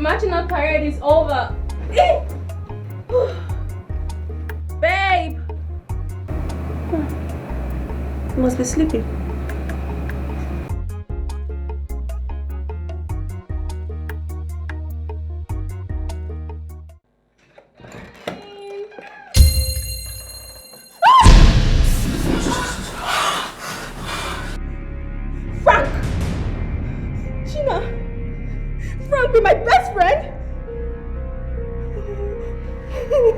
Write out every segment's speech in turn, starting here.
matching out parade is over. Babe! You must be sleeping. Frank! Gina! Frank, be my best friend! Babe!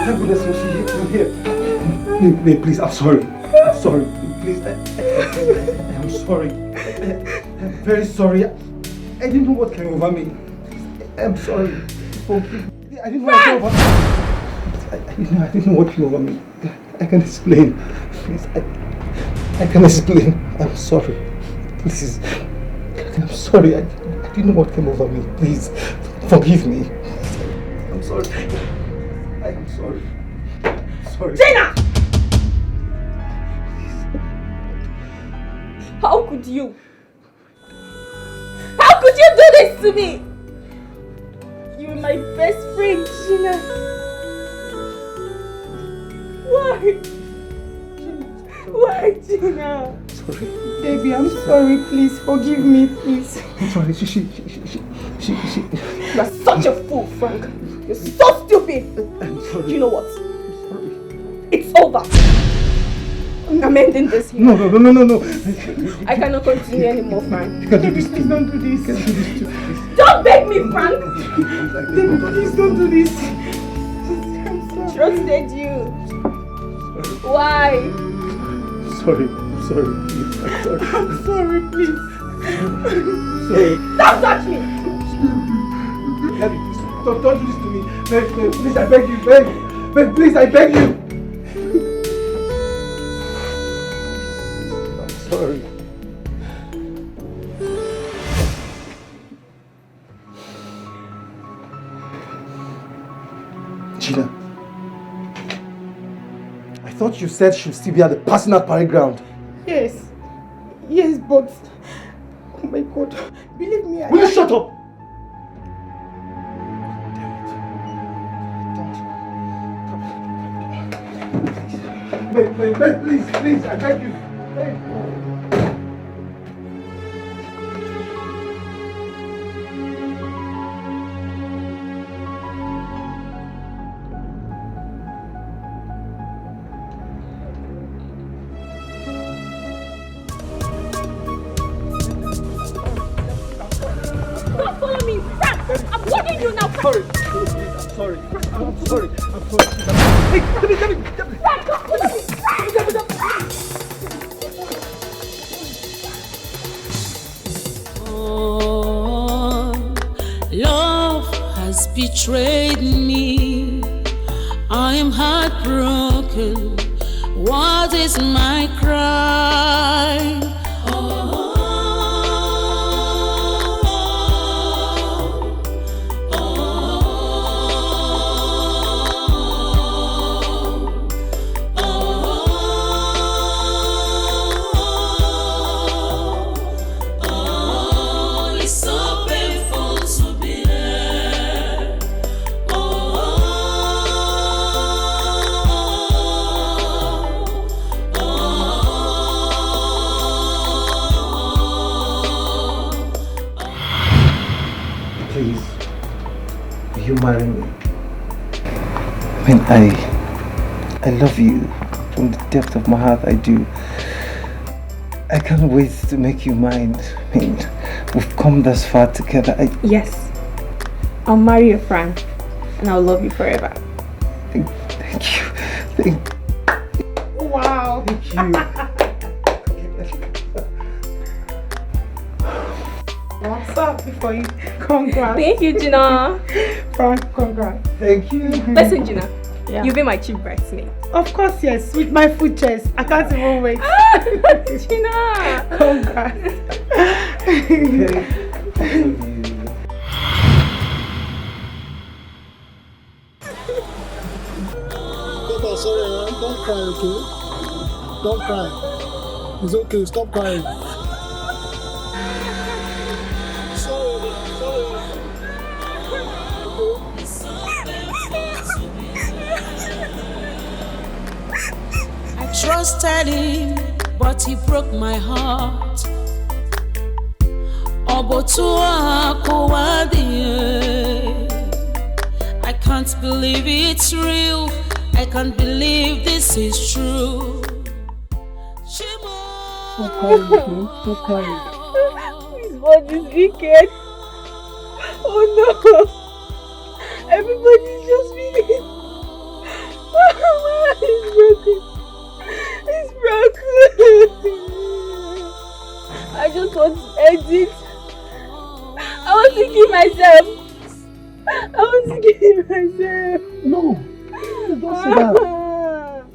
Thank goodness you're here. Babe, please, I'm sorry. I'm sorry. Please, I'm sorry. I'm very sorry. I didn't know what came over me. I'm sorry. Forgive me. I didn't know what came over me. I didn't know what came over me. I can explain. Please, I can explain. I'm sorry. Please. I'm sorry. I didn't know what came over me. Please, forgive me. I'm sorry. I am sorry. Sorry. Gina! How could you? How could you do this to me? You're my best friend, Gina. Why? Why, Gina? Sorry. Baby, I'm sorry. Please forgive me, please. I'm sorry. She. You're such a fool, Frank. You're so stupid. I'm sorry. You know what? I'm sorry. It's over. I'm ending this here. No. I cannot continue anymore, Frank. You can do this. Please don't do this. You can do this too, please. Don't beg me, Frank. Please don't do this. Trusted you. Why? Sorry. I'm sorry. Please. I'm sorry. I'm sorry, please. Sorry. Don't touch me. Babe, don't do this to me. Babe, please, I beg you. Babe, please, I beg you. I'm sorry. Gina, I thought you said she'll still be at the passing out parade ground. Yes, but oh my God, believe me. Will you shut up? Babe, please, I beg you. Babe. Don't follow me, Frank. I'm warning you now, Frank. Sorry. I'm sorry. Hey, let me. Frank, don't follow me, Oh, love has betrayed me. I am heartbroken. What is my cry? Please, will you marry me? I mean, I love you from the depth of my heart. I do. I can't wait to make you mine. I mean, we've come this far together. Yes, I'll marry you, Frank, and I'll love you forever. Thank you. Wow. Thank you. What's up before you? Congrats. Thank you, Gina. Frank, congrats. Thank you. Listen, Gina, Yeah. You'll be my chief bridesmaid. Of course, yes. With my food chest. I can't even wait. Gina! Congrats. Okay. Papa, sorry, don't cry, okay? Don't cry. It's okay, stop crying. Sorry. I trusted him, but he broke my heart. I can't believe it's real. I can't believe this is true. Stop crying, okay? Stop crying. This world is wicked. Oh no! Everybody's just feeling. It's broken. It's broken. I just want to exit. I want to kill myself. No, don't say that.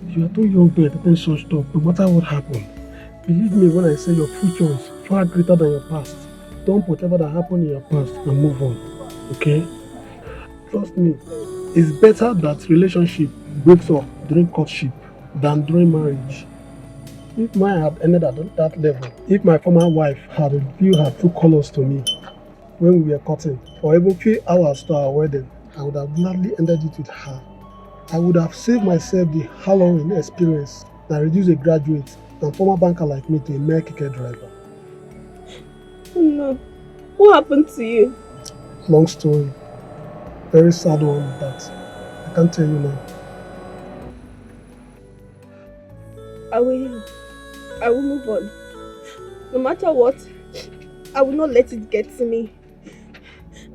You are too young to entertain such stuff, no matter what happened. Believe me when I say your future is far greater than your past. Don't put whatever that happened in your past and move on, okay? Trust me, it's better that relationship breaks up during courtship than during marriage. If mine had ended at that level, if my former wife had revealed her true colors to me when we were courting, or even few hours to our wedding, I would have gladly ended it with her. I would have saved myself the harrowing experience that reduced a graduate and former banker like me to a mere keke driver. Oh no. What happened to you? Long story. Very sad one, but I can't tell you now. I will move on. No matter what, I will not let it get to me.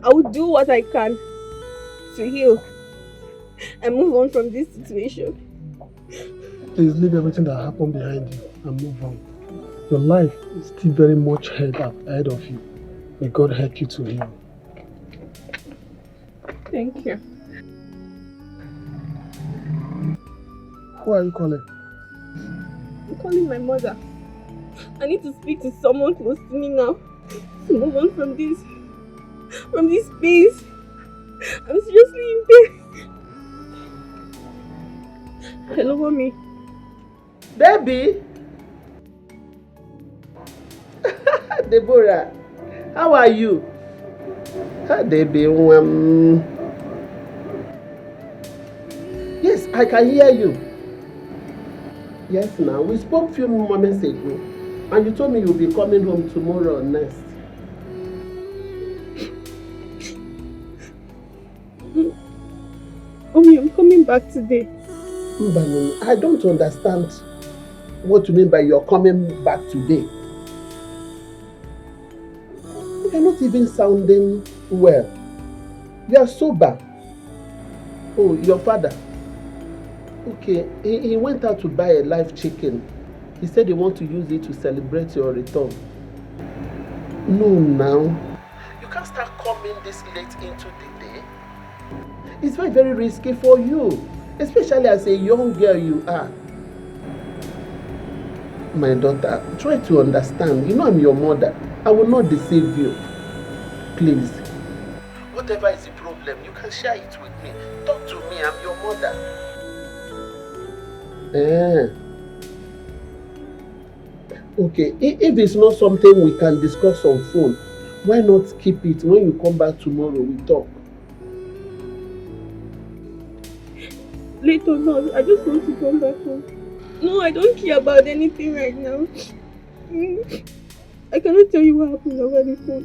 I will do what I can to heal and move on from this situation. Please leave everything that happened behind you and move on. Your life is still very much ahead of you. May God help you to heal. Thank you. Who are you calling? I'm calling my mother. I need to speak to someone close to me now to move on from this space. I'm seriously in pain. Hello, mommy. Baby! Deborah, how are you? Hi, baby. Yes, I can hear you. Yes, now. We spoke a few moments ago, and you told me you'll be coming home tomorrow or next. Mommy, I'm coming back today. I don't understand what you mean by you're coming back today. You're not even sounding well. You are sober. Oh, your father. Okay, he went out to buy a live chicken. He said he wants to use it to celebrate your return. No, now. You can't start coming this late into the day. It's very, very risky for you. Especially as a young girl you are. My daughter, try to understand. You know I'm your mother. I will not deceive you. Please. Whatever is the problem, you can share it with me. Talk to me, I'm your mother. Okay, if it's not something we can discuss on phone, why not keep it? When you come back tomorrow, we talk. Later on, I just want to come back home. No, I don't care about anything right now. I cannot tell you what happened over the phone.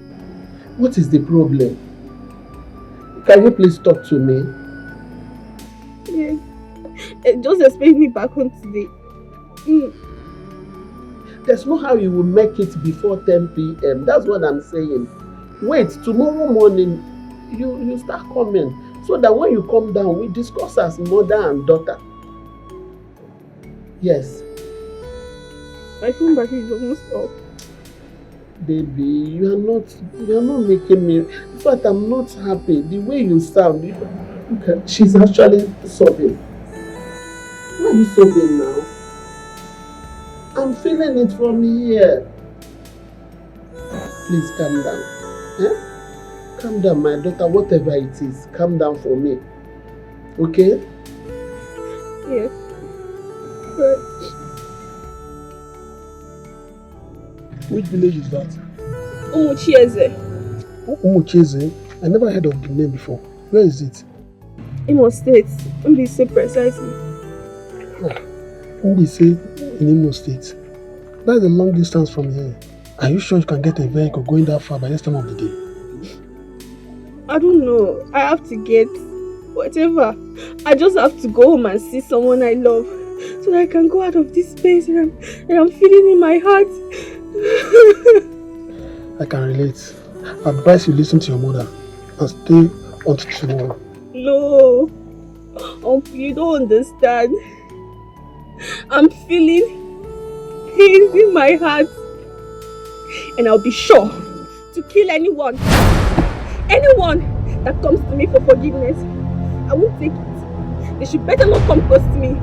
What is the problem? Can you please talk to me? Yes. Just expect me back home today. There's no how you will make it before 10 p.m. That's what I'm saying. Wait, tomorrow morning, you start coming. So that when you come down, we discuss as mother and daughter. Yes. My phone battery is almost off. Baby, you are not making me. In fact, I'm not happy. The way you sound, okay, she's actually sobbing. you sobbing now? I'm feeling it from here. Please calm down. Eh? Calm down, my daughter, whatever it is. Calm down for me. Okay? Yes. But Which village is that? Umuchieze. Umucheze? I never heard of the name before. Where is it? Imo State. Mbise precisely. Mbise in Imo State. That's a long distance from here. Are you sure you can get a vehicle going that far by this time of the day? I don't know. I have to get whatever. I just have to go home and see someone I love so that I can go out of this space and I'm feeling in my heart. I can relate. I advise you listen to your mother and stay until tomorrow. No. Uncle, you don't understand. I'm feeling pains in my heart. And I'll be sure to kill anyone that comes to me for forgiveness. I won't take it. They should better not come close to me.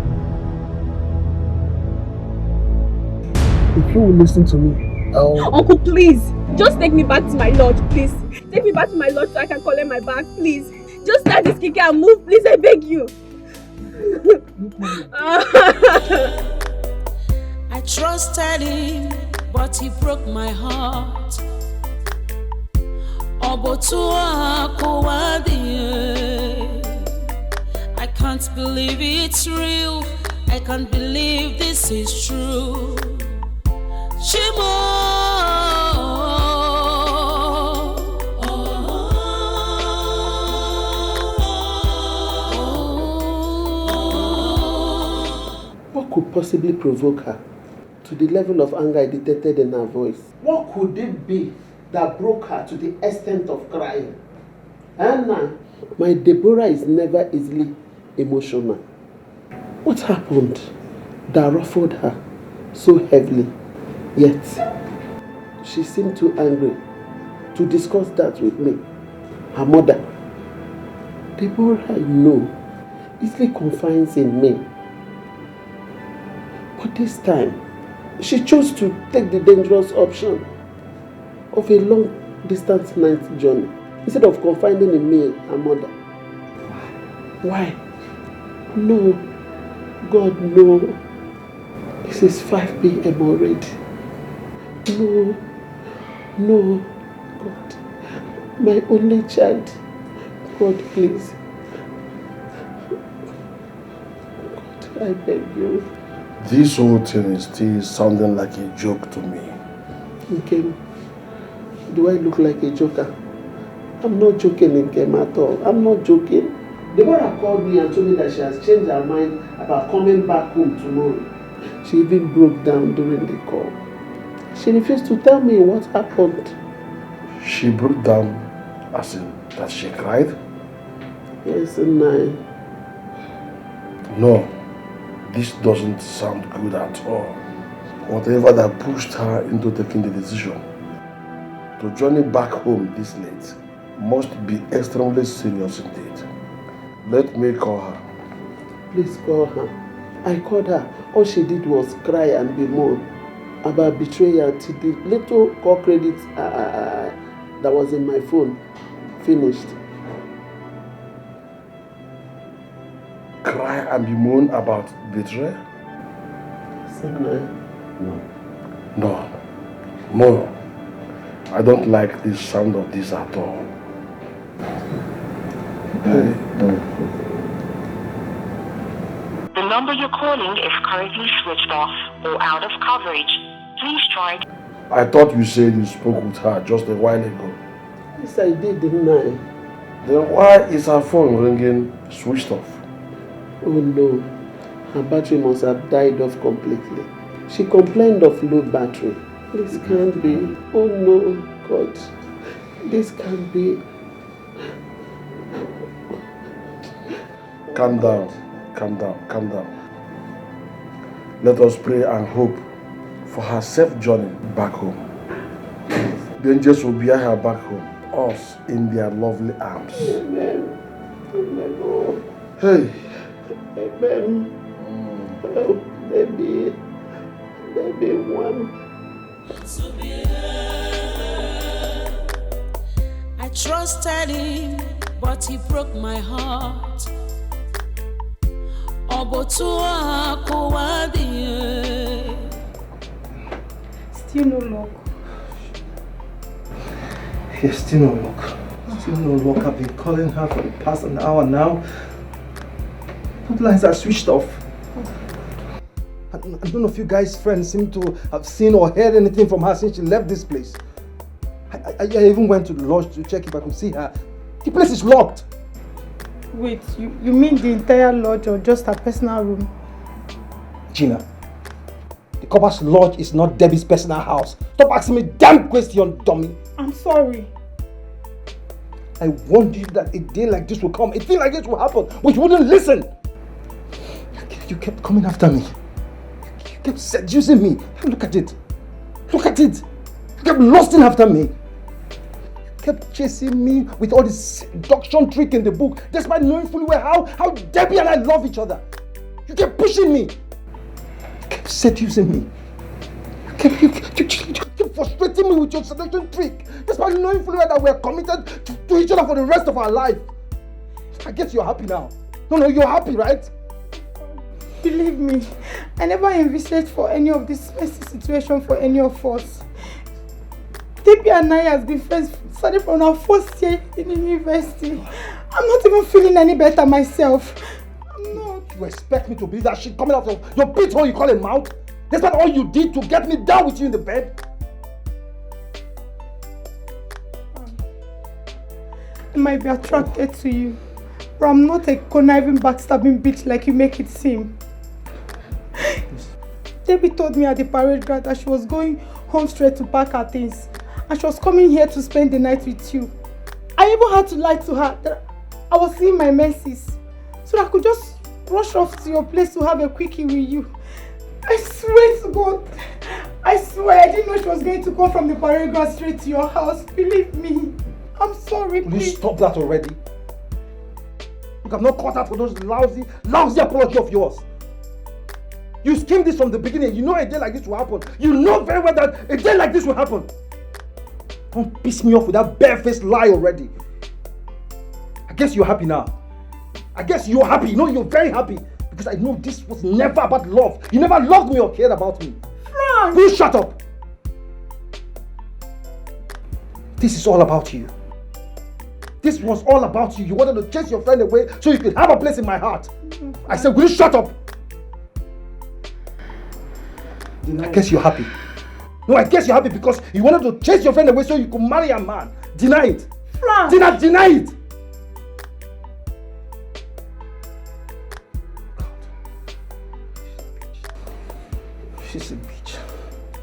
If you will listen to me, Uncle, please, just take me back to my lodge, please. Take me back to my lodge so I can collect my bag, please. Just start this keke and move, please, I beg you. I trusted him, but he broke my heart. I can't believe it's real. I can't believe this is true. Shimo. What could possibly provoke her to the level of anger I detected in her voice? What could it be that broke her to the extent of crying? Anna, my Deborah is never easily emotional. What happened that ruffled her so heavily? Yet, she seemed too angry to discuss that with me. Her mother, Deborah, I know, easily confides in me. But this time, she chose to take the dangerous option of a long-distance night journey instead of confiding in me, her mother. Why? No. God, no. This is 5 p.m. already. No. God. My only child. God, please. God, I beg you. This whole thing is still sounding like a joke to me. Nkem, do I look like a joker? I'm not joking, Nkem, at all. I'm not joking. Deborah called me and told me that she has changed her mind about coming back home tomorrow. She even broke down during the call. She refused to tell me what happened. She broke down as in that she cried? Yes, and I... No, this doesn't sound good at all. Whatever that pushed her into taking the decision to journey back home this late must be extremely serious indeed. Let me call her. Please call her. I called her. All she did was cry and bemoan about betrayal till the little call credit that was in my phone finished. Cry and bemoan about betrayal? No. I don't like the sound of this at all. The number you're calling is currently switched off or out of coverage. Please try. I thought you said you spoke with her just a while ago. Yes, I did, didn't I? Then why is her phone ringing switched off? Oh no, her battery must have died off completely. She complained of low battery. This can't be. Oh no, God. This can't be. Calm down. Let us pray and hope for her safe journey back home. The angels will bear her back home, us in their lovely arms. Amen. Amen. Hey. Amen. Oh, baby. Baby one. I trusted him, but he broke my heart. Still no luck. Yes, still no luck. Still no luck. I've been calling her for the past an hour now. Both lines are switched off. And none of you guys' friends seem to have seen or heard anything from her since she left this place. I even went to the lodge to check if I could see her. The place is locked. Wait, you mean the entire lodge or just her personal room? Gina, the Copper's lodge is not Debbie's personal house. Stop asking me damn question, dummy. I'm sorry. I warned you that a day like this will come. A thing like this will happen, but you wouldn't listen. You kept coming after me. You kept seducing me. Look at it. Look at it. You kept lusting after me. You kept chasing me with all this seduction trick in the book, despite knowing fully well how Debbie and I love each other. You kept pushing me. You kept seducing me. You kept frustrating me with your seduction trick, despite knowing fully well that we are committed to each other for the rest of our life. I guess you're happy now. No, you're happy, right? Believe me, I never envisaged for any of this messy situation for any of us. Debbie and I has been friends starting from our first year in university. I'm not even feeling any better myself. I'm not. You expect me to believe that shit coming out of your pit hole you call a mouth? Despite all you did to get me down with you in the bed? I might be attracted to you, but I'm not a conniving, backstabbing bitch like you make it seem. Debbie told me at the parade ground that she was going home straight to pack her things, and she was coming here to spend the night with you. I even had to lie to her that I was seeing my menses, so that I could just rush off to your place to have a quickie with you. I swear to God, I swear I didn't know she was going to come from the parade ground straight to your house. Believe me. I'm sorry, please. Will you stop that already? Look, I'm not caught out for those lousy apology of yours. You schemed this from the beginning. You know a day like this will happen. You know very well that a day like this will happen. Don't piss me off with that barefaced lie already. I guess you're happy now. I guess you're happy. You know you're very happy. Because I know this was never about love. You never loved me or cared about me. Frank! Will you shut up? This is all about you. This was all about you. You wanted to chase your friend away so you could have a place in my heart. I said, will you shut up? I guess you're happy. No, I guess you're happy because you wanted to chase your friend away so you could marry a man. Deny it. Frank! Deny it. She's a bitch.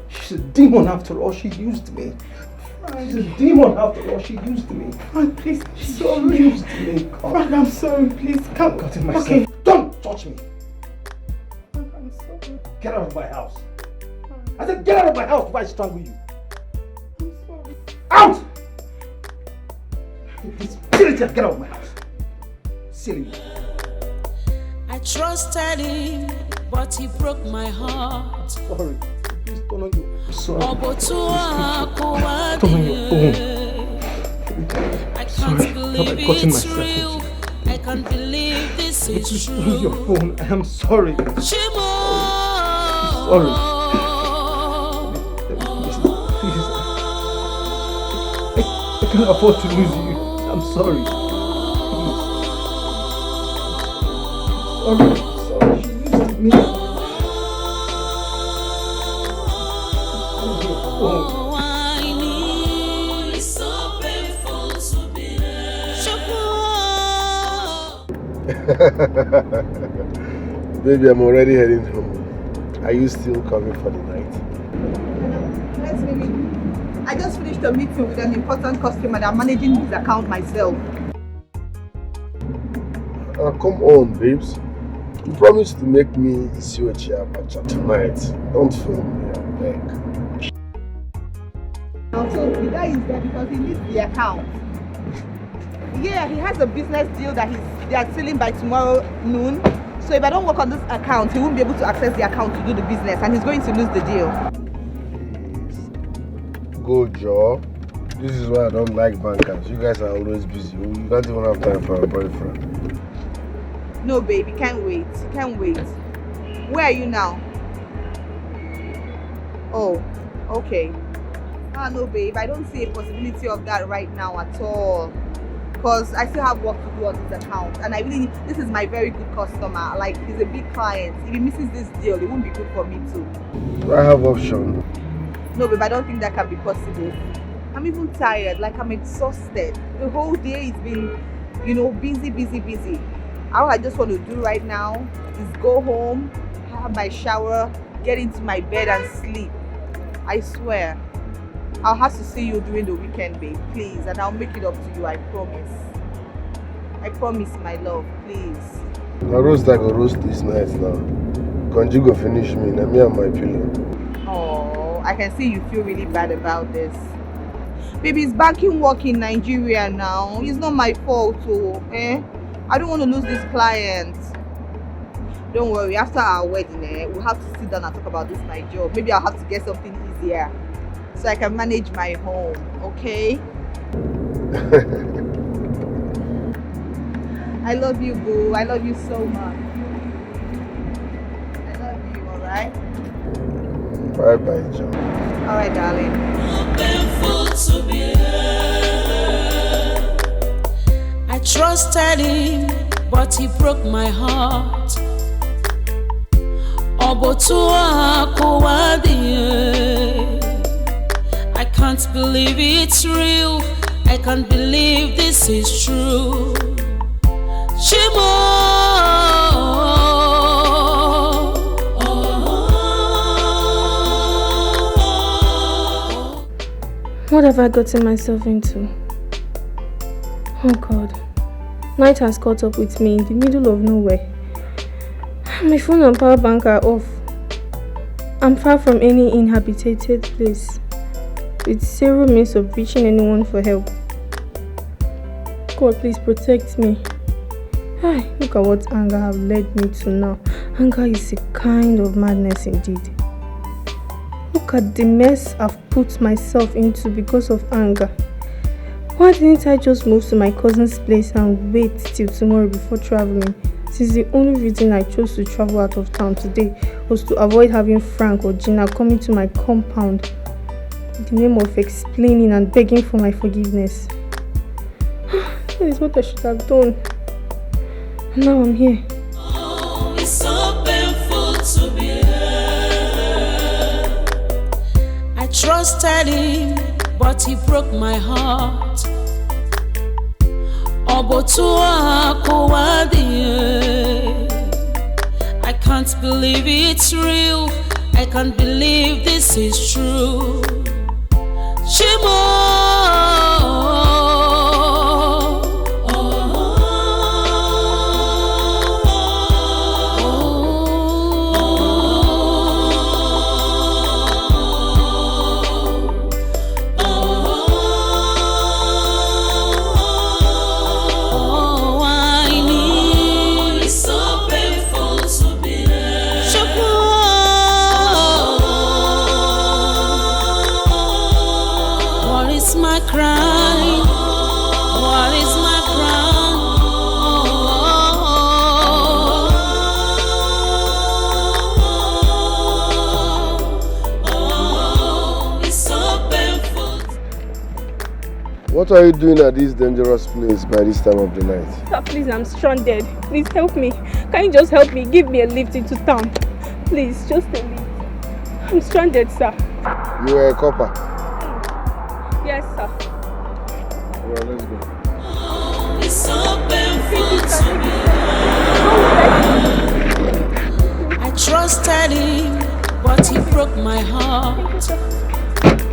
She's a demon after all. She used me. She's a demon after all. She used me. Frank, please, I'm sorry. She used me. God. Frank, I'm sorry. Please, come. I've gotten myself. Okay. Don't touch me. Frank, I'm sorry. Get out of my house. I said get out of my house before I strangle you. I'm sorry. Out! Spirit, get out of my house. Silly. I trusted him, but he broke my heart. Sorry. Please turn on your sorry. Turn on your phone. I can't Sorry. believe I've gotten it's myself real. into. I can't believe this is Please true. turn on your phone. I am sorry. Shimo. Sorry. I can't afford to lose you. I'm sorry. Please. Sorry. She used me. Oh, I need is so painful to be there. Baby, I'm already heading home. Are you still coming for the night? Yes, baby. I just finished a meeting with an important customer and I'm managing his account myself. Come on, babes. You promised to make me Isiochi Abacha tonight. Don't film me, I beg. Also, the guy is there because he needs the account. Yeah, he has a business deal that they are selling by tomorrow noon. So if I don't work on this account, he won't be able to access the account to do the business and he's going to lose the deal. Go, Joe. This is why I don't like bankers. You guys are always busy. You can't even have time for a boyfriend. No, baby, can't wait. Can't wait. Where are you now? Oh, okay. No, babe, I don't see a possibility of that right now at all. Because I still have work to do on this account. And I really need, this is my very good customer. Like, he's a big client. If he misses this deal, it won't be good for me too. Do I have option? No, babe, I don't think that can be possible. I'm even tired, like I'm exhausted. The whole day it's been, busy. All I just want to do right now is go home, have my shower, get into my bed and sleep. I swear. I'll have to see you during the weekend, babe, please, and I'll make it up to you, I promise. I promise, my love, please. My roast I go roast this night now. Conju go finish me, now me and my pillow. Oh, I can see you feel really bad about this. Baby, it's banking work in Nigeria now. It's not my fault, I don't want to lose this client. Don't worry, after our wedding, we'll have to sit down and talk about this my job. Maybe I'll have to get something easier so I can manage my home, okay? I love you, boo. I love you so much. I love you, alright? Bye-bye, Joe. Alright, darling. I trusted him, but he broke my heart. I can't believe it's real. I can't believe this is true. Shimo. What have I gotten myself into? Oh God. Night has caught up with me in the middle of nowhere. My phone and power bank are off. I'm far from any inhabited place, with zero means of reaching anyone for help. God, please protect me. Look at what anger have led me to now. Anger is a kind of madness indeed. Look at the mess I've put myself into because of anger. Why didn't I just move to my cousin's place and wait till tomorrow before traveling? Since the only reason I chose to travel out of town today was to avoid having Frank or Gina coming to my compound in the name of explaining and begging for my forgiveness. That is what I should have done. And now I'm here. Oh, it's so painful to be here. I trusted him, but he broke my heart. I can't believe it's real. I can't believe this is true. Shimo. What are you doing at this dangerous place by this time of the night? Sir, please, I'm stranded. Please help me. Can you just help me? Give me a lift into town. Please, just a lift. I'm stranded, sir. You are a copper? Yes, sir. Well, let's go. It's so painful to me. I trusted him, but he broke my heart.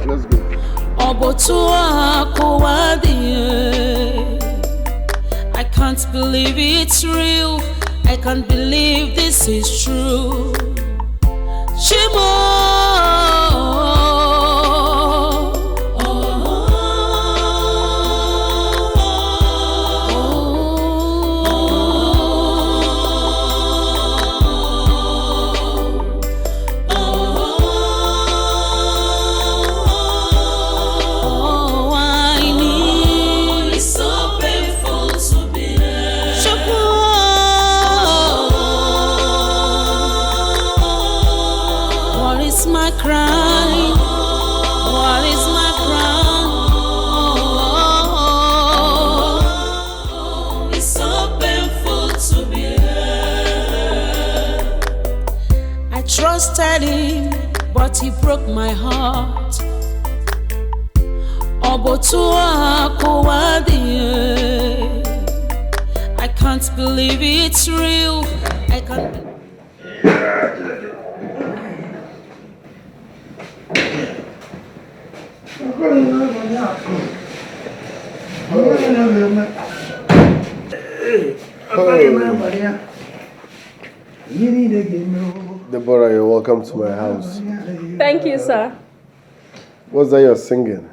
Let's go. I can't believe it's real. I can't believe this is true. Shimo. so painful to bear. I trusted him, but he broke my heart. I can't believe it's real. I can't. Deborah, you're welcome to my house. Thank you, sir. What's that you're singing?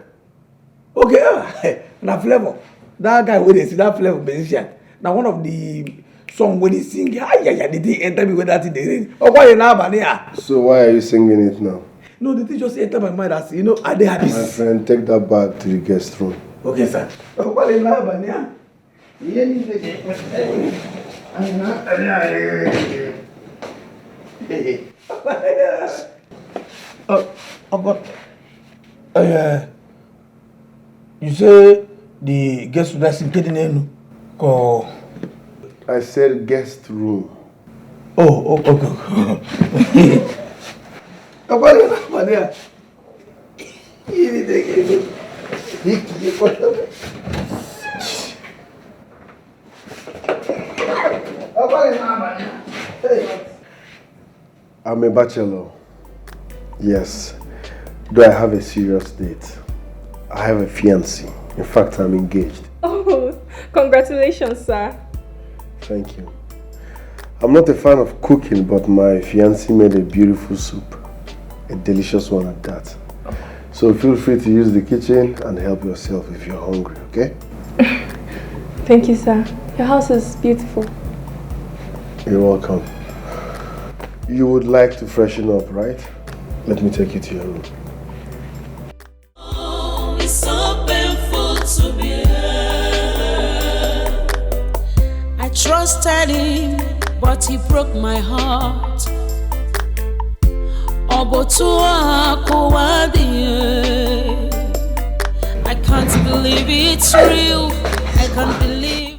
Okay, now flavor. That guy with that flavor musician. Now one of the song when he sing, they didn't enter me with that in the rain. Oh, why you now, Bania? So why are you singing it now? No, the thing just entered my mind as are they happy? My friend, take that back to the guest room. Okay, sir. Oh, why you now, Bania? You say the guest that's in Kedinenu? I said guest room. Oh, okay. I'm a bachelor. Yes. Do I have a serious date? I have a fiancé. In fact, I'm engaged. Oh, congratulations, sir. Thank you. I'm not a fan of cooking, but my fiancé made a beautiful soup. A delicious one at that. So feel free to use the kitchen and help yourself if you're hungry, okay? Thank you, sir. Your house is beautiful. You're welcome. You would like to freshen up, right? Let me take you to your room. Oh, it's so painful to bear. I trusted him, but he broke my heart. I can't believe it's real. I can't believe.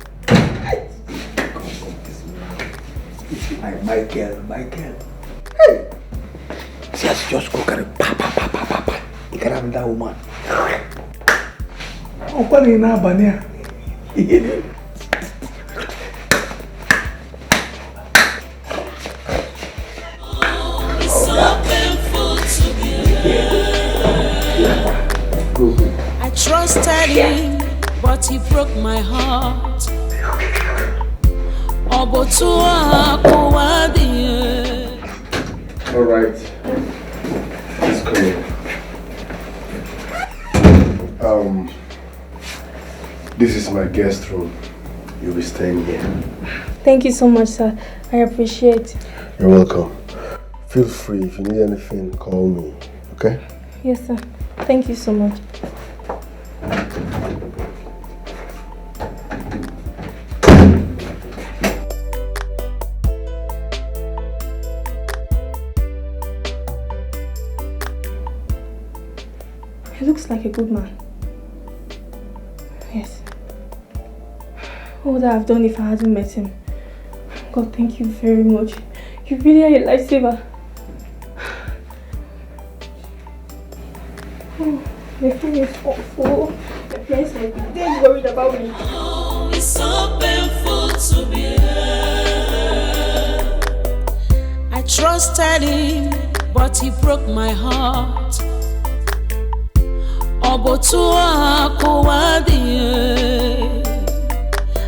Michael. Hey! She has just cooked pa. You can have that woman. Oh, what is that, Bania? I trusted him, but he broke my heart. All right. Let's come in. This is my guest room. You'll be staying here. Thank you so much, sir. I appreciate it. You're welcome. Feel free. If you need anything, call me. Okay? Yes, sir. Thank you so much. He looks like a good man. Yes. What would I have done if I hadn't met him? God, thank you very much. You really are a lifesaver. Oh, my phone is awful. My friends might be dead worried about me. Oh, it's so painful to bear. I trusted him, but he broke my heart.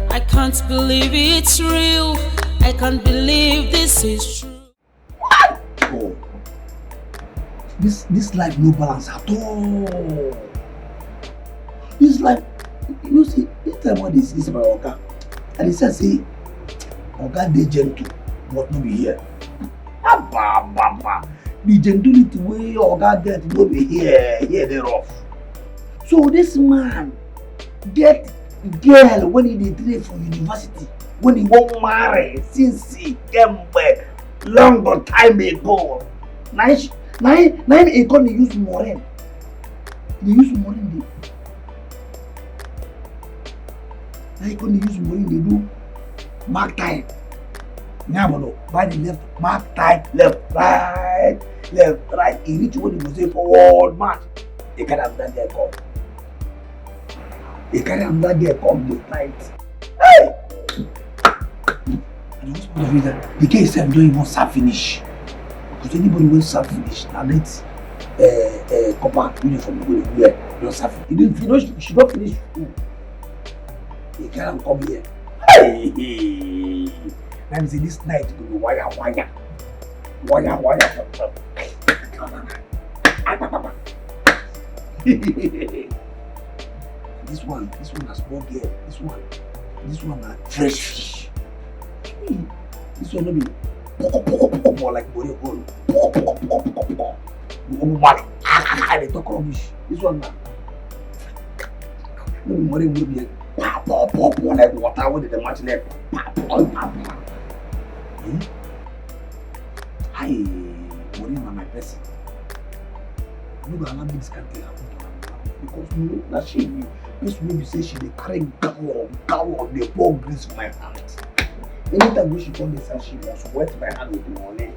I can't believe it's real. I can't believe this is true. What? Oh. This life no balance at all. This life, you see, this time what this is about Oga. And he says, say, Oga dey gentle, but no be here. The gentility way Oga get no be here they rough. So this man get girl when he dey train for university, when he won't marry since he came back long time ago. Now he gonna use Moren. They use Moren. Now he gonna use Moren. They do mark time. Nyabono, by the left, mark time, left, right. He reach when he go say forward march. He carry am that there come. This night. Hey! And the hospital reason, the case don't even serve finish. Because anybody will serve finish. Now let's copper uniform go wear. Don't serve. He didn't finish. She don't finish school. He can't come here. Hey! Now me say this night go be wire. This one a small girl. This one a fresh fish. This one no be poko like body hole. Poko. They talk rubbish. This one na no be money will be like like water when they match like Hi, money na my person. You go allow me this kind of thing happen to her because no, that she this woman say she dey carry gallon dey pour grease for my hand. Anytime when she come this house, she must wet my hand with the money.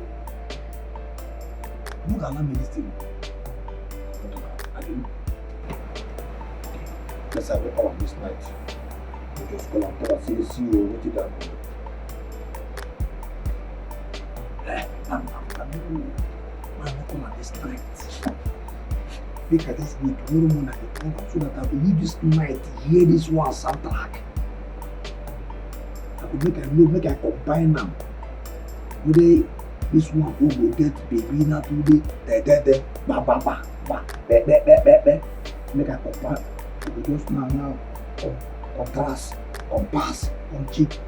You go allow me this thing. I don't know. Let's have a call this night. We just call and tell her, see you, what did that do? I'm come at this night. Look at this week, tomorrow morning I come so that I will leave this night, hear this one soundtrack. I could make I combine them. Today, this one who will get baby now today, ba. Make I combine. We just now, contrast, compass, on cheek.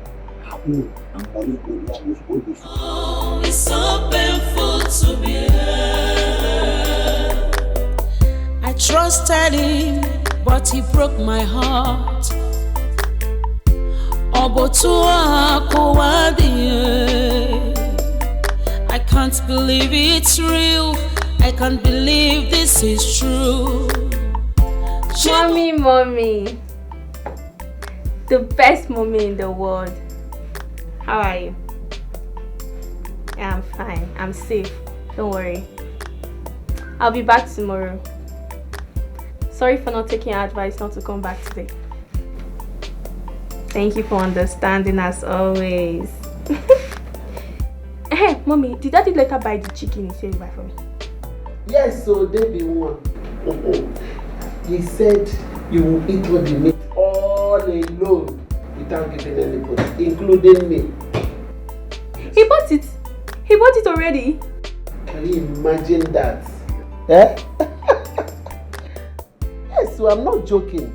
And body go long, go. Oh, it's so painful to be hurt. I trusted him, but he broke my heart. I can't believe it's real. I can't believe this is true. Mommy. The best mommy in the world. How are you? Yeah, I'm fine. I'm safe. Don't worry. I'll be back tomorrow. Sorry for not taking your advice not to come back today. Thank you for understanding as always. Hey, Mommy, did Daddy later buy the chicken he said he buy for me? Yes, so they be one. He said you will eat what you meat all alone without giving anybody, including me. He bought it. He bought it already. Can you imagine that? Eh? Yes, so I'm not joking.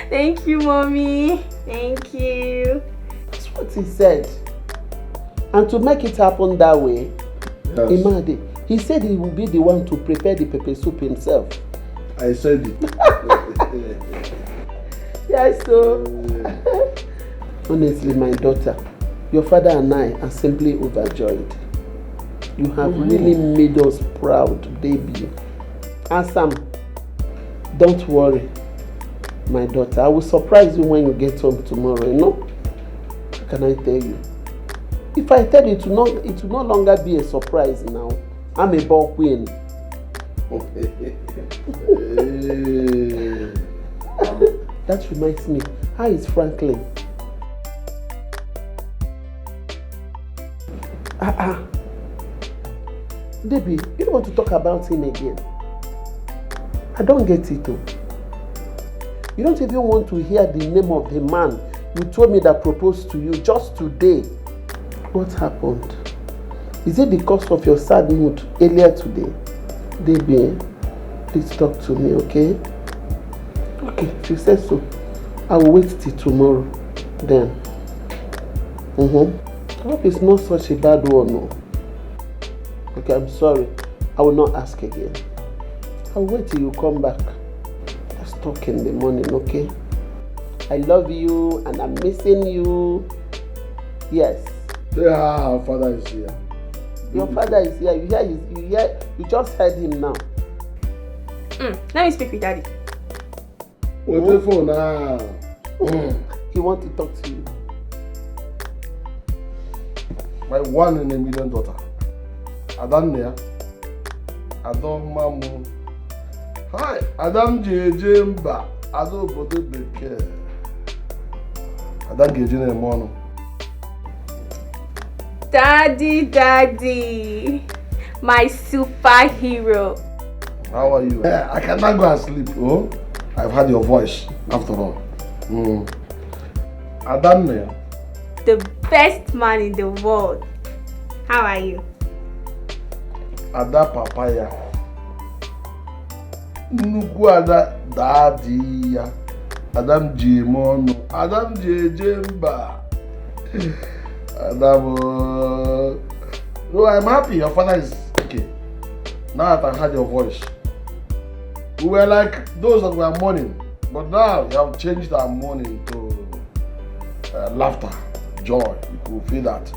Thank you, Mommy. Thank you. That's what he said. And to make it happen that way, yes. Imade, he said he will be the one to prepare the pepper soup himself. I said it. Yes, so. Honestly, my daughter, your father and I are simply overjoyed. You have really made us proud, baby. And Sam, don't worry, my daughter. I will surprise you when you get home tomorrow, you know? What can I tell you? If I tell you, it will no longer be a surprise now. I'm a ball queen. That reminds me, how is Franklin? Debbie, you don't want to talk about him again. I don't get it though. You don't even want to hear the name of the man you told me that proposed to you just today. What happened? Is it the cause of your sad mood earlier today? Debbie, please talk to me, okay? Okay, if you say so, I will wait till tomorrow. Then. I hope it's not such a bad one, no. Okay, I'm sorry. I will not ask again. I'll wait till you come back. Let's talk in the morning, okay? I love you and I'm missing you. Yes. Yeah, our father is here. Your father is here. You just heard him now. Let me speak with Daddy. Wait for now. He wants to talk to you. My 1 in a million daughter. Adam there. Adam Mamu. Hi, Adam Jemba. Adam Bodo Beke. Adam Gejine Mono. Daddy, my superhero. How are you? I cannot go and sleep. Oh, I've heard your voice after all. Adam there. The best man in the world. How are you? Ada papaya. Nnukwu Ada daddy ya. Adam Jimono. Adam Jemba. Adam. No, I'm happy. Your father is okay. Now that I heard your voice. We were like those that were mourning, but now you have changed our mourning to laughter, joy. You could feel that.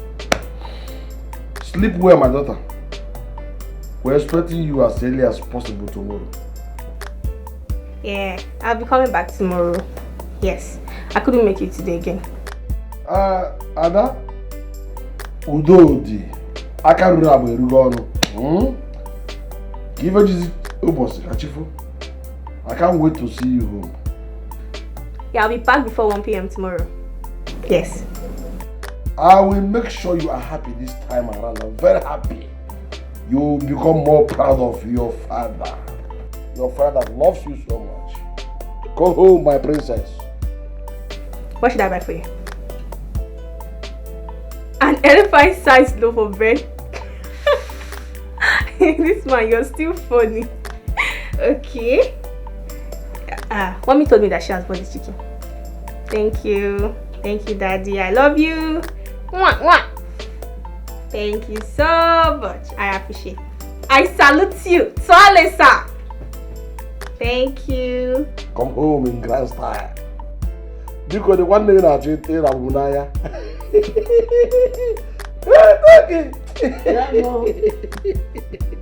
Sleep well, my daughter. We're expecting you as early as possible tomorrow. Yeah, I'll be coming back tomorrow. Yes, I couldn't make it today again. Ada, Udodi, I can't remember where you Give her this Achifu. I can't wait to see you home. Yeah, I'll be back before 1 p.m. tomorrow. Yes. I will make sure you are happy this time around. I'm very happy. You will become more proud of your father. Your father loves you so much. Go home, my princess. What should I buy for you? An elephant-sized loaf of bread. This man, you're still funny. Okay. Mommy told me that she has bought this chicken. Thank you. Thank you, Daddy. I love you. Mwah, mwah. Thank you so much. I appreciate it. I salute you. Toilet, sir. Thank you. Come home in grand style. Because the one day that you tell Abunaya.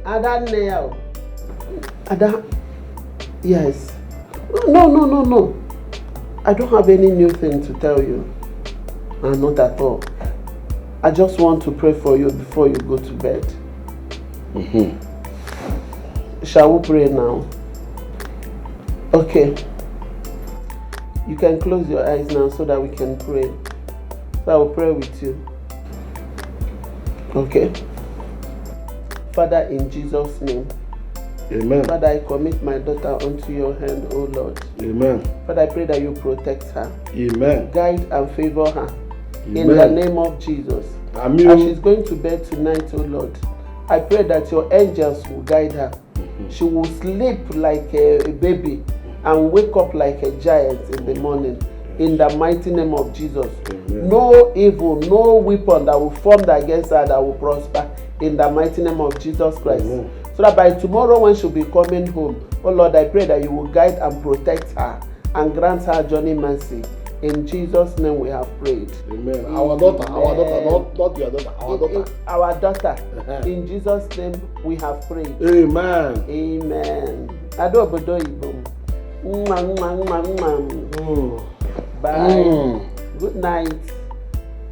Ada, Ada, yes. No. I don't have any new thing to tell you. Not at all. I just want to pray for you before you go to bed. Shall we pray now? Okay. You can close your eyes now so that we can pray. So I will pray with you. Okay. Father, in Jesus' name. Amen. Father, I commit my daughter unto your hand, O Lord. Amen. Father, I pray that you protect her. Amen. Guide and favor her. Amen. In the name of Jesus. Amen. As she's going to bed tonight, O Lord, I pray that your angels will guide her. She will sleep like a baby and wake up like a giant in the morning. In the mighty name of Jesus. Amen. No evil, no weapon that will form against her that will prosper. In the mighty name of Jesus Christ. Amen. So that by tomorrow when she'll be coming home, oh Lord, I pray that you will guide and protect her and grant her journey mercy. In Jesus' name we have prayed. Amen. Our daughter, not your daughter, our daughter. Our daughter. In Jesus' name we have prayed. Amen. Amen. Bye. Good night.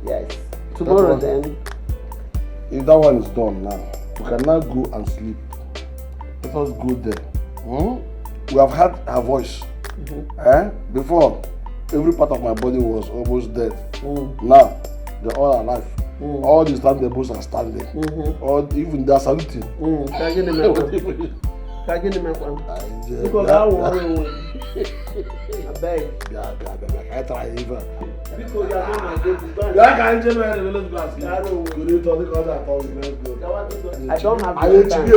Yes. Tomorrow then. If that one is done now, we can now go and sleep. Let us go there. We have heard her voice. Before, every part of my body was almost dead. Now, they're all alive. All these time the boys are standing. Or even they are saluting. I beg. I try even. Because you are not my baby. I don't have your time.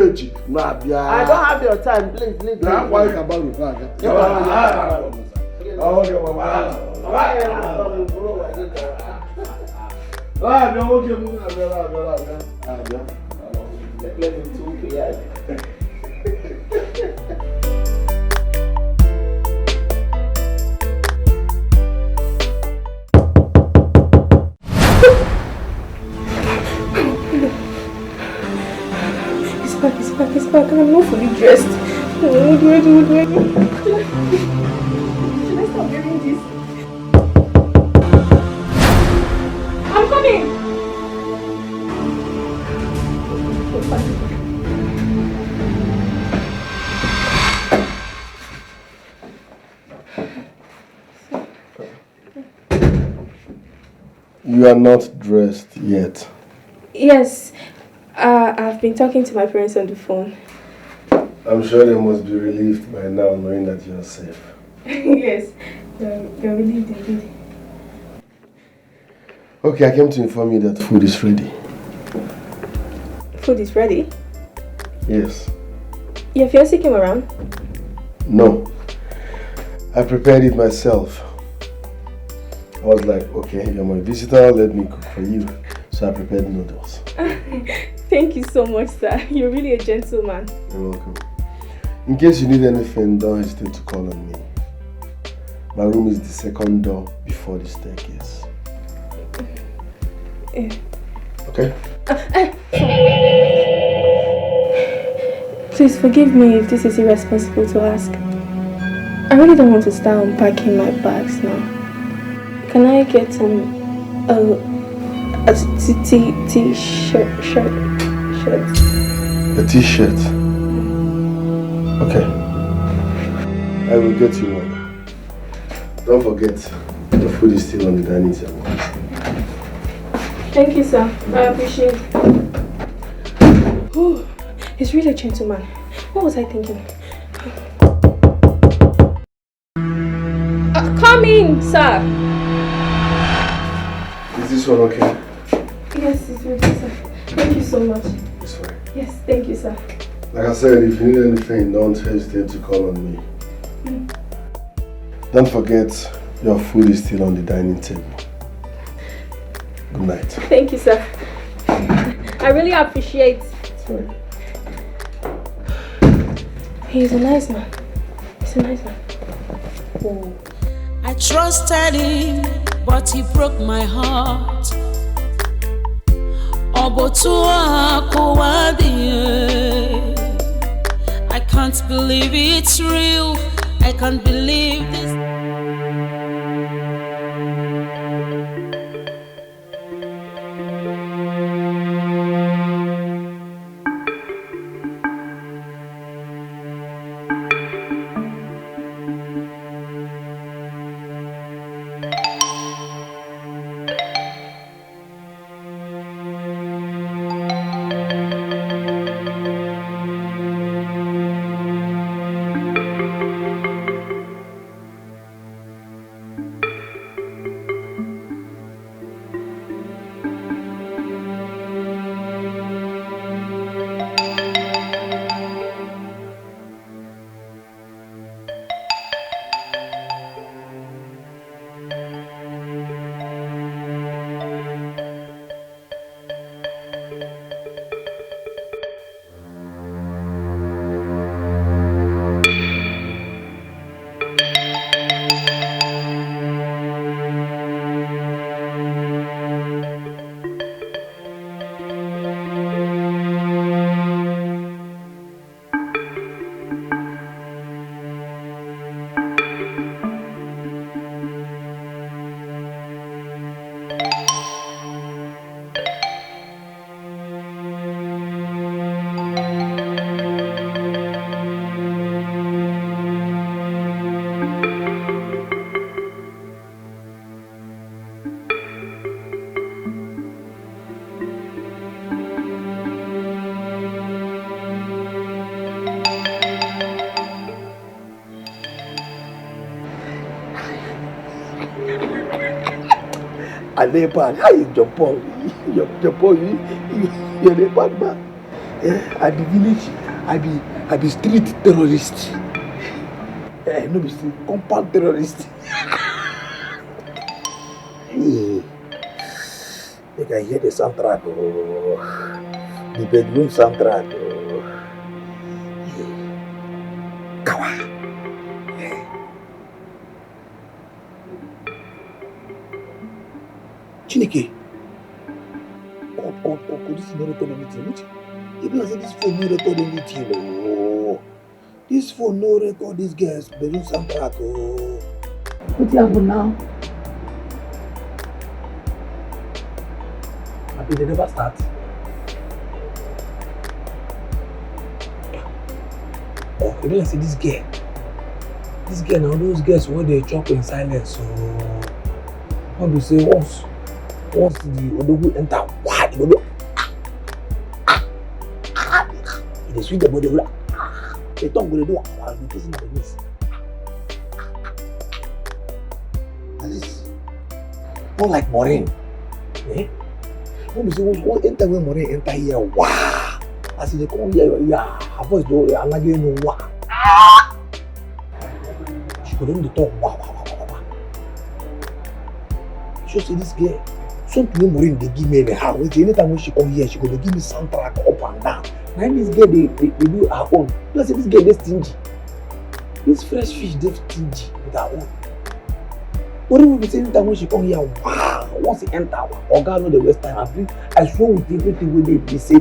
I don't have your time. Please. It's back. I'm not fully dressed. What do I do? Should I stop wearing this? You are not dressed yet. Yes, I've been talking to my parents on the phone. I'm sure they must be relieved by now knowing that you are safe. Yes, they're relieved indeed. Okay, I came to inform you that food is ready. Food is ready? Yes. Your fiancé came around? No. I prepared it myself. I was like, okay, you're my visitor, let me cook for you. So I prepared noodles. Thank you so much, sir. You're really a gentleman. You're welcome. In case you need anything, don't hesitate to call on me. My room is the second door before the staircase. Okay? Please forgive me if this is irresponsible to ask. I really don't want to start unpacking my bags now. Can I get a t-shirt? A t-shirt? Okay. I will get you one. Don't forget, the food is still on the dining table. Thank you, sir. I appreciate it. Oh, he's really a gentleman. What was I thinking? Come in, sir. Is this one okay? Yes, it's okay, sir. Thank you so much. It's fine. Yes, thank you, sir. Like I said, if you need anything, don't hesitate to call on me. Don't forget, your food is still on the dining table. Good night. Thank you, sir. I really appreciate. It's fine. He's a nice man. He's a nice man. Oh. I trusted him, but he broke my heart. I can't believe it's real. I can't believe this. Alepan, how you jump on? You're a bad man. At the village, I be street terrorist. No be street, compound terrorist. Hey, you can hear the soundtrack, the bedroom soundtrack. Kawa. Chineke, God, this is not record anything. Even as this phone no record anything, oh. This phone no record this girl's bedroom soundtrack, oh. What happened now? I think they never start. Oh, you know, I see this girl now, those girls when they chop in silence, so how do you say once? Once the Odogu enter, why? It will do sweet the body. The tongue will do while the kissing the knees. And this, not like Maureen. Eh? When we say, what enter when Maureen enter here, wow! As they come here, yeah, her voice, I'm not getting no wow. She could only talk wow. So see this girl. Something Maureen they give me anyhow. Anytime when she come here, she go give me soundtrack up and down. Now this girl they do her own. Plus this girl they stingy. This fresh fish they stingy with her own. What do we say anytime when she come here? Wow! Once he enter, Oga know the waste time. I swear with everything we they say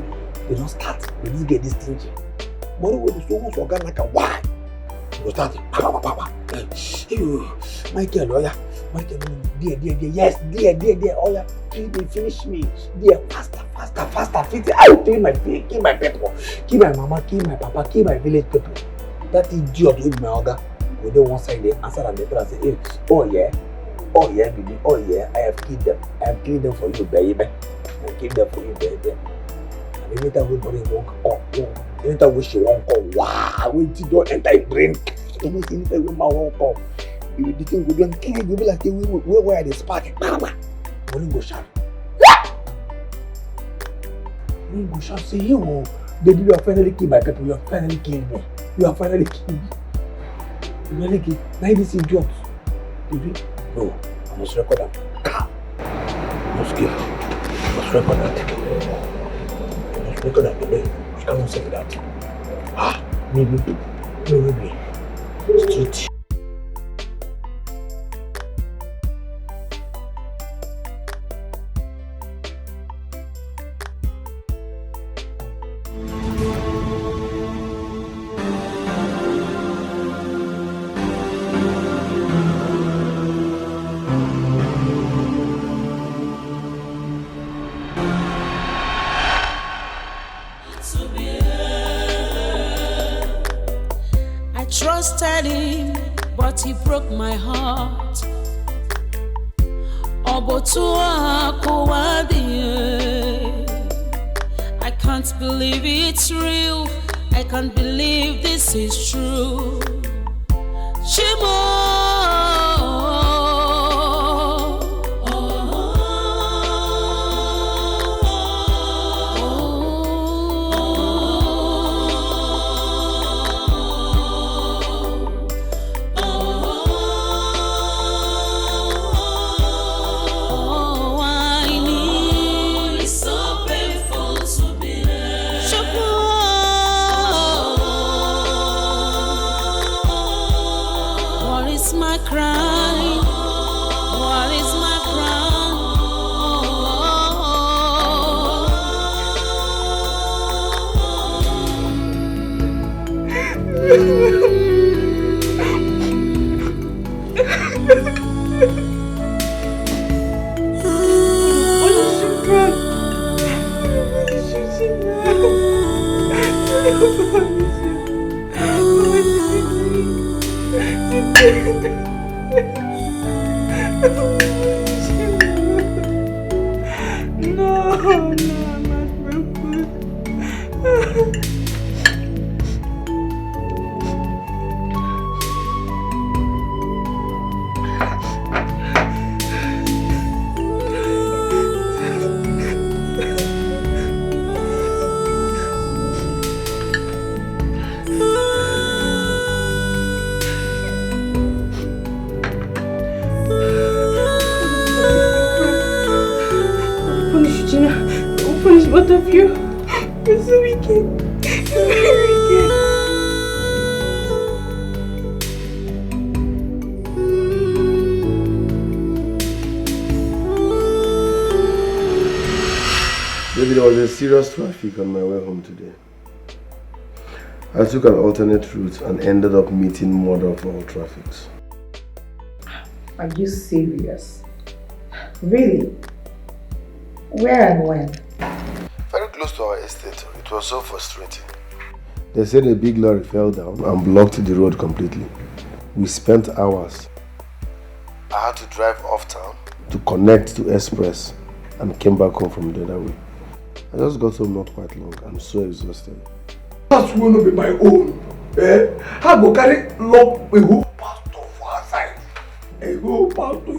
they don't start. But this girl they stingy. What do we say once Oga like a why? You start papa. Michael lawyer. Michael, dear, yes, dear, oh yeah, please finish me, dear, faster, finish. I will kill my face, kill my people, kill my mama, kill my papa, kill my village people. That idiot with my Oga, we don't one side they answer and they tell us, hey, oh yeah, baby, oh yeah, I have killed them for you, baby, I killed them for you, baby. And anytime we won't come, anytime we she won't come, wow, we don't enter a brain, anytime we won't come. You the thing go do and you be like where they spark it. When go shout. When go shout say you baby you are finally killed my people, you are finally killed me. You are finally killed me. You really killed. Now this idiot. Baby. No, I must record that. I must record that. Baby. You cannot say that. Maybe. Street. Trusted him, but he broke my heart. I can't believe it's real. I can't believe this is true. Shimo. Both of you. You're so wicked. You're very wicked. Maybe there was a serious traffic on my way home today. I took an alternate route and ended up meeting mother of all traffics. Are you serious? Really? Where and when? Very close to our estate. It was so frustrating. They said a big lorry fell down and blocked the road completely. We spent hours. I had to drive off town to connect to Express and came back home from the other way. I just got home not quite long. I'm so exhausted. That's going to be my own. I go carry lock a whole pastor for her side. A whole pastor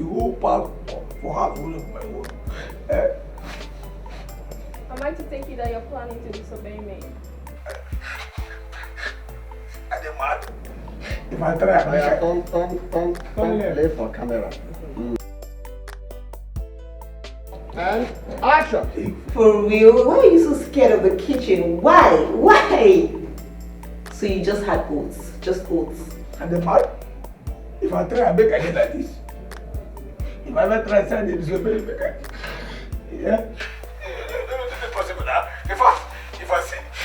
for her to be my own. Am I to take it that you're planning to disobey me? I'm mad. If I try, Play for camera. And action! For real? Why are you so scared of the kitchen? Why? Why? So you just had oats? Just oats? And the mad? If I try, I make I get like this. If I ever try to send it, it's going to be like yeah? Possible now.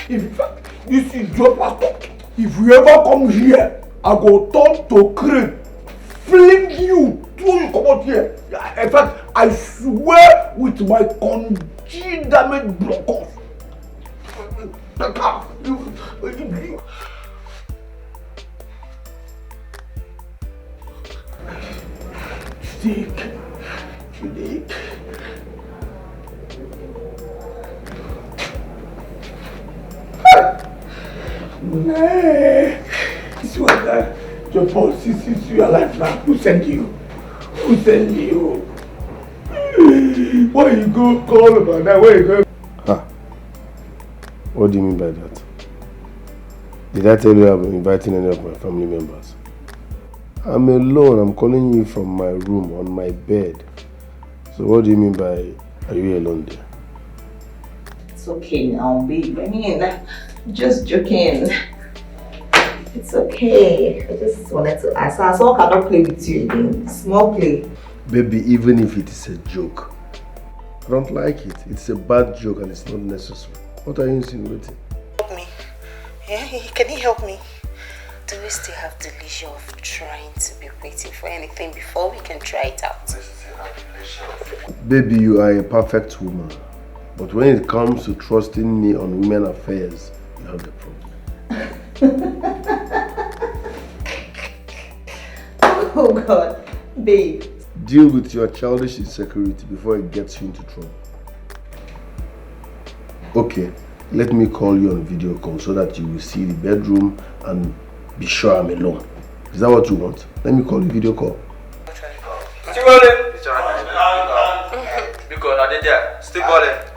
In fact, you see, your pastor, if you ever come here, I go turn to crane, fling you, throw you come out here. In fact, I swear with my congealed damaged blockers. Stick. This was your boss since you are alive now. Who sent you? Who sent you? Where you go call about that? Where you go? What do you mean by that? Did I tell you I'm inviting any of my family members? I'm alone. I'm calling you from my room on my bed. So what do you mean by, are you alone there? It's okay now, babe. I mean, just joking. It's okay. I just wanted to ask. I cannot play with you again. Small play. Baby, even if it is a joke, I don't like it. It's a bad joke and it's not necessary. What are you insinuating? Help me. Yeah, can you help me? Do we still have the leisure of trying to be waiting for anything before we can try it out? Baby, you are a perfect woman. But when it comes to trusting me on women affairs, you have the problem. Oh God, babe. Deal with your childish insecurity before it gets you into trouble. Okay, let me call you on video call so that you will see the bedroom and be sure I'm alone. Is that what you want? Let me call you video call.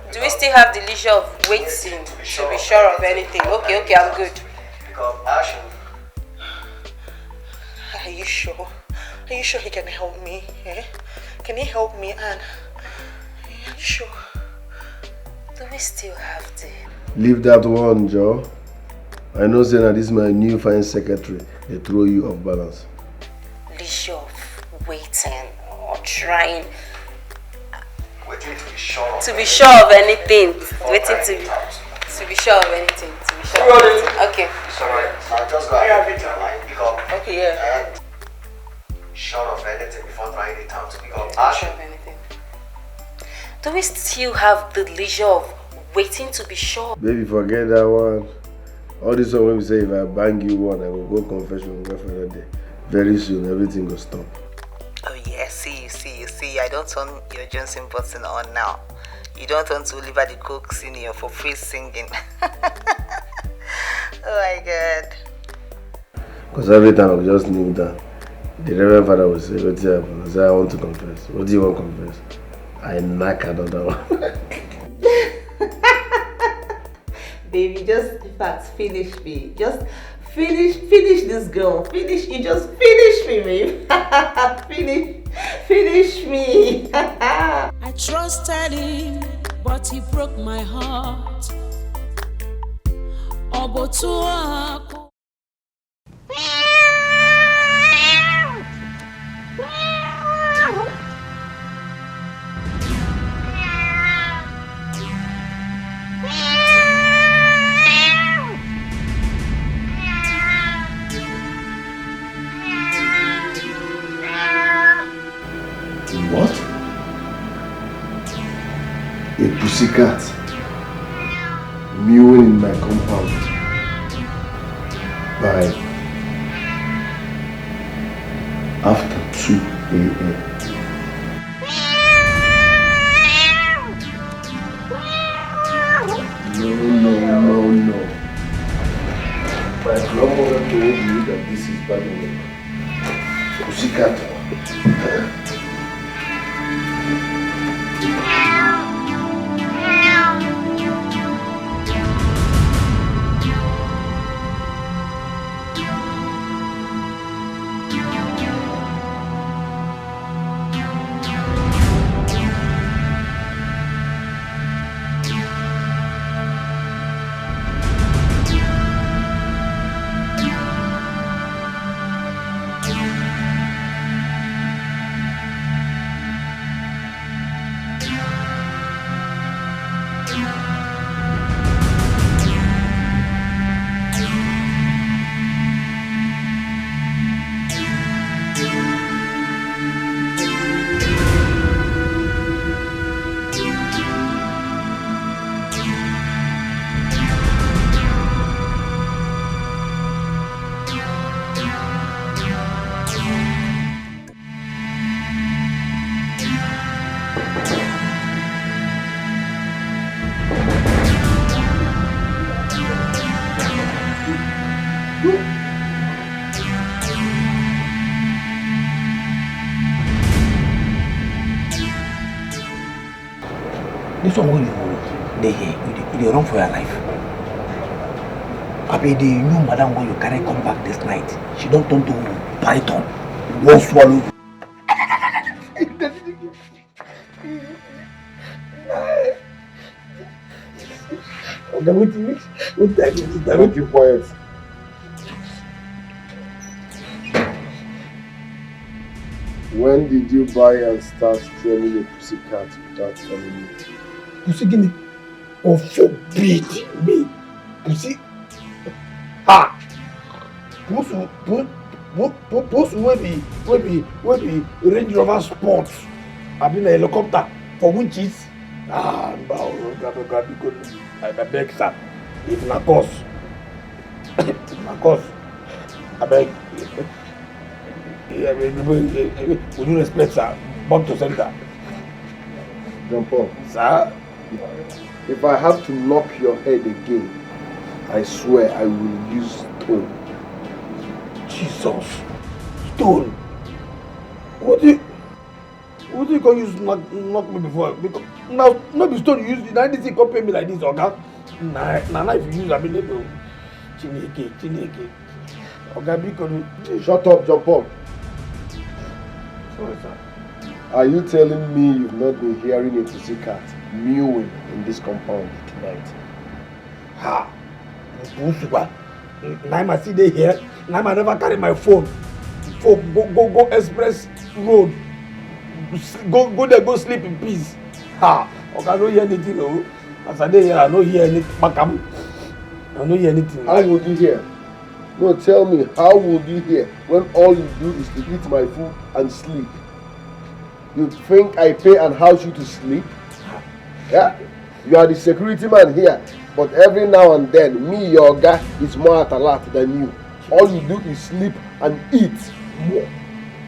Do we still have the leisure of waiting to be sure of anything? Okay, I'm good. Are you sure? Are you sure he can help me? Eh? Can he help me, Anne? Are you sure? Do we still have the... Leave that one, Joe. I know saying that this is my new fine secretary. They throw you off balance. Leisure of waiting or trying... Waiting to be sure. To be sure of anything. Waiting to be sure of anything. To be sure of anything. Okay. It's alright. Now just go ahead and pick up. Okay, yeah. And sure of anything before trying it out. Pick up. Sure of anything. Do we still have the leisure of waiting to be sure? Baby, forget that one. All this one when we say if I bang you one, I will go confession for another day. Very soon, everything will stop. Oh yeah, see. I don't turn your Johnson button on now. You don't want to Oliver the Coke Senior for free singing. Oh my God. Because every time I just knew that the Reverend Father would say, what's happening? I say, I want to confess. What do you want to confess? I knock another one. Baby, just in fact finish me. Just finish this girl. You just finish me, babe. finish me. I trusted him, but he broke my heart. Obotua. What? A pussycat mewing in my compound by after 2 a.m. Pussycat. This one when you run for your life. I mean, the new madam when you carry come back this night, she don't turn to python. One swallow. Keep quiet. When did you buy and start training a pussycat without telling me? Pussy guinea. Oh, forbid me. Pussy. Ha! Pussy will be Range Rover Sport. I've been a helicopter for winches. Ah, I beg, sir. If na cause. I beg. Would you respect, sir? Back to center. John Paul. Sir? If I have to knock your head again, I swear I will use stone. Jesus. Stone? What do you call use knock me before? Because now not be stone you use. Now this thing come pay me like this, okay? Now if you use available. Chineke. Okay, because shut up, John Paul. Sorry, sir. Are you telling me you've not been hearing a pussycat mewing in this compound tonight? Ha! Now I see they here. Now I never carry my phone. Go express road. Go there, go sleep in peace. Ha! Okay, I don't hear anything. No. As I here, I don't hear anything. I don't hear anything. How would you hear? No, tell me, how would you hear when all you do is to eat my food and sleep? You think I pay and house you to sleep? Yeah? You are the security man here, but every now and then, me, your guy, is more at alert than you. All you do is sleep and eat.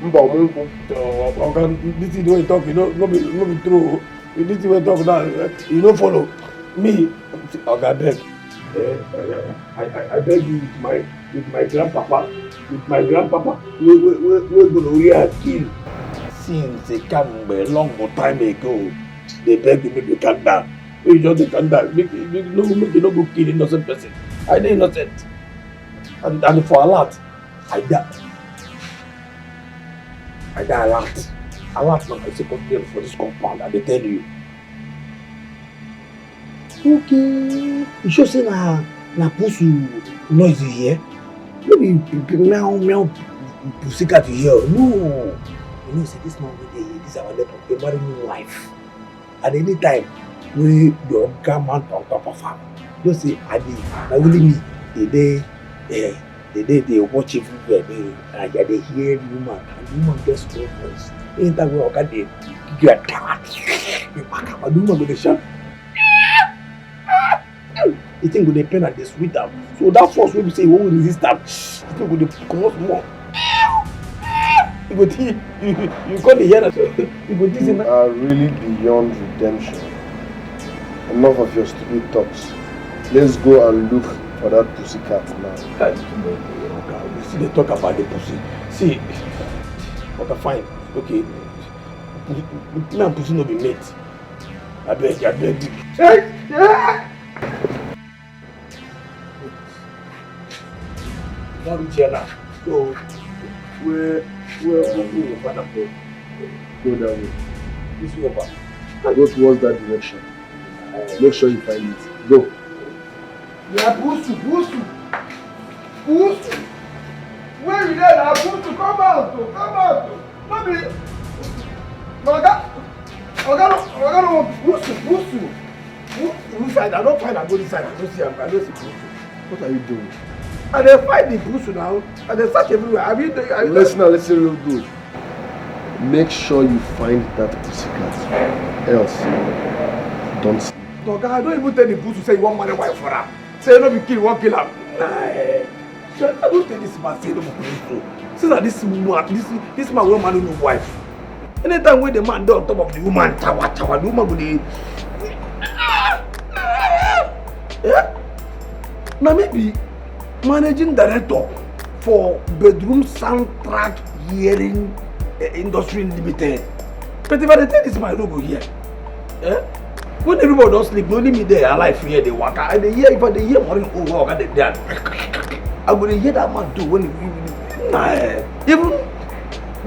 Okay, this is the way you talk, no be true. This is the way you talk now, you don't follow me. Okay, I beg. I beg you with my grandpapa, we're gonna real kill. Since they come a long time ago, they beg you make you calm down. You just calm down. Make you no go kill innocent person. I dey innocent. And for a lot, I die a lot. A lot now I say complain for this compound, I dey tell you. Okay. You sure say na pussy noise you hear? No be meow pussycat you hear. No. You know, say this man wey dey here, this our level, dey marry new wife. At any time, wey the oga man on top of am, just say Adi, na only me dey watch everywhere. They hear the woman, and the woman get small voice. Anytime wey oga dey give you attack, you back up, and the woman go dey shout. The thing go dey pain and dey sweet am. So that force wey be say you wan resist am, the thing go dey comot more. You go think you can't hear that. You go think you are really beyond redemption. Enough of your stupid talks. Let's go and look for that pussycat now. See, they talk about the pussy. See, okay, fine. Okay. Me and pussy no be mate. I beg. Hey! Now reach here now. So, where your father go? Go that way. This way over. Go towards that direction. Make sure you find it. Go. Yeah, pussy. Where you there now? Pussy, come out. No be. Oga no want pussy. Which side? I don't find I go this side. I don't see pussy. What are you doing? And they find the pussy now. And they search everywhere. Listen real good. Make sure you find that pussycat. Else, don't sleep. Oga, I don't even tell the pussy say you want marry wife for her. Say you no be kill, you want kill her. Nah. I don't tell this man say no be pussy. Since that this man will marry no wife. Anytime when the man down on top of the woman, chawa, the woman go dey. Yeah? Now maybe managing director for bedroom soundtrack hearing industry limited. But if I tell this man, I don't go here. Eh? When everybody don't sleep, only me there alive here they work. And they hear if I hear morning over and they I go hear that man too when even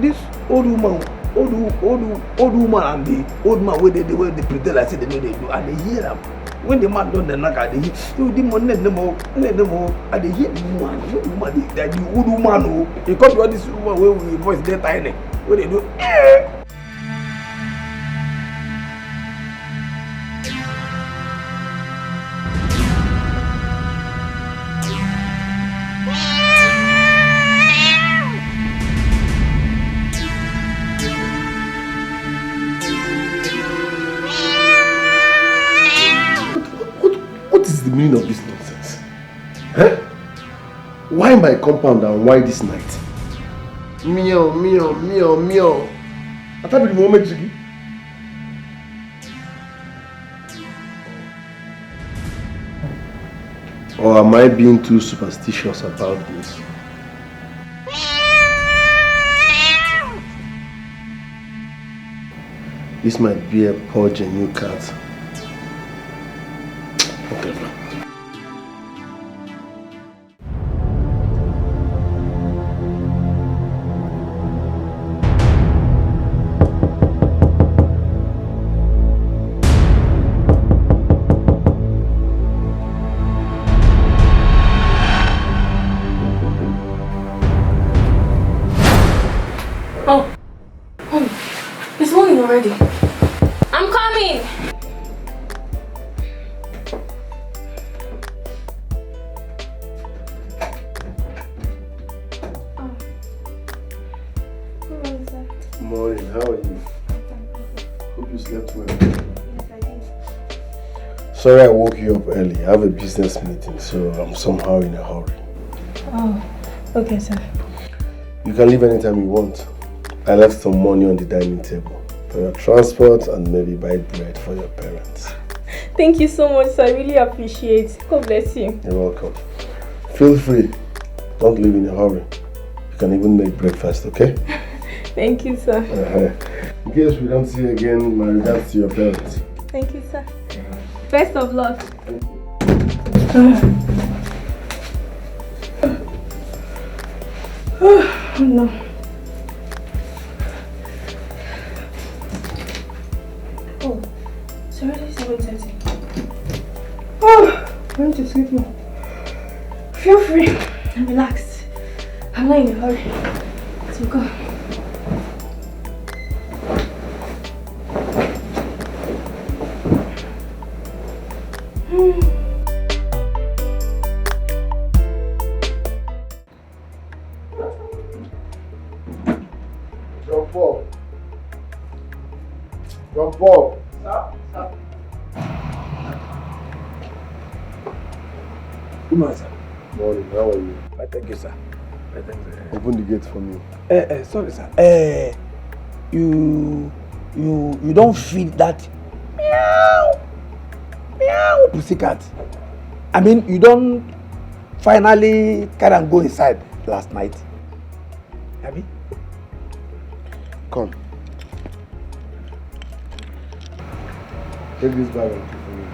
this old woman and the old man where they pretend like say they know they do and they hear them. When the man done the knock, they hear you the man let them all, and they hear the woman, the old woman who he come to this woman where we voice get tiny. What they do? What is the meaning of this nonsense? Huh? Why my compound and why this night? Meow. I thought the moment you Or am I being too superstitious about this? This might be a poor genuine cat. Whatever. It's morning already. I'm coming. Morning, how are you? Hope you slept well. Sorry I woke you up early. I have a business meeting, so I'm somehow in a hurry. Oh, okay, sir. You can leave anytime you want. I left some money on the dining table for your transport and maybe buy bread for your parents. Thank you so much, sir. I really appreciate it. God bless you. You're welcome. Feel free. Don't leave in a hurry. You can even make breakfast, okay? Thank you, sir. In case we don't see you again, my regards to your parents. Thank you, sir. Best of luck. Oh no. Oh, it's already 7:30. Oh, I want to sleep now. Feel free and relaxed. I'm not in a hurry. So go. Jump up. Stop. Good morning, sir. Morning, how are you? Thank you, sir. Thank you, sir. Open the gate for me. Sorry, sir. You don't feel that meow pussycat. I mean, you don't finally carry and go inside last night. Abby? Come. Take this bag and keep for me.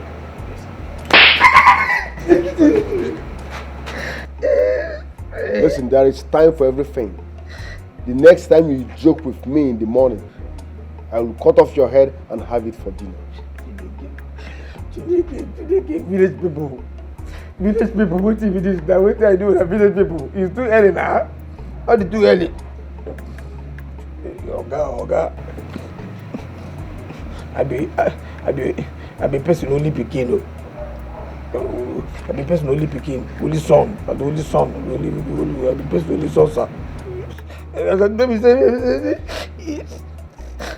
Listen, there is time for everything. The next time you joke with me in the morning, I will cut off your head and have it for dinner. Village people, what if it is that? What I do with the village people? It's too early now. Not too early. Oga. I be person only picking. I be person only picking. Only son. I be person only son, sir.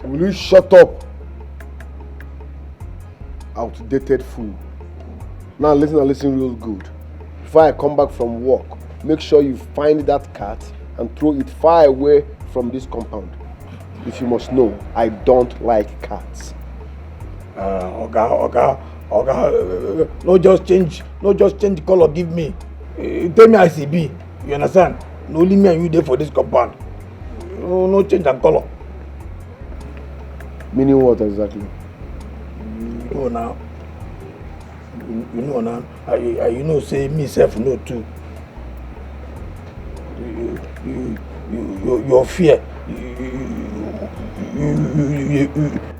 Will you shut up? Outdated fool. Now listen real good. Before I come back from work, make sure you find that cat and throw it far away from this compound. If you must know, I don't like cats. Oga, no just change the color, give me. Tell me I see be. You understand? No only me and you there for this compound. No change the color. Meaning what exactly? You know now. You know say me self know too. Your fear.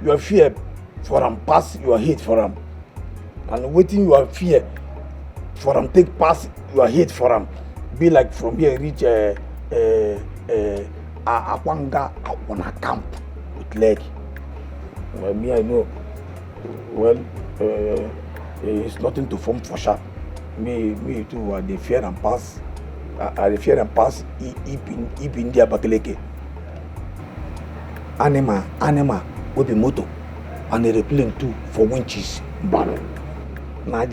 Your fear for them pass your hate for them. And waiting your fear for them take pass your hate for them. Be like from here reach Akwanga Akwana camp with leg. Well, me I know. Well, it's nothing to form for sharp. Me too. They fear and pass. I fear and pass. If India Bakeleke. Anima will be moto, and the plane too for winches. But now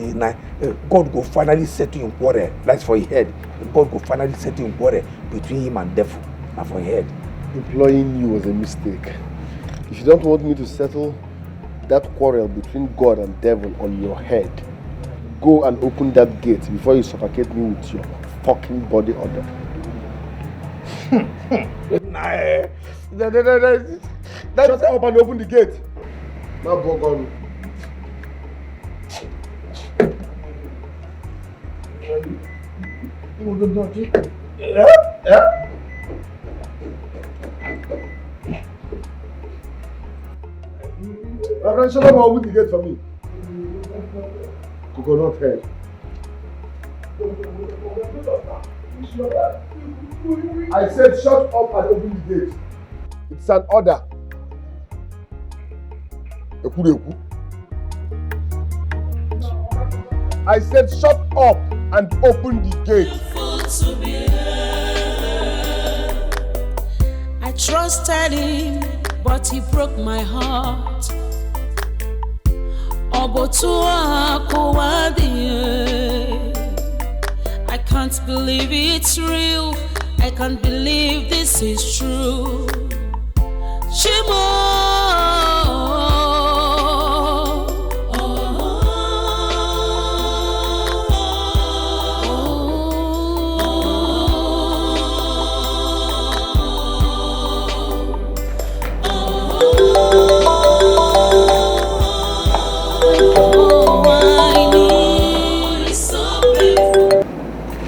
God go finally settle in quarrel. That's for his head. God go finally settle in quarrel between him and devil. That's for his head. Employing you was a mistake. If you don't want me to settle that quarrel between God and devil on your head, go and open that gate before you suffocate me with your fucking body odor. Shut up and open the gate. Now go on. Yeah? My friend, shut up and open the gate for me. Coconut head. I said shut up and open the gate. It's an order. I said shut up and open the gate. I trusted him, but he broke my heart. I can't believe it's real. I can't believe this is true. Shimo.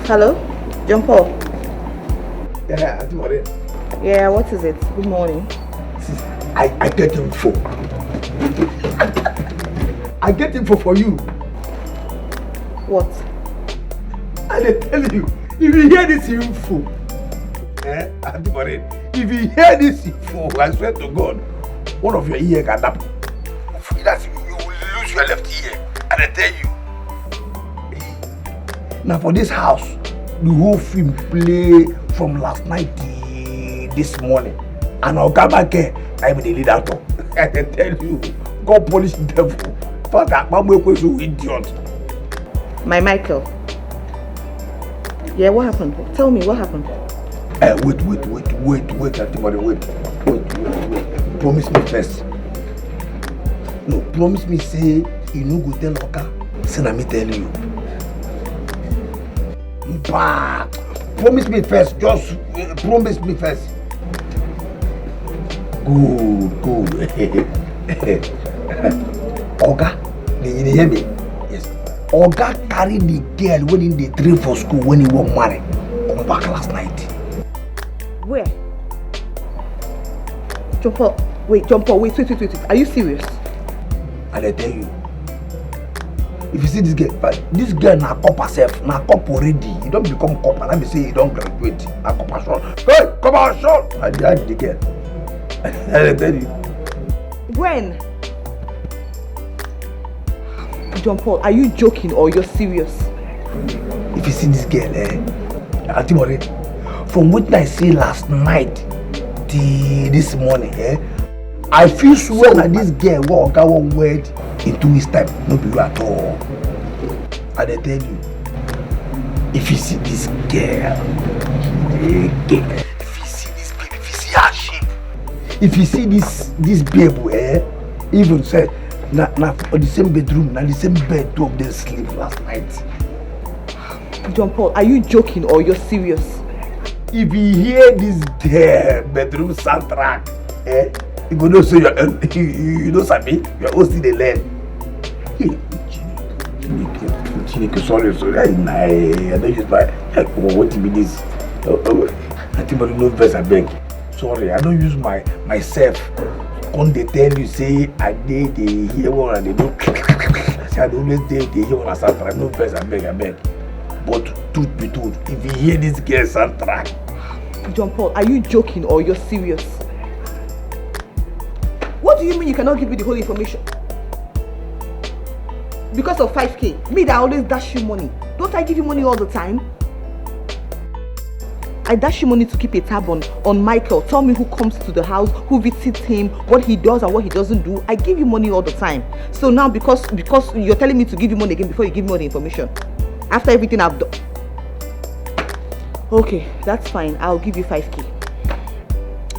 Hello, John Paul. Yeah, good morning. Yeah, what is it? Good morning. I get info. I get info for you. What? I tell you, if you hear this info, if you hear this info, I swear to God, one of your ears can happen. That's you will lose your left ear. And I tell you. Now for this house, the whole film play from last night till this morning. And I'll come back here, I'm the lead actor. I tell you, God punish the devil. Father, Mama was so idiot. My Michael. Yeah, what happened? Tell me, what happened? Wait, everybody, wait. Promise me first. No, promise me, say, you no go tell Oka. Say, let me tell you. Bah! promise me first. Just promise me first. Good. Oga, did you hear me? Yes. Oga carried the girl when in the train for school when he was married. Come back last night. Where? Jumper, wait. Are you serious? And I tell you, if you see this girl na cop herself, na cop already. You don't become cop and let me say you don't graduate. Na cop short. Hey, come on, short. And the girl. And I tell you. When? John Paul, are you joking or you're serious? If you see this girl, Auntie, from what I see last night till this morning, I feel sure that this girl will go on word in 2 weeks' time. No be you at all. And I tell you, if you see this girl, if you see this baby, if you see her shape, if you see this baby, even say na the same bedroom, na the same bed two of them sleep last night. John Paul, are you joking or you're serious? If you hear this bedroom soundtrack, you go know say you know Sabi, you're also the learn. Sorry, I don't use my what be this? I think but no verse I beg. Sorry, I don't use myself. When they tell you say I did the hear one and they don't say I always did the hear one soundtrack, no verse I beg. But truth be told, if you hear this girl soundtrack. John Paul, are you joking or you're serious? What do you mean you cannot give me the whole information? Because of 5k? Me that always dash you money. Don't I give you money all the time? I dash you money to keep a tab on Michael. Tell me who comes to the house, who visits him, what he does and what he doesn't do. I give you money all the time. So now because you're telling me to give you money again before you give me all the information. After everything I've done. Okay, that's fine. I'll give you 5k.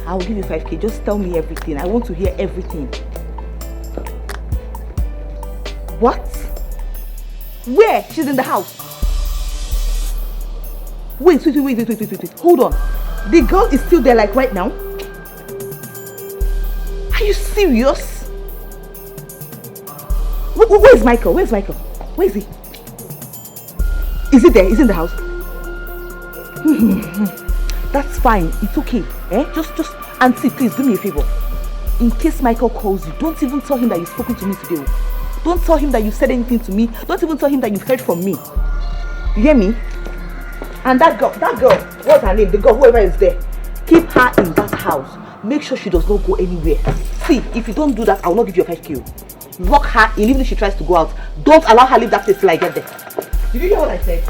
I'll give you 5k. Just tell me everything. I want to hear everything. What? Where? She's in the house. Wait. Hold on. The girl is still there like right now? Are you serious? Where's Michael? Where is he? Is he there? Is he in the house? That's fine. It's okay. Just Auntie, please do me a favor. In case Michael calls you, don't even tell him that you've spoken to me today. Don't tell him that you said anything to me. Don't even tell him that you've heard from me. You hear me? And that girl, what's her name? The girl, whoever is there, keep her in that house. Make sure she does not go anywhere. See, if you don't do that, I will not give you a 5k. Lock her in, even if she tries to go out. Don't allow her leave that place till I get there. Did you hear what I said?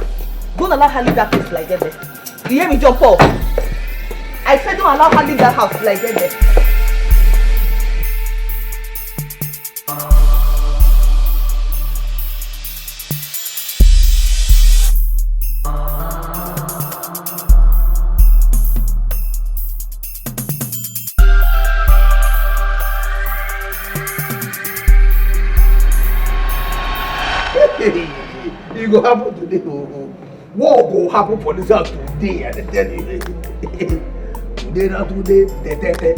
Don't allow her leave that place till I get there. You hear me, John Paul? I said don't allow her leave that house till I get there. It go happen today. What go happen for this house today? I tell you. Today not today. Today not today.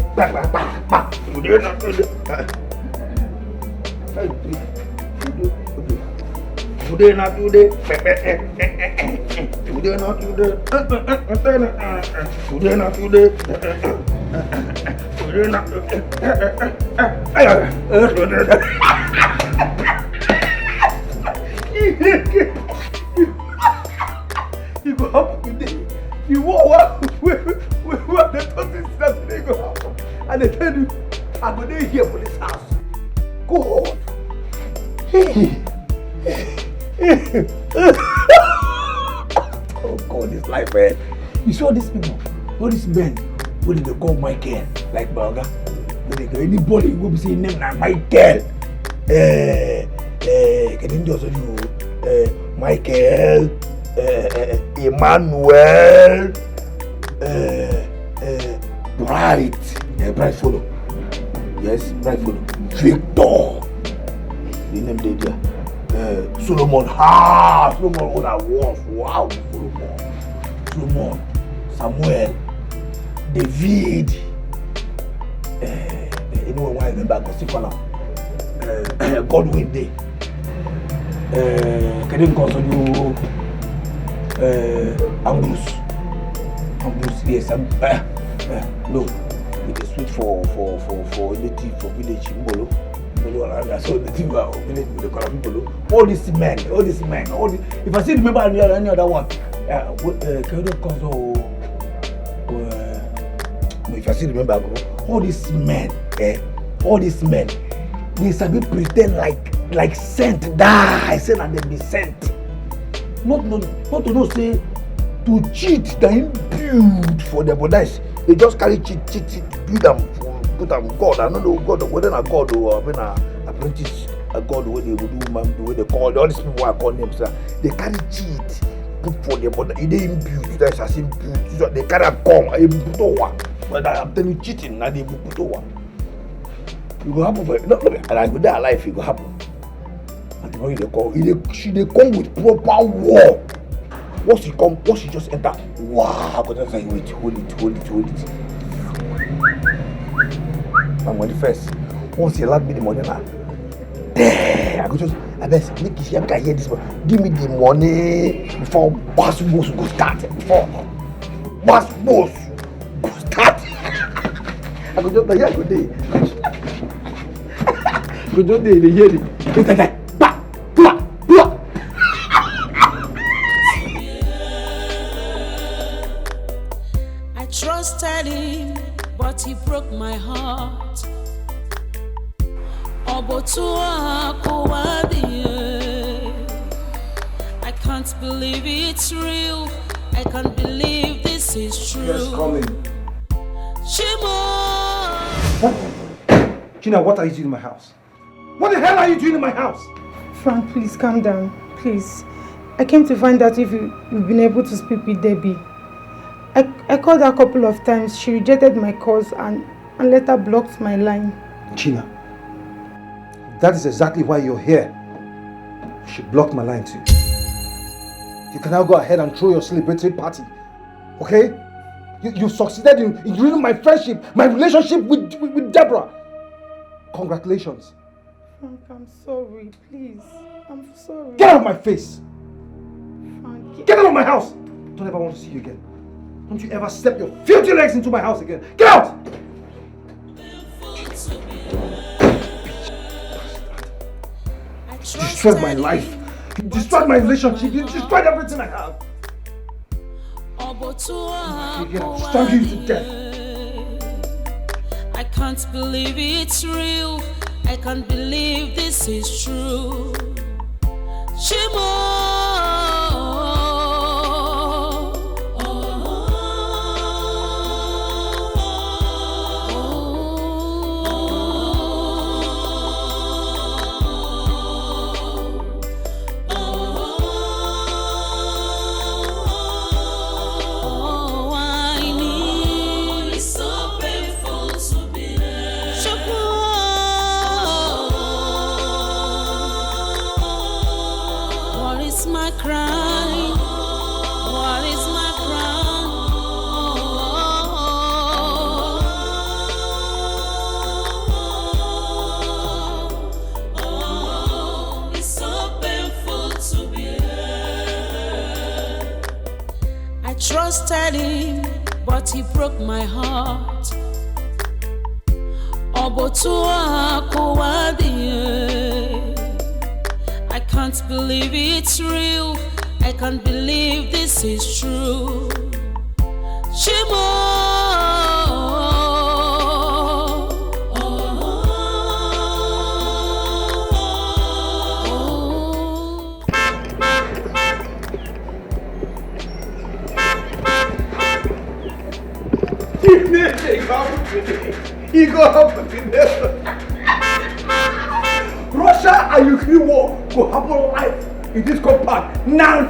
Today not today. Today not today. Today not today. Today not You go happen today. You walk where the thought is that today go happen. And they tell you, I'm going to hear for this house. God. Oh God, this life, man. You saw these people, all these men, what did they call Michael? Like Baga? Anybody who will be saying name like Michael. Can you just do Michael, Emmanuel, Bright, Bright follow. Yes, Bright follow. Victor. The name they there. Solomon. Solomon what I was. Wow, Solomon. Solomon, Samuel, David, anyone who remember Gosifana, Godwin Day, Kedin Consolu, Ambrose, yes, no, it is sweet for native, for village, Mbolo. So the thing about village with the color people, all these men, if I still remember any other one, Kedin Consolu, if I still remember, all these men, they sabi pretend like sent die, sent and they be sent. Not to know say to cheat, they build for their bodies. They just carry cheat, build them, put them God. I don't know God, whether a God or I mean a apprentice, a God where they would do man, the way they call all these people I call names. They carry cheat, put for their body. They build, that's as build. They carry a come, a put. But I'm telling you, cheating, now they put over. It will happen for no, and I go there alive, it will happen. And the morning they come with proper war. Once she just enter, wow, but just like wait, hold it. I'm on the first. Once you allowed me the money now, there I go just I best make you can hear this one. Give me the money before boss go start. Before boss go start. I go just hear go day. Go just dey hear it. I trusted him, but he broke my heart. I can't believe it's real. I can't believe this is true. Yes, coming. Shimo! Gina, what are you doing in my house? What the hell are you doing in my house? Frank, please calm down. Please. I came to find out if you've been able to speak with Debbie. I called her a couple of times. She rejected my calls and later blocked my line. Gina, that is exactly why you're here. She blocked my line too. You can now go ahead and throw your celebratory party. Okay? You've succeeded in ruining my friendship, my relationship with Deborah. Congratulations. Frank, I'm sorry. Please. I'm sorry. Get out of my face. Frank, get out of my house. Don't ever want to see you again. Don't you ever step your filthy legs into my house again. Get out! You destroyed my life. You destroyed my relationship. You destroyed everything I have. I'll strangle you to death. I can't believe it's real. I can't believe this is true. Shimo! Trusted him, but he broke my heart. I can't believe it's real. I can't believe this is true. Shimo! He go happen today. Russia and Ukraine war go happen live in this compound. Now.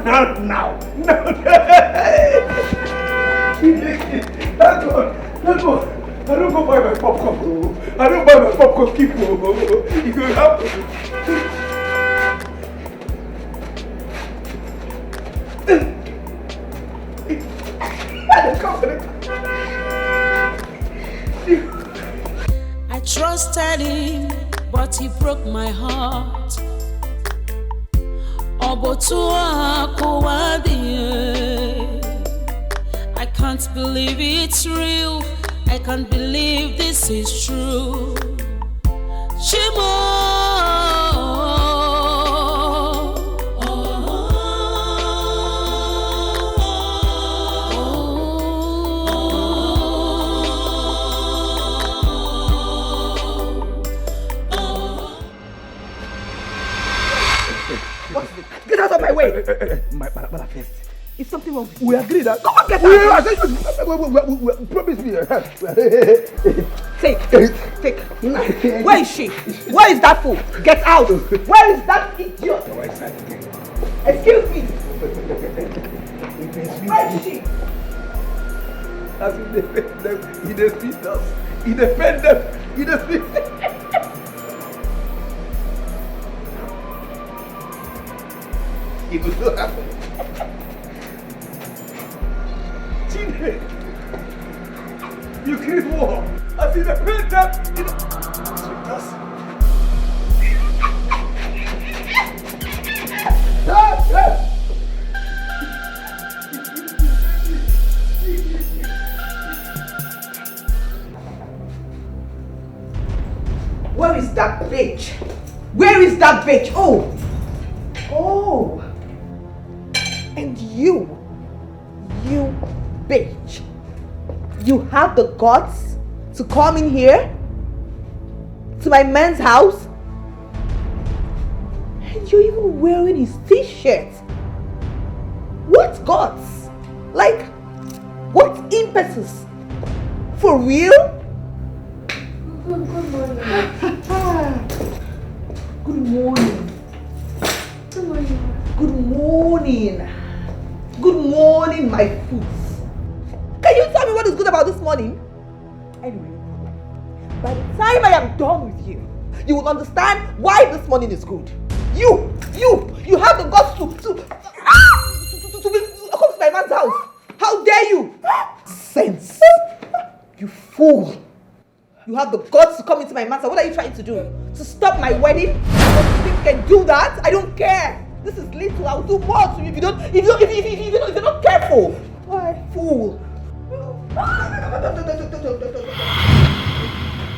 That's one. I don't go buy my popcorn. I don't buy my popcorn. Keep it go happen. but he broke my heart. I can't believe it's real. I can't believe this is true. Shimo. Get out of my way! Madam, first. Is something wrong? We agree that. Come on, get out! Promise me. Take. Where is she? Where is that fool? Get out! Where is that idiot? Excuse me! Where is she? As he defend them, he defeats us. He defend them, he defeats them. It will not happen. Chine, you create war. As he defend them, he defeats us. Where is that bitch? Where is that bitch? Oh! And you bitch, you have the guts to come in here to my man's house and you're even wearing his t-shirt. What guts? Like, what impetus? For real? Good morning. Good morning. Good morning. Good morning. Good morning, my fools. Can you tell me what is good about this morning? Anyway, by the time I am done with you, you will understand why this morning is good. You have the guts to come to my man's house. How dare you? Sense. You fool. You have the guts to come into my man's house. What are you trying to do? To stop my wedding? You think you can do that? I don't care. This is little. I'll do more to you if you're not careful. Why? Fool.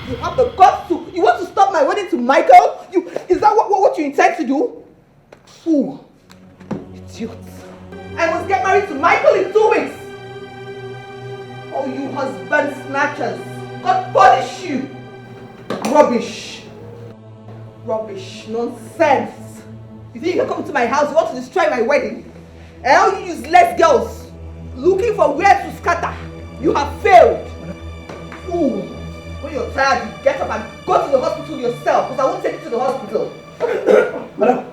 You have the guts to. You want to stop my wedding to Michael? Is that what you intend to do? Fool. Idiot. I must get married to Michael in 2 weeks. Oh, you husband snatchers. God punish you. Rubbish. Nonsense. You think you can come to my house? You want to destroy my wedding? And all you useless girls looking for where to scatter. You have failed. Fool. When you're tired, you get up and go to the hospital yourself, because I won't take you to the hospital. Madam.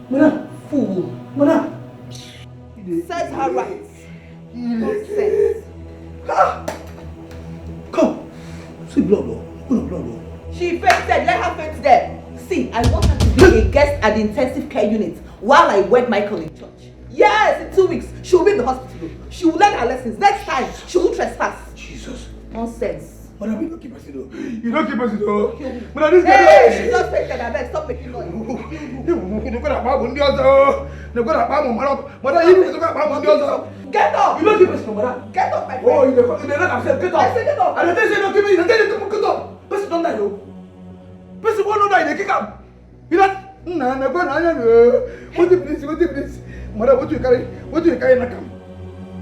Madam. Fool. Madam. Says her right. Nonsense. Come. See blood. She fainted. Let her faint there. See, I want her to be a guest at the intensive care unit while I wed Michael in church. Yes, in 2 weeks. She will be in the hospital. She will learn her lessons. Next time, she will trespass. Jesus. Nonsense. Madam, you don't keep us though. You don't keep us though. Madam, this guy. Hey, she just fainted. I beg. Stop making noise. Get up! You don't keep us, madam. Get up, my friend. Oh, you're not upset. Get up. I said get up. And the thing say don't keep me. Get up. Person don't die though. Person won't die. They kick up. You know? What do you please? Madam, what do you carry? What do you carry in the camp?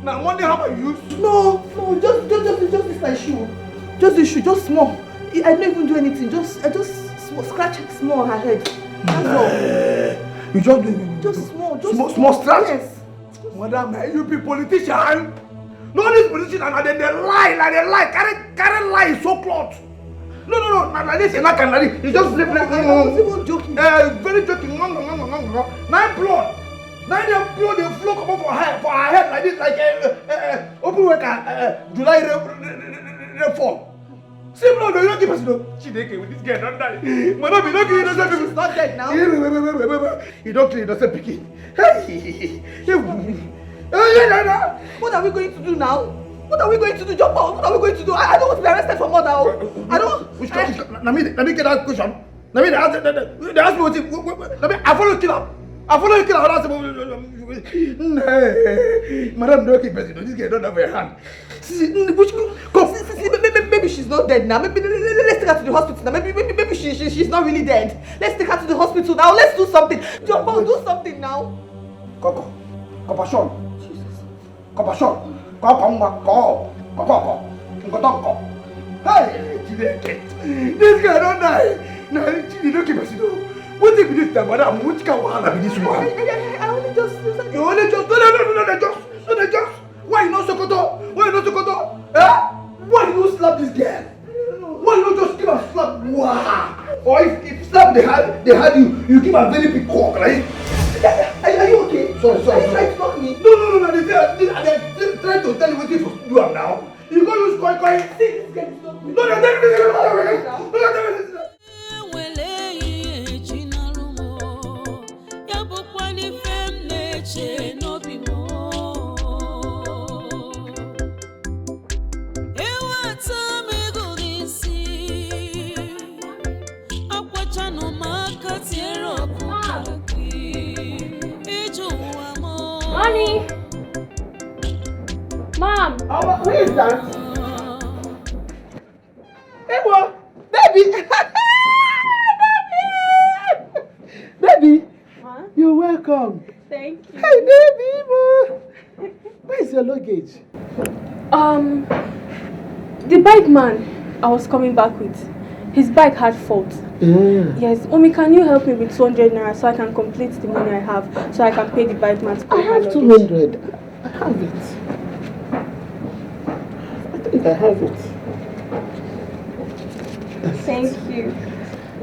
Now, one day how about you use? No, just this my shoe. Just the shoe, just small. I don't even do anything. I just scratch small her head. That's all. You just do just small, small scratch? Yes. Madam, you be politician. No, this politician and then they lie, carry lie so close. No, like this, you're not can like this. You just play. I was even joking. Very joking. Nine blood. Nine blood, they flow come up for her head like this, like open worker, July reform. See, blood, you don't keep us, she didn't with this girl, don't die. Madam, you don't kill innocent people. She's not dead now. You don't kill innocent picking. What are we going to do now? What are we going to do, John Paul? What are we going to do? I don't want to be arrested for murder. I don't. Which let me get that question. Let me ask me what I follow killer. I follow you killer. Madam, don't keep pressing. This girl don't have a hand. Maybe she's not dead now. Maybe let's take her to the hospital now. Maybe she's not really dead. Let's take her to the hospital now. Let's do something. John Paul, do something now. Compassion. Compassion. Hey, this guy don't die. No, you don't keep us. What if this time, madam? Which can be this one? I only just. You only just. No, just. Why you not Sokoto? Why you not Sokoto? Eh? Why you not slap this girl? Why you not just give a slap? Wow. Or if slap they had you give a very big cock, right? Are you okay? Sorry. Are you trying to knock me? No. They're trying to tell you what you do now. You go use coin. See this guy. No, Mommy! Mom! Who is that? Hey, boy! Baby! Baby! Huh? You're welcome. Thank you. Hey, baby! Where is your luggage? The bike man I was coming back with, his bike had fault. Yes, Omi, can you help me with 200 naira so I can complete the money I have, so I can pay the bike man to pay I have 200. I have it. I think I have it. Thank you.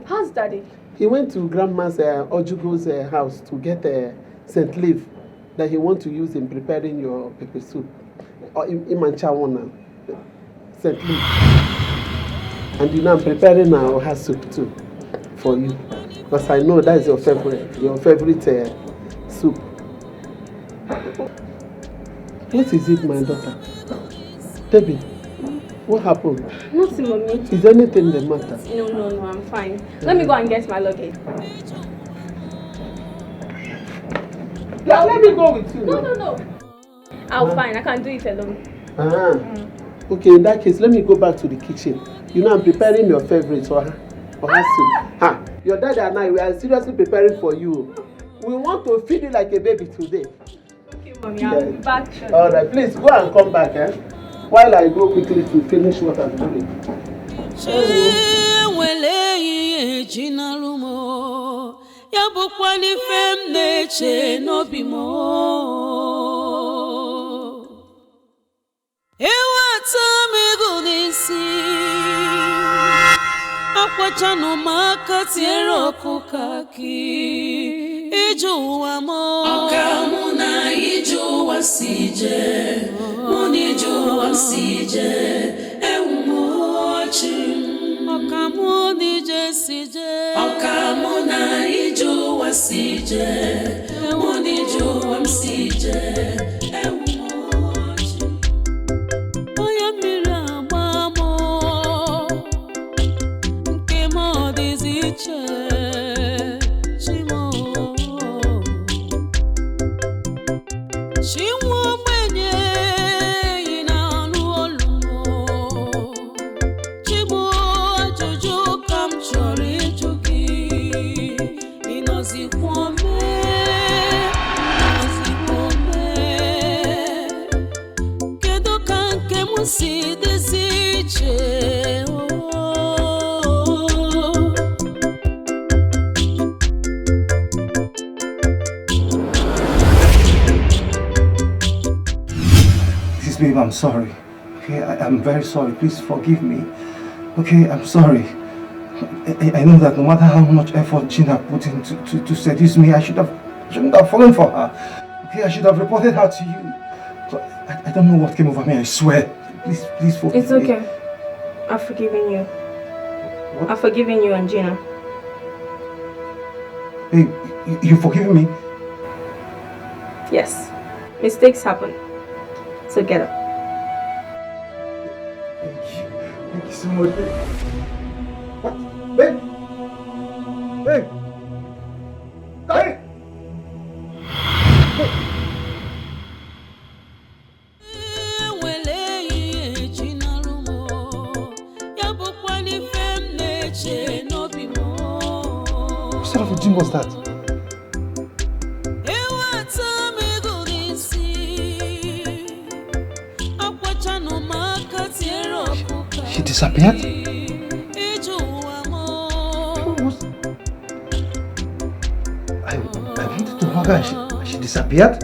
How's Daddy? He went to Grandma's Ojugo's house to get St. Leaf that he wants to use in preparing your pepper soup. Or in Manchawana. St. Leaf. And you know I'm preparing our oha soup too for you. Because I know that is your favorite soup. What is it, my daughter? Debbie, what happened? Nothing, Mommy. Is anything the matter? No, I'm fine. Let me go and get my luggage. Yeah, let me go with you. No. I'm fine. I can do it alone. Okay, in that case, let me go back to the kitchen. You know, I'm preparing your favorite oha soup. Your dad and I, we are seriously preparing for you. We want to feed you like a baby today. Okay, Mommy, I'll be back shortly. Alright, please go and come back, while I go quickly to finish what I'm doing. Akwachano makatiero kukaki ijuwa mo Okamuna ijuwa sije Muni ijuwa sije Ewumochi Okamuni je sije Okamuna ijuwa sije Muni ijuwa sije Ewumochi Oya mira mamo See this Babe, I'm sorry. Okay, I'm very sorry. Please forgive me. Okay, I'm sorry. I know that no matter how much effort Gina put in to seduce me, I shouldn't have fallen for her. Okay, I should have reported her to you. But I don't know what came over me, I swear. Please forgive me. It's okay. I've forgiven you. What? I've forgiven you and Gina. Babe, you forgiven me? Yes. Mistakes happen. So get up. Thank you so much. What? Babe? Babe? Hey! What sort of a dream was that? She disappeared? I wanted to hug her. She disappeared?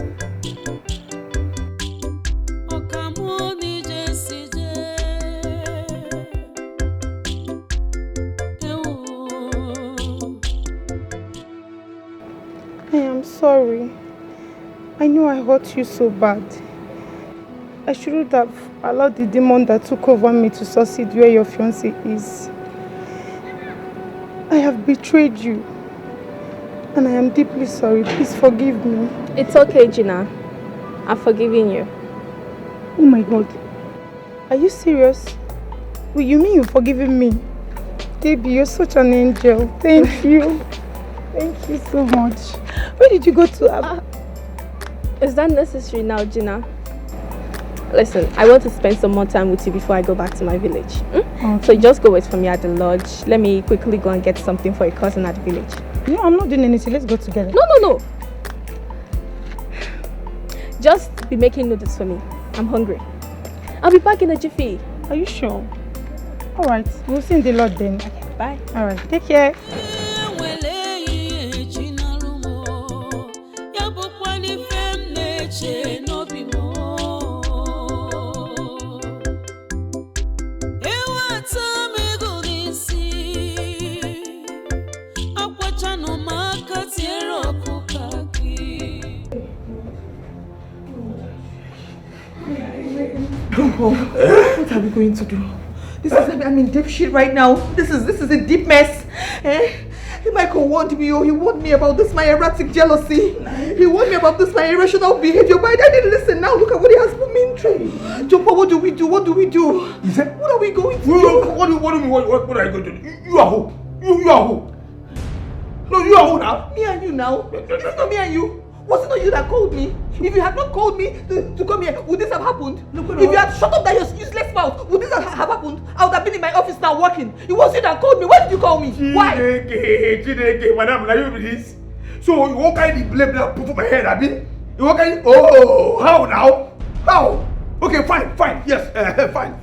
I am sorry. I know I hurt you so bad. I shouldn't have allowed the demon that took over me to succeed where your fiancé is. I have betrayed you. And I am deeply sorry. Please forgive me. It's okay, Gina. I've forgiven you. Oh my God. Are you serious? Wait, you mean you've forgiven me? Baby, you're such an angel. Thank you. Thank you so much. Where did you go to? Is that necessary now, Gina? Listen, I want to spend some more time with you before I go back to my village. Okay. So just go wait for me at the lodge. Let me quickly go and get something for a cousin at the village. No, I'm not doing anything. Let's go together. No. Just be making noodles for me. I'm hungry. I'll be back in a jiffy. Are you sure? Alright, we'll see in the lodge then. Okay, bye. Alright, take care. What are we going to do? I'm in deep shit right now. This is a deep mess. Michael warned me, he warned me about this, my erratic jealousy. He warned me about this, my irrational behavior, but I didn't listen. Now look at what he has put me through. Jumper, what do we do? What do we do? What are we going to do? What do you mean? What are you going to do? You are who? You are who? No, you are who now? Me and you now. It's not me and you. Was it not you that called me? If you had not called me to come here, would this have happened? If you had shut up that your useless mouth, would this have happened? I would have been in my office now working. It was you that called me. Why did you call me? Why? Chineke, madam, now you with this. So you won't carry the blame now put for my head, Abi? You won't carry? Oh, how now? How? Okay, fine. Yes, fine.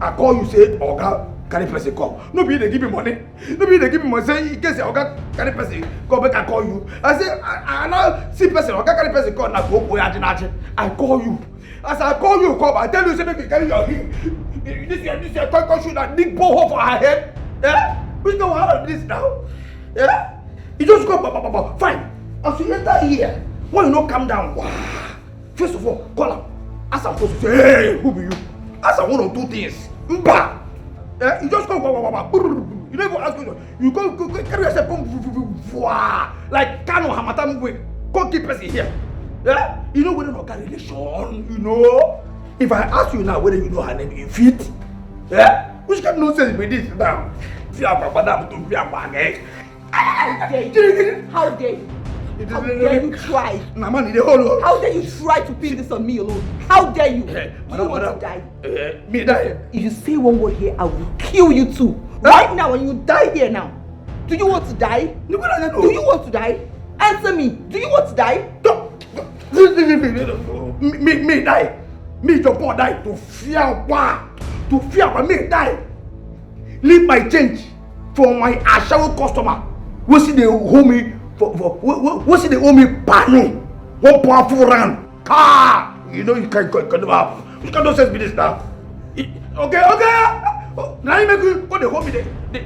I call you, say, Oga, carry person come. No be they give me money. No be they give me money. Say in case Oga carry person come back, I call you. I say I now see person Oga carry person come now go Ajinachi. I call you. As I call you, come. I tell you say make you carry your hip. This come shoot that big ball for her head. Yeah? Which no one this now? Yeah? You just go fine. As you enter here, why you not calm down? Wow. First of all, call him. As I'm supposed to say, hey, who be you? As I want to do things. Mba. Yeah? You just go. You don't even ask me. You go carry yourself like Kano Hamatam way. Go keep us here. Yeah? You know whether not got relation, you know? If I ask you now whether you know her name, you fit? Yeah? Which kind of nonsense with this now? How dare you? How dare you try? How dare you try to pin this on me alone? How dare you? Do you want to die? Me die? If you say one word here, I will kill you too. Right now, and you die here now. Do you want to die? Do you want to die? Answer me. Do you want to die? Me die. Me your boy die to fear what? To fear what? Me die. Leave my change for my ashawo customer. We see they owe me we see they owe me panu. 1 powerful round. Car. You know you can't do that. You can't say this now. Okay. Now you make you go they hold me.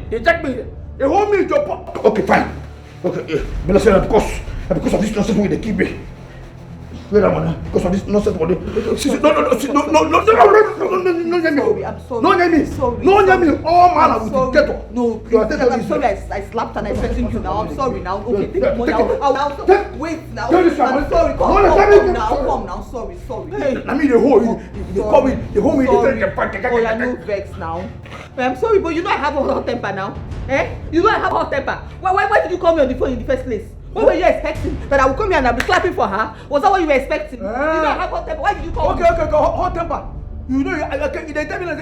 They check me. They hold me your pop. Okay, fine. Okay, but I say that because of this nonsense way they keep me. Wait a minute, because of this nonsense way. No. sorry. I'm sorry. No, Nyami. Sorry. No, Nyami. All man I'm will get off. No, please. I'm sorry. I slapped and I threatened you now. I'm sorry now. Okay, take the money. I'll wait now. I'm sorry. Come now. Sorry. I mean the whole. You call me. The whole me. Oh, you're no vex now. I'm sorry, but you know I have a hot temper now. You know I have a hot temper. Why did you call me on the phone in the first place? What were you expecting? That I would come here and I'll be clapping for her? Was that what you were expecting? You know I have hot temper. Why did you call me? Okay. Hot temper. You know, they tell me like,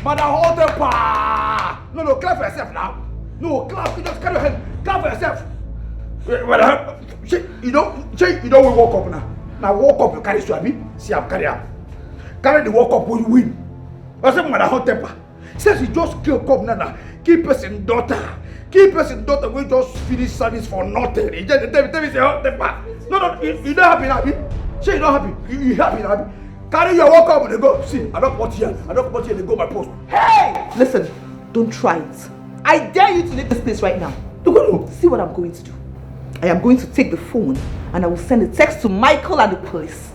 madam, hot temper. No, clap for yourself now. No, clap. You just carry your head. Clap for yourself. You don't walk up now. Now walk up, you carry Swabi. See, I'm carry up. Carry the walk up when you win. I said, madam, hot temper. Says you just kill cop nana. Keep person daughter. We just finish service for nothing. He just tell me say hot temper. No, you not happy now. Say you not happy. You happy now. Carry your walk up and they go. See, I don't put here. They go my post. Hey! Listen, don't try it. I dare you to leave this place right now. See what I'm going to do. I am going to take the phone and I will send a text to Michael and the police.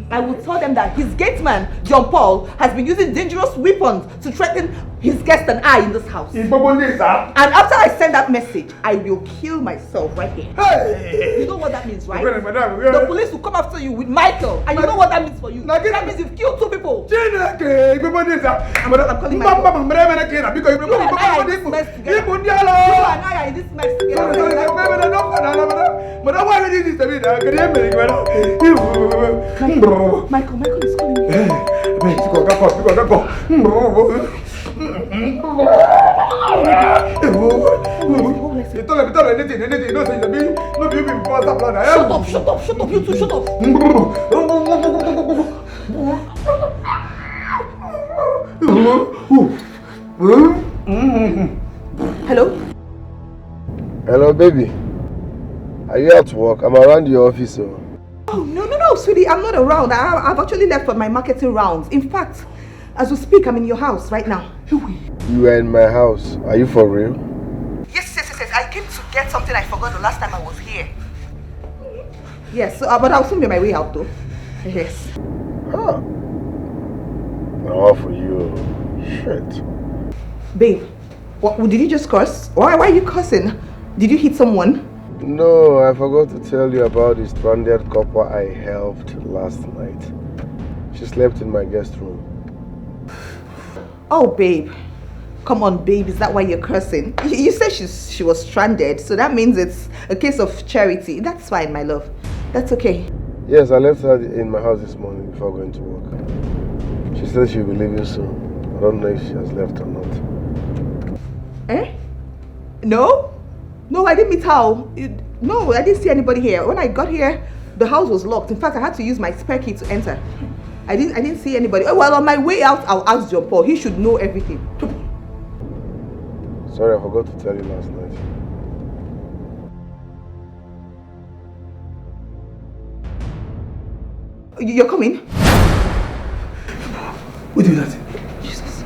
I will tell them that his gate man, John Paul, has been using dangerous weapons to threaten his guest and I in this house. And after I send that message, I will kill myself right here. Hey! You know what that means, right? The police will come after you with Michael, and you know what that means for you. That means you've killed 2 people. I'm calling Michael. You and I are in this mess together. Michael is calling me. Shut up, you two, shut up. Hello, baby. Are you at work? I'm around your office. Oh, no, sweetie, I'm not around. I've actually left for my marketing rounds. In fact, as we speak, I'm in your house right now. You are in my house. Are you for real? Yes. I came to get something I forgot the last time I was here. Yes, but I'll soon be on my way out though. Yes. Huh. All for you. Shit. Babe, did you just curse? Why are you cursing? Did you hit someone? No, I forgot to tell you about the stranded couple I helped last night. She slept in my guest room. Oh, babe. Come on, babe. Is that why you're cursing? You said she was stranded, so that means it's a case of charity. That's fine, my love. That's okay. Yes, I left her in my house this morning before going to work. She said she'll be leaving soon. I don't know if she has left or not. No, I didn't meet her. No, I didn't see anybody here. When I got here, the house was locked. In fact, I had to use my spare key to enter. I didn't see anybody. Well, on my way out, I'll ask John Paul. He should know everything. Sorry, I forgot to tell you last night. You're coming? Who did that? Jesus.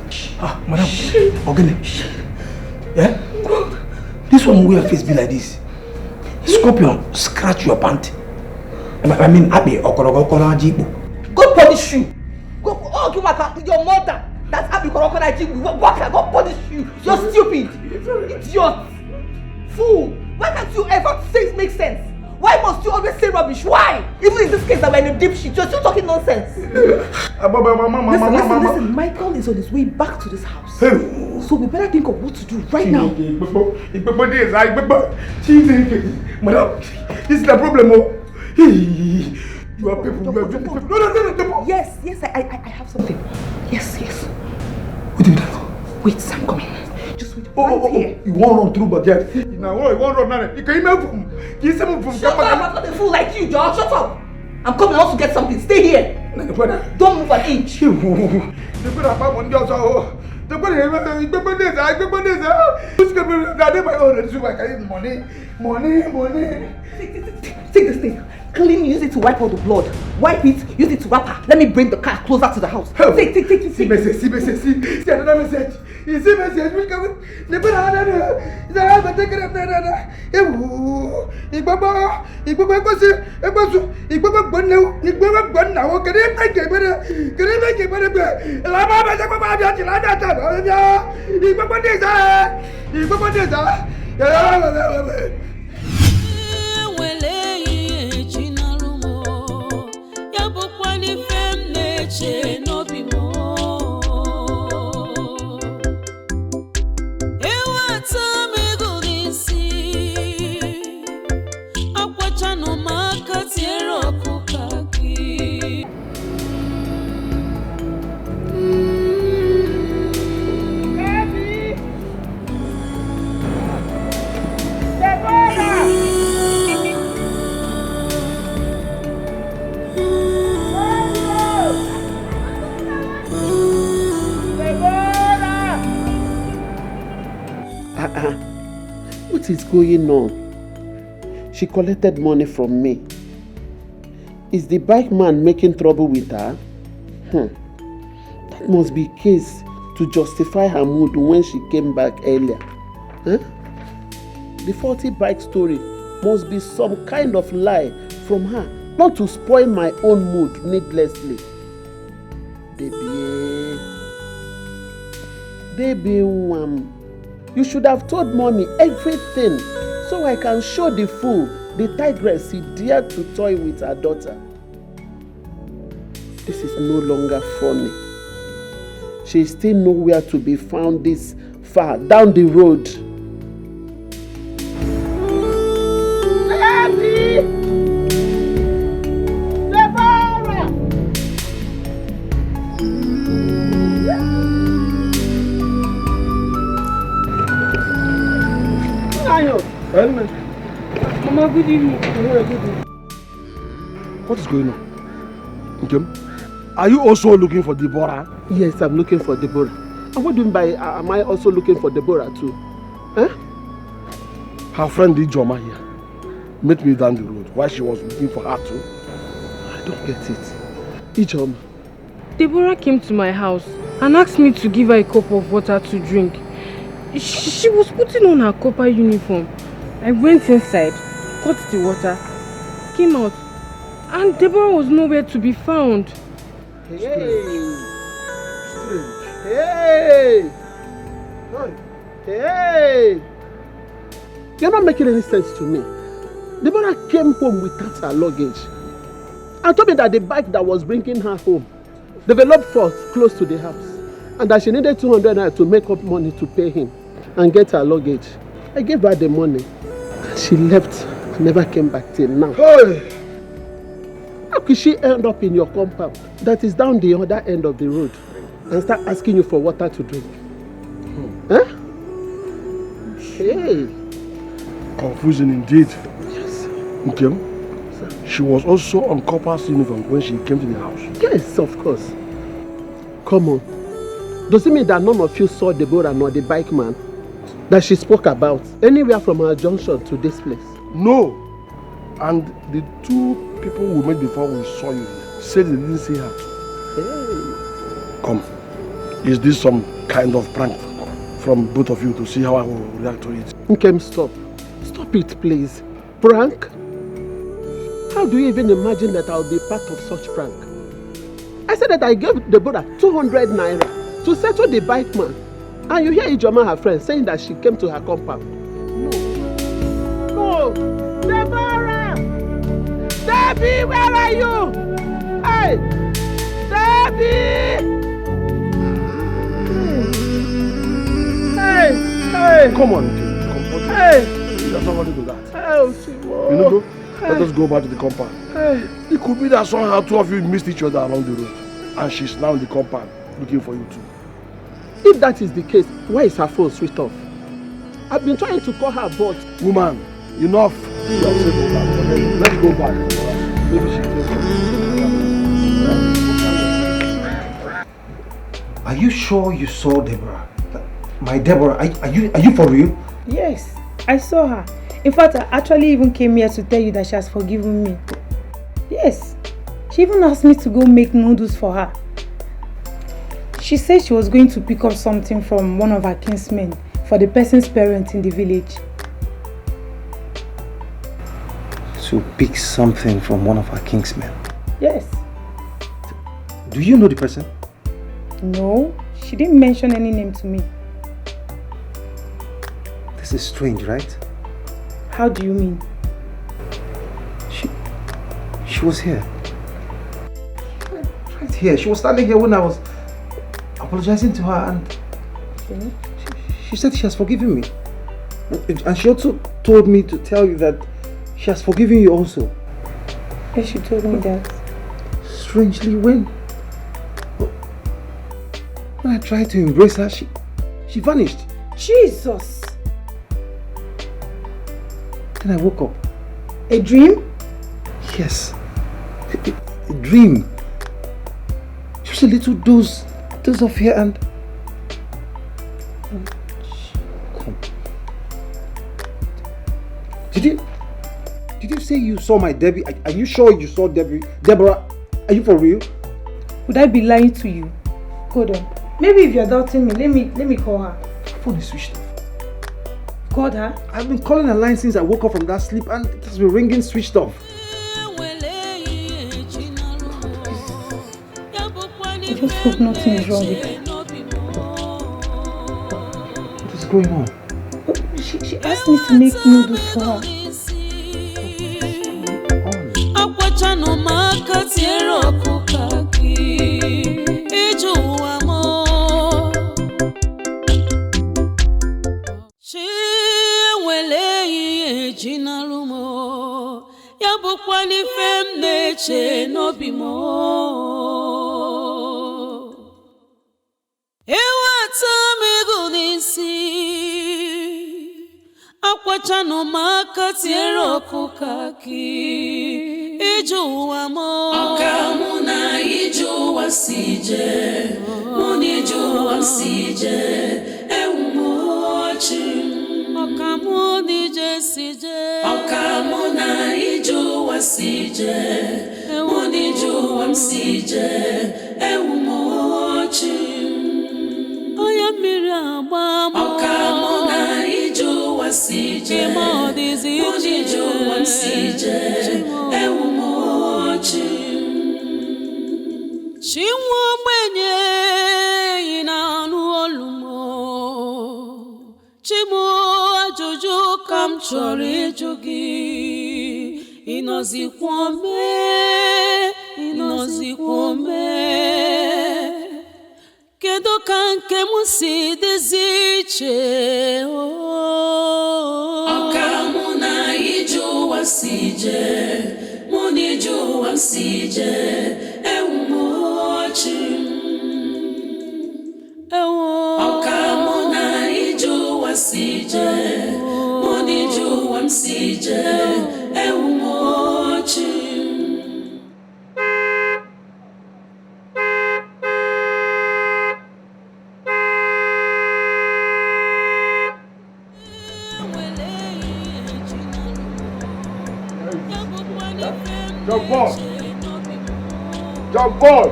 Madam. Ogene. Yeah? This one wear face be like this. Scorpion scratch your pant. I mean, Abby Okorogo Jibo. God punish you. Your mother. That's Abby Okorogo Jibo. God punish you. You're stupid. Idiot. Fool. Why can't you ever say it makes sense? Why must you always say rubbish? Why? Even in this case that we're in a deep shit, you're still talking nonsense. Listen, Michael is on his way back to this house. So we better think of what to do right now. Madam, this is the problem. You are people. No. Yes, I have something. Yes. What did that? Wait, I'm coming. Just wait right here. You won't run through, but yes. Now, you won't run now. You can even from. Shut up, I'm not a fool like you, George. Shut up. I'm coming out to get something. Stay here. Don't move an inch. Money. Take this thing. Clean, use it to wipe all the blood. Wipe it, use it to wrap her. Let me bring the car closer to the house. Take. See another message. You see message. What is going on? She collected money from me. Is the bike man making trouble with her? That must be case to justify her mood when she came back earlier. The faulty bike story must be some kind of lie from her, not to spoil my own mood needlessly. Baby, you should have told mommy everything so I can show the fool, the tigress he dared to toy with her daughter. This is no longer funny. She is still nowhere to be found this far down the road. Mama, good evening. What is going on? Okay. Are you also looking for Deborah? Yes, I'm looking for Deborah. And what do you mean by am I also looking for Deborah too? Her friend Ijoma here met me down the road while she was looking for her too. I don't get it. Ijoma. Deborah came to my house and asked me to give her a cup of water to drink. She was putting on her copper uniform. I went inside, got the water, came out, and Deborah was nowhere to be found. Hey! You're not making any sense to me. Deborah came home without her luggage and told me that the bike that was bringing her home developed fault close to the house and that she needed 200 naira to make up money to pay him and get her luggage. I gave her the money. She left and never came back till now. Hey! How could she end up in your compound that is down the other end of the road and start asking you for water to drink? Hey! Confusing indeed. Yes. Okay. She was also on Copper's uniform when she came to the house. Yes, of course. Come on. Does it mean that none of you saw Deborah nor the bike man that she spoke about anywhere from our junction to this place? No. And the two people we met before we saw you said they didn't see her. Hey. Come. Is this some kind of prank from both of you to see how I will react to it? Okay, stop. Stop it, please. Prank? How do you even imagine that I'll be part of such prank? I said that I gave Deborah 200 naira to settle the bike man. And you hear Ijoma, her friend, saying that she came to her compound. No. Deborah! Debbie, where are you? Hey! Debbie! Hey! Come on, Hey! there's nobody to that. Oh, You know, let us go back to the compound. It could be that somehow two of you missed each other along the road. And she's now in the compound looking for you too. If that is the case, why is her phone switched off? I've been trying to call her, but... Woman, enough. Let's go back. Maybe she Are you sure you saw Deborah? My Deborah, are you for real? Yes, I saw her. In fact, I actually even came here to tell you that she has forgiven me. Yes, she even asked me to go make noodles for her. She said she was going to pick up something from one of her kinsmen for the person's parents in the village. To pick something from one of our kingsmen. Yes. Do you know the person? No, she didn't mention any name to me. This is strange, right? How do you mean? She was here. Right here. She was standing here when I was apologizing to her, and Okay. she said she has forgiven me. And she also told me to tell you that she has forgiven you also. Yes, she told me that. Strangely, when I tried to embrace her, she vanished. Jesus! Then I woke up. A dream? Yes. A dream. Just a little dose of fear and... Come. Did you say you saw my Debbie? Are you sure you saw Debbie? Deborah, are you for real? Would I be lying to you? Hold on. Maybe if you're doubting me, let me call her. Her phone is switched off. Called her? I've been calling her line since I woke up from that sleep, and it has been ringing switched off. I just hope nothing is wrong with her. What is going on? She asked me to make noodles for her. Akwachano maka tiero kukaki iju wamo Okamuna iju wasije Muni iju wasije Ewumochi Okamuni jesije Okamuna iju wasije Muni iju wasije Ewumochi Oya mirama Okamuna iju wasije Muni iju wasije Ewumochi Chinwo mwenye inanu olumo Chimo ajuju kam chori jugi Inozi kwome Kedo kanke musi deziche Okamuna iju wasije Muni iju wasije Ewumochi Okamuna iju wasije Muni iju wasije Ewumochi Jump ball! Jump ball!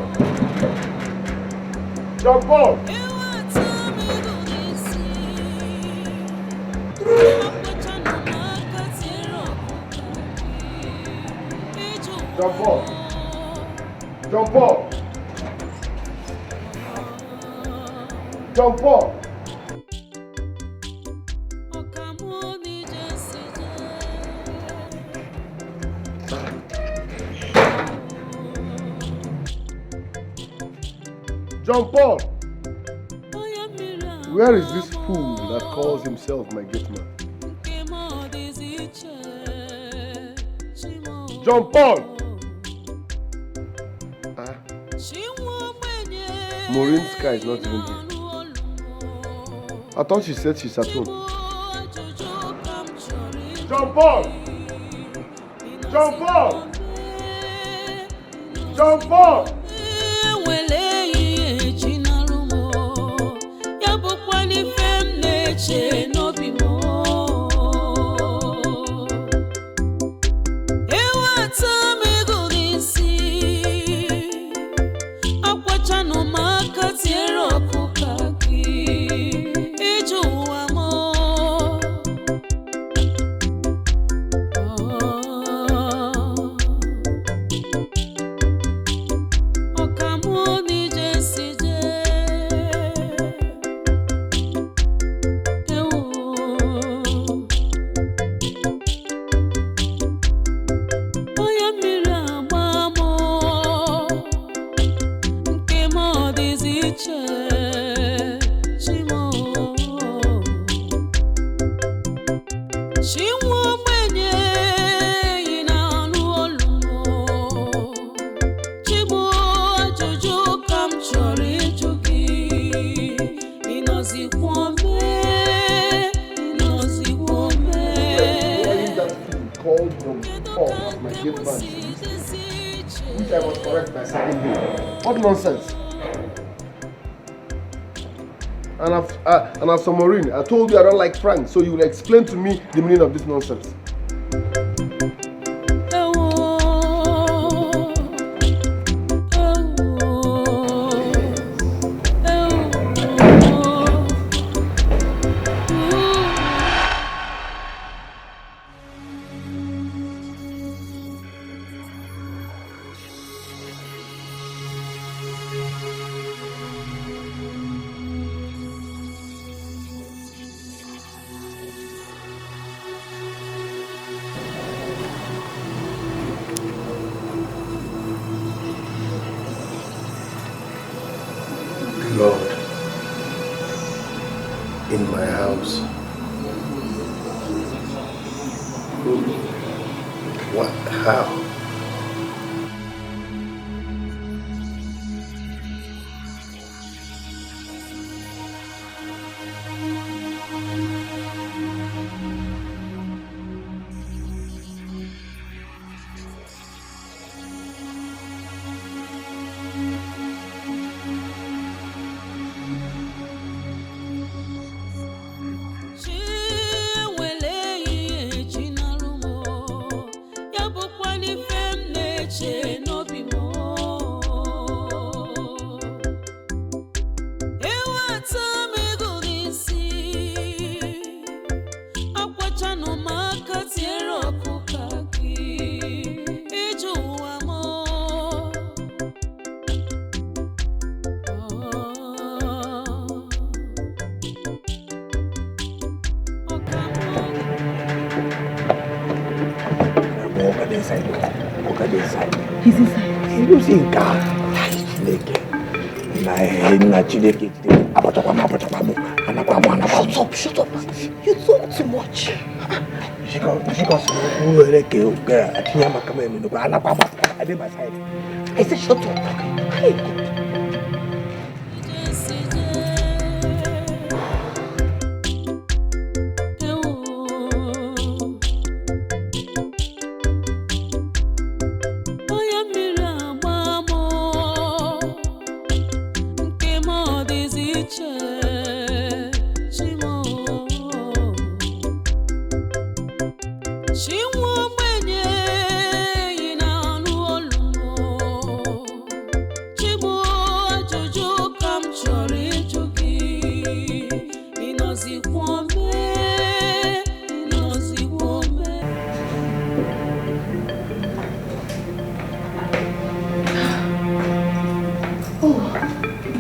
Jump ball! Jump ball! Jump ball! Jump ball! Jump ball! Where is this fool that calls himself my gate man? Jump ball! Maureenska is not even here. I thought she said she's at home. Jump ball! Jump ball! Jump ball! Akwachano maka tiero kukaki iju wamo Called from off as my gate man, which I was correct by signing him. What nonsense! And as for Maureen, I told you I don't like Frank, so you will explain to me the meaning of this nonsense. Lord, in my house. Who? What? How? He's inside. He's using God. Shut up. You talk too much. I said shut up. Hey, God.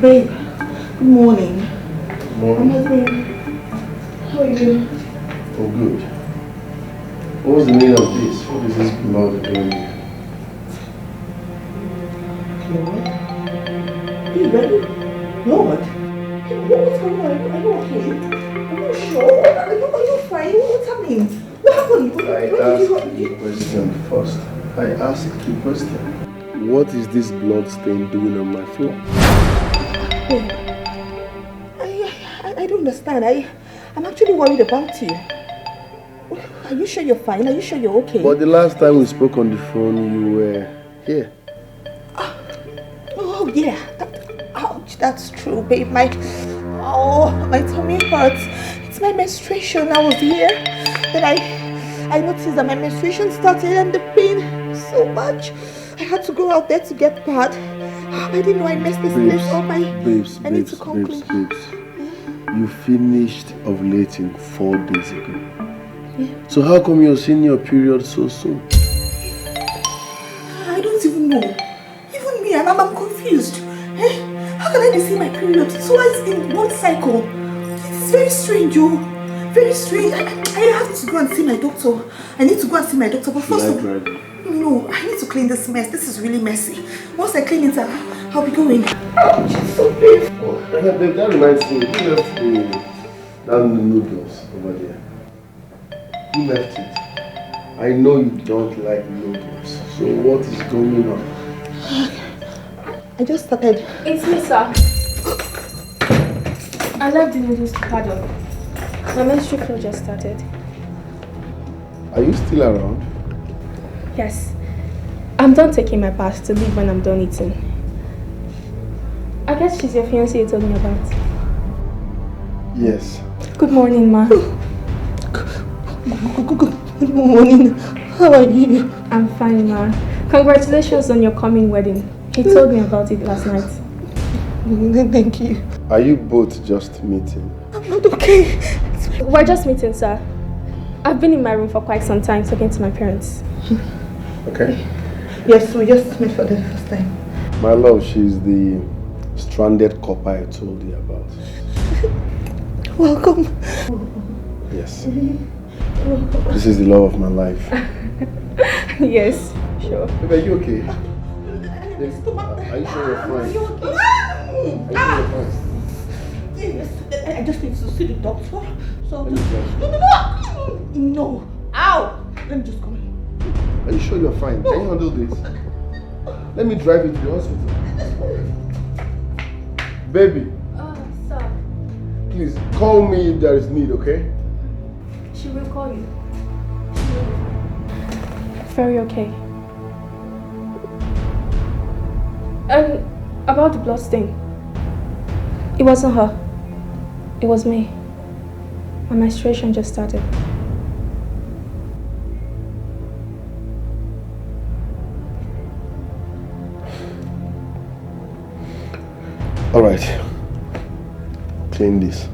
Babe, good morning. Morning. How are you? Oh, good. What was the meaning of this? What is this blood doing here? Lord? Are you ready? Lord? What's going on? Are you okay? I'm not sure. Are you fine? What's happening? What happened? I asked you a question first. I asked you a question. What is this blood stain doing on my floor? I don't understand. I'm actually worried about you. Are you sure you're fine? Are you sure you're okay? But the last time we spoke on the phone, you were here. Oh yeah. Ouch, that's true, babe. My tummy hurts. It's my menstruation. I was here. Then I noticed that my menstruation started and the pain so much. I had to go out there to get pad. I didn't know I messed this place up. I need to come clean. You finished ovulating 4 days ago. Yeah. So how come you're seeing your period so soon? I don't even know. Even me, I'm confused. How can I be seeing my period twice in one cycle? It's very strange, yo. Very strange. I have to go and see my doctor. I need to go and see my doctor. But first of all, no, I need to clean this mess. This is really messy. Once I clean it up, I'll be going. Ouch, it's so painful. That reminds me, who left that noodles over there? Who left it? I know you don't like noodles. So what is going on? I just started. It's me, sir. I left the noodles to pardon. My menstrual flow just started. Are you still around? Yes. I'm done taking my bath to leave when I'm done eating. I guess she's your fiancée you told me about. Yes. Good morning, ma. Good morning. How are you? I'm fine, ma. Congratulations on your coming wedding. He told me about it last night. Thank you. Are you both just meeting? I'm not okay. We're just meeting, sir. I've been in my room for quite some time talking to my parents. Okay. Yes, we just met for the first time. My love, she's the stranded copper I told you about. Welcome. Yes. This is the love of my life. Yes, sure. Babe, are you okay? Are you sure you're fine? Are you okay? Are you sure you're fine? Yes, I just need to see the doctor. So Let me drive. No. Ow! Let me just come in. Are you sure you're fine? Can you handle this? Let me drive you to the hospital. Baby. Sir. Please, call me if there is need, okay? She will call you. Very okay. And about the blood stain. It wasn't her. It was me. My menstruation just started. All right. Clean this.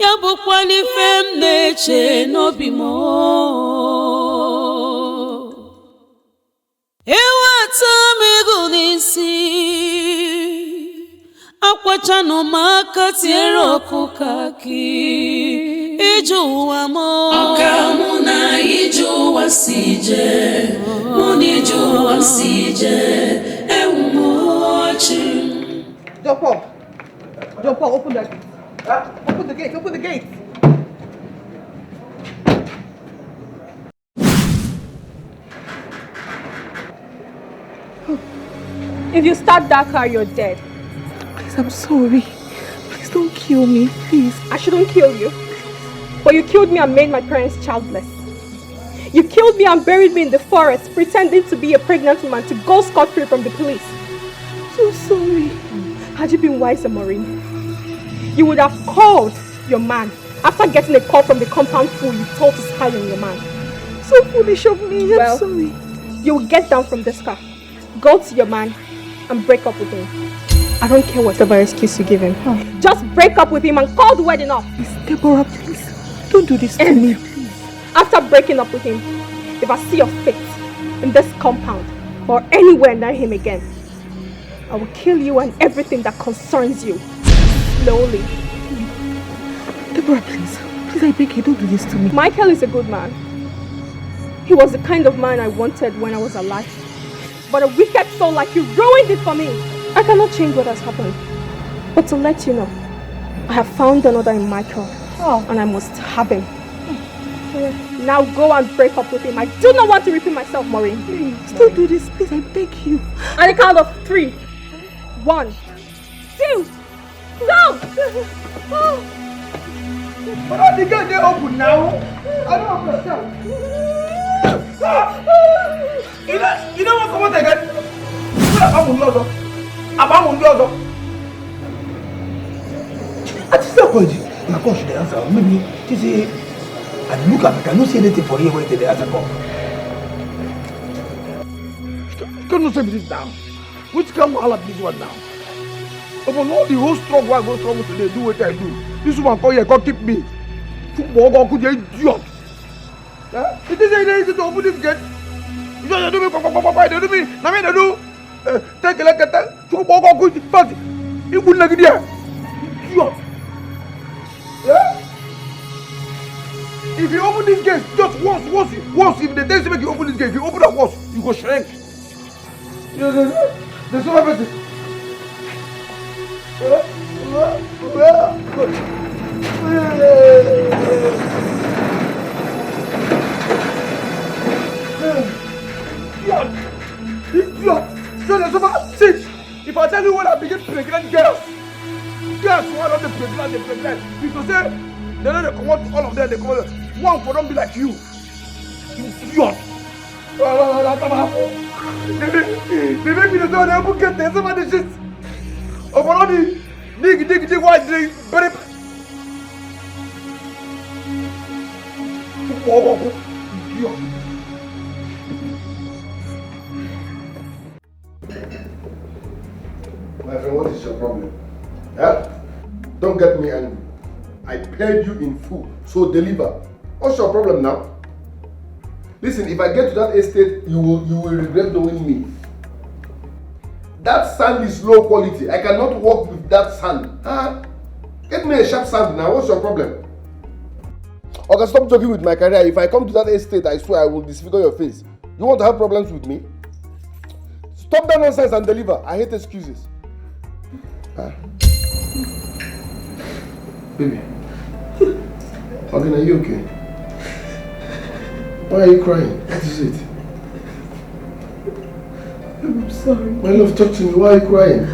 Ya bụkwa n'ife m na-eche n'obi m eweta m ego n'isi akwachanụ m aka tiere ọkụ kaki ije ụwa m ọka mụ na ije ụwa si je mụ na ije ụwa si je ewu m ọchị. Jump up, open that gate. Open the gate. If you start that car, you're dead. Please, I'm sorry. Please don't kill me, please. I shouldn't kill you. But you killed me and made my parents childless. You killed me and buried me in the forest, pretending to be a pregnant woman to go scot-free from the police. So sorry. Had you been wiser, Maureen, you would have called your man after getting a call from the compound fool you told to spy on your man. So foolish of me. I'm sorry. You will get down from this car, go to your man, and break up with him. I don't care whatever excuse you give him. Just break up with him and call the wedding off. Please, Deborah, please. Don't do this to me, please. After breaking up with him, if I see your face in this compound or anywhere near him again, I will kill you and everything that concerns you. Slowly. Deborah, please. Please, I beg you, don't do this to me. Michael is a good man. He was the kind of man I wanted when I was alive. But a wicked soul like you ruined it for me. I cannot change what has happened. But to let you know, I have found another in Michael. And I must have him. Now go and break up with him. I do not want to repeat myself, Maureen. Please, don't do this. Please, I beg you. At the count of 3. 1, 2, go! But the gate they open now. I don't understand. You know what? Come on again. I just said, my coach should answer. Maybe she say, I look at it, I don't see anything for you when they answer. Can you say this down? Which can we have this one now? Upon all the whole struggle I go struggle today, do what I do. This one come here, come keep me. Football could you idiot? It is easy to open this gate. You just do me, they do me. Now me they do. Take a look at that. Football could but you wouldn't like it there. Idiot. Yeah? If you open this gate, just once, if the day make you open this gate, if you open it once, you go shrink. There's no person. Idiot! If I I tell you when I begin pregnant girls. Girls one of the pregnant. Because they know they come out, all of them, they come out. One for them be like you. You idiot. They make me the door, they will get there, somebody shit. Oh, but all the dig, why they bury. Idiot. My friend, what is your problem? Huh? Don't get me angry. I paid you in full, so deliver. What's your problem now? Listen, if I get to that estate, you will regret knowing me. That sand is low quality. I cannot work with that sand. Huh? Get me a sharp sand now. What's your problem? Okay, stop joking with my career. If I come to that estate, I swear I will disfigure your face. You want to have problems with me? Stop that nonsense and deliver. I hate excuses. Baby. Okay, are you okay? Why are you crying? What is it? I'm sorry. My love, talk to me. Why are you crying?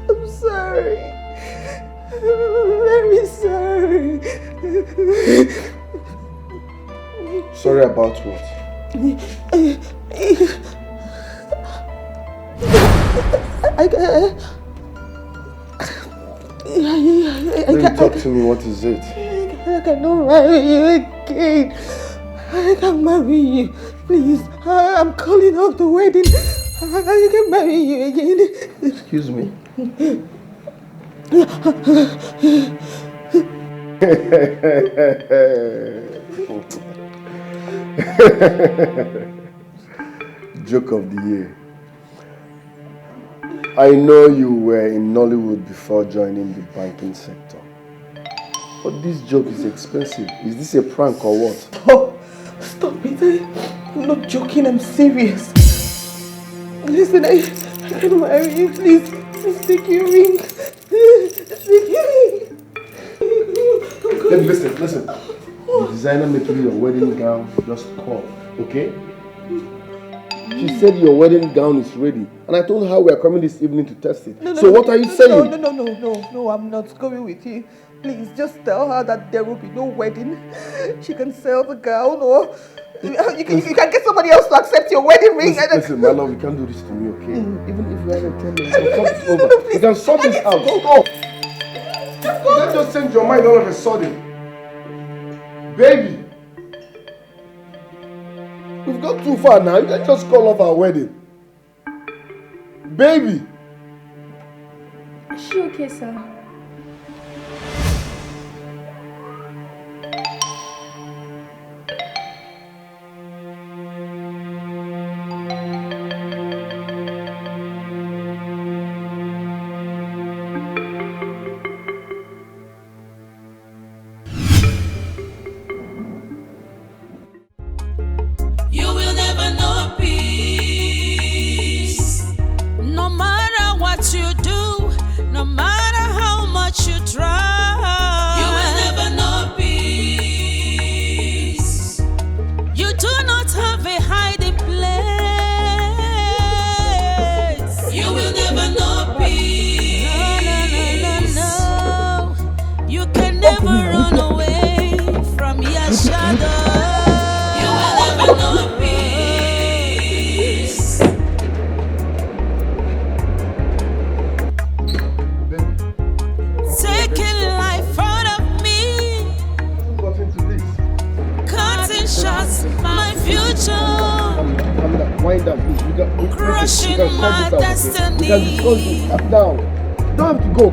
I'm sorry. I'm very sorry. Sorry about what? Baby, talk to me. What is it? I cannot marry you again. I can't marry you. Please, I'm calling off the wedding. I can marry you again. Excuse me. Joke of the year. I know you were in Nollywood before joining the banking sector. But this joke is expensive. Is this a prank or what? Stop it. I'm not joking, I'm serious. Listen, I can marry you, please. Please take your ring. Take your ring. Listen. The designer making your wedding gown just called, okay? She said your wedding gown is ready. And I told her we are coming this evening to test it. What are you saying? No, I'm not going with you. Please, just tell her that there will be no wedding. She can sell the gown or you can get somebody else to accept your wedding ring. Listen, my love, you can't do this to me, okay? Even if you have a 10 minutes, we'll talk it over. You can sort this out. Stop! You can't just change your mind all of a sudden. Baby! We've gone too far now. You can't just call off our wedding. Baby! Is she okay, sir?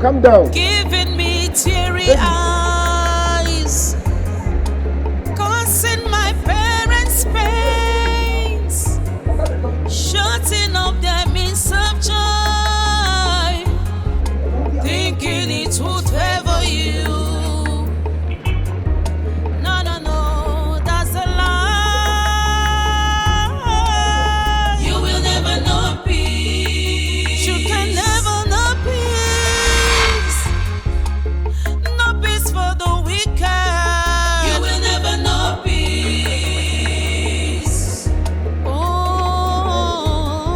Calm down. Giving me teary eyes, causing my parents pains, shutting up their means of joy, thinking it would favor you. No, that's a lie. You will never know peace. You can never know peace. For the wicked, you will never know peace. Oh,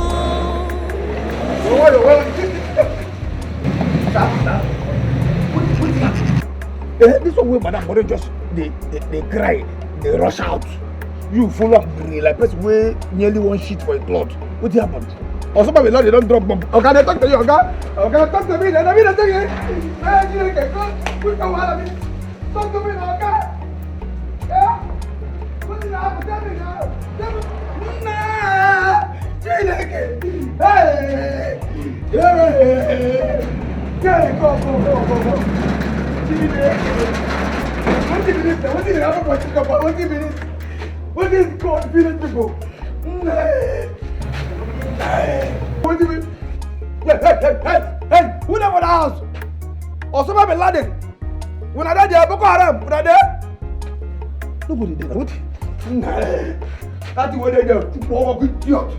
This one wey madam body just they cry, they rush out. You full of green like person wey nearly one shit for a cloth. What happened? Or somebody they don't drop bomb. Okay, they talk to you, okay? Okay, talk to me. Let me talk to you. Talk to me, okay? Yeah? What's happening? Tell me now. Tell me. Nah. Hey. Go. What is confident to go? What do you mean? Hey, who never the house? Osama bin Laden. When I there, Boko Haram, when I there? Nobody there. What? That's what they do. Idiot.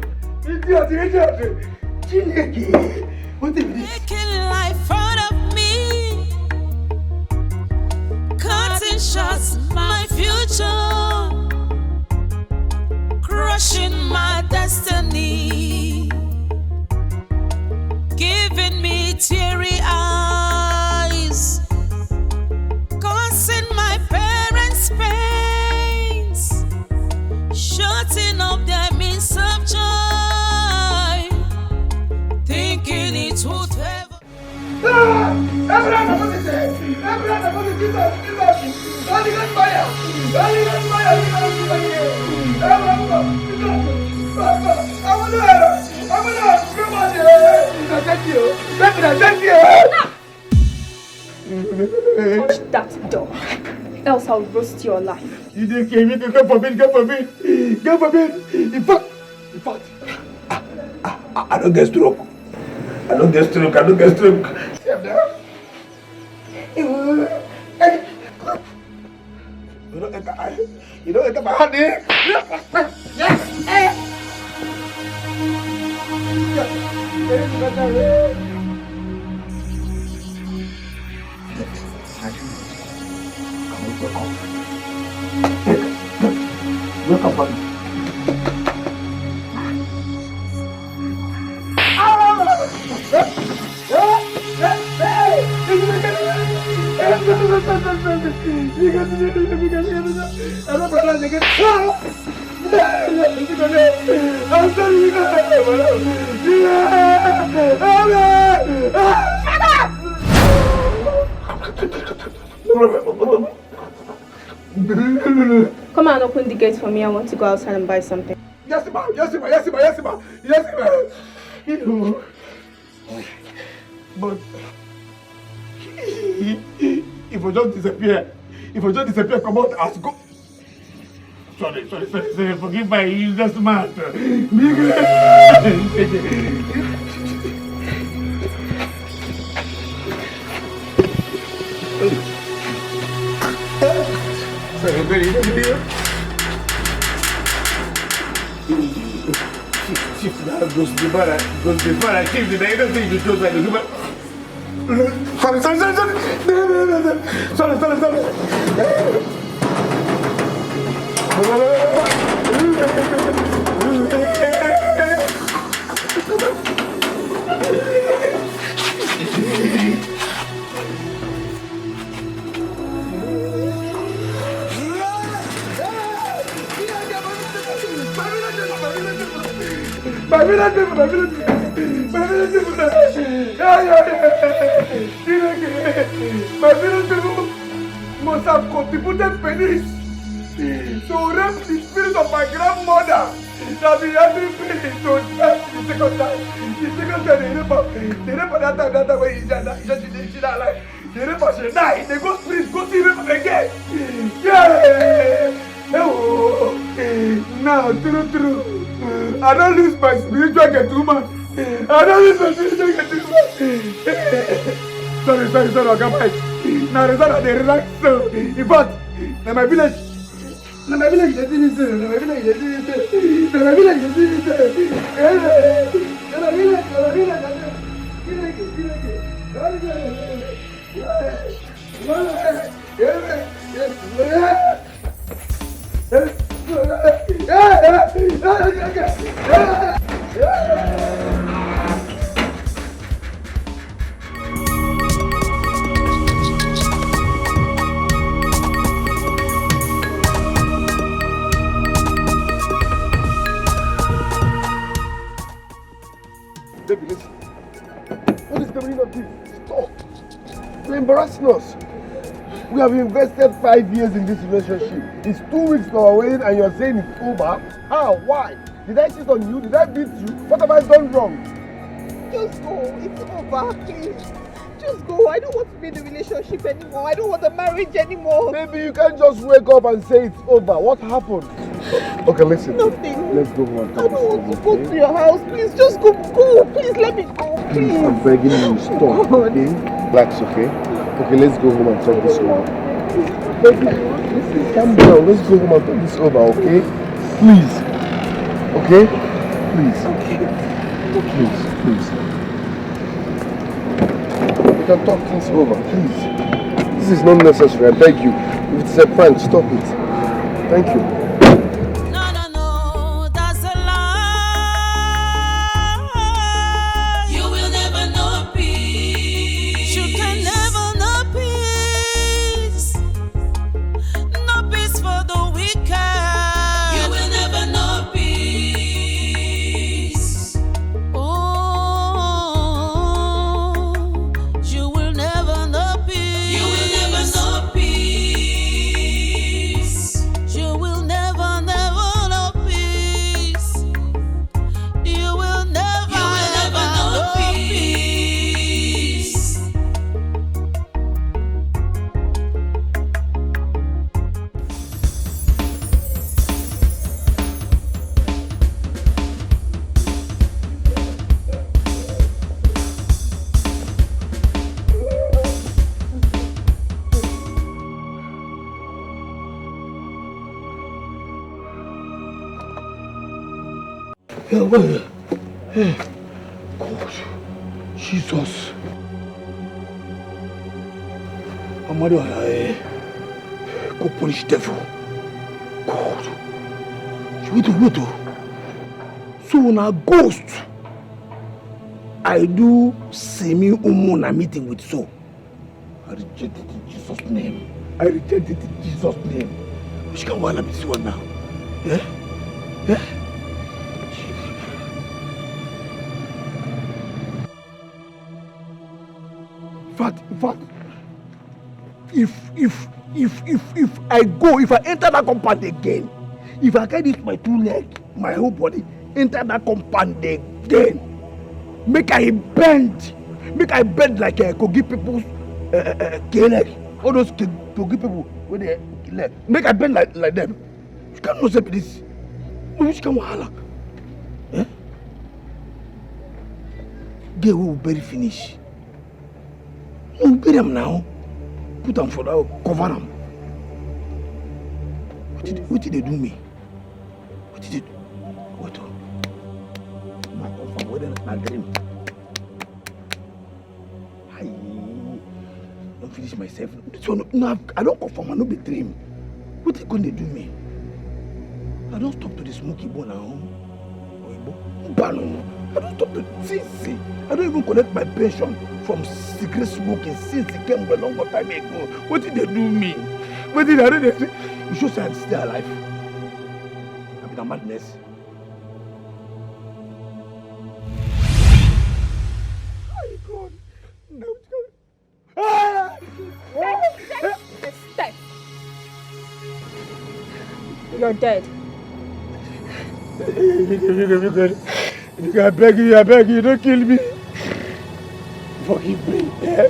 Chineke. What is this? Making life out of me, cutting shots my future, crushing my destiny, giving me teary eyes, causing my parents pains, shutting up their means of joy, thinking it would ever. Touch that door, else I'll roast your life. You didn't came in to God forbid. In fact, I don't get stroke. I don't get stroke. You don't enter my hand here. Welcome. Come on, open the gate for me. I want to go outside and buy something. Yes, ma. But if I just disappear, come out as go. Sorry. Forgive my useless mouth. Sorry, very good. Shift now goes before I shift the other thing because I do. Sorry. My village people must have contributed pennies to rape the spirit of my grandmother that be having pain to death the second time. The second time they rape her that time when she died alive. They rape her, she died. The ghost spirit go see rape her again. Yeah. Oh. Now, true. I don't lose my spiritual gentleman. Sorry, I got my. Now, the result they relax. So, in fact, now my village, Baby, listen. What is the meaning of this? Stop. You're embarrassing us. We have invested 5 years in this relationship. It's 2 weeks to our wedding and you're saying it's over? How? Why? Did I cheat on you? Did I beat you? What have I done wrong? Just go. It's over, please. Just go. I don't want to be in the relationship anymore. I don't want a marriage anymore. Maybe you can't just wake up and say it's over. What happened? Okay, listen. Nothing. Let's go home and talk. I don't want to go to your house. Please, just go. Go. Please, let me go. Please, I'm begging you, stop. Okay? Relax, okay? Okay, let's go home and talk this over. Baby, listen, calm down. Let's go home and talk this over, okay? Please. Okay? Please. Okay. Please. We can talk things over, please. This is not necessary, I beg you. If it's a prank, stop it. Thank you. God, Jesus. Amado, go punish devil. God. Wait. So now ghost. I do semi-umuna meeting with so. I reject it in Jesus' name. Which can one be this one now? Yeah? In fact, if I enter that compound again, if I get this my 2 legs, my whole body, enter that compound again, make I bend like Kogi people's leg, all those Kogi people with their leg, make I bend like them. You cannot say this. Which can wahala? Eh? They will bury finish. No, bury them now. Put them for that, cover them. What did they do me? What did they do? What? My confirm, what did I dream? I don't finish myself. This one, no, I don't confirm, I don't be dream. What are they going to do me? I don't stop to the smoky bone now. I don't stop to see. I don't even collect my pension from cigarette smoking since it came a long time ago. What did they do me? What did I do? You should say I'm still alive. I'm in a madness. Oh God. Step. You're dead. I beg you, don't kill me. Forgive me. Yeah?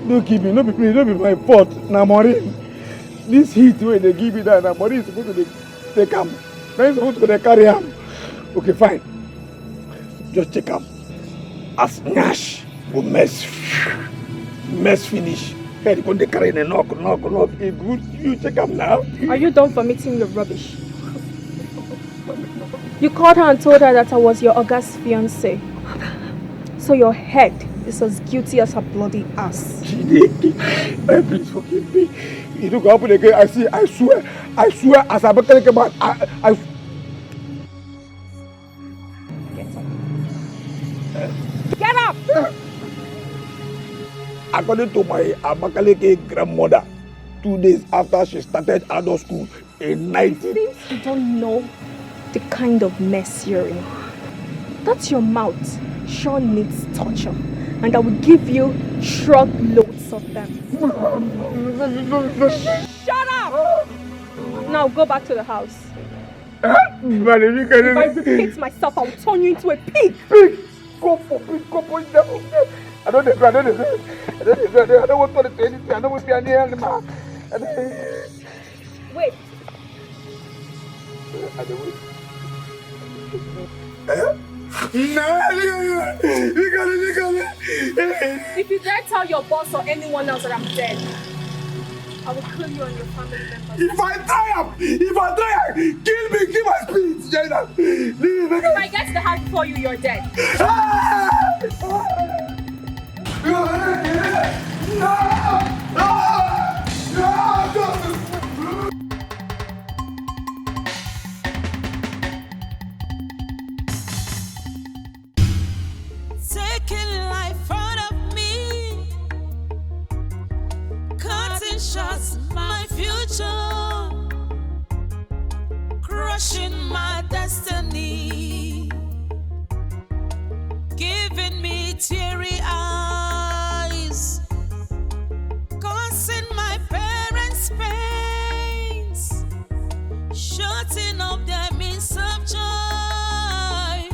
Don't kill me, don't be my fault. Namorin. This heat where they give me that, Namorin is supposed to take him. Now he's supposed to carry him. Okay, fine. Just check him. As Nash will mess finish. Head when they carry and knock. It's good. You check him now. Are you done vomiting your rubbish? You called her and told her that I was your August fiancé. So your head is as guilty as her bloody ass. Please forgive me. You don't go happen again. I swear, as a mechanic man, I Get up! According to my Abakaleke grandmother, 2 days after she started adult school in 19... It seems you don't know the kind of mess you're in. That's your mouth. Sean needs torture, and I will give you truckloads of them. Shut up! Now go back to the house. If I repeat myself, I will turn you into a pig. Pig! Go for pig, go for devil. I don't want to say anything. I don't want to be an animal. Wait. If you dare tell your boss or anyone else that I'm dead, I will kill you and your family members. If I die, kill me, kill my spirit, Jaina. If I get to the house before you, you're dead. Taking life out of me, cutting shots my future, crushing my destiny, giving me teary eyes, causing my parents pains, shutting up their means of joy,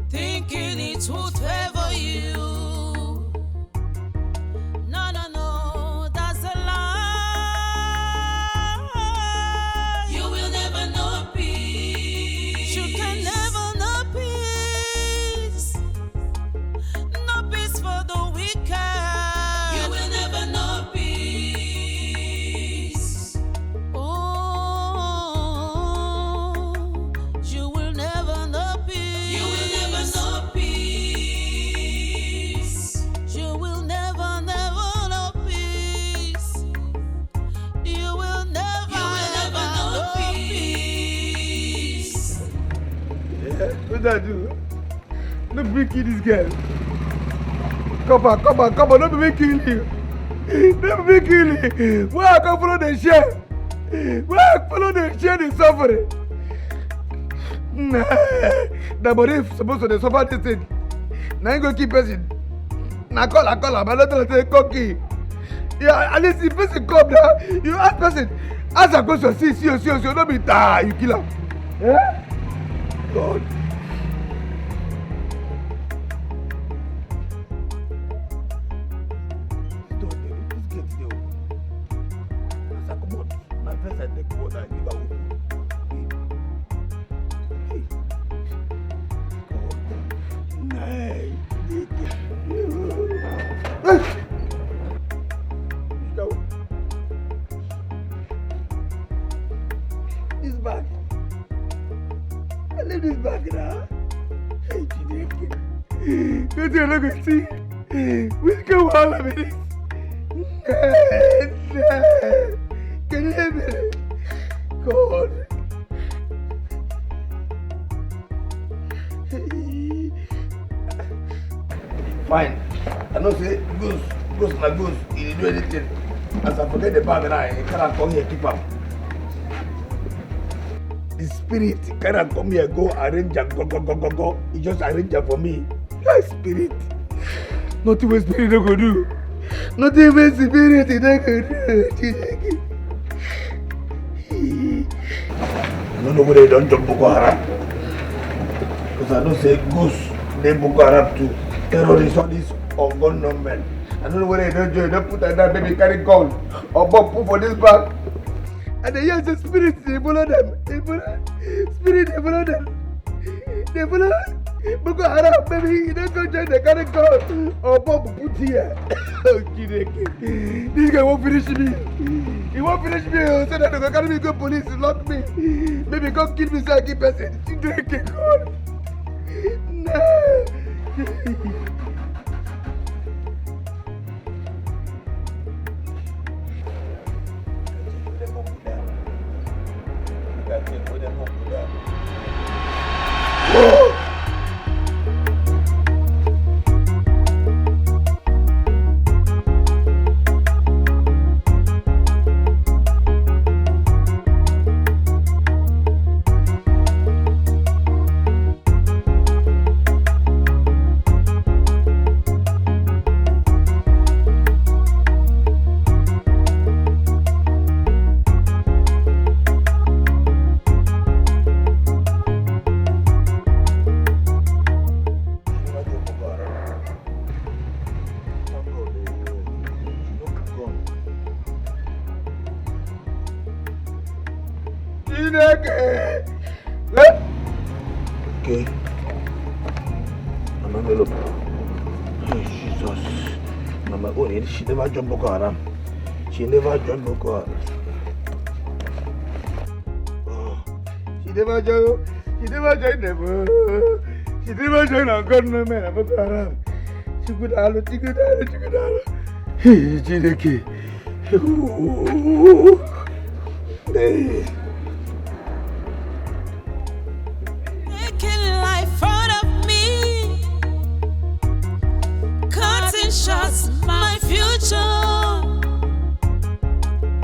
thinking it would favor you. No, no, no, that's a lie. You will never know peace. You can never know peace. No peace for the wicked. You will never know peace. Oh, you will never know peace. You will never know peace. You will never, never know peace. You will never, never know peace. Yeah, what did I do? Let me kill this girl. Come on, let me kill you. Let me kill you. Why I can't follow the share? Why I follow the share the suffering? Nah, the body supposed to suffer this thing. Now you go keep person. Now call, I'm not going to say cocky. Yeah, at least if person come now, you ask person, as I go to see, don't be tired, you kill him. Yeah? God. This bag. I leave this bag now. Hey, Chineke. Go to look and see. Which go all of it? Can you hear me? God. Fine. I know say goose na goose. He didn't do anything. As I forget the bag now, he can't come here keep up. The spirit cannot come here go arrange and go. He just arrange for me. My spirit. Nothing with spirit no go do. Nothing with spirit no go do. I don't know whether they don't jump Boko Haram. Because I don't say goose, they Boko Haram too. Terrorists, all these ungun men. I don't know whether they don't join, don't put that baby carry gun or bomb put for this bag. And they hear the spirit, they follow them. They follow them. They follow Boko Haram, baby, you don't go join the carry gun or bomb put here. Oh, this guy won't finish me. He won't finish me, so that they carry me go police, lock me. Maybe come kill me so I keep person. Chideke, God. No. Okay. Mama, look. Oh, Jesus. Mama, oh, she never joined Boko Haram. She never joined Boko Haram. Oh. She never joined them. She never joined our government, Boko Haram. She could have. Chineke. Making life out of me, cutting shots, my future,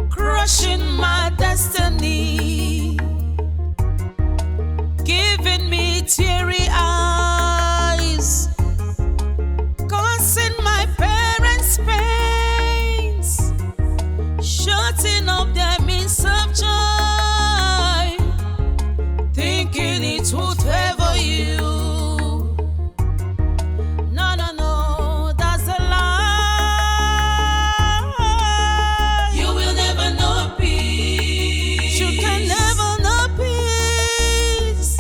crushing my destiny, giving me teary eyes, causing my parents pains, shutting up their means of joy, thinking it would favor you. No, no, no, that's a lie. You will never know peace. You can never know peace.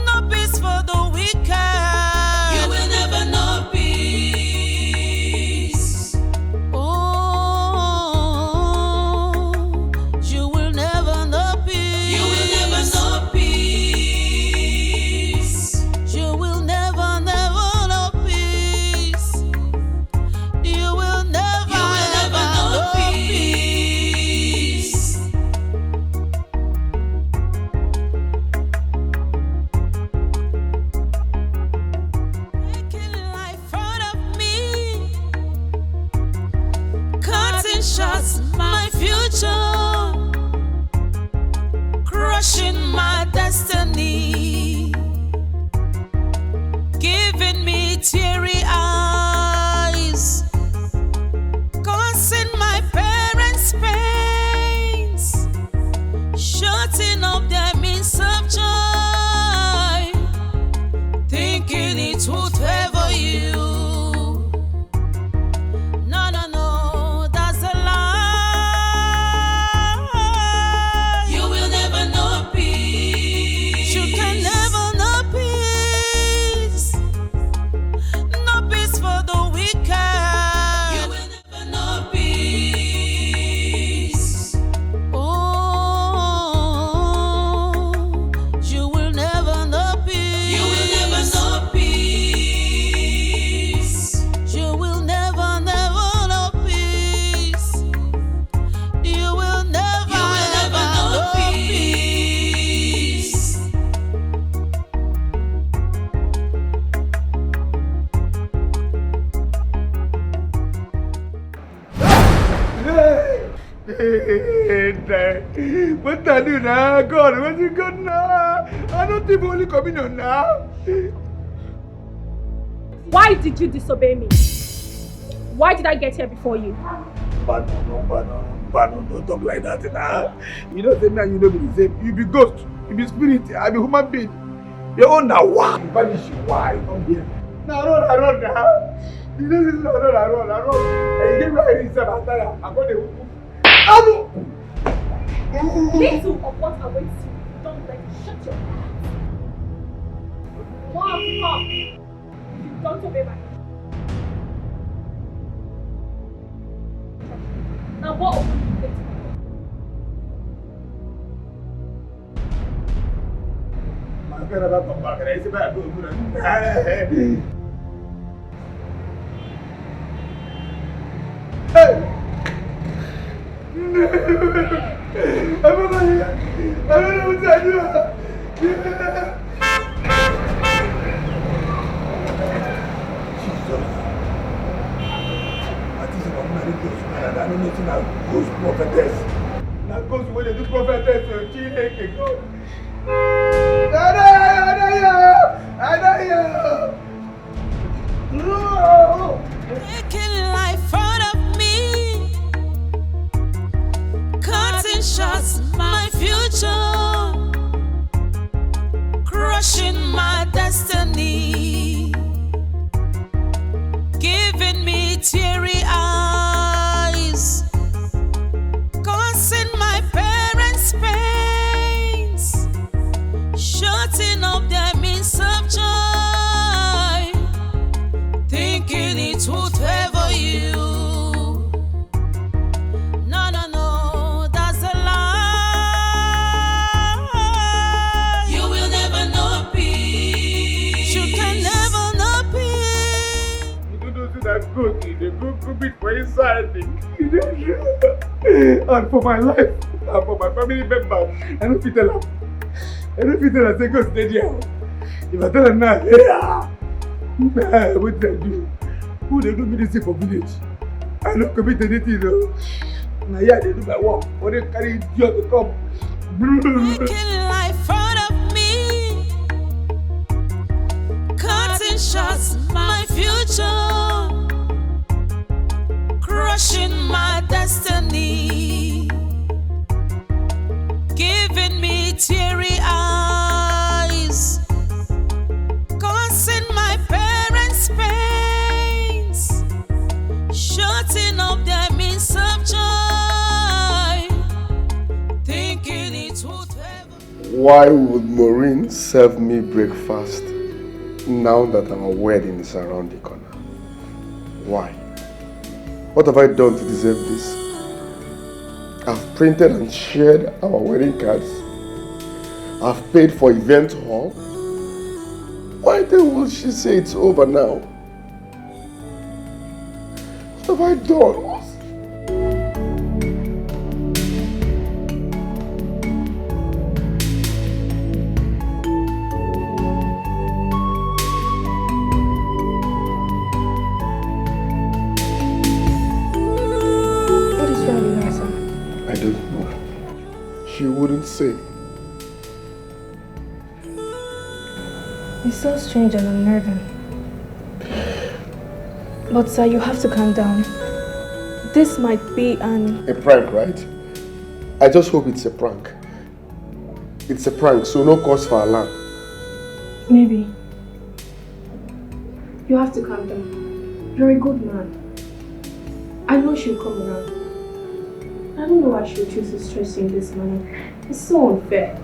No peace for the wicked. You will never know peace. Oh, you will never know peace. You will never know peace. You will never, never know peace. You will never, never know peace. Making life out of me, cutting shots, my future, crushing my destiny, giving me teary eyes, causing my parents pains, shutting up their means of joy, thinking it would favor you. No, no, no, that's a lie. You will never know peace. You can never know peace. No peace for the wicked. You will never know peace. Oh, you will never know peace. You will never know peace. You will never, never know peace. You will never, never know peace. What I do now? God, what's it good now? I don't think only coming on now. Why did you disobey me? Why did I get here before you? But don't talk like that now. You know, now you know be the same. You be ghost, you be spirit, I be human being. Your own now, why? Vanish, why? Come here. Now run now. You know this is run. And you give me a reason after that. I'm going to. Little of what awaits you. Don't let it shut your mouth. More to come. If you don't obey my now what will you do? I'm going to come back and I say, bad. Hey! I don't know what to do. Jesus. I think I'm married to this man and I don't know anything about ghost prophetess. Now ghost when they do prophetess, she make it go. I know you. Making life out of me, cutting shots, my future, crushing my destiny, giving me teary eyes, you can never know peace. You don't know that good. The good bit for inside. And for my life, and for my family members, I don't fit tell them. I don't fit tell them. Say go stay there. If I tell them now, what did I do? Who they do me this thing for village? I don't commit anything though. Now yeah, they do my work. Or they carry idiot to come. Making life out of me, cutting shots my future, crushing my destiny, giving me teary eyes, causing my parents pains, shutting up their means of joy. Why would Maureen serve me breakfast now that our wedding is around the corner? Why? What have I done to deserve this? I've printed and shared our wedding cards. I've paid for event hall. Why then will she say it's over now? What have I done? She wouldn't say. It's so strange and unnerving. But sir, you have to calm down. This might be a prank, right? I just hope it's a prank. It's a prank, so no cause for alarm. Maybe. You have to calm down. You're a good man. I know she'll come around. I don't know why she'll choose to stress you in this manner. It's so unfair.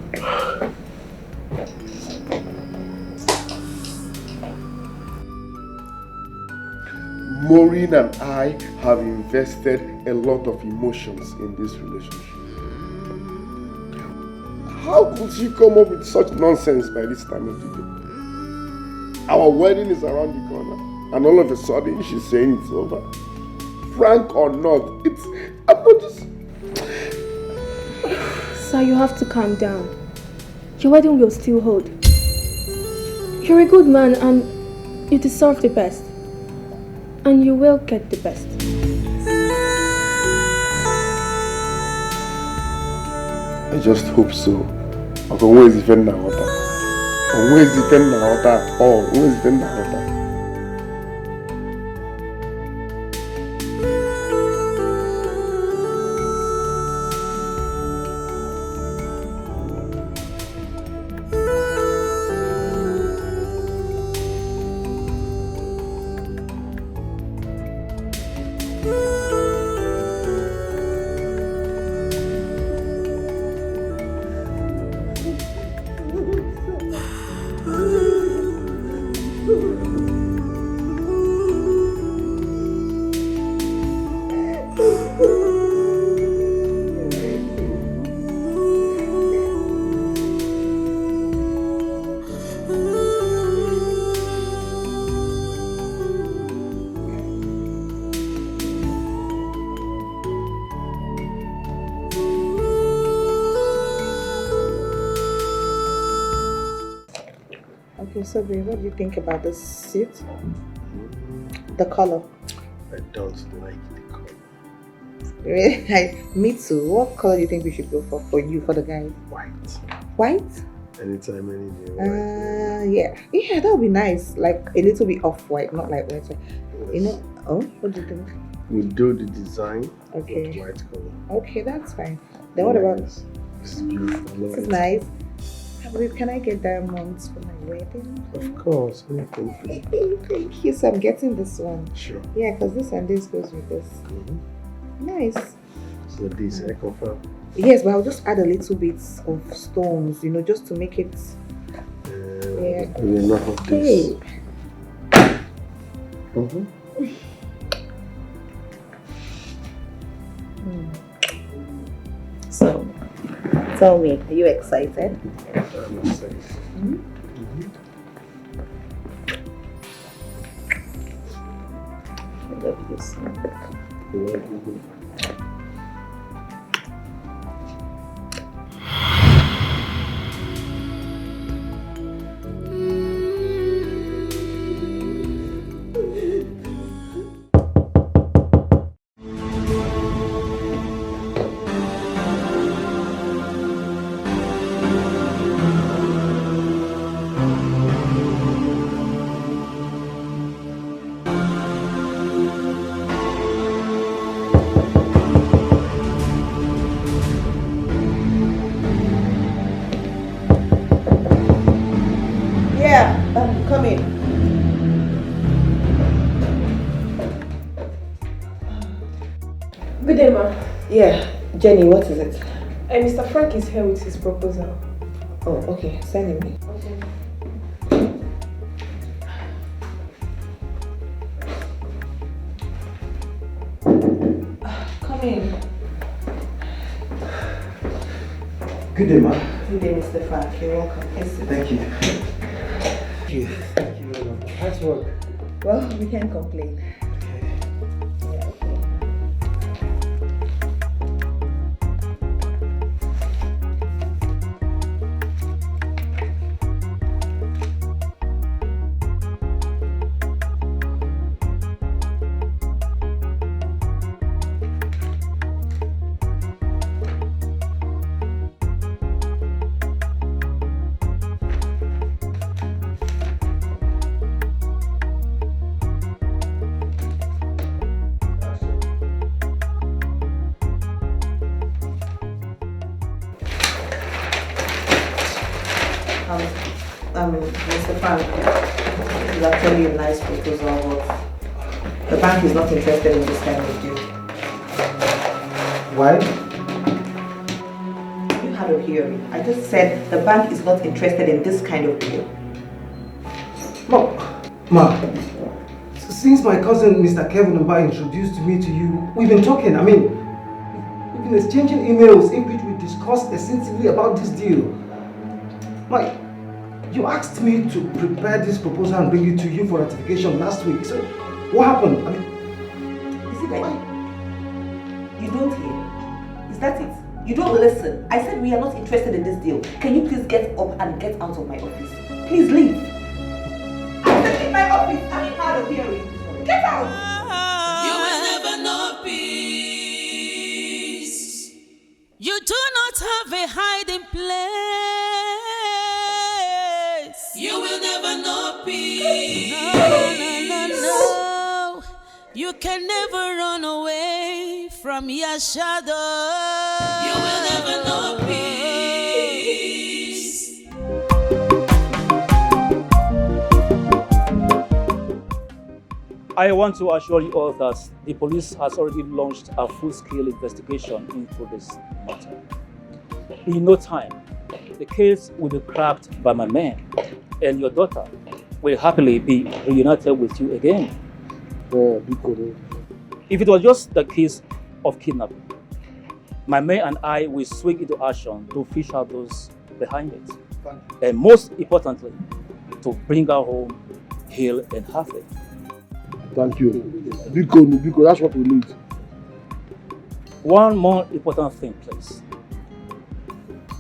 Maureen and I have invested a lot of emotions in this relationship. How could she come up with such nonsense by this time of the day? Our wedding is around the corner, and all of a sudden she's saying it's over. Prank or not, I'm not just... Sir, you have to calm down. Your wedding will still hold. You're a good man and you deserve the best. And you will get the best. I just hope so. I'm always defending my water. Always defending my water. Always defending my water. So, babe, what do you think about this suit? The color? I don't like the color. Really? Me too. What color do you think we should go for you, for the guys? White. White? Anytime, any day. White. Yeah, that would be nice. Like a little bit off-white, not like white. Yes. You know? Oh, what do you think? We'll do the design. Okay. With white color. Okay, that's fine. Then what about? This is beautiful. This is nice. Can I get diamonds for my wedding? Of course, anything. Thank you. So I'm getting this one. Sure. Yeah, because this and this goes with this. Nice. So this, I confirm. Yes, but I'll just add a little bit of stones, just to make it. Enough of this. So, tell me, are you excited? I'm excited. I love you so much. Come in. Good day, ma. Yeah, Jenny, what is it? Mr. Frank is here with his proposal. Oh, okay. Send him in. Okay. Come in. Good day, ma. Good day, Mr. Frank. You're welcome. Yes, Thank you. Thank you. Thank you very much. How's work? well, we can't complain. Yeah, okay. Mr. Frank, this is actually a nice proposal, but the bank is not interested in this kind of deal. Why? You had a hearing. I just said the bank is not interested in this kind of deal. Ma, since my cousin Mr. Kevin Mba introduced me to you, we've been talking. I mean, we've been exchanging emails in which we discussed extensively about this deal. Ma, you asked me to prepare this proposal and bring it to you for ratification last week. So, what happened? I mean, is it that you don't hear? Is that it? You don't listen. I said we are not interested in this deal. Can you please get up and get out of my office? Please leave. I said in my office. I'm tired of hearing. Get out. You will never know peace. You do not have a hiding place. You will never know peace. No. You can never run away from your shadow. You will never know peace. I want to assure you all that the police has already launched a full-scale investigation into this matter. In no time, the case will be cracked by my men, and your daughter will happily be reunited with you again. If it was just the case of kidnapping, my men and I will swing into action to fish out those behind it. And most importantly, to bring her home healed and healthy. Thank you. Biko, that's what we need. One more important thing, please.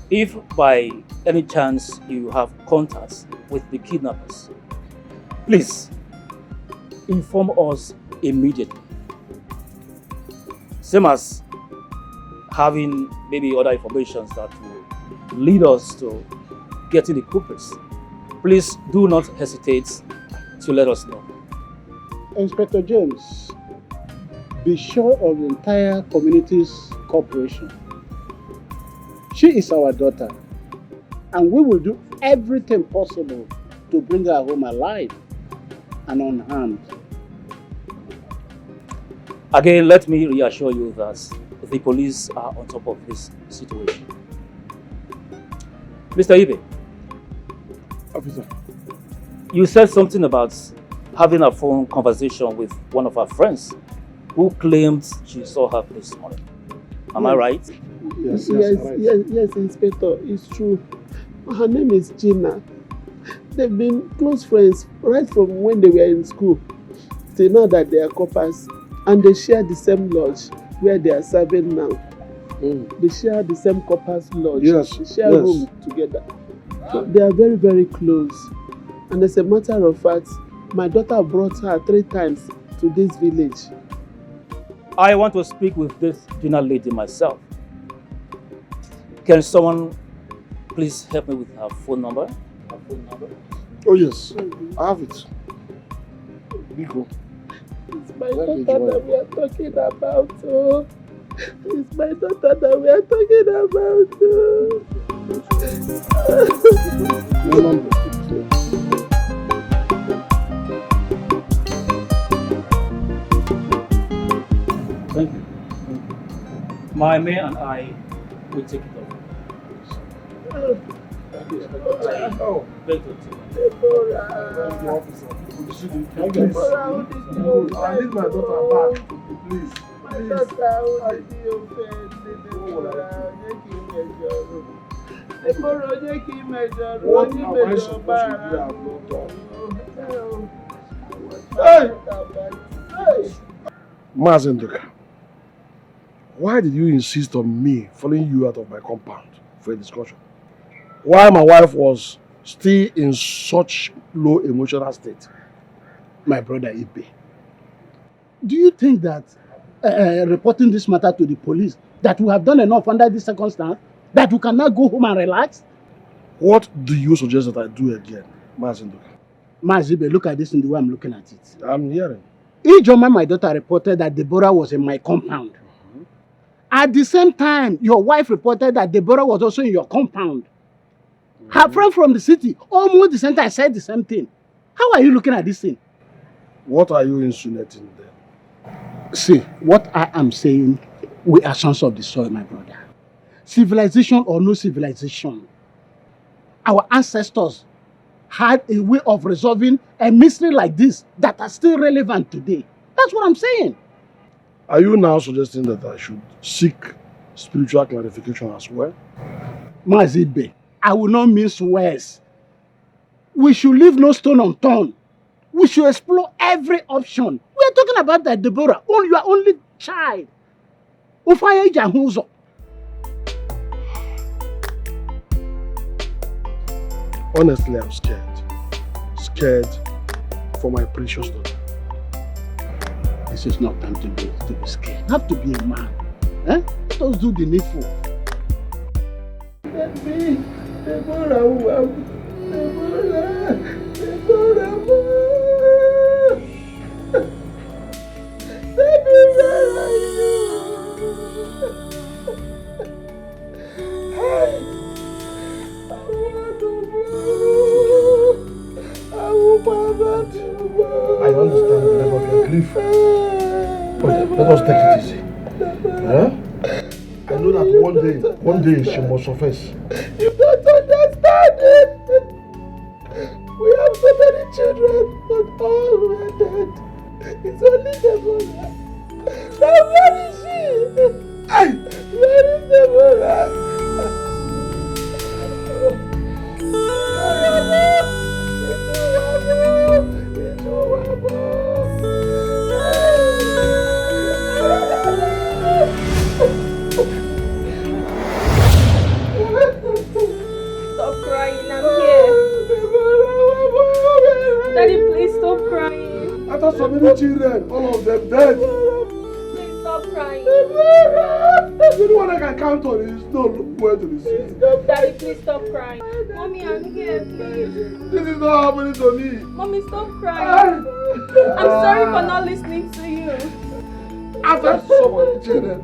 If by any chance you have contacts with the kidnappers, please inform us immediately. Same as having maybe other information that will lead us to getting the culprits. Please do not hesitate to let us know. Inspector James, be sure of the entire community's cooperation. She is our daughter, and we will do everything possible to bring her home alive and unharmed. Again, let me reassure you that the police are on top of this situation. Mr. Ibe. Officer. You said something about having a phone conversation with one of our friends who claimed she saw her this morning. Am I right? Yes, Inspector, it's true. Her name is Gina. They've been close friends right from when they were in school. till now that they are coppers, and they share the same lodge where they are serving now. They share the same coppers lodge. Yes. They share room together. So they are very, very close. And as a matter of fact, my daughter brought her 3 times to this village. I want to speak with this dinner lady myself. Can someone please help me with her phone number? Oh yes, I have it. Biko. It's my daughter that we are talking about. Oh. It's my daughter that we are talking about. Thank you. My man and I will take it over. Oh, very good. I need my daughter back, please. My daughter will be offended. What am I supposed to do? Hey! Mazenduka, why did you insist on me following you out of my compound for a discussion? Why my wife was still in such low emotional state? My brother Ibe, do you think that reporting this matter to the police, that we have done enough under this circumstance, that we can now go home and relax? What do you suggest that I do again, Mazenduka? Mazibe, look at this in the way I'm looking at it. I'm hearing. Ijoma, my daughter, reported that Deborah was in my compound. At the same time, your wife reported that Deborah was also in your compound. Her friend from the city, almost the same time, said the same thing. How are you looking at this thing? What are you insinuating then? See, what I am saying, we are sons of the soil, my brother. Civilization or no civilization, our ancestors had a way of resolving a mystery like this that are still relevant today. That's what I'm saying. Are you now suggesting that I should seek spiritual clarification as well? Mazibe, I will not mince words. We should leave no stone unturned. We should explore every option. We are talking about that, Deborah, your only child. Honestly, I'm scared. Scared for my precious daughter. This is not time to be scared. You have to be a man. Eh? Let us do the needful. Let me, Deborah. I understand the level of your grief. But let us take it easy. Huh? I know that one day she must surface. You don't understand it. We have so many children, but all were dead. It's only Deborah. Now where is she? Where is Deborah? Stop crying, I'm here. Daddy, please stop crying. I thought so many children, all of them dead. Please stop crying. The only one I can count on is not where to be seen. Daddy, please stop crying. Mommy, I'm here, please. This is not happening to me. Mommy, stop crying. I'm sorry for not listening to you. I've had so many children.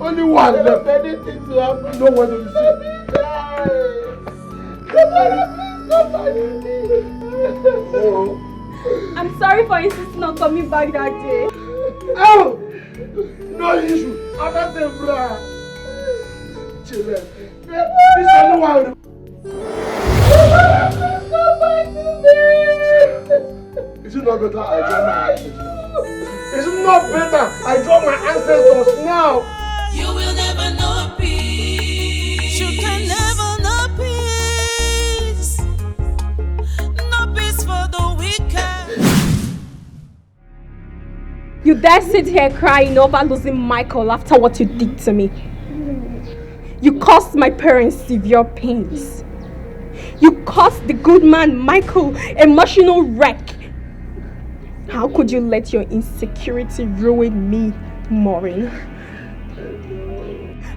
Only one left. Anything to happen. No one to be seen. I'm sorry for insisting on coming back that day. Oh! No issue. I'm not saying, bro. Children. This only one. Is it not better I join my ancestors? Is it not better I join my ancestors now? You will never know peace. You can never know peace. No peace for the wicked. You dare sit here crying over losing Michael after what you did to me. You caused my parents severe pains. You caused the good man Michael emotional wreck. How could you let your insecurity ruin me, Maureen?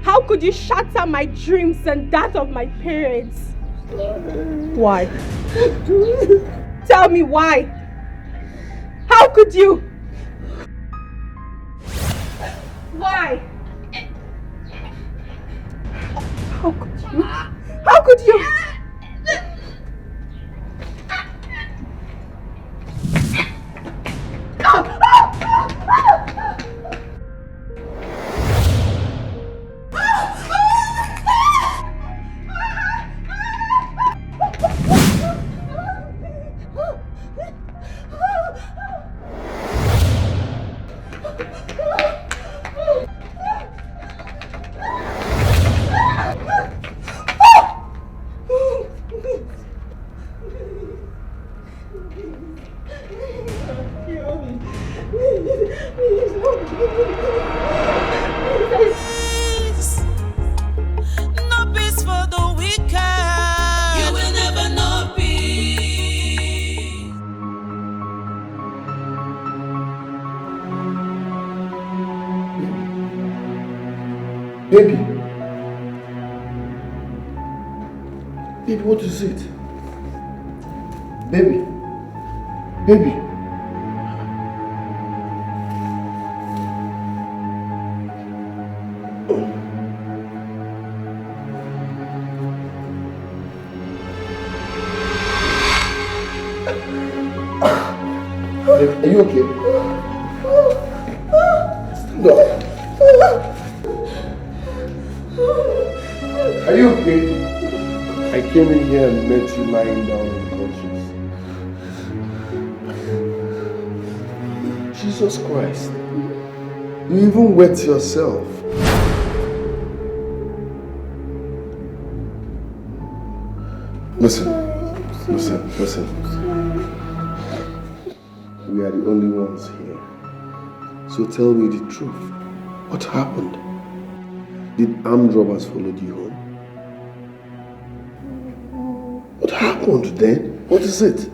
How could you shatter my dreams and that of my parents? Why? Tell me why? How could you? Why? How could you? How could you? No peace for the wicked. You will never know peace. Baby. Baby, what is it? Baby. Baby. Are you okay? Stand up. Are you okay? I came in here and met you lying down unconscious. Jesus Christ. You even wet yourself. Listen. We are the only ones here. So tell me the truth. What happened? Did armed robbers follow you home? What happened then? What is it?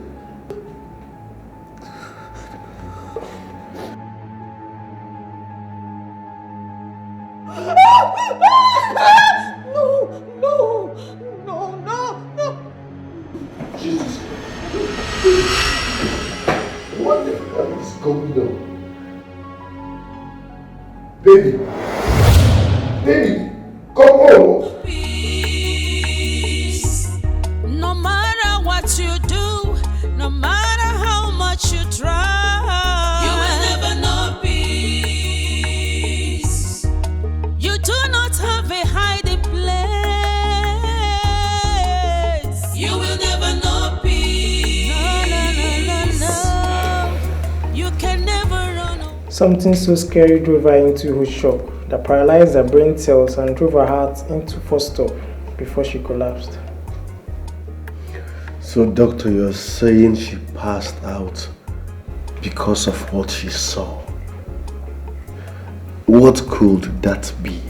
No. Jesus. What the hell is going on? Baby, come on. Peace. No matter what you do, no matter how much you try, you will never know peace. You do not have a hiding place. You will never know peace. No. You can never run away. Something so scary drove her into a shock that paralyzed her brain cells and drove her heart into first stop before she collapsed. So doctor, you're saying she passed out because of what she saw. What could that be?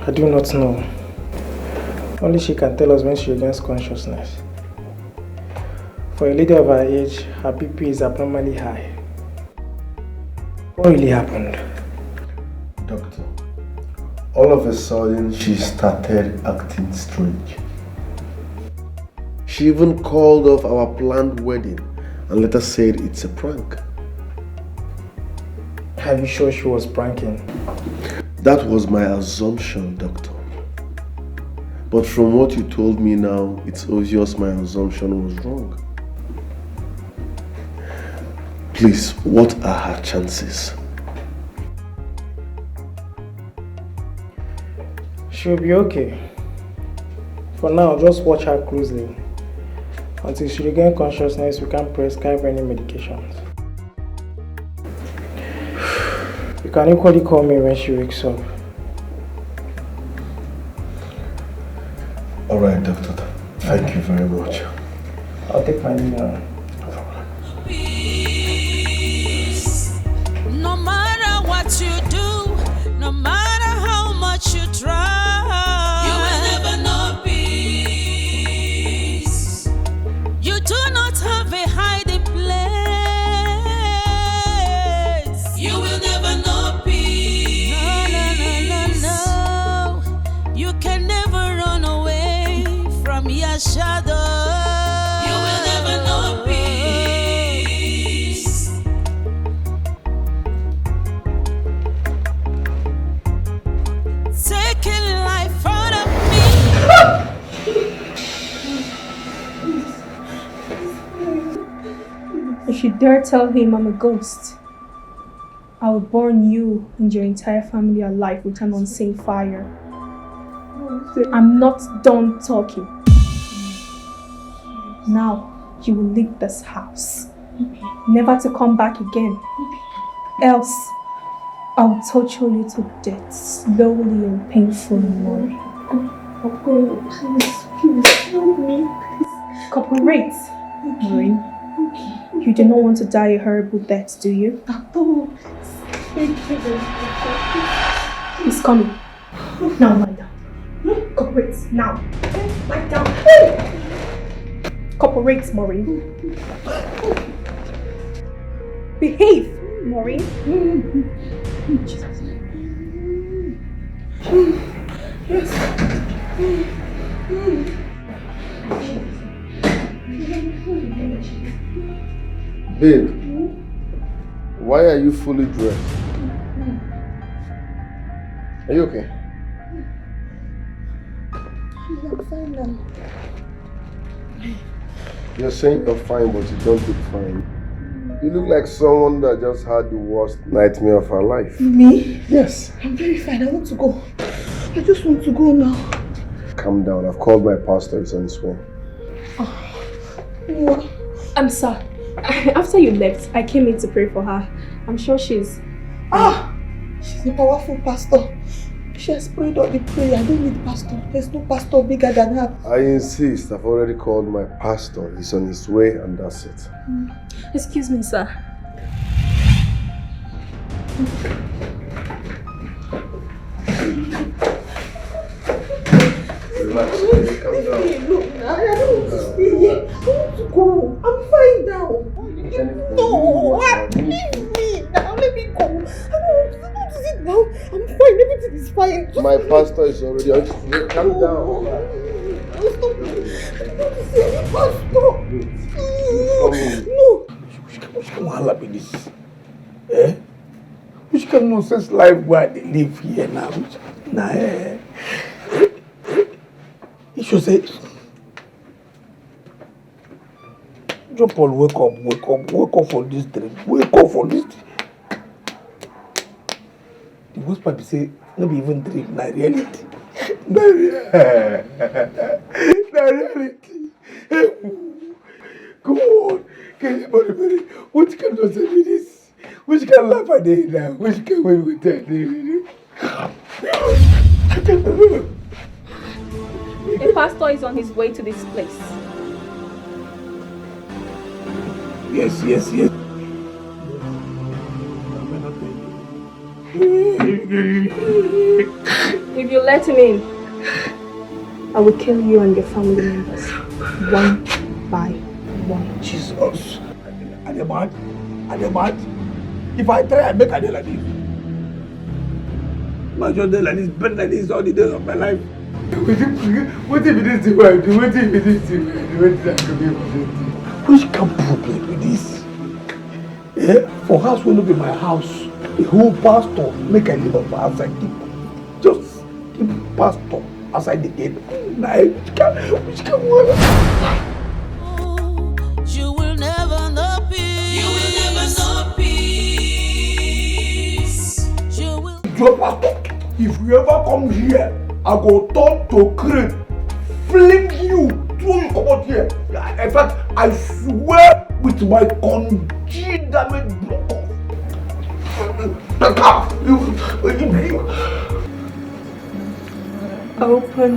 I do not know. Only she can tell us when she regains consciousness. For a lady of her age, her BP is abnormally high. What really happened? Doctor, all of a sudden she started acting strange. She even called off our planned wedding and later said it's a prank. Are you sure she was pranking? That was my assumption, doctor. But from what you told me now, it's obvious my assumption was wrong. Please, what are her chances? She'll be okay. For now, just watch her closely. Until she regains consciousness, we can't prescribe any medications. You can equally call me when she wakes up. Alright, doctor. Thank you very much. I'll take my leave now. Peace. If you dare tell him I'm a ghost, I will burn you and your entire family alive with an unseen fire. I'm not done talking. Now, you will leave this house. Never to come back again. Else, I'll torture you to death, slowly and painfully, Mori. Please, help me, please. Cooperate, Mori. You do not want to die a horrible death, do you? He's coming. Now lie down. Cooperate, now. Lie down. Cooperate, Maureen. Behave, Maureen. Jesus. Yes. Babe, why are you fully dressed? Are you okay? I'm fine now. You're saying you're fine, but you don't look fine. You look like someone that just had the worst nightmare of her life. Me? Yes. I'm very fine. I want to go. I just want to go now. Calm down. I've called my pastor. He's on his way. What? Sir. After you left, I came in to pray for her. I'm sure she's... She's a powerful pastor. She has prayed all the prayer. I don't need pastor. There's no pastor bigger than her. I insist. I've already called my pastor. He's on his way and that's it. Excuse me, sir. Relax. Calm down. Look, I don't want to stay here. I want to go. I'm fine now. No, leave me now. Let me go. I don't want to sit down. I'm fine. Everything is fine. My pastor is already on his way. Calm down. Stop. I don't want to see any pastor. No. Which kind of wahala be this? Eh? Which kind of nonsense life where they live here now? He should say, John Paul, wake up for this dream. Wake up for this dream. The worst part be say, no be even dream, na reality. Na reality. Come on. Can anybody believe? Which kind of nonsense be this? Which kind of life are they now? Which kind of way we tell them? The pastor is on his way to this place. Yes. If you let him in, I will kill you and your family members, one by one. Jesus. Are they mad? If I try, I make a day like this. My just day like this, bend like this all the days of my life. What if it is the way I do? What if it is the way I do? What if I can be Which kind of problem with this? Yeah? For house will not be my house. The whole pastor make a live of outside people. Just keep pastor outside the gate. Which can work? You will never know peace. You will never know peace. You will. Your pastor, if you ever come here, I go talk to crane, fling you, throw you come out here. In fact, I swear with my congealed damage block off. Open.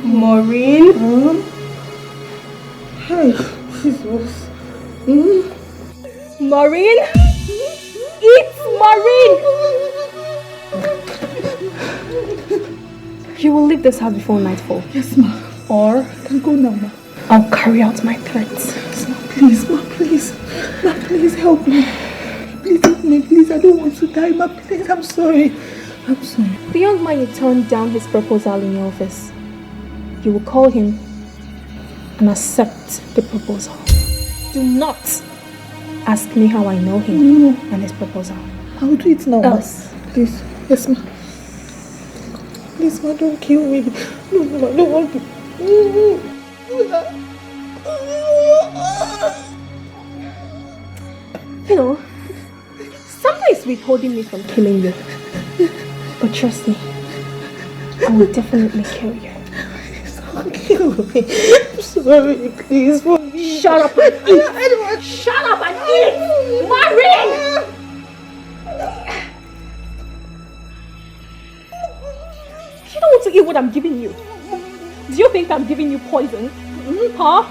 Maureen? Hey, Jesus. Maureen? It's Maureen! You will leave this house before nightfall. Yes, ma. Or I can go now, ma. I'll carry out my threats. Yes, ma, please, ma, please. Ma, please help me. Please help me, please. I don't want to die, ma, please. I'm sorry. The young man you turned down his proposal in your office. You will call him and accept the proposal. Do not ask me how I know him and his proposal. I will do it now, Else. ma. Please. Yes, ma. Please, ma, don't kill me. No, I don't want to. You know, something is withholding me from killing you. But trust me, I will definitely kill you. Kill me. I'm sorry, please, for me. Shut up and eat! Shut up and eat! Maureen! You don't want to eat what I'm giving you. Do you think I'm giving you poison? Huh?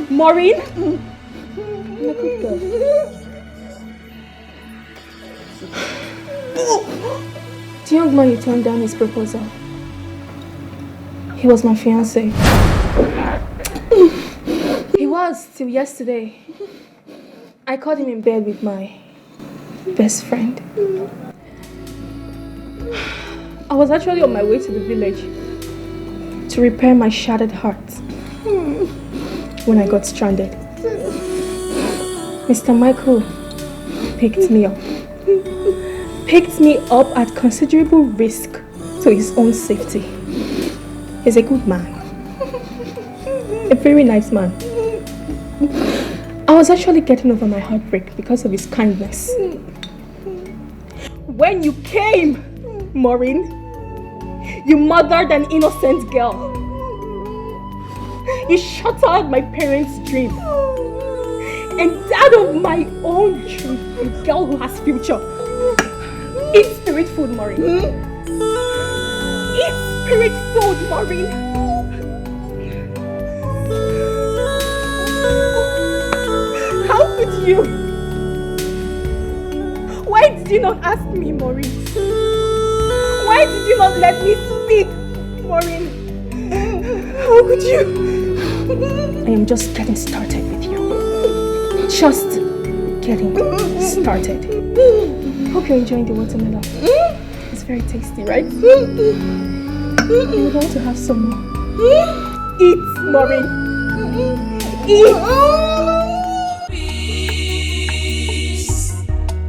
Maureen? You're a good girl. The young man you turned down his proposal. He was my fiancé. He was till yesterday. I caught him in bed with my best friend. I was actually on my way to the village to repair my shattered heart when I got stranded. Mr. Michael picked me up. Picked me up at considerable risk to his own safety. He's a good man. A very nice man. I was actually getting over my heartbreak because of his kindness. When you came, Maureen, you murdered an innocent girl. You shattered my parents' dream. And that of my own dream, a girl who has future. Eat spirit food, Maureen. Eat spirit food, Maureen. How could you? Why did you not ask me, Maureen? Why did you not let me speak, Maureen? How could you? I am just getting started with you. Just getting started. Hope you're enjoying the watermelon. It's very tasty, right? You would want to have some more. Eat, Maureen. Eat.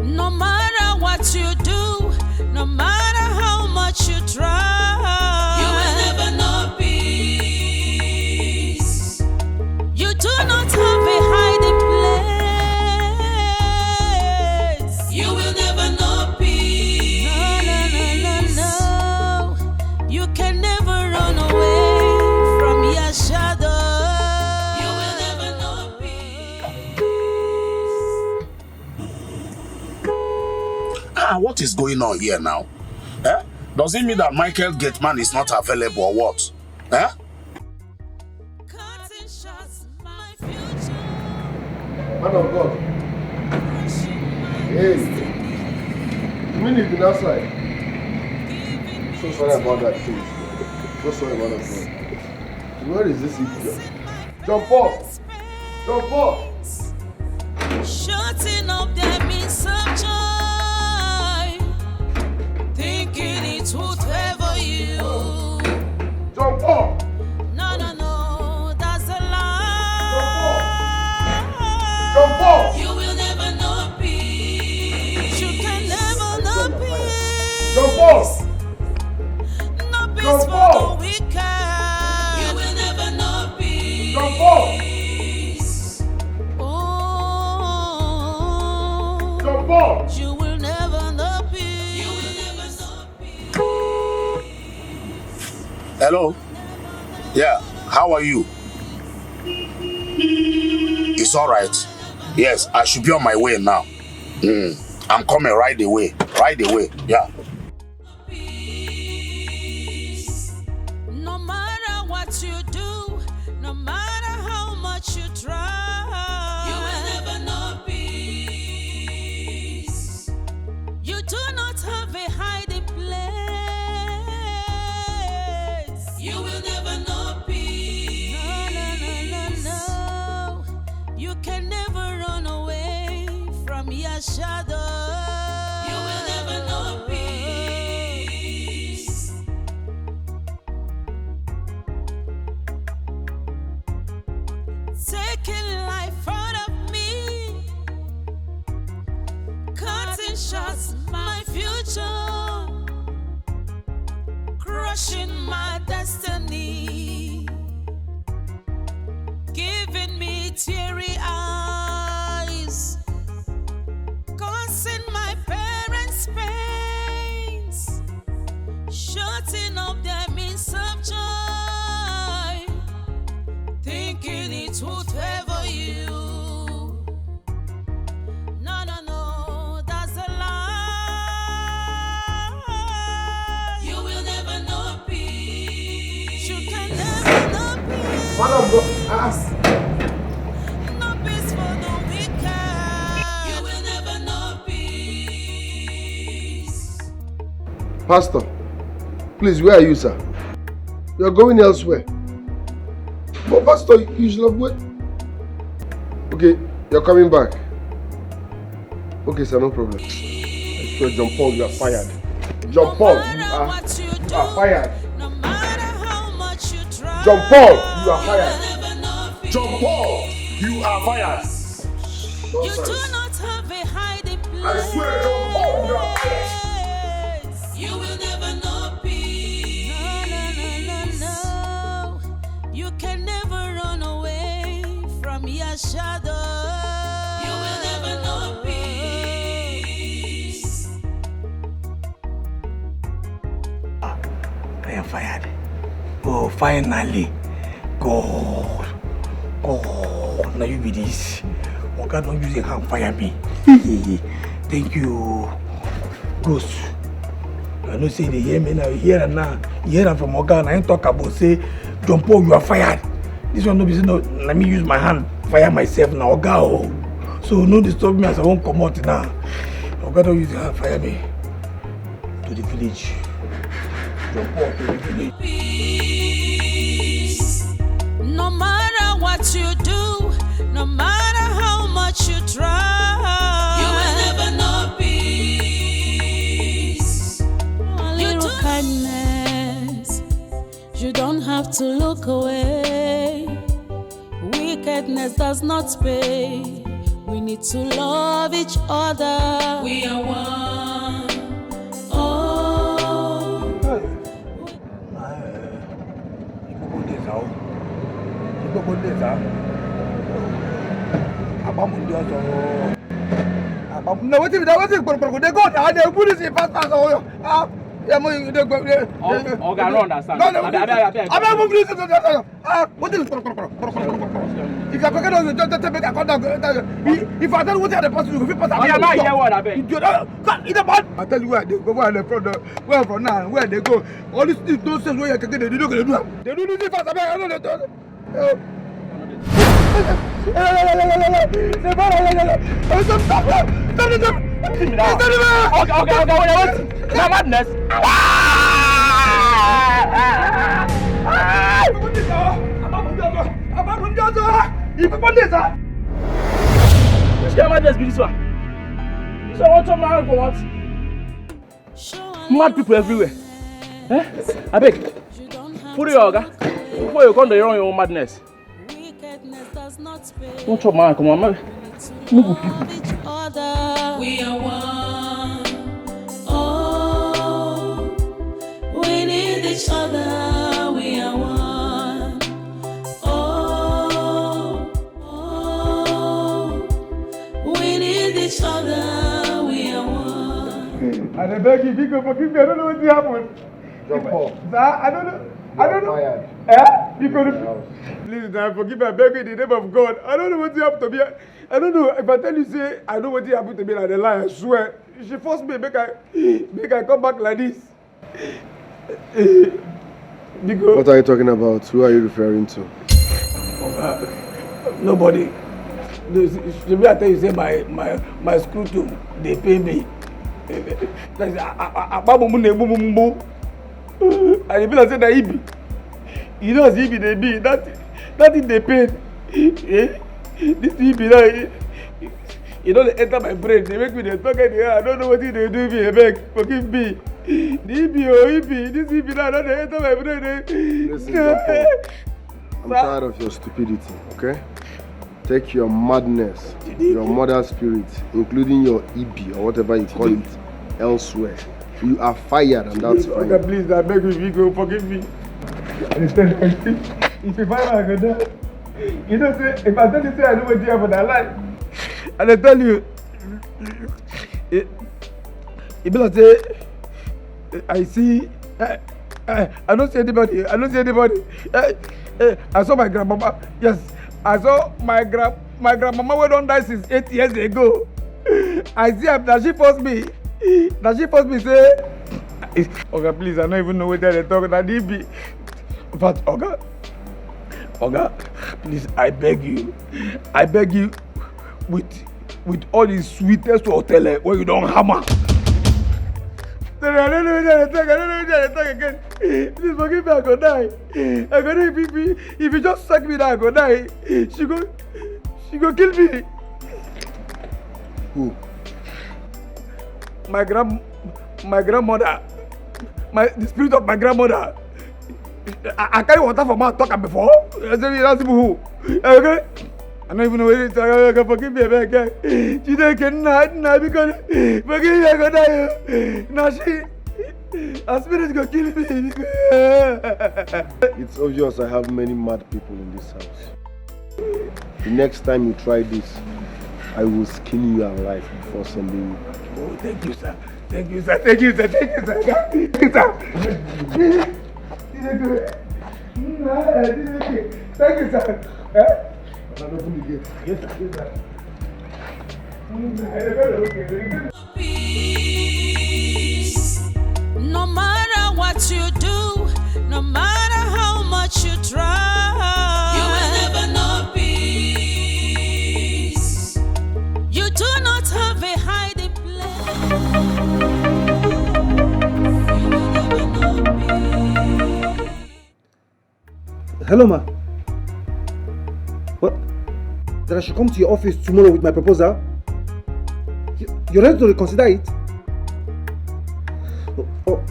No matter what you do, no matter how much you try, you will never know peace. You do not have a hiding place. You will never know peace. No. You can never run away from your shadow. You will never know peace. What is going on here now? Does it mean that Michael Gateman is not available or what? Man of God. Hey. You mean you've been outside? So sorry about that, please. So sorry about that, God. Where is this idiot? Jump off! Jump off! Shutting up them in some joy, thinking it would favor you. Jump off! No, that's a lie. Jump off! You will never know peace. You can never know peace. Jump off! No peace Jump for off! the wicked. You will never know peace. Jump off! Jump off! You will never know peace. You will never know peace. Hello? Yeah, how are you? It's alright. Yes, I should be on my way now. I'm coming right away. Right away, yeah. No matter what you do, no matter how much you try, you will never know peace. You do not have a hiding place. You will never know peace. No. You can never run away from your shadow. You will never know peace. Taking life out of me, cutting shots my future, crushing my destiny, giving me teary eyes, it would favor you. No, no, no, that's a lie. You will never know peace. You can never know peace. Man of God, No peace for the wicked. You will never know peace. Pastor, please, where are you, sir? You are going elsewhere. But Pastor, you should have waited. Okay, you're coming back. Okay, sir, no problem. I swear, John Paul, you are fired. John Paul, you are fired. John Paul, you are fired. John Paul, you are fired. You do not have a hiding place. I swear, John Paul, you are fired. You will never know peace. No. You can never run away from your shadow. You will never know peace. I am fired. Oh, finally. God. Now you be this. Oh, God, don't use your hand fire me. Thank you. Ghost. I know say they hear me now, hear and now. Hear them from Oga and I ain't talk about say, John Paul, you are fired. This one no be say no, let me use my hand, fire myself now, Oga. Oh. So no disturb me as I won't come out now. Oga don't use your hand, fire me. To the village. John Paul to the village. Peace. No matter what you do, no matter how much you try, you will never know peace. A little kindness, you don't have to look away. Wickedness does not pay. We need to love each other. We are one. Oh. No, what if that was it? They go and they put this in fast. I don't understand. What is if I forget on the just take a contact, if I tell you what the person will pass, I tell you where they go, where they from, where from now, where they go. All these things don't say where you can get. They don't do them. They don't do this fast. I don't know. Okay, madness. Which kind of madness be this one? So what some man for what? Mad people everywhere. I beg. Put your organ before you come to run your own madness. Don't chop man, come on, man. Move people. We are one. Oh, we need each other. We are one. Oh, we need each other. We are one. And I beg you, people forgive me. I don't know what happened. John Paul. Sir, I don't know. Because please, now forgive me. I beg you in the name of God. I don't know what happened to me. I don't know. If I tell you, say I know what happened to me, like the lie, I swear. She forced me, make I come back like this. Because what are you talking about? Who are you referring to? Nobody. Maybe I tell you, say my school too, they pay me. And the people say that Ibi. You know, Ibi they be that thing they paid. This Ibi now, you know, they enter my brain. They make me they talk in the air. I don't know what they do me. I beg, forgive me. The Ibi, this Ibi now, they enter my brain. Listen, John Paul, I'm tired of your stupidity. Okay, take your madness, your mother spirit, including your Ibi or whatever you call it, elsewhere. You are fired, and that's fine. Okay, please, I beg you, go forgive me. If you find out, you know, say, if I tell you, say I know what you have for that life, and I tell you, it be like say, I see, I don't see anybody. I saw my grandmama. Yes, I saw my grandmama wey don die since 8 years ago. I see am, na she force me. Na she force me say, Oga, please, I don't even know whether they talk. Na be. But Oga, please, I beg you, with all the sweetest hotel where you don't hammer. I don't know whether they talk again. Please forgive me, I go die. I go die if you just suck me down, I go die. She go kill me. Who? My grandmother. The spirit of my grandmother. I carry water for mouth, talk am before. I say, that's who. Okay? I don't even know where it is. Forgive me, again. She don't get nothing because forgive me, I go die. Now her spirit go kill me. It's obvious I have many mad people in this house. The next time you try this, I will skin you alive before sending you. Oh, thank you, sir. Thank you, sir. Thank you, sir. Thank you, sir. Thank you, sir. Thank you, sir. Yes, sir. Peace. No matter what you do, no matter how much you try, you will never know peace. You do not have a hiding place. You will never know peace. Hello, ma. What? That I should come to your office tomorrow with my proposal? You're ready to reconsider it?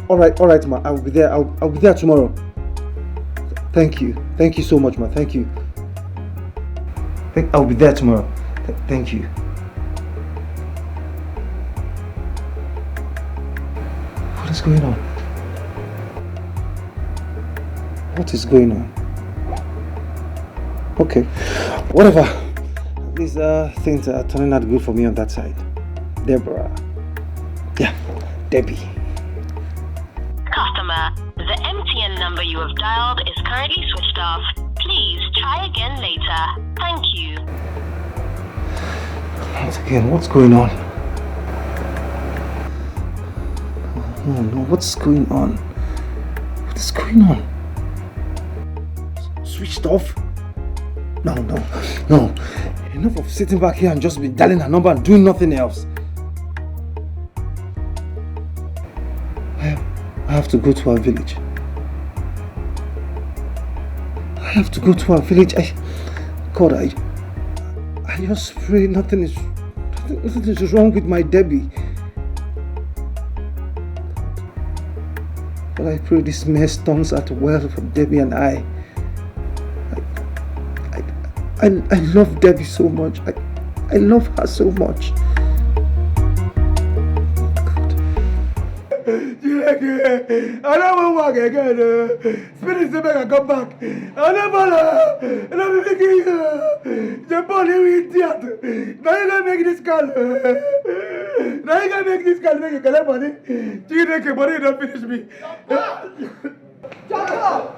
All right, ma. I will be there. I'll be there tomorrow. Thank you so much, ma. Thank you. I'll be there tomorrow. Thank you. What is going on? What is going on? Okay, whatever. These things are turning out good for me on that side. Deborah. Yeah, Debbie. Customer, the MTN number you have dialed is currently switched off. Please try again later. Thank you. Once again, what's going on? Oh no, what's going on? What is going on? Switched off? No. Enough of sitting back here and just be dialing her number and doing nothing else. I have to go to our village. I just pray nothing is wrong with my Debbie. But I pray this mess turns out well for Debbie and I. I love Debbie so much. I love her so much. I don't want to work again. Spirit say make I come back. I never be making you. The body will idiot. Now you gonna make this call. Make you collect money. You take your money, don't finish me. Jump up!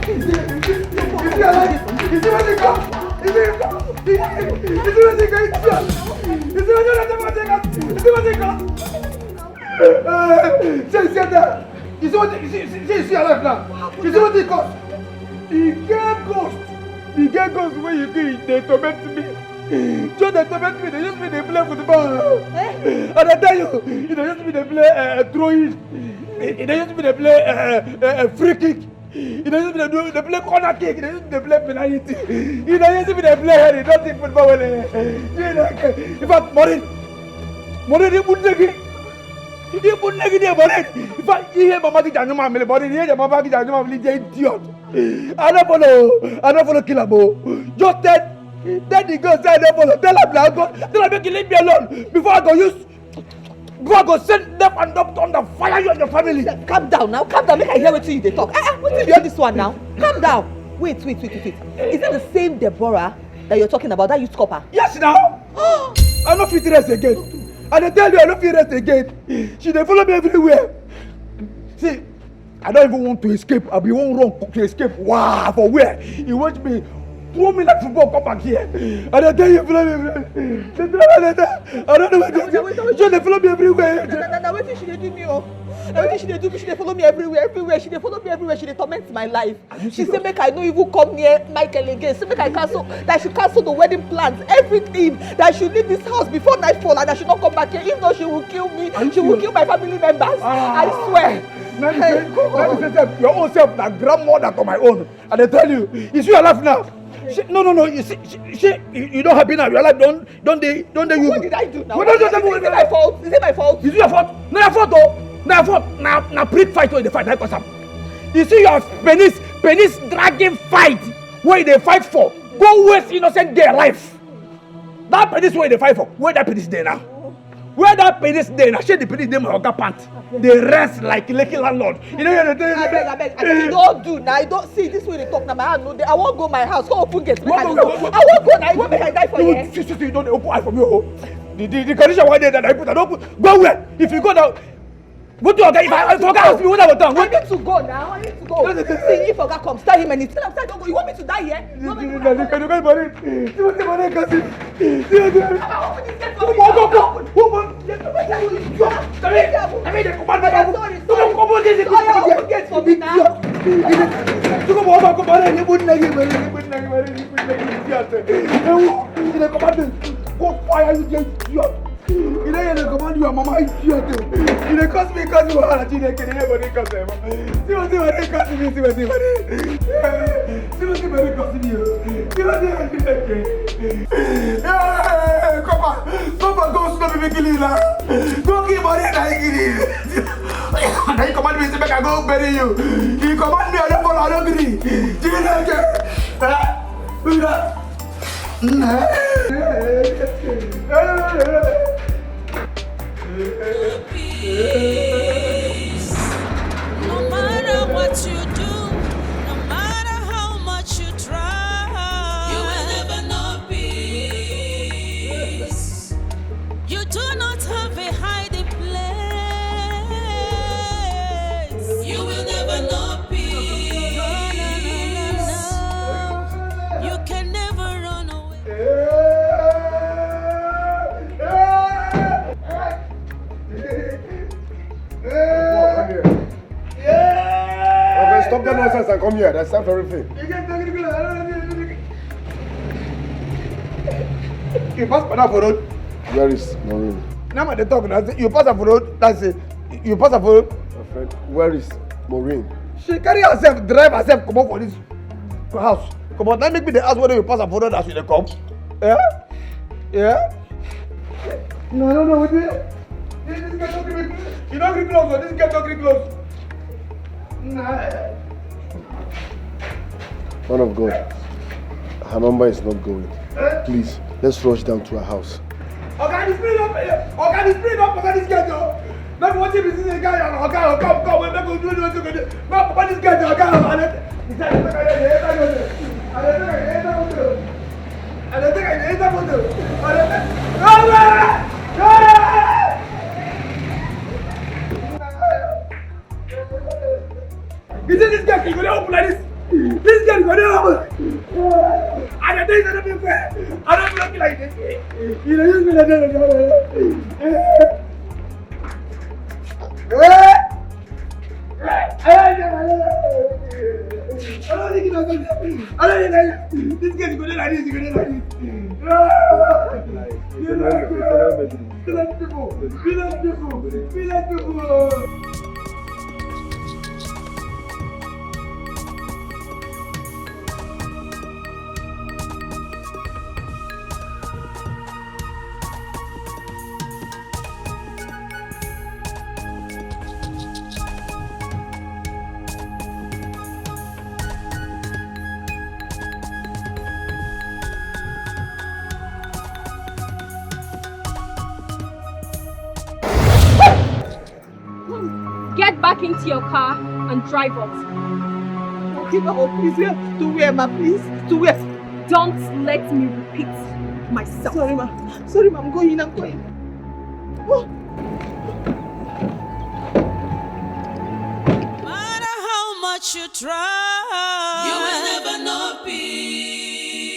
Is the get ghost when you do it, they torment me. So they torment me, they use me, they play football. And I tell you, they use me, they play throwing. They use me, they play free kick. They use me, they play corner kick. They use me, they play penalty. They use me, they play, they don't think football well. In fact, Morin, they put the he put negative Morin. In fact, he hear Mama Tijanu Mamele, Morin, he hear Mama Tijanu Mamele, they idiot. I don't follow Killabo. Just tell the girl say I don't follow. Tell her make you leave me alone before I go send them and up on the fire you and your family. Calm down now, make I hear what you they talk. What is your this one now? Calm down. Wait. Is it the same Deborah that you're talking about, that youth copper? Yes now. I'm not fit to rest again. And I tell you I'm not fit to rest again. She they follow me everywhere. See, I don't even want to escape. I'll be one wrong to escape. Wow, for where? He wants me throw me like football, come back here. And I tell you, follow me. They throw me like that. I don't know what to do. They follow me everywhere. Now what did she do me? Now what she do me? She follow me everywhere. She follow me everywhere. She torment my life. She say make I no even come near Michael again. Say make I cancel. That she cancel the wedding plans, everything. That she leave this house before nightfall and that she not come back here. If not, she will kill me. She will kill my family members. I swear. Let me say, your own self, that grandmother to my own. And I tell you, is you alive now? No. You see, you don't happy now. You're alive. Don't they? What did I do now? Is it my fault? Is it my fault? Is it your fault? No, your fault though. No, your fault. Now, prick fight where they fight. Like what's you see your penis dragging fight where they fight for. Go waste innocent their life. That penis where they fight for. Where that penis there now? Where that penis there? Now share the penis there my oga pant. They rest like lucky landlord. You know what I beg. You don't do now. I don't see this way they talk now. My hand no. I won't go my house. Go open gate. I won't go now. I won't make I die for you. You don't open eye for me. The condition why they that I put. I don't put. Go where? If you go now. Go to Oga. If Oga ask me when I will turn. I need to go now. I need to go. See if Oga comes, tell him and tell him don't go. You want me to die here? You want me to die? Can you get money? You want the money, cousin? Go fire you just. You know you command your mama is here too. You know cause me cause you are a teenager. Nobody cause them. See what cause me. See what cause me. Come on, go stop me killing now. Go keep money and I kill you. Now you command me to make I go bury you. You command me I don't follow. I don't agree. Do you know No matter what you do, no matter how much you try, you will never know peace. You do not have a hiding place. You will never know peace. No. You can never run away. Okay, stop the nonsense and come here. That's time for everything. You pass for that for road. Where is Maureen? Now they talk now. You pass for road. That's it. You pass for road. My friend, where is Maureen? She carry herself, drive herself, come up for this house. Come on, now make me the house whether you pass for road as you come. Yeah. No. With me. This girl don't grip me. You don't grip close. This girl don't grip close. Nah. Man of God, her number is not going. Please, let's rush down to her house. Okay, this speed up. Okay, this girl. Not what you see the guy. Okay, come. We're not going to do what you're going to do. But this girl, okay. You see this guy, he's going to open like this. This guy is going to open. And the things are not fair. I don't look like this. You know, you're going to do it. This guy is going to like this. Be like people. Get back into your car and drive off. Okay, Mama, please. To where, ma? Please. To where? Don't let me repeat myself. Sorry, ma. I'm going. Oh. Matter how much you try, you will never know peace.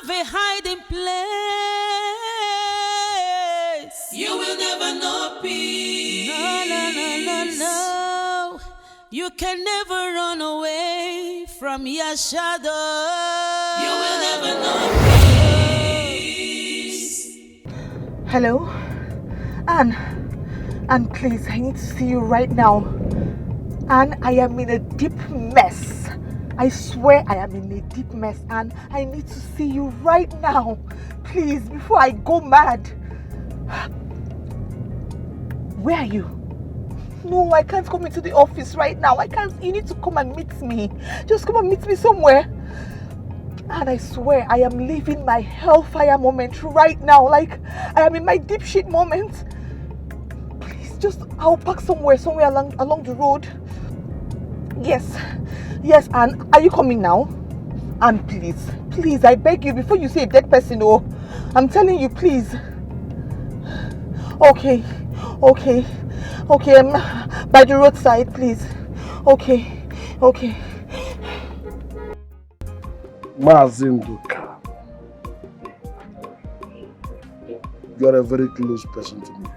have a hiding place. You will never know peace. No, no, no, no, no. You can never run away from your shadow. You will never know peace. Hello? Anne, please, I need to see you right now. Anne, I am in a deep mess. I swear I am in a deep mess, and I need to see you right now. Please, before I go mad. Where are you? No, I can't come into the office right now. I can't. You need to come and meet me. Just come and meet me somewhere. And I swear I am living my hellfire moment right now. Like I am in my deep shit moment. Please, I'll park somewhere along the road. Yes, Anne, are you coming now? Anne, please, I beg you, before you say a dead person, oh, I'm telling you, please. Okay, by the roadside, please. Okay. Mazinduka, you are a very close person to me.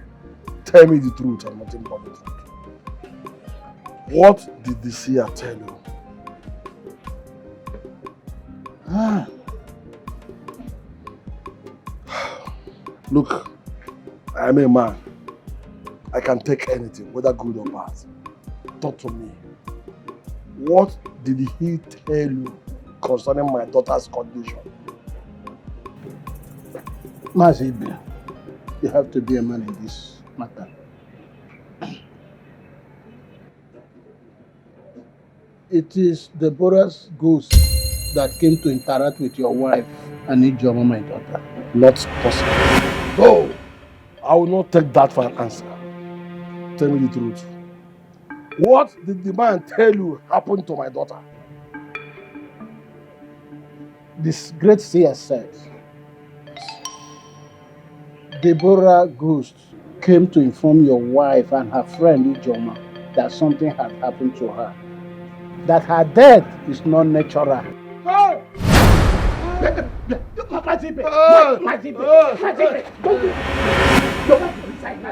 Tell me the truth and nothing but the truth. What did the seer tell you? Look, I am a man. I can take anything, whether good or bad. Talk to me. What did he tell you concerning my daughter's condition? Mazibe, you have to be a man in this matter. It is Deborah's ghost that came to interact with your wife and Ijoma, my daughter. Not possible. No, I will not take that for an answer. Tell me the truth. What did the man tell you happened to my daughter? This great seer said, Deborah ghost came to inform your wife and her friend Ijoma that something had happened to her. That her death is not natural. Hey! Mazibe, don't do it. Don't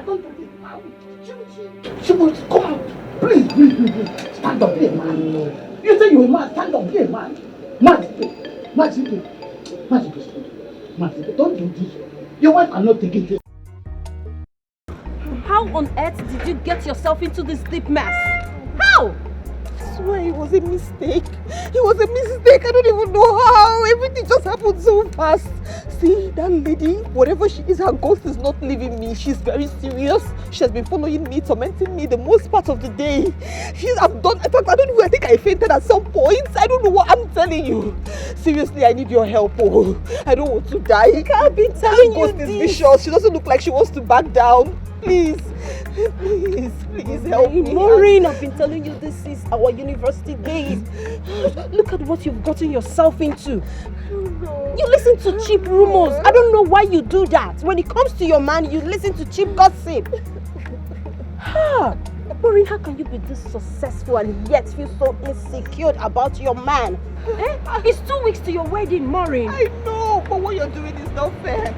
do it now. She will come out. Please. Stand up, be a man. You say you're a man, stand up, be a man. Mazibe, don't do this. Your wife cannot take it. How on earth did you get yourself into this deep mess? How? I swear it was a mistake. I don't even know how. Everything just happened so fast. See, that lady, whatever she is, her ghost is not leaving me. She's very serious. She has been following me, tormenting me the most part of the day. I think I fainted at some point. I don't know what I'm telling you. Seriously, I need your help. Oh, I don't want to die. I can't be telling you this. Vicious. She doesn't look like she wants to back down. Please help me. Maureen, I've been telling you this is our university days. Look at what you've gotten yourself into. You listen to cheap rumors. I don't know why you do that. When it comes to your man, you listen to cheap gossip. Maureen, how can you be this successful and yet feel so insecure about your man? It's 2 weeks to your wedding, Maureen. I know, but what you're doing is not fair.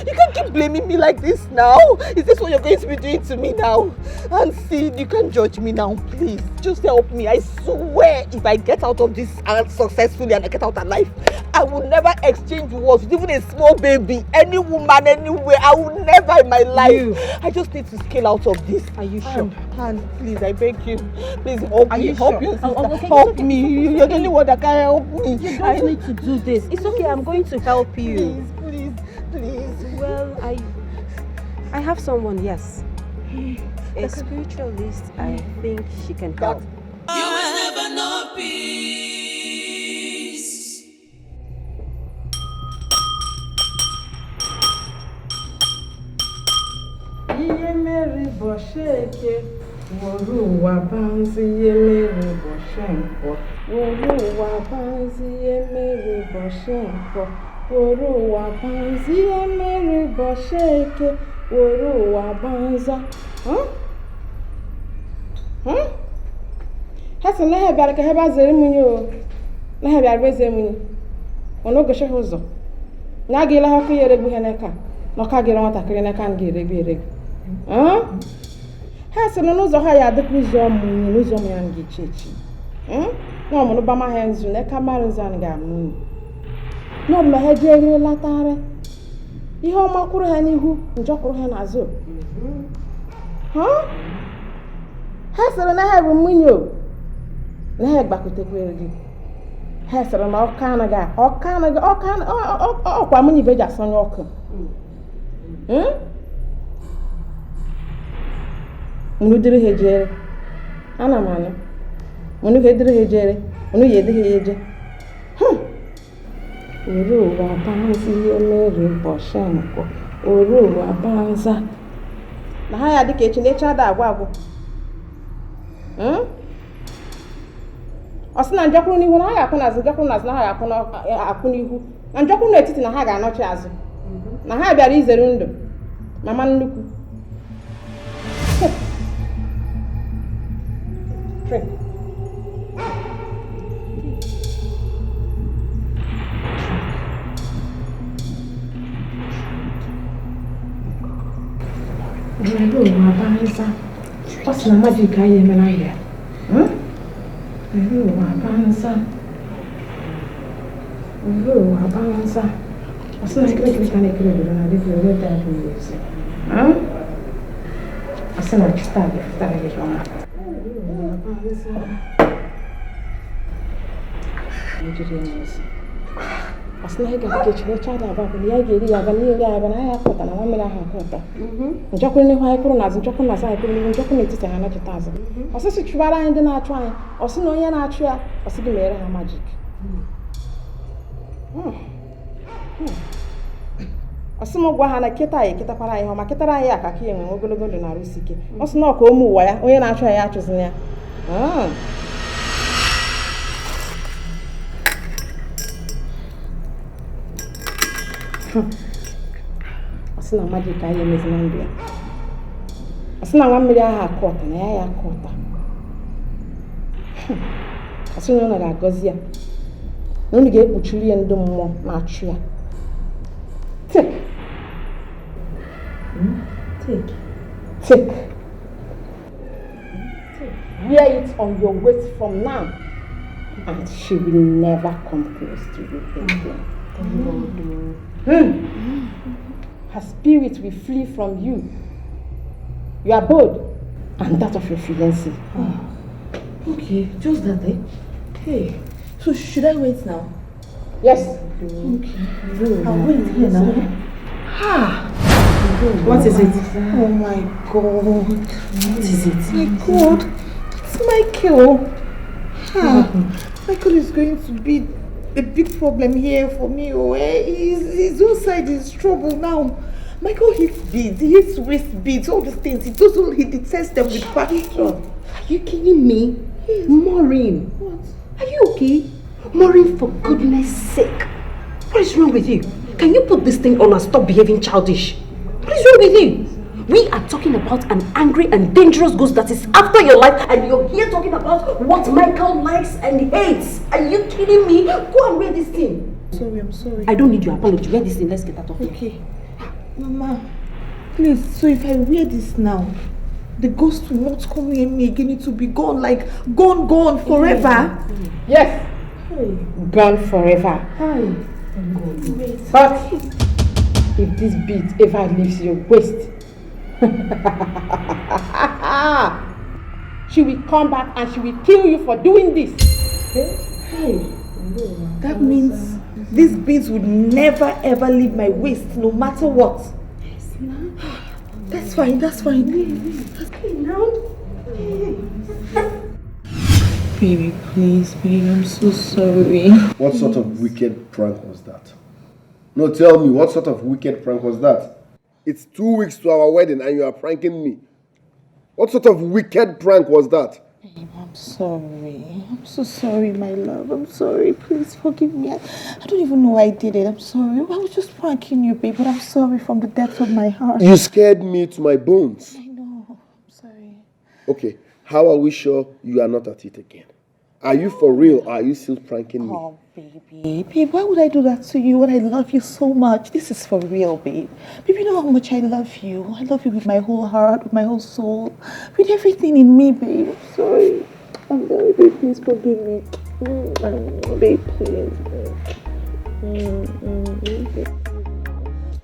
You can't keep blaming me like this now. Is this what you're going to be doing to me now? And see, you can't judge me now, please. Just help me. I swear, if I get out of this successfully and I get out alive, I will never exchange words with even a small baby, any woman, anywhere. I will never in my life. I just need to scale out of this. Are you sure? And please, I beg you. Please help me. Help your sister. Okay, help me. You're the only one that can help me. You don't need to do this. It's okay. I'm going to help you. Please. Well, I have someone, yes. A spiritualist. I think she can help. You will never know peace. Hasan la biar ka heba zere munyo. La biar be zere munyo. Ono go she hozo. Na gila ha ka yere gbe neka. No ka gila nwata kiri neka ngere bi ere. Ha se no zo ha ya de kuzo mu ni no zo mu ya ngi chechi. No mo no ba ma ha nzu neka mara nzan ga mu. No ma ha je ere latare. Ihe ọma kwuru ha n'ihu, njọ kwuru ha n'azụ. Ha sịrị na ha bụ nwunye o. Na ha gbakwutekwere gị. Ha sịrị na ọkwa mụ ibe ji asọnye ọkụ. Mụnụ dịrị ha ejere. Ana m anụ. Mụnụ ha edịrị ha ejere. Mụnụ ya edịghị ha eje. Oro wa banzi mere boshenko. Oro wa banza. Na ha ya dịka echi na-eche ada agwa agwụ. Ọ sị na njọkwuru n'ihu na ha ga-akwụ n'azụ, njọkwuru n'azụ na ha ga-akwụ n'ihu. Na njọkwuru n'etiti na ha ga-anọchi azụ. Na ha bịara izere ndụ. Mama nnukwu. Oro wa banza. Ọ sị na mmadụ ga ya eme na ya. Oro wa banza. Oro wa banza. Ọ sị na ekele ka na-ekele obodo na dịka ebe dị adị n'ezi. Ọ sị na chita gị fụtara gị ọma. Oro wa banza. Nigerian n'ezi. Ọ sị na ha ga-adịka echi na-eche ada agba akwụna ya ga-eri ya aba n'ihe ya aba na ya akọta na nwa mmiri ahụ akọta. Njọkwuru n'ihu anyị kwuru n'azụ, njọkwuru n'azụ anyị kwuru n'ihu, njọkwuru n'etiti ha anọchite azụ. Ọ sị chụbara anyị ndị na-achụ anyị, ọ sị na onye na-achụ ya, ọ sị gị mere ha majik. Ọ sị m gwa ha na kịta anyị kịtakwara anyị ọ ma kịtara anyị aka ka ya enwe ogologo ndụ na-arụsi ike. Ọ sị na ọ ka ụmụ ụwa ya, onye na-achụ ya achụzina ya. Ọ sị na majik anyị emezi na ndụ ya. Ọ sị na nwa mmiri ahụ akụ ọta na ya akụ ọta. Ọ sị na ọ ga-agọzi ya. Na unu ga-ekpuchiri ya ndị mmụọ na-achụ ya. Take. Wear it on your waist from now. And she will never come close to you again. Her spirit will flee from you, your abode, and that of your fiancé. Okay, just that, eh? Hey, so should I wait now? Yes. Okay. I'll wait here now. What is it? Oh my God. What is it? My God. It's Michael. Michael is going to be a big problem here for me. His own side is trouble now. Michael hates beads. He hates waist beads, all these things. He detests them with passion. Are you kidding me? Maureen. What? Are you okay? Maureen, for goodness sake. What is wrong with you? Can you put this thing on and stop behaving childish? What is wrong with you? We are talking about an angry and dangerous ghost that is after your life, and you're here talking about what Michael likes and hates. Are you kidding me? Go and wear this thing. I'm sorry. I don't need your apology. Wear this thing. Let's get out of here. Okay. Mama, please, so if I wear this now, the ghost will not come near me again. It will be gone, like gone forever. Yes. Hey. Gone forever. Hi. But if this bead ever leaves your waist, she will come back and she will kill you for doing this. Hey. That means these beads would never ever leave my waist, no matter what. Yes, ma'am. That's fine. Okay, now. Baby, please, baby, I'm so sorry. What sort of wicked prank was that? No, tell me, what sort of wicked prank was that? It's 2 weeks to our wedding and you are pranking me. What sort of wicked prank was that? Babe, I'm sorry. I'm so sorry, my love. I'm sorry. Please forgive me. I don't even know why I did it. I'm sorry. I was just pranking you, babe, but I'm sorry from the depths of my heart. You scared me to my bones. I know. I'm sorry. Okay, how are we sure you are not at it again? Are you for real or are you still pranking me? Oh, baby. Babe, why would I do that to you when I love you so much? This is for real, babe. Babe, you know how much I love you. I love you with my whole heart, with my whole soul, with everything in me, babe. I'm sorry. I'm sorry, babe. Please forgive me. Babe, please.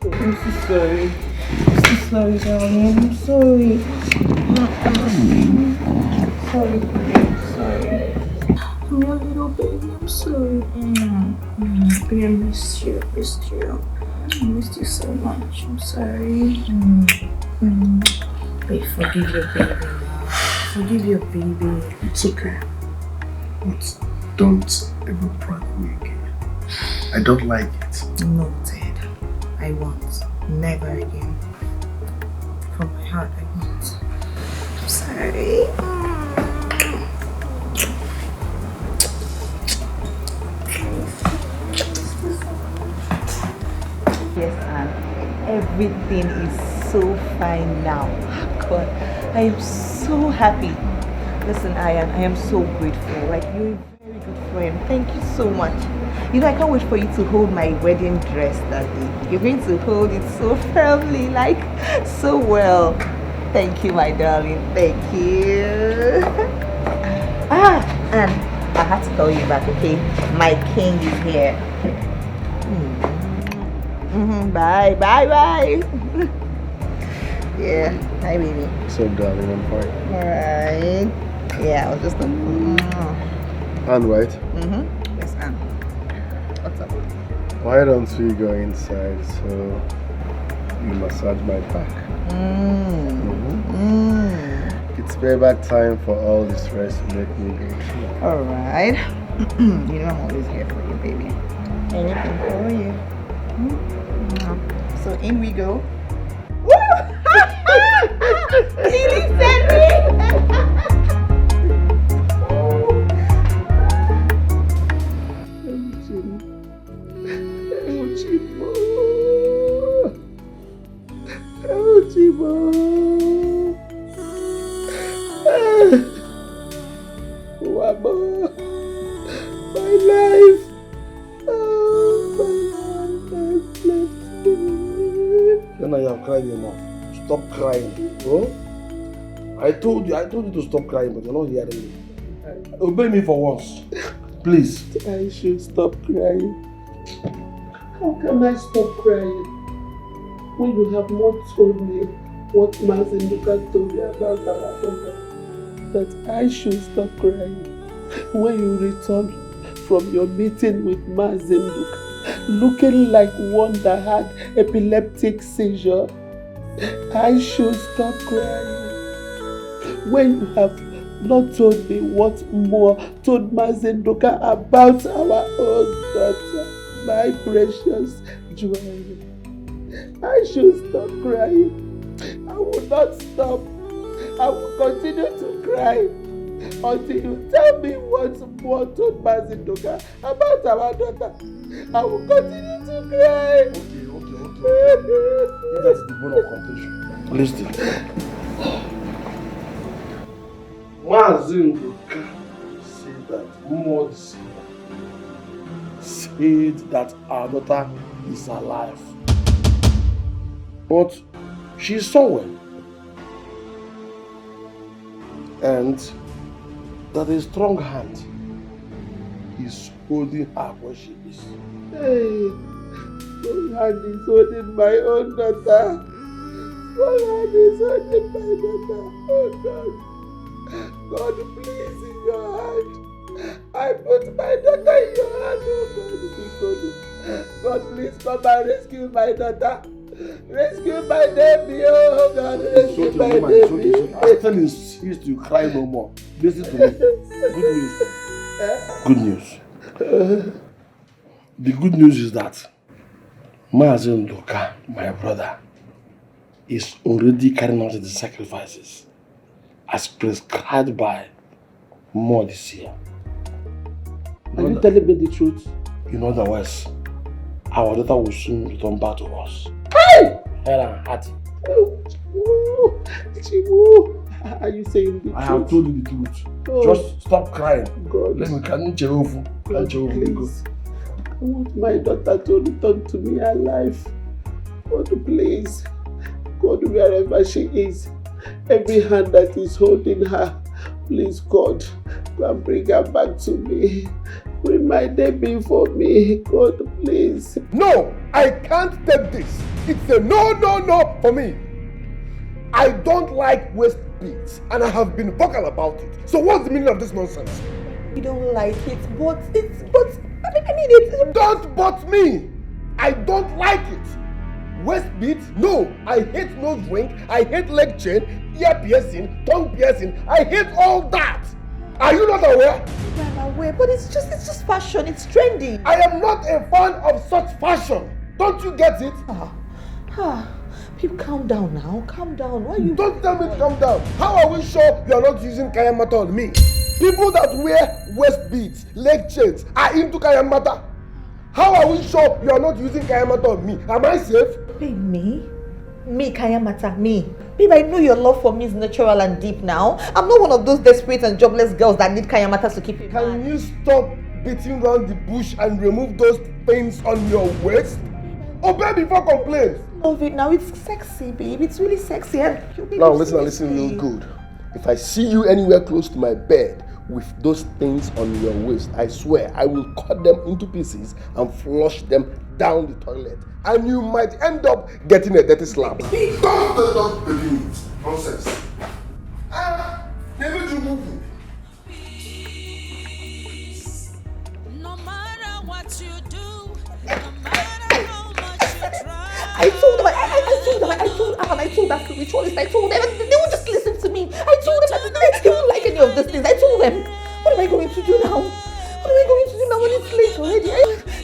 I'm so sorry. I'm so sorry, darling. I'm sorry. Sorry, babe. Sorry. I'm your little baby. I'm sorry. Babe, I missed you. I missed you. I missed you so much. I'm sorry. Babe, forgive your baby. Forgive your baby. It's okay. But don't ever prank me again. I don't like it. Noted. I won't. Never again. From my heart, I won't. I'm sorry. Yes, Anne. Everything is so fine now. God, I am so happy. Listen, I am so grateful. Like, you're a very good friend. Thank you so much. You know, I can't wait for you to hold my wedding dress that day. You're going to hold it so firmly, like, so well. Thank you, my darling. Thank you. And I had to call you back, okay? My king is here. Bye, bye, bye. Yeah, hi, baby. So, darling, I'm fine. Alright. Yeah, I was just Anne, right? Yes, Anne. What's up? Why don't we go inside so you massage my back? It's payback time for all the stress you make me go through. Alright. You know I'm always here for you, baby. Anything for you. So in we go. Really said me. My life. Then I have cried enough. Stop crying. Oh? I told you to stop crying, but you're not hearing me. Obey me for once. Please. I should stop crying. How can I stop crying when you have not told me what Mazinduka told me about our daughter? That I should stop crying when you return from your meeting with Mazinduka, looking like one that had epileptic seizure. I should stop crying when you have not told me what more told Mazinduka about our own daughter, my precious Joanne. I should stop crying. I will not stop. I will continue to cry until you tell me what more told Mazinduka about our daughter. I will continue to cry. Okay. That's the bone of contention. Listen. Mazinduka said that Mod said that our daughter is alive. But she's somewhere. And that a strong hand is holding her where she is. Hey, strong hand is holding my own daughter. Strong hand is holding my daughter. Oh God. God, please, in your hand. I put my daughter in your hand. Oh God, please come and rescue my daughter. Rescue my baby, oh God, rescue my baby. I tell you, insist you cry no more. Listen to me. Good news. The good news is that Mazinduka, my brother, is already carrying out the sacrifices as prescribed by more this year. Are you telling me the truth? In other words, our daughter will soon return back to us. Hey! Head and hearty. Chibu, Are you saying the truth? I have told you the truth. Oh. Just stop crying. God. Let me can't go. Please. I want my daughter to return to me alive. God, please. God, wherever she is, every hand that is holding her, please, God, go and bring her back to me. Remind me for me. God, please. No, I can't take this. It's a no for me. I don't like waste beats, and I have been vocal about it. So what's the meaning of this nonsense? You don't like it, but I mean it. Don't but me. I don't like it. Waist beats? No. I hate nose ring. I hate leg chain, ear piercing, tongue piercing. I hate all that. Are you not aware? I'm aware, but it's just fashion. It's trendy. I am not a fan of such fashion. Don't you get it? People, calm down now. Calm down. Why you? Don't tell me to calm down. How are we sure you are not using kayamata on me? People that wear waist beads, leg chains are into kayamata. How are we sure you are not using kayamata on me? Am I safe? Babe, me? Me, kayamata, me. Babe, I know your love for me is natural and deep now. I'm not one of those desperate and jobless girls that need kayamata to keep it. Can you stop beating around the bush and remove those pains on your waist? Obey before complain. Love it now. It's sexy, babe. It's really sexy. Now listen real good. If I see you anywhere close to my bed with those things on your waist, I swear I will cut them into pieces and flush them down the toilet. And you might end up getting a dirty slap. Don't believe it. Nonsense. Never do move. No matter what you do, no matter how much you try. I told that spiritualist, I told them, they won't just listen to me. I told them that they won't like any of these things. I told them, what am I going to do now? What am I going to do now when it's late already?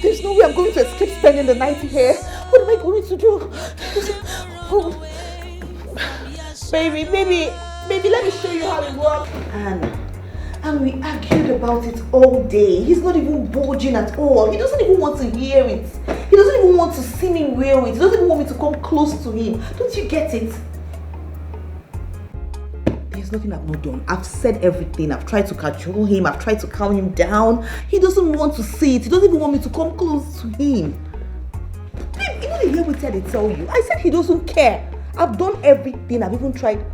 There's no way I'm going to escape spending the night here. What am I going to do? Oh. Baby, let me show you how it works. And we argued about it all day. He's not even budging at all. He doesn't even want to hear it. He doesn't even want to see me wear it. He doesn't even want me to come close to him. Don't you get it? There's nothing I've not done. I've said everything. I've tried to cajole him. I've tried to calm him down. He doesn't want to see it. He doesn't even want me to come close to him. Babe, you know the hear what I tell you. I said he doesn't care. I've done everything. I've even tried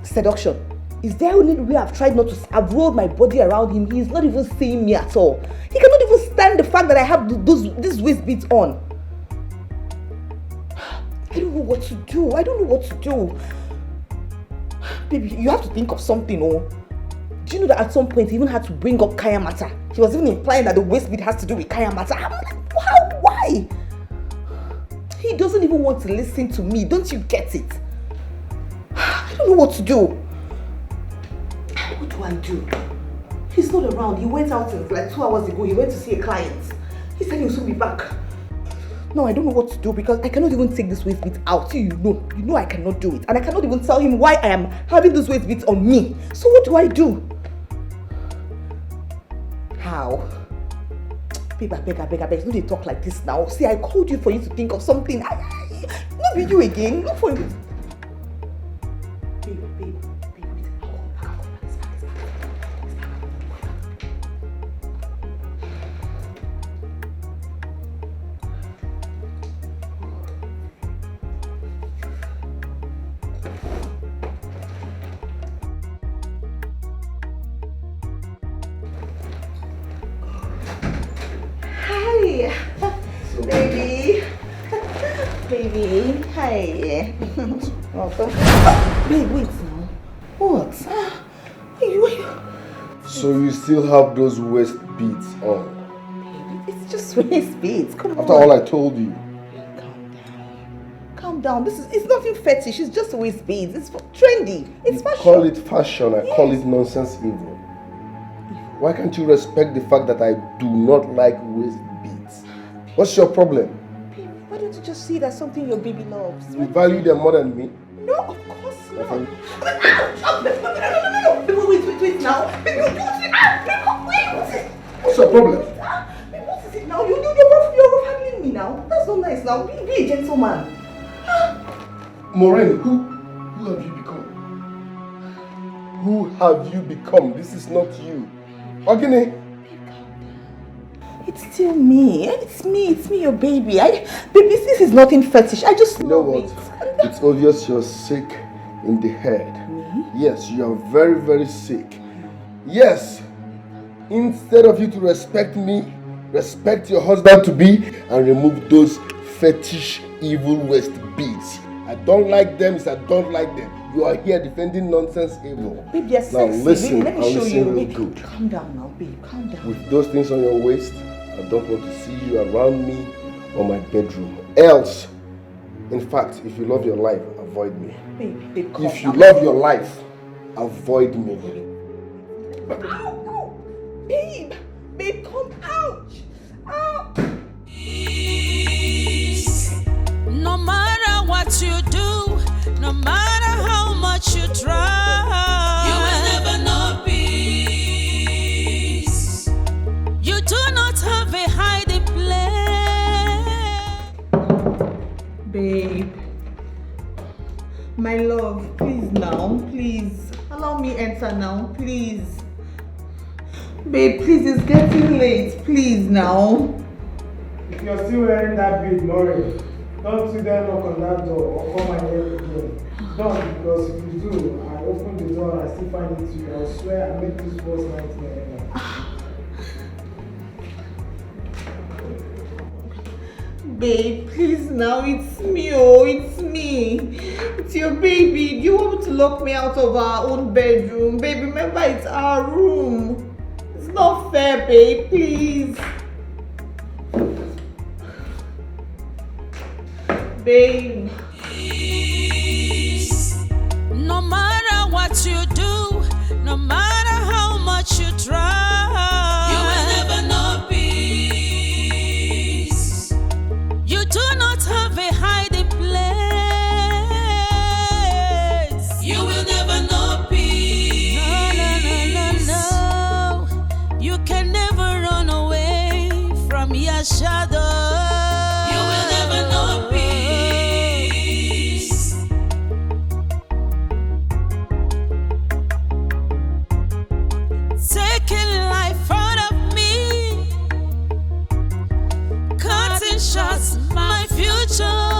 seduction. Is there any way I've tried not to? I've rolled my body around him. He's not even seeing me at all. He cannot even stand the fact that I have this waist beads on. I don't know what to do. Baby, you have to think of something, oh. Do you know that at some point he even had to bring up kayamata? He was even implying that the waist bead has to do with kayamata. I'm like, how? Why? He doesn't even want to listen to me. Don't you get it? I don't know what to do. What do I do? He's not around. He went out like 2 hours ago. He went to see a client. He said he'll soon be back. No, I don't know what to do because I cannot even take this waist bead out. You know I cannot do it. And I cannot even tell him why I am having this waist beads on me. So what do I do? How? Babe, I beg. Don't they talk like this now? See, I called you for you to think of something. Not with you again. Not for you. Babe. Baby, hi. Welcome. Babe, wait now. What? So you still have those waist beads on? Baby, it's just waist beads. Come on. After all I told you. Calm down. It's nothing fetish. It's just waist beads. It's trendy. It's fashion. Call it fashion. I call it nonsense evil. Why can't you respect the fact that I do not like waist beads? What's your problem? Why don't you just see that something your baby loves? You value them more than me? No, of course not. No. Wait now. Baby, wait. What's your problem? Baby, what is it now? You're handling me now. That's not nice now. Be a gentleman. Maureen, who have you become? Who have you become? This is not you. Ogini. It's still me. It's me, your baby. Baby, this is nothing fetish. I just know what? It's obvious you're sick in the head. Yes, you are very, very sick. Yes. Instead of you to respect me, respect your husband to be and remove those fetish evil west beads. I don't like them, I don't like them. You are here defending nonsense evil. Babe, you're sexy. Now listen, Babe, let me show you. real Babe, good. calm down now, babe. Calm down. With those things on your waist, I don't want to see you around me or my bedroom. Else, in fact, if you love your life, avoid me. Babe, calm if you down. love your life, avoid me. Ow! Babe, come out! Ow! No matter what you do, no matter how much you try, you will never know peace. You do not have a hiding place. Babe. My love, please now, please. Allow me enter now, please. Babe, please, it's getting late. Please now. If you're still wearing that bead, Lauren, don't sit there knock on that door or call my name again. Don't, because if you do, I open the door and I still find it to you. I swear I make this worst nightmare ever. Babe, please now, it's me, oh, it's me. It's your baby. Do you want me to lock me out of our own bedroom? Babe, remember it's our room. It's not fair, babe, please. Babe. No matter what you do, no matter how much you try, you will never know peace. You do not have a hiding place. You will never know peace. No. You can never run away from your shadow. You will never know peace. Taking life out of me, cutting shots my future,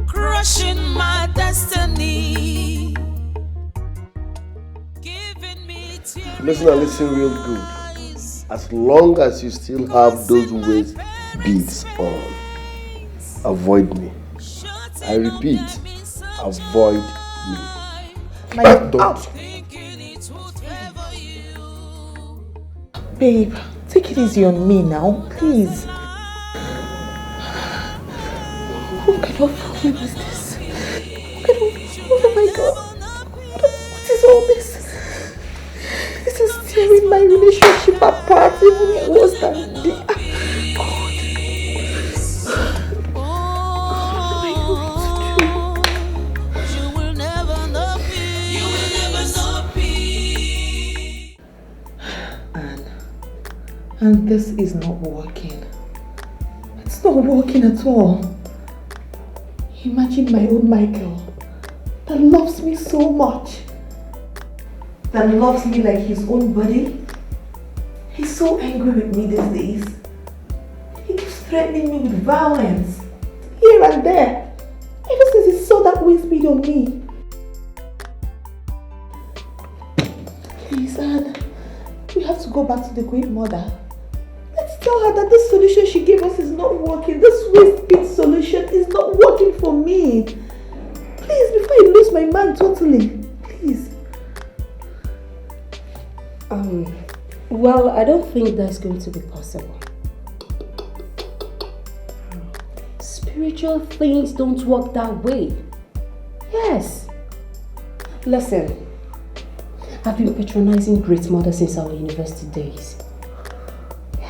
crushing my destiny. Listen and listen real good. As long as you still have those waist beads on, avoid me. I repeat, avoid me. Don't. Babe, take it easy on me now, please. What kind of problem is this? Oh my God. What is all this? This is tearing my relationship apart even worse than the... And this is not working. It's not working at all. Imagine my own Michael that loves me so much, that loves me like his own body. He's so angry with me these days. He keeps threatening me with violence here and there ever since he saw that waist bead on me. Please, Anne, we have to go back to the Great Mother. Let's tell her that this solution she gave us is not working. This waist bead solution is not working for me. Please, before I lose my man totally. Please. Well, I don't think that's going to be possible. Spiritual things don't work that way. Yes. Listen, I've been patronizing Great Mother since our university days.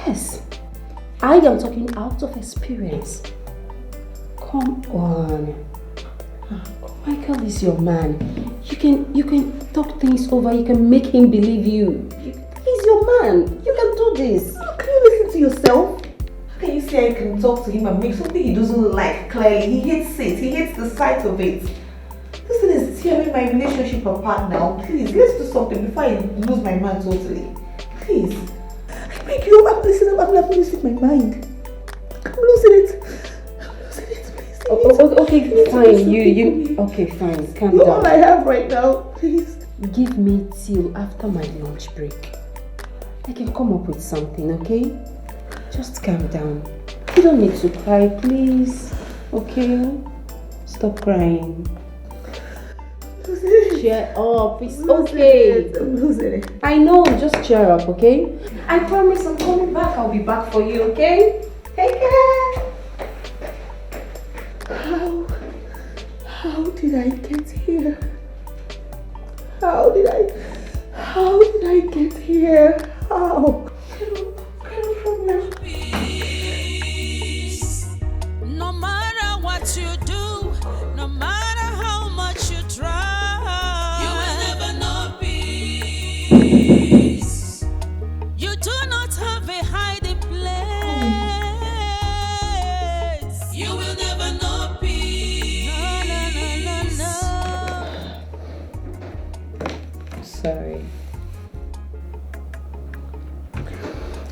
Yes, I am talking out of experience. Come on. Michael is your man. You can talk things over. You can make him believe you. He's your man. You can do this. Can you listen to yourself? How can you say I can talk to him and make something he doesn't like clearly? He hates it. He hates the sight of it. This thing is See, I'm in my relationship apart now. Please, let's do something before I lose my mind totally. Please. I beg you, I'm losing my mind. I'm losing it. Please. Okay, fine. Okay, fine. Calm You're down. all I have right now. Please. Give me till after my lunch break. I can come up with something, okay? Just calm down. You don't need to cry, please. Okay? Stop crying. Cheer up. It's okay. I'm losing it. I know. Just cheer up, okay? I promise I'm coming back. I'll be back for you, okay? Take care. How did I get here? How did I get here? How? No matter what you do, no matter how much you try, you will never know peace. You do not have a hiding place. You will never know peace. No. Sorry.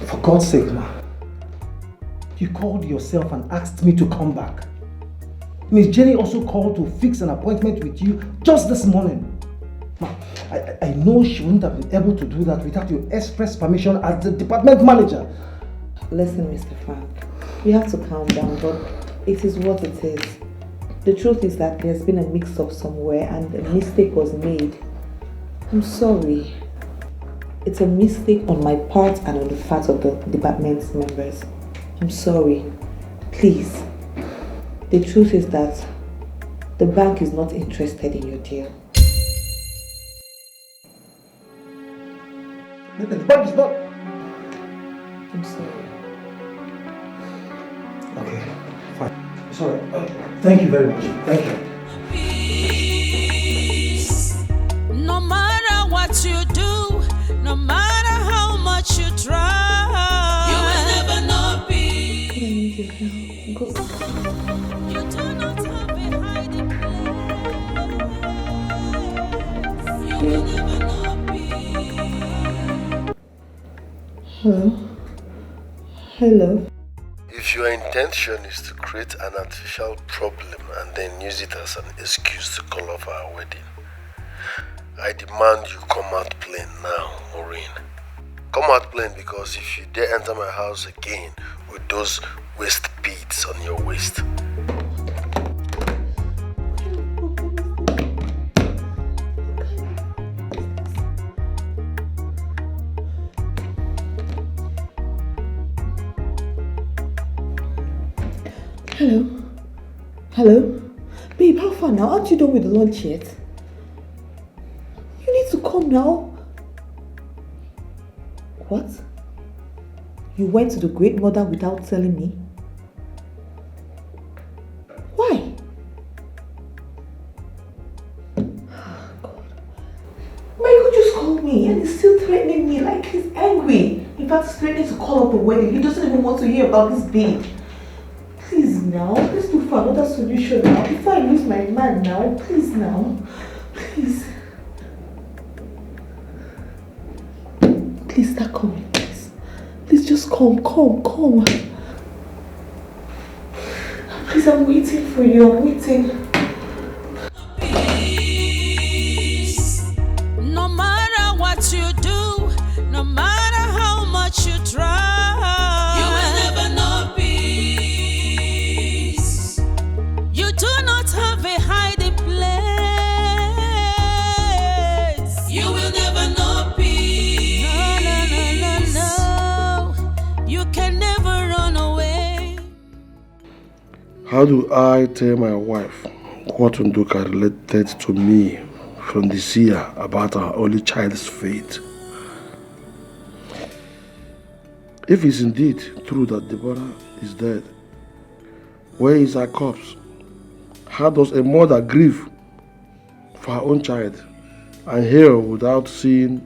For God's sake, ma. You called yourself and asked me to come back. Miss Jenny also called to fix an appointment with you just this morning. Ma, I know she wouldn't have been able to do that without your express permission as the department manager. Listen, Mr. Frank, you have to calm down, but it is what it is. The truth is that there's been a mix-up somewhere and a mistake was made. I'm sorry. It's a mistake on my part and on the part of the department's members. I'm sorry. Please. The truth is that the bank is not interested in your deal. The bank is not... I'm sorry. Okay, fine. Sorry. Thank you very much. Thank you. No matter what you do, no matter how much you try, you will never know peace. I need your help. Go. You do not have a hiding place. You will never know peace. Hello? Hello? If your intention is to create an artificial problem and then use it as an excuse to call off our wedding, I demand you come out plain now, Maureen. Come out plain, because if you dare enter my house again with those waist beads on your waist. Hello? Hello? Babe, how far now? Aren't you done with the lunch yet? You need to come now. What? You went to the great mother without telling me? Why? God. Michael just called me and he's still threatening me like he's angry. In fact, he's threatening to call up the wedding. He doesn't even want to hear about this babe. Please now, let's look for another solution now. Before I lose my man now, please now. Please. Please start coming, please. Please just come. Please, I'm waiting for you, I'm waiting. No matter what you do, no matter how much you try, you will never know peace. You do not have a hiding place. You will never know peace. No. You can never run away. How do I tell my wife what Nduka related to me from the seer about our only child's fate? If it's indeed true that Deborah is dead, where is her corpse? How does a mother grieve for her own child and heal without seeing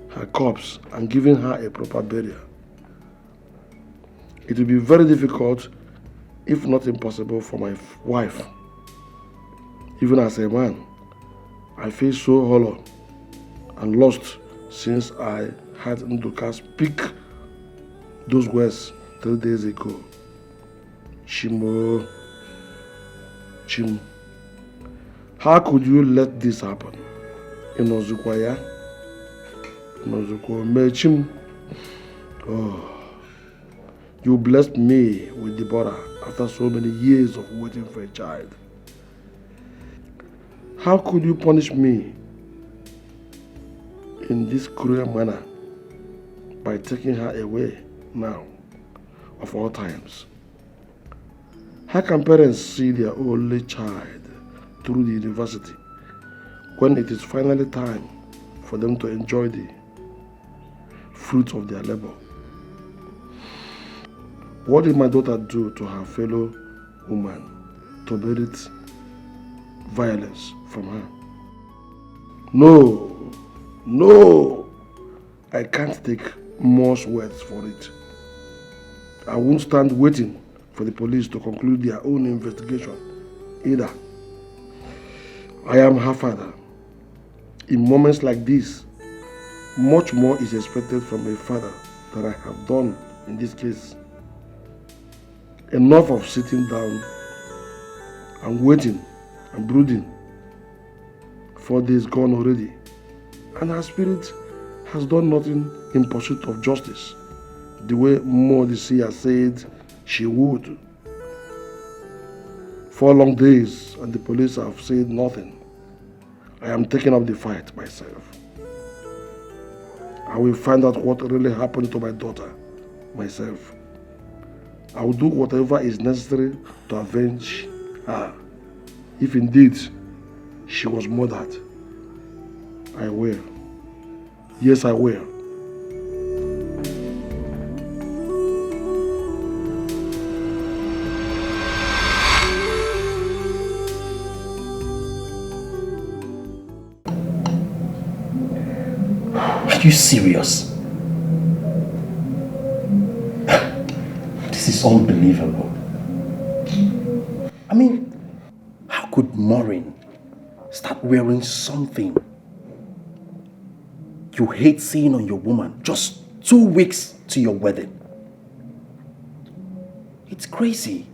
her corpse and giving her a proper burial? It will be very difficult, if not impossible, for my wife, even as a man, I feel so hollow and lost since I had Nduka speak those words 3 days ago. Chimo, Chim, how could you let this happen? Inozukwaya, Inozukwa Mechim. Oh, you blessed me with Deborah after so many years of waiting for a child. How could you punish me in this cruel manner by taking her away now, of all times? How can parents see their only child through the university when it is finally time for them to enjoy the fruits of their labor? What did my daughter do to her fellow woman to merit violence from her? No, no, I can't take more words for it. I won't stand waiting for the police to conclude their own investigation either. I am her father. In moments like this, much more is expected from a father than I have done in this case. Enough of sitting down and waiting and brooding. 4 days gone already, and her spirit has done nothing in pursuit of justice, the way Modisia said she would. 4 long days and the police have said nothing. I am taking up the fight myself. I will find out what really happened to my daughter myself. I will do whatever is necessary to avenge her. If indeed she was murdered, I will. Yes, I will. Are you serious? This is unbelievable. I mean, how could Maureen start wearing something you hate seeing on your woman just 2 weeks to your wedding? It's crazy.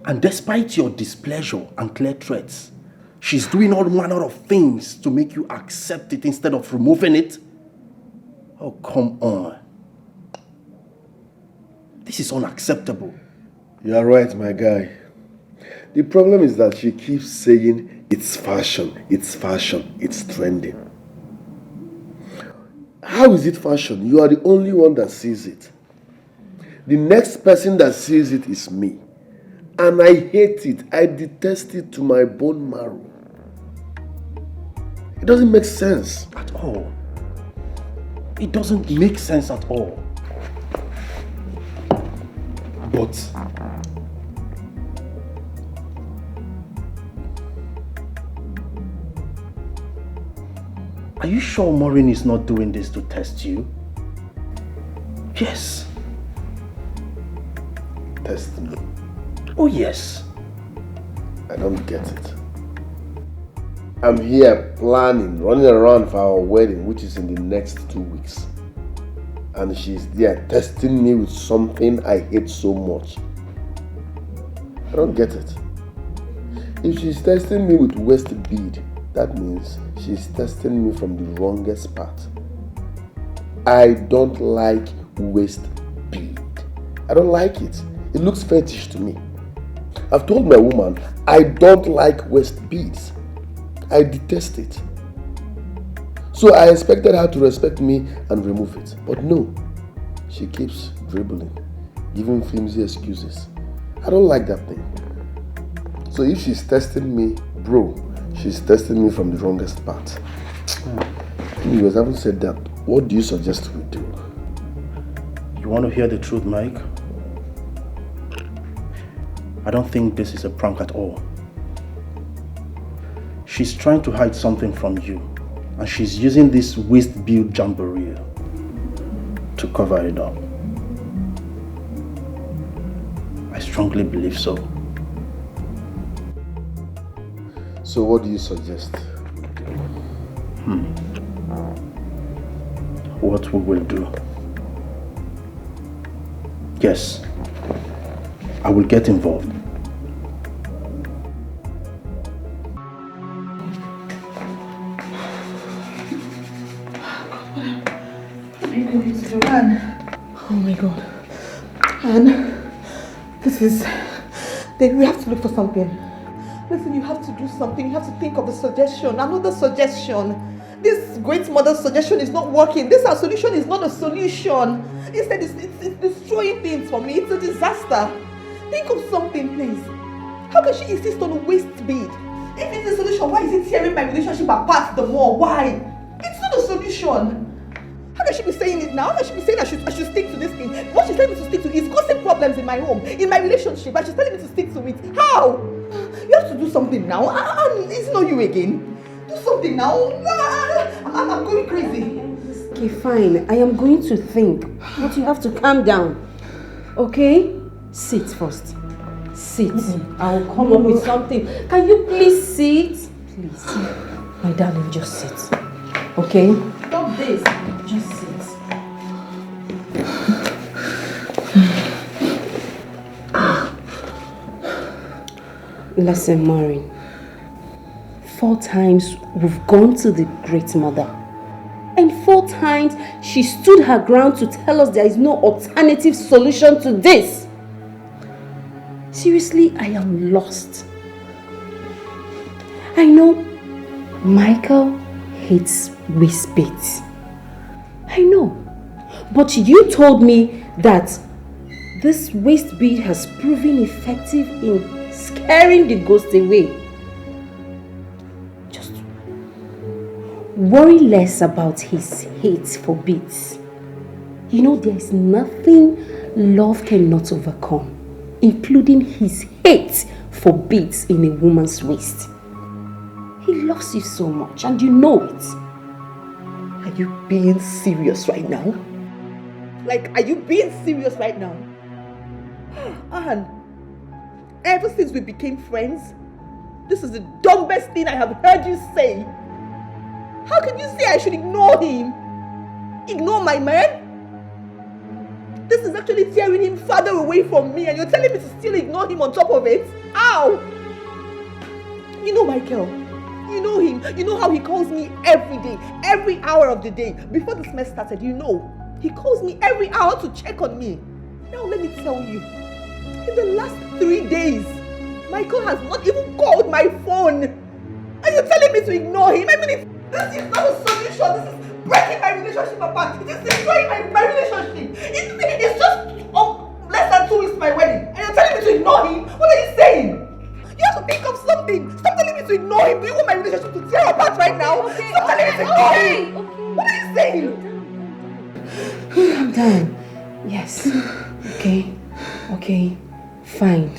And despite your displeasure and clear threats, she's doing all manner of things to make you accept it instead of removing it. Oh, come on. This is unacceptable. You are right, my guy. The problem is that she keeps saying it's fashion, it's trending. How is it fashion? You are the only one that sees it. The next person that sees it is me. And I hate it. I detest it to my bone marrow. It doesn't make sense. At all. It doesn't make sense at all. But are you sure Maureen is not doing this to test you? Yes. Test me? Oh yes. I don't get it. I'm here planning, running around for our wedding, which is in the next 2 weeks. And she's there testing me with something I hate so much. I don't get it. If she's testing me with waist bead, that means she's testing me from the wrongest part. I don't like waist bead. I don't like it. It looks fetish to me. I've told my woman I don't like waist beads. I detest it. So I expected her to respect me and remove it. But no, she keeps dribbling, giving flimsy excuses. I don't like that thing. So if she's testing me, bro, she's testing me from the wrongest part. Anyways, I haven't said that. What do you suggest we do? You want to hear the truth, Mike? I don't think this is a prank at all. She's trying to hide something from you, and she's using this waist-bead jamboree to cover it up. I strongly believe so. So what do you suggest we do? what we will do. Yes, I will get involved. What are you going to do, Anne? Oh my God. Anne, we have to look for something. Listen, you have to do something. You have to think of a suggestion, another suggestion. This great mother's suggestion is not working. This our solution is not a solution. Instead, it's destroying things for me. It's a disaster. Think of something, please. How can she insist on a waist bead? If it's a solution, why is it tearing my relationship apart the more? Why? It's not a solution. How can she be saying it now? How can she be saying I should stick to this thing? What she's telling me to stick to is causing problems in my home, in my relationship, and she's telling me to stick to it. How? You have to do something now. It's not you again. Do something now. I'm going crazy. Okay, fine. I am going to think. But you have to calm down. Okay? Sit first. Sit. I'll come up with something. Can you please sit? Please. My darling, just sit. Okay? Stop this. Just sit. Listen, Maureen. 4 times we've gone to the Great Mother. And 4 times she stood her ground to tell us there is no alternative solution to this. Seriously, I am lost. I know Michael hates waist beads. I know. But you told me that this waist bead has proven effective in scaring the ghost away. Just worry less about his hate for beads. You know, there is nothing love cannot overcome, including his hate for beads in a woman's waist. He loves you so much and you know it. Are you being serious right now? Like, are you being serious right now? Anne, ever since we became friends, this is the dumbest thing I have heard you say. How can you say I should ignore him? Ignore my man? This is actually tearing him farther away from me and you're telling me to still ignore him on top of it? Ow! You know Michael. You know him. You know how he calls me every day, every hour of the day. Before the semester started, you know, he calls me every hour to check on me. Now let me tell you, in the last 3 days, Michael has not even called my phone. Are you telling me to ignore him? I mean, this is not a solution. This is breaking my relationship apart. It is destroying my relationship. It's just less than 2 weeks to my wedding. And you're telling me to ignore him? What are you saying? You have to think of something. Stop telling me to ignore him. Do you want my relationship to tear apart right now? Stop telling me to ignore him. Okay. What are you saying? Calm down. Yes. Okay. Okay. Fine.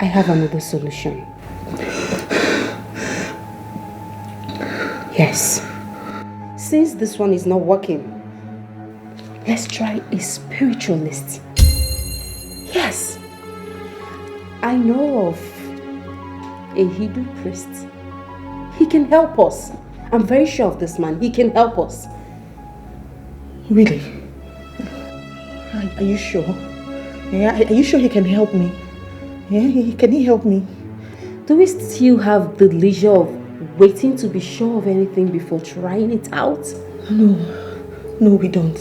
I have another solution. Yes. Since this one is not working, let's try a spiritualist. Yes. I know of a Hindu priest. He can help us. I'm very sure of this man. He can help us. Really? Are you sure? Yeah, are you sure he can help me? Yeah, can he help me? Do we still have the leisure of waiting to be sure of anything before trying it out? No, we don't.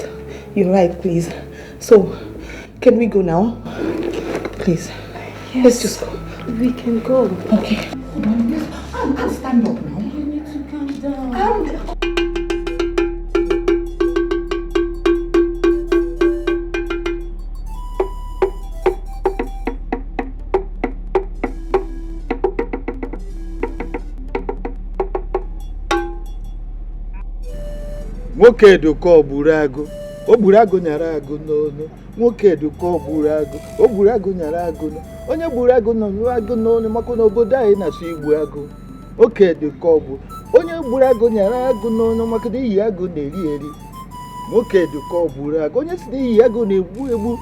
You're right, please. So, can we go now? Please. Yes, let's just go. We can go. Okay. I'll stand up now. You need to calm down. Nwoke eduka ogburu agụ, ogburu agụ nyara agụ n'onu. Nwoke eduka ogburu agụ, ogburu agụ nyara agụ n'onu. Onye gburu agụ nọ agụ n'onu maka na obodo anyị na-asụ igbu agụ. Nwoke eduka ogburu, onye gburu agụ nyara agụ n'onu maka na iyi agụ na-eri eri. Nwoke eduka ogburu agụ, onye si na iyi agụ na-egbu egbu.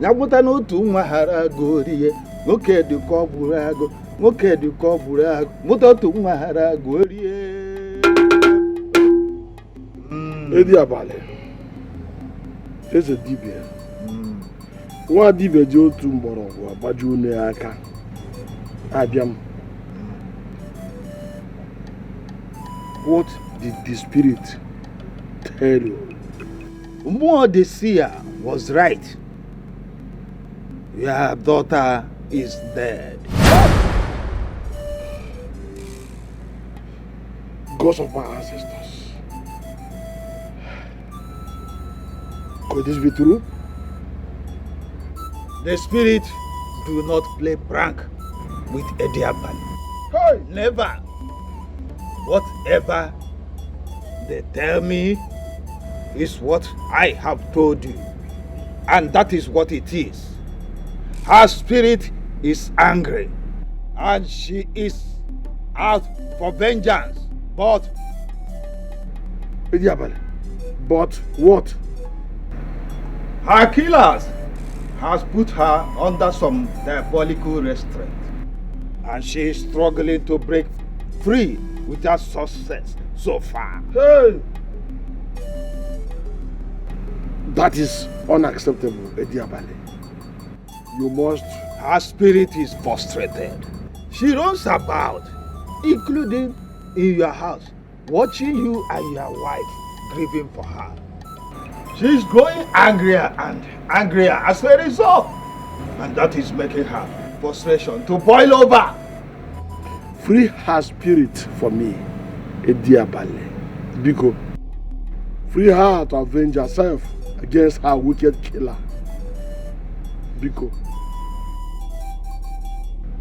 Ya gbụta n'otu nwa hara agụ orie. Nwoke eduka ogburu agụ, nwoke eduka ogburu agụ, mụta otu nwa hara agụ orie. Edi Abale. Eze dibia. Nwa dibia ji otu mgbọrọgwụ agbajuo n'aka. Abịa m. What did the spirit tell you? Mmụọ the seer was right. Your daughter is dead. Gods of my ancestors. Could this be true? The spirit do not play prank with a diabal. Hey! Never. Whatever they tell me is what I have told you. And that is what it is. Her spirit is angry. And she is out for vengeance. But But what? her killers has put her under some diabolical restraint. And she is struggling to break free without success so far. Hey! That is unacceptable, Ediabale. You must... Her spirit is frustrated. She runs about, including in your house, watching you and your wife grieving for her. She is growing angrier and angrier as a result. And that is making her frustration to boil over. Free her spirit for me, Ediabale. Biko. Free her to avenge herself against her wicked killer. Biko.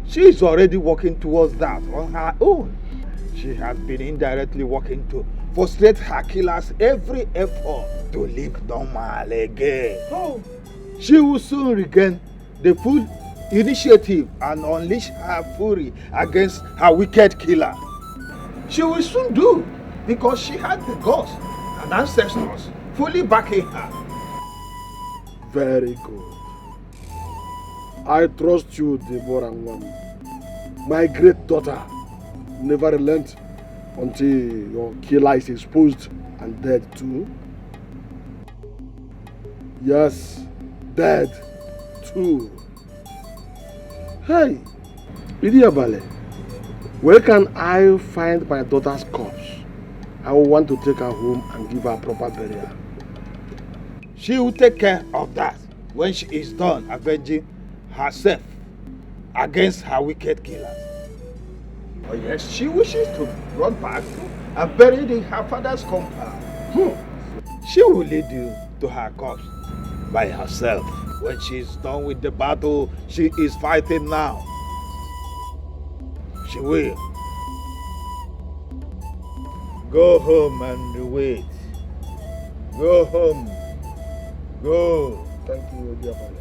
She is already working towards that on her own. She has been indirectly working to frustrate her killers every effort to live normal again. Oh. She will soon regain the full initiative and unleash her fury against her wicked killer. She will soon do, because she had the gods and ancestors fully backing her. Very good. I trust you, Deborah Nwam. My great daughter. Never relent until your killer is exposed and dead too. Yes, dead too. Hey, Idiabale, where can I find my daughter's corpse? I will want to take her home and give her proper burial. She will take care of that when she is done avenging herself against her wicked killers. Oh yes, she wishes to run back and buried in her father's compound. She will lead you to her corpse by herself when she is done with the battle she is fighting now. She will. Go home and wait. Go home. Go. Thank you, Diabale.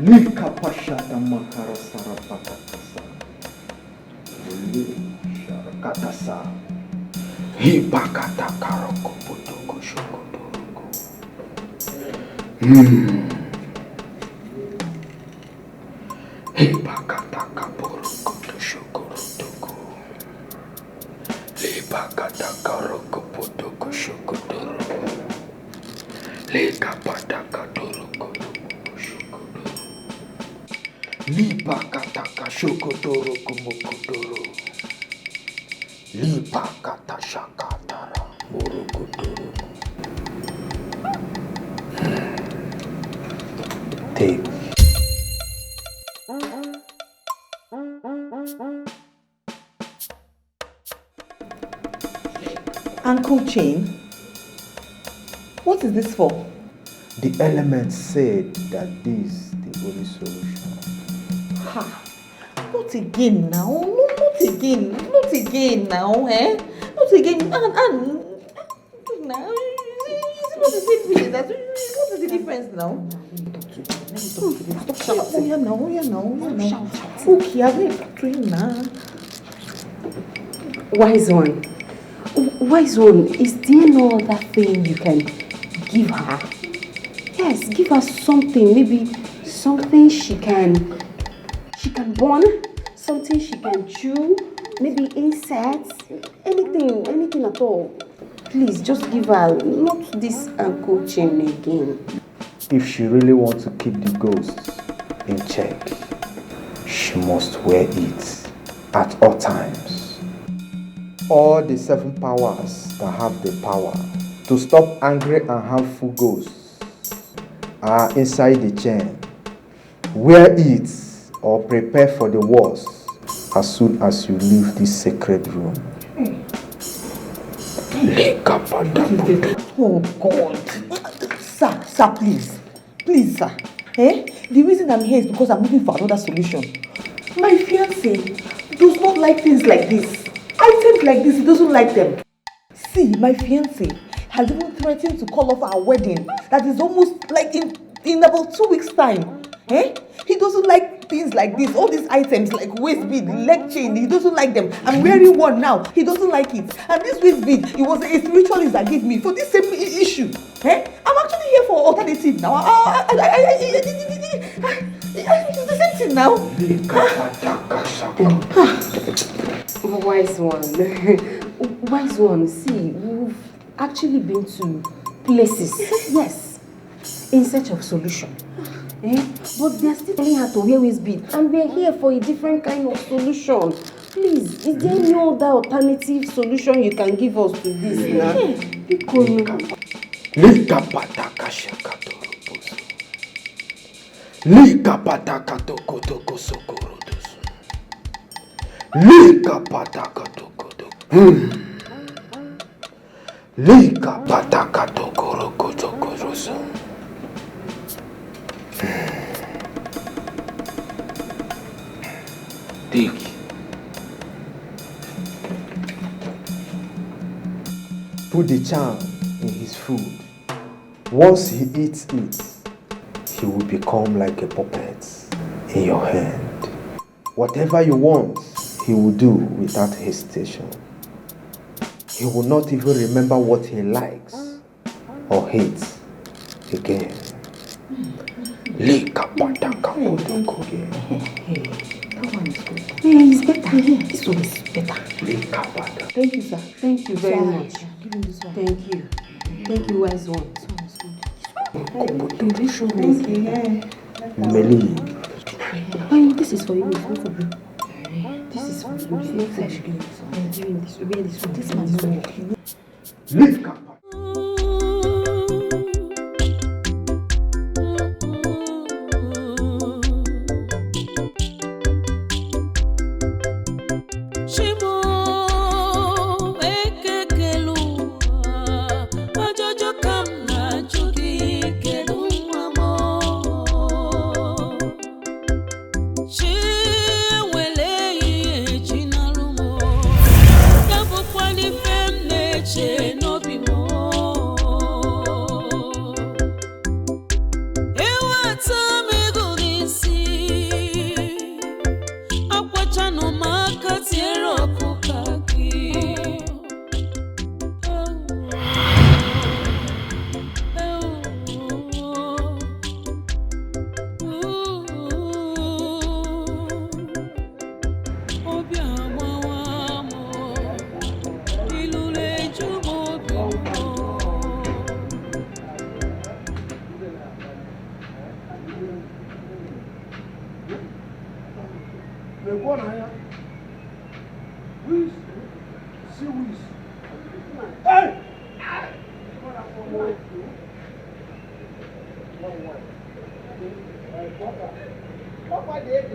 Lika pashata makara sarapakatasa. Sharakatasa. Hipakata karoko potoko shokotoroko. Hipakata kaporoko to shokorotoko. Hipakata karoko potoko shokotoroko. Lika pataka toroko. Lipa kataka shokotoro kumokotoro. Lipa kata shakatara morokotoro. Take. Uncle Chain, what is this for? The elements said that this is the only solution. Ha! Not again now. No, not again. Not again now, eh? Not again. And now, it's not the same feeling. What is it difference now? Stop shouting. Oh yeah now. Okay, I will talk to him now. Wise one, is there no other thing you can give her? Yes, give her something, maybe something she can burn, something she can chew, maybe insects, anything at all. Please, just give her, not this ankle chain again. If she really wants to keep the ghosts in check, she must wear it at all times. All the 7 powers that have the power to stop angry and harmful ghosts are inside the chain. Wear it or prepare for the worst as soon as you leave this sacred room. Oh God. Sir, please. Please, sir. The reason I'm here is because I'm looking for another solution. My fiancé does not like things like this. Items like this, he doesn't like them. See, my fiancé has even threatened to call off our wedding. That is almost like in about 2 weeks' time. He doesn't like things like this. All these items like waist bead, leg chain, he doesn't like them. I'm wearing one now. He doesn't like it. And this waist bead, it was a spiritualist that gave me for this same issue. I'm actually here for alternative now. It's the same thing now. Wise one, see, we've actually been to places, yes, in search of solution. But they're still telling her to wear waist bead, and we're here for a different kind of solution. Please, is there any other alternative solution you can give us to this now? Take. Put the charm in his food. Once he eats it, he will become like a puppet in your hand. Whatever you want, he will do without hesitation. He will not even remember what he likes or hates again. That one is good. Yeah, it's better. This one is better. Thank you, sir. Thank you very much. Thank you. Thank you, wise one. Thank you. This is for you. This is for you. Thank you. This one is for you.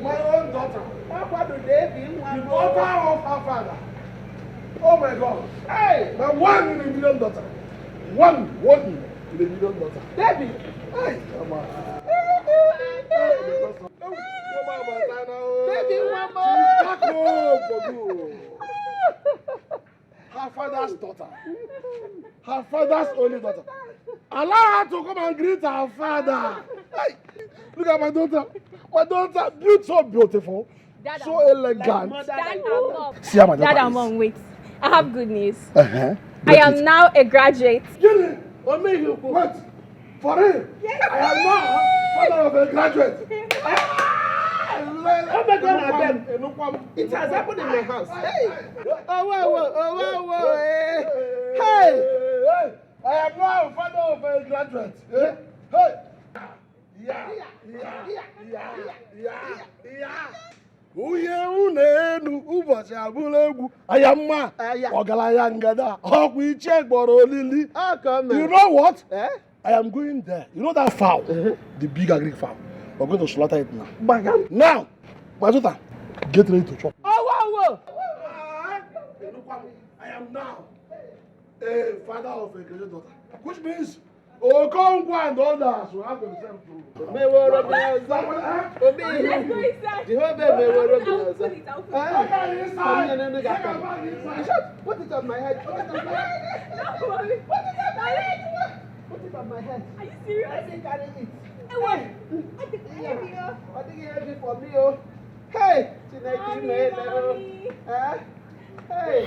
My own daughter. The daughter of her father. Oh my God. Hey, my 1 in a million daughter. One in a million daughter. David. Hey, come on. She's back home for good. Her father's daughter. Her father's only daughter. Allow her to come and greet her father. Hey, look at my daughter. My daughter, so beautiful, Dad, so elegant. Dad, I'm Mom. See how my daughter Dad, I'm is. Mom. Wait, I have good news. Uh-huh. I am now a graduate. Jenny, wait. For real? Yes. I am now father of a graduate. Oh my God, it has happened in my house. Hey! Oh, Hey! I am now father of a graduate. Hey! Yeah. Uye unenu ụbọchị abụla egwu ayamma ọgaranya ngada ọkwa iche gboro olili. You know what? I am going there. You know that fowl? The big agric fowl. We're going to slaughter it now. Now, Mazuta, get ready to chop. Oh, I am now a father of a graduate daughter, which means Okonkwo and others will have themselves to. Put it on my head. Put it on my head. Put it on my head. Are you serious? I think I need it. Hey! I think it's heavy for me. Hey! Hey!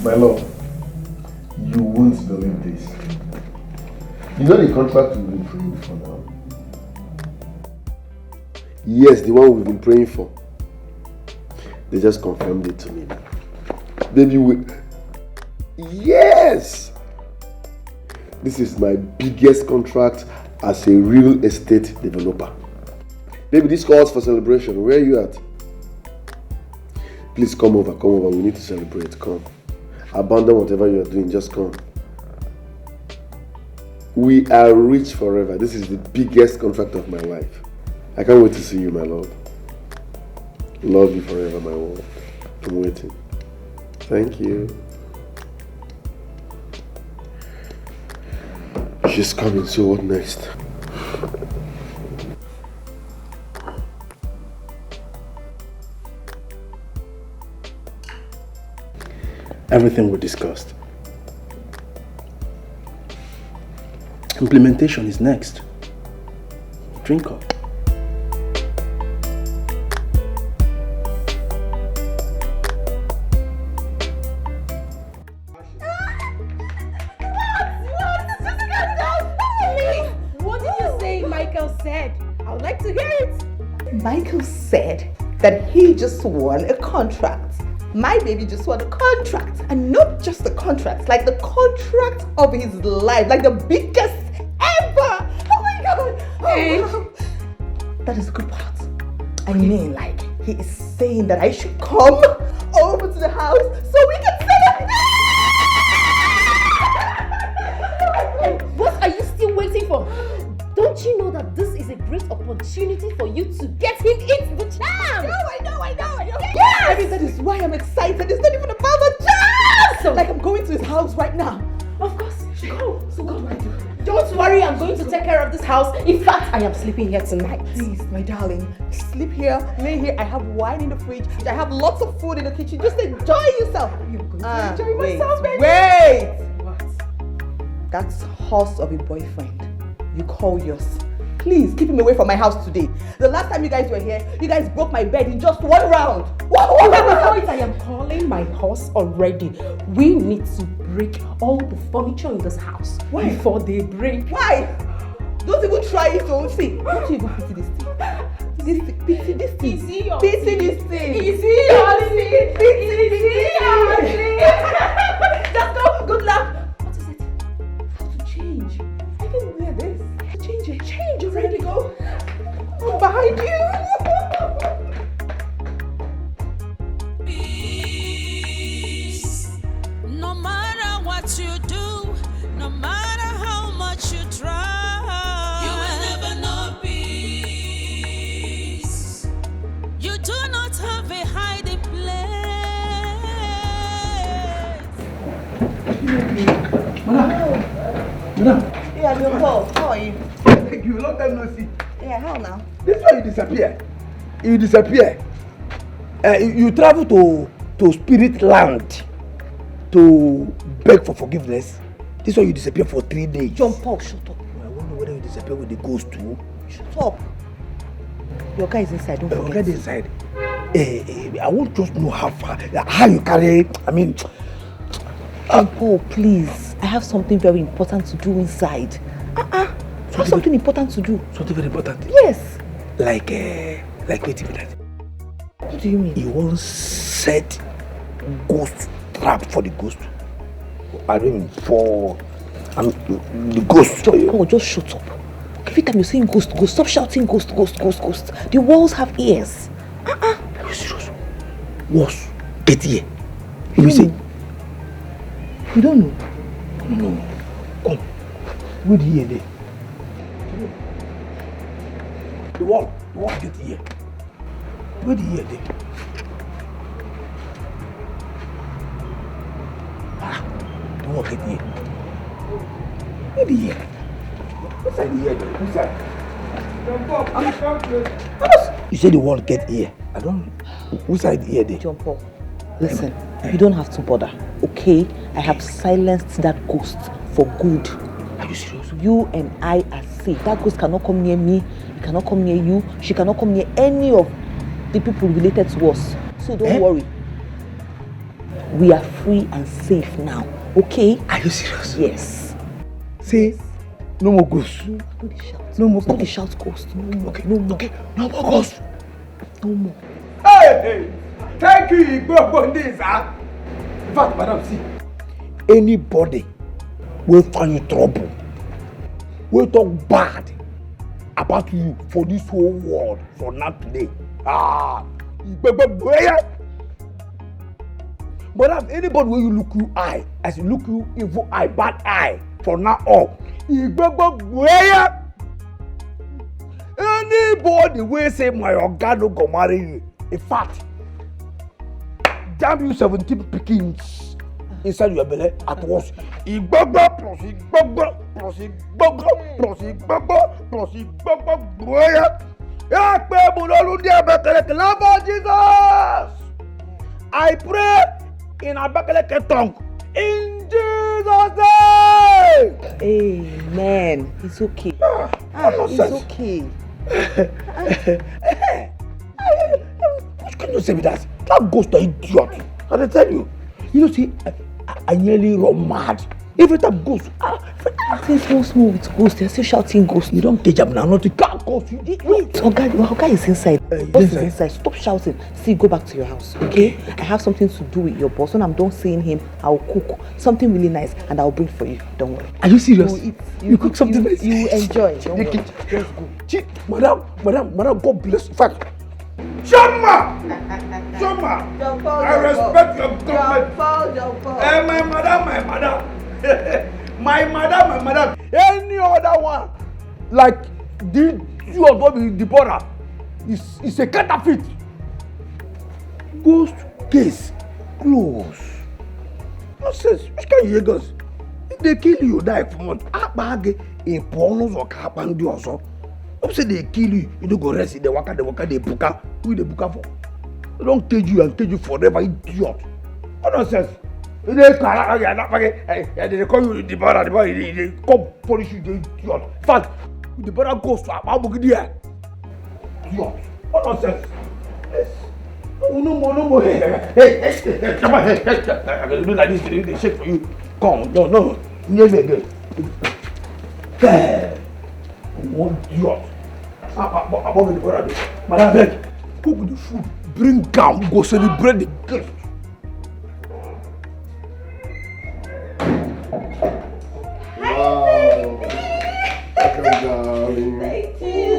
My lord, you won't believe this. You know the contract we've been praying for now? Yes, the one we've been praying for. They just confirmed it to me. Baby, yes! This is my biggest contract as a real estate developer. Baby, this calls for celebration. Where are you at? Please come over. We need to celebrate. Come. Abandon whatever you are doing. Just come. We are rich forever. This is the biggest contract of my life. I can't wait to see you, my love. Love you forever, my world. I'm waiting. Thank you. She's coming, so what next? Everything we discussed. Implementation is next. Drink up. What did you say Michael said? I would like to hear it. Michael said that he just won a contract. My baby just won a contract. And not just the contract, like the contract of his life, like the biggest ever. Oh my God. Oh, that is the good part. I mean, like, he is saying that I should come over to the house so we can celebrate. What are you still waiting for? Don't you know that this is a great opportunity for you to get him into the charm? I know. Yes! I mean, that is why I'm excited. It's not even about the charm. So, like, I'm going to his house right now. Of course. Go. So what do I do? Don't worry, I'm going to take care of this house. In fact, I am sleeping here tonight. Please, my darling, sleep here, lay here. I have wine in the fridge. I have lots of food in the kitchen. Just enjoy yourself. You're going to enjoy myself, baby. Wait! What? That's horse of a boyfriend you call yours. Please, keep him away from my house today. The last time you guys were here, you guys broke my bed in just one round. One round! I am calling my horse already. We need to break all the furniture in this house before they break. Why? Don't even try it, don't see. Don't you even pity this thing? Pity this thing. Pity this thing. Easy, Just go. Good luck. What is it? How to change? I can wear this. Change it. Change. You ready to go? I'm behind you. No matter what you do, no matter how much you try, Madam. Yeah, Paul. How are you? Thank you. Long time no see. Yeah, how now? This is why you disappear. You disappear. You travel to spirit land to beg for forgiveness. This is why you disappear for 3 days. John Paul, shut up. I wonder whether you disappear with the ghost too. Shut up. Your guy is inside, don't forget. Your guy is inside. I want just know how far, how you carry, I mean... John Paul, please. I have something very important to do inside. I have something important to do. Something very important? Yes. Like wait a minute. What do you mean? You won't set ghost trap for the ghost. I mean for the ghost. Paul, just shut up. Every time you're saying ghost, ghost, stop shouting ghost, ghost, ghost, ghost. The walls have ears. Are you serious? Walls get ear. You say? You don't know? No. Come. Where the ear there? The wall get ear. Where the ear there? The wall get ear. Where the ear? Inside the ear there. Inside. You say the wall get ear. I don't. Which side the ear there? John Paul, listen. You don't have to bother, okay? I have silenced that ghost for good. Are you serious? You and I are safe. That ghost cannot come near me. He cannot come near you. She cannot come near any of the people related to us. So don't worry. We are free and safe now, okay? Are you serious? Yes. Say, no more ghosts. No more. Nobody shout ghost. No more. Okay. No more. Okay. No more ghosts. No more. Hey! Thank you, Igbo this, huh? In fact, madam, see, anybody will find you trouble, will talk bad about you for this whole world for now today. Madam, anybody will you look you eye, as you look you evil eye, bad eye, for now on. Anybody will say my organ no go marry you. In fact, damn you 17 pickings inside your belly at once. Igbogbo plus igbogbo plus igbogbo plus igbogbo plus igbogbo boya. Ekpe bulolu di Abakaleke love of Jesus. I pray in Abakaleke tongue in Jesus' name. Amen. It's okay. It's okay. What can you say with that? That ghost is idiot. I tell you. You know, see, I nearly run mad. Every time ghost, things go small with ghost. They're still shouting ghost. You don't catch up now, not to cat ghost. Wait, Oga is inside. Boss is inside. Stop shouting. See, go back to your house, okay? I have something to do with your boss. When I'm done seeing him, I'll cook something really nice and I'll bring for you. Don't worry. Are you serious? You cook something nice? You enjoy. Don't worry. Just go. Madam, God bless you. In fact, Shama! I respect your government. My madam. Any other one, like the two of them, the border, is a counterfeit. Ghost case close. Nonsense. Which can you hear ghost? If they kill you, die from what? Abage in pornos or kapandi also. If say they kill you, you don't go rest in the waka, they buka. Who they buka for? They don't cage you and cage you forever, idiot. What nonsense? They call you the brother, they come punish you, the idiot. In fact, the brother goes to Ababugidia. Idiot. What nonsense? No more. Hey, come on, hey. I can do like this, they shake for you. Come, no. Near me again. Hey. One idiot. Above the brother. Madam, beg. Cook the food. Bring down. Go celebrate the gift. Wow. Welcome, darling. Thank you.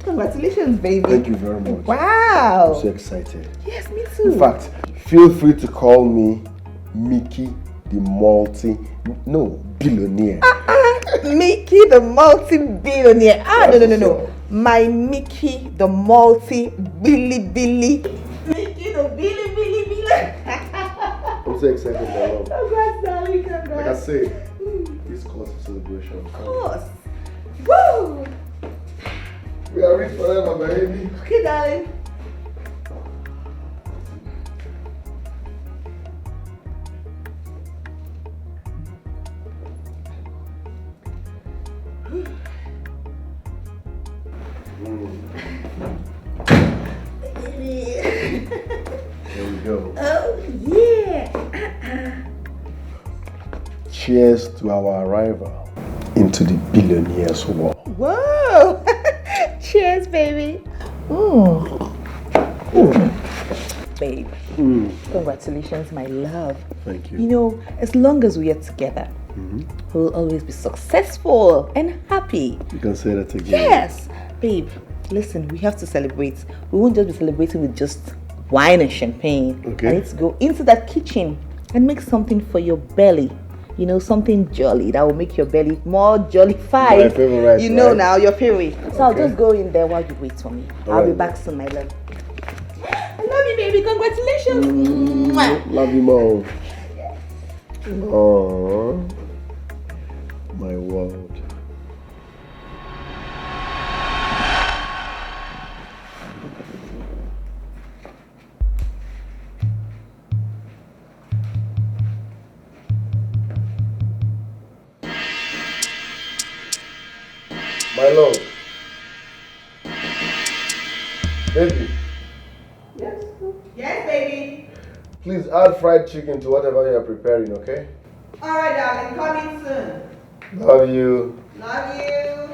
Congratulations, baby. Thank you very much. Wow. I'm so excited. Yes, me too. In fact, feel free to call me Mickey the billionaire. Mickey the multi-billionaire. No. My Mickey the multi-billy. Mickey the billy. stay excited, my love. Congrats, darling. Like I Congrats. say, this calls for celebration. Of course. Woo! We are rich forever, baby. Okay, darling. Here we go. Oh, yeah. Cheers to our arrival into the billionaire's world. Whoa! Cheers, baby. Babe, congratulations, my love. Thank you. You know, as long as we are together, we'll always be successful and happy. You can say that again. Yes! Babe, listen, we have to celebrate. We won't just be celebrating with just wine and champagne. Okay. I need to go into that kitchen and make something for your belly. You know, something jolly that will make your belly more jollified. My favorite, you know right? now, your favorite. So I'll Okay. just go in there while you wait for me. All I'll be right. back soon, my love. I love you, baby. Congratulations. Mwah. Love you more. Oh, my world. My love. Baby, Yes, baby. please add fried chicken to whatever you are preparing, okay? All right, darling. Coming soon. Love you. Love you.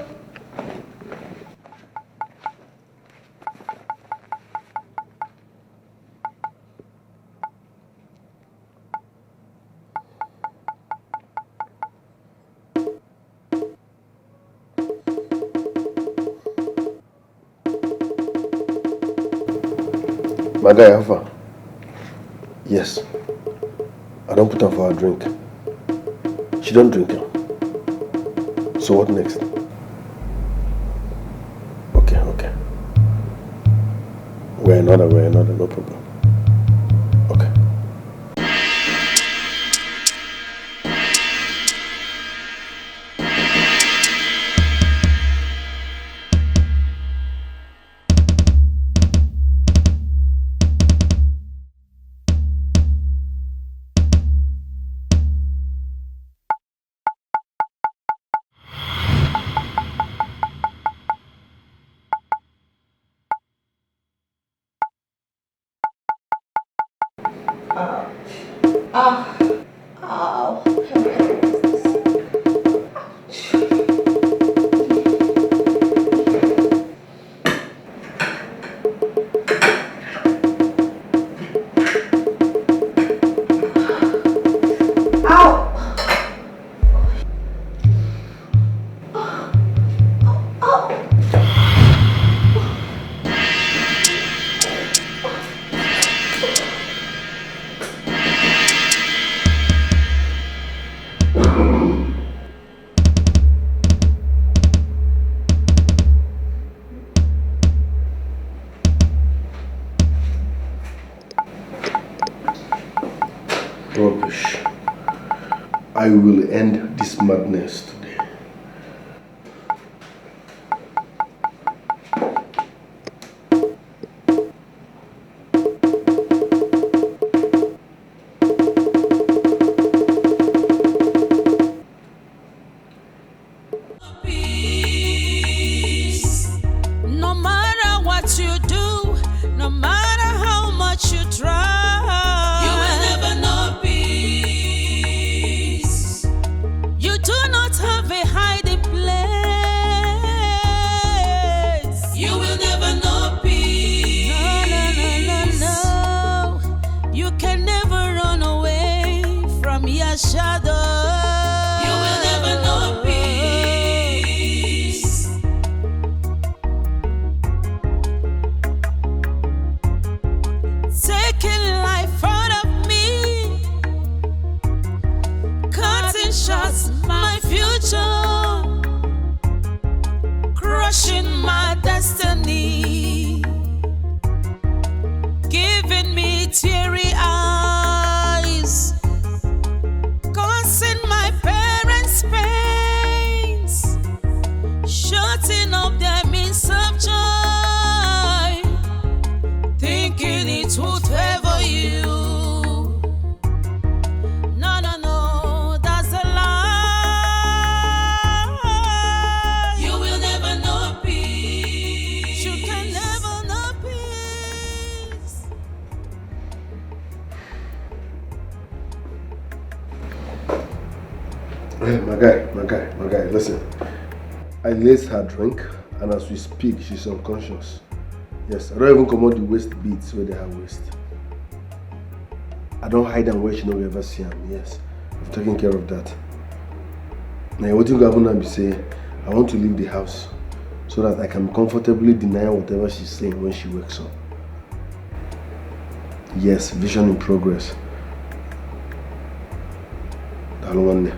My guy, Alpha. Yes. I don't put her for a drink. She don't drink it. So what next? Okay. We're another, no problem. Okay. Rubbish. I will end this madness today. No matter what you do, no matter how much you try, you will never know peace. You do not have a hiding place. You will never know peace. No. You can never run away from your shadow. You will never know peace. Taking life out of me, cutting shots my future, crushing my destiny, giving me teary eyes. My guy, listen. I laced her drink, and as we speak, she's unconscious. Yes, I don't even come out the waist beads where they have waist. I don't hide them where she no ever see them. Yes, I've taken care of that. Now, what you gonna be saying? I want to leave the house so that I can comfortably deny whatever she's saying when she wakes up. Yes, vision in progress. I don't want that.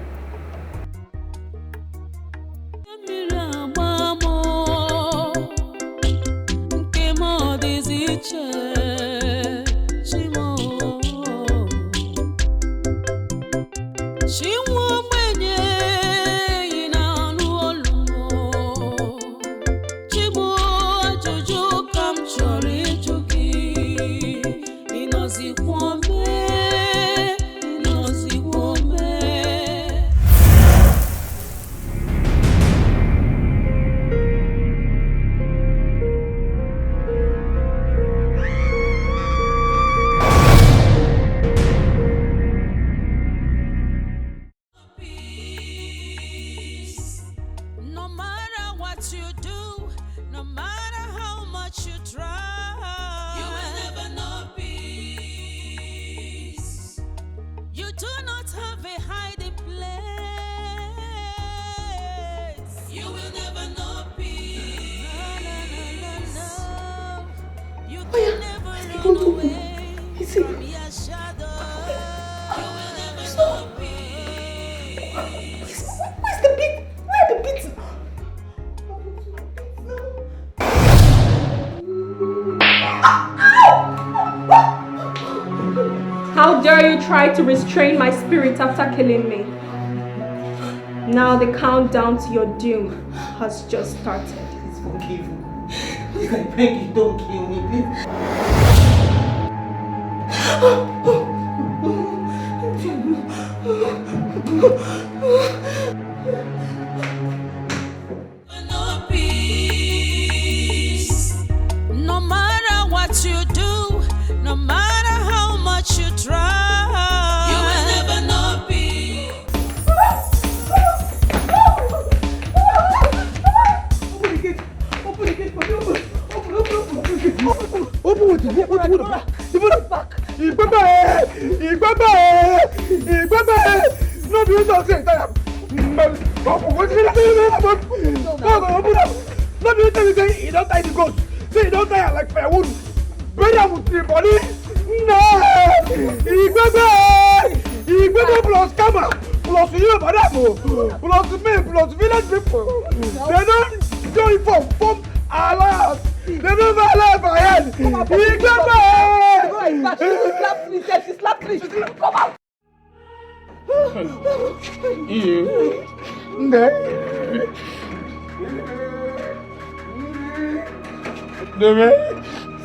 How dare you try to restrain my spirit after killing me? Now the countdown to your doom has just started. Please forgive me. Please, I beg you, don't kill me, please. No peace. No matter what you do, no matter how much you try, you will never know peace. Open the gate for me. Open with the gate. Even back. No, you don't say that. No, you tell me say you don't tie the ghost. Say you don't tie like firewood. Bury am with the body. No! Igbebe plus Kama, plus you, madam, plus me, plus village people. They don't form alliance. They don't alliance for head. Igbebe! She slapped me. Come out!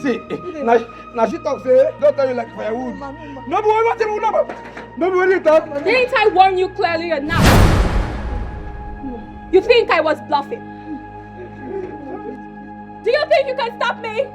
See, now she talks, don't tell you like firewood. No, boy, what you talk? Didn't I warn you clearly enough? You think I was bluffing? Do you think you can stop me?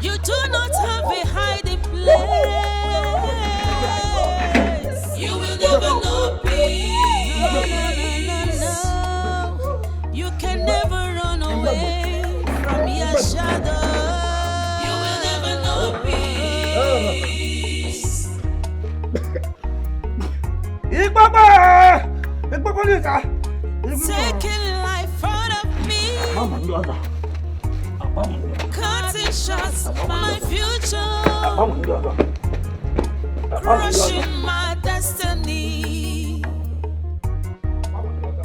You do not have a hiding place. You will never know peace. No. You can never run away from your shadow. You will never know peace. Taking life out of me. Cutting shots, my future. Crushing my destiny.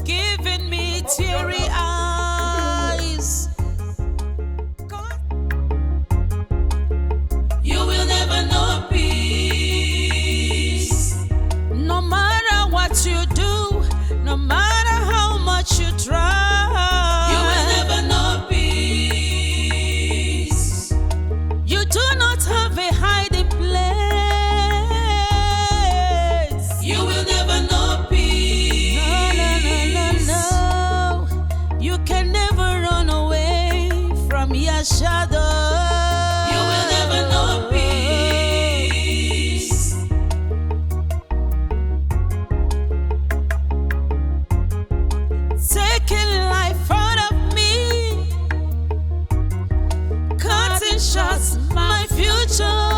Giving me teary eyes. You will never know peace. No matter what you do, no matter how much you try, you will never know peace. You do not have a hiding place. You will never know peace. No. You can never run away from your shadow. You will never know peace. Taking life out of me, cutting shots, my future.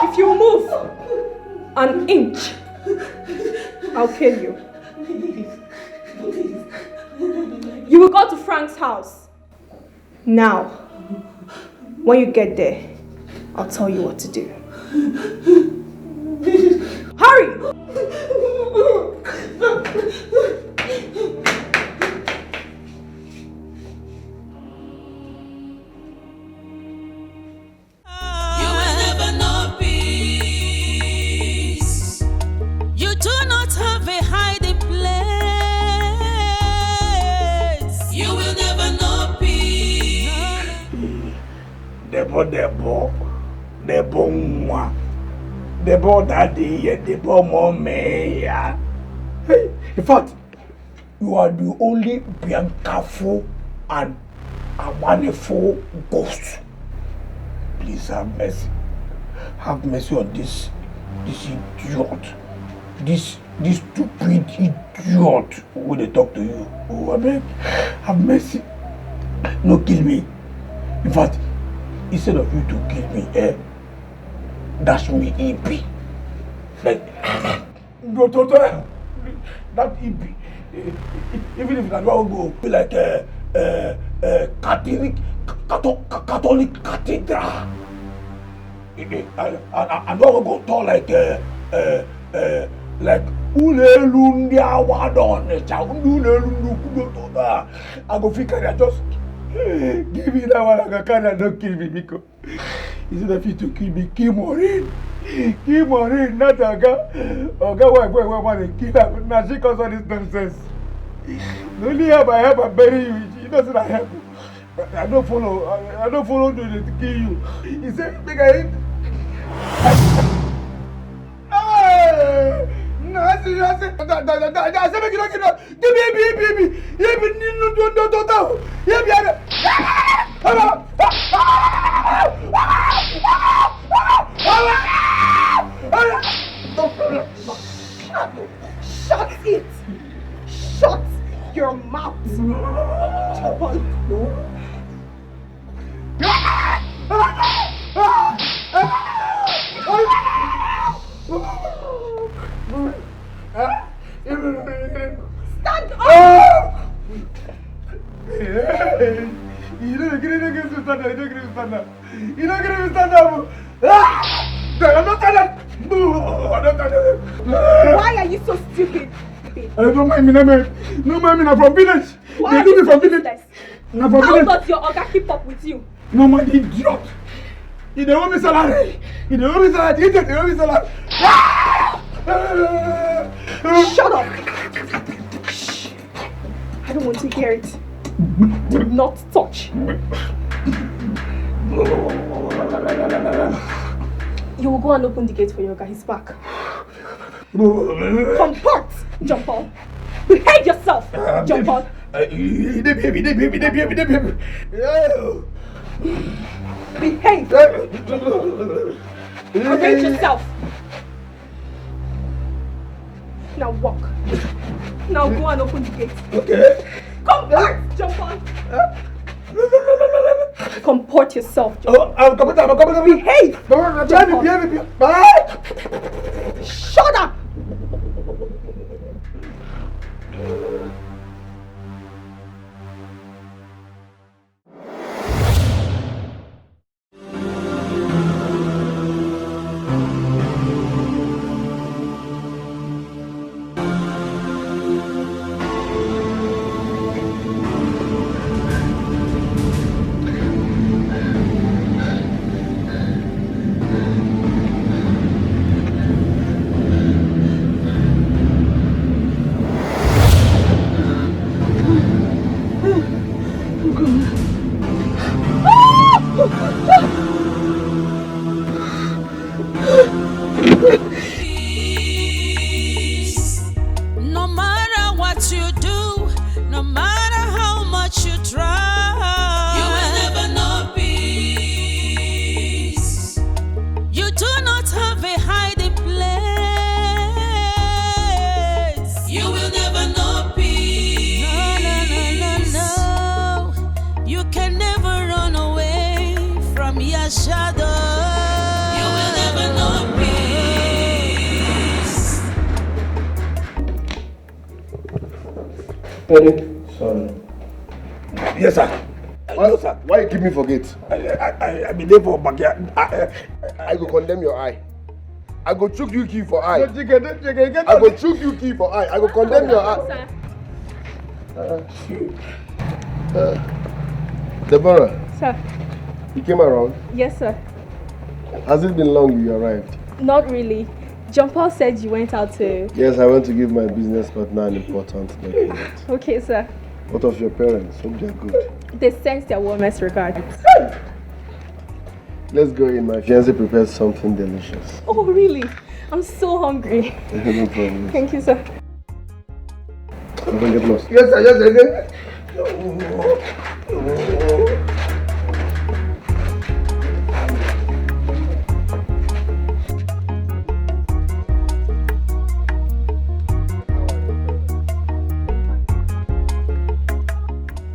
If you move an inch, I'll kill you. You will go to Frank's house. Now, when you get there, I'll tell you what to do. Hurry! You will never know peace. You do not have a hiding place. You will never know peace. Debo mwa. Debo daddy, debo mommy. Hey, in fact, you are the only Biancafo and Amanefo ghost. Please have mercy. Have mercy on this idiot. This stupid idiot when they talk to you. Oh, I beg, have mercy. No, kill me. In fact, instead of you to kill me, dash me EP. Like, no, total. That EP. Even if I don't go, be like Catholic cathedral. I don't go to like Ulelundia Wadon. I go figure I just give me that one. I can't don't kill me because instead of you to kill me, kill Maureen, not Oga, why want to kill her? Now she cause all this nonsense. The only help I help and bury you. He doesn't help. I don't follow to kill you. He said, make I hit. No, I said, give Shut it! Shut your mouth! Stand up! You don't get to stand up. You don't get to stand up. I'm not standing up. Why are you so stupid? Don't mind me, no mind me, I'm from village. Why They are do you me so from village. useless? I'm from How village. does your Oga keep up with you? No man, idiot. You don't want me salary. You don't want me salary. You don't want me salary. Shut up! Shh. I don't want to hear it. Do not touch. You will go and open the gate for your guy. He's back. Comport! Jump on. Behave yourself! Jump on. Behave! Arrange yourself. walk. Now go and open the gate. Okay. Come back, jump on. Comport yourself. I'm coming. Behave. Behave. Bye. Shut up. No matter what you do, no matter how much you try, you will never know peace. You do not have a hiding place. You will never know peace. No. You can never run away from your shadow. You will never know peace. Sorry. Yes, sir. Why you keep me forget? I been there for backyard. I go condemn your eye. I go chook you key for eye. I go chook you key for eye. I go condemn your eye. Deborah. Sir. You came around? Yes, sir. Has it been long you arrived? Not really. John Paul said you went out to... Yes, I went to give my business partner an important document. Okay, sir. What of your parents? Hope they're good. They sent their warmest regards. Let's go in. My fiancé prepared something delicious. Oh, really? I'm so hungry. No problem. Thank you, sir. Don't get lost. Yes, sir.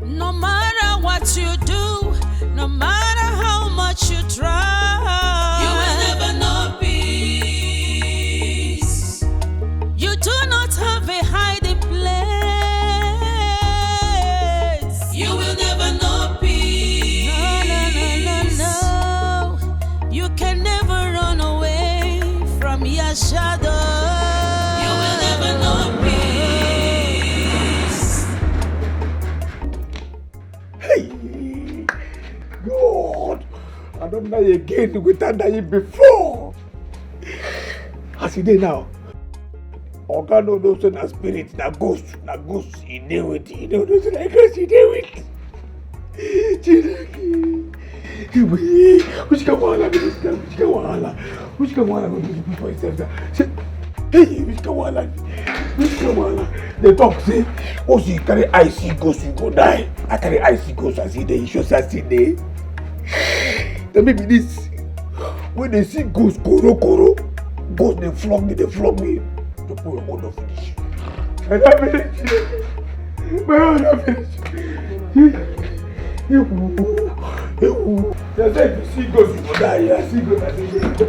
No matter what you do, no matter how much you try, you will never know peace. You do not have a hiding place. You will never know peace. No. You can never run away from your shadow. You will never know peace. God, I don't die again without dying before. As it is now, Oga no knows na spirit, na ghost, he deal with it. He don't know na ghost, he deal with. Which can wahala be this guy? Which can wahala go do this for himself? Hey, which can wahala? They talk say, oh, so you carry eye see ghost, you go die. I carry eye see ghost, I see the issues, I see the. Then maybe this, when they see ghost, koro, ghost they flog me. To put your order finish. And I finish. My order finish. They say if you see ghost, you go die. I see ghost, I see ghost.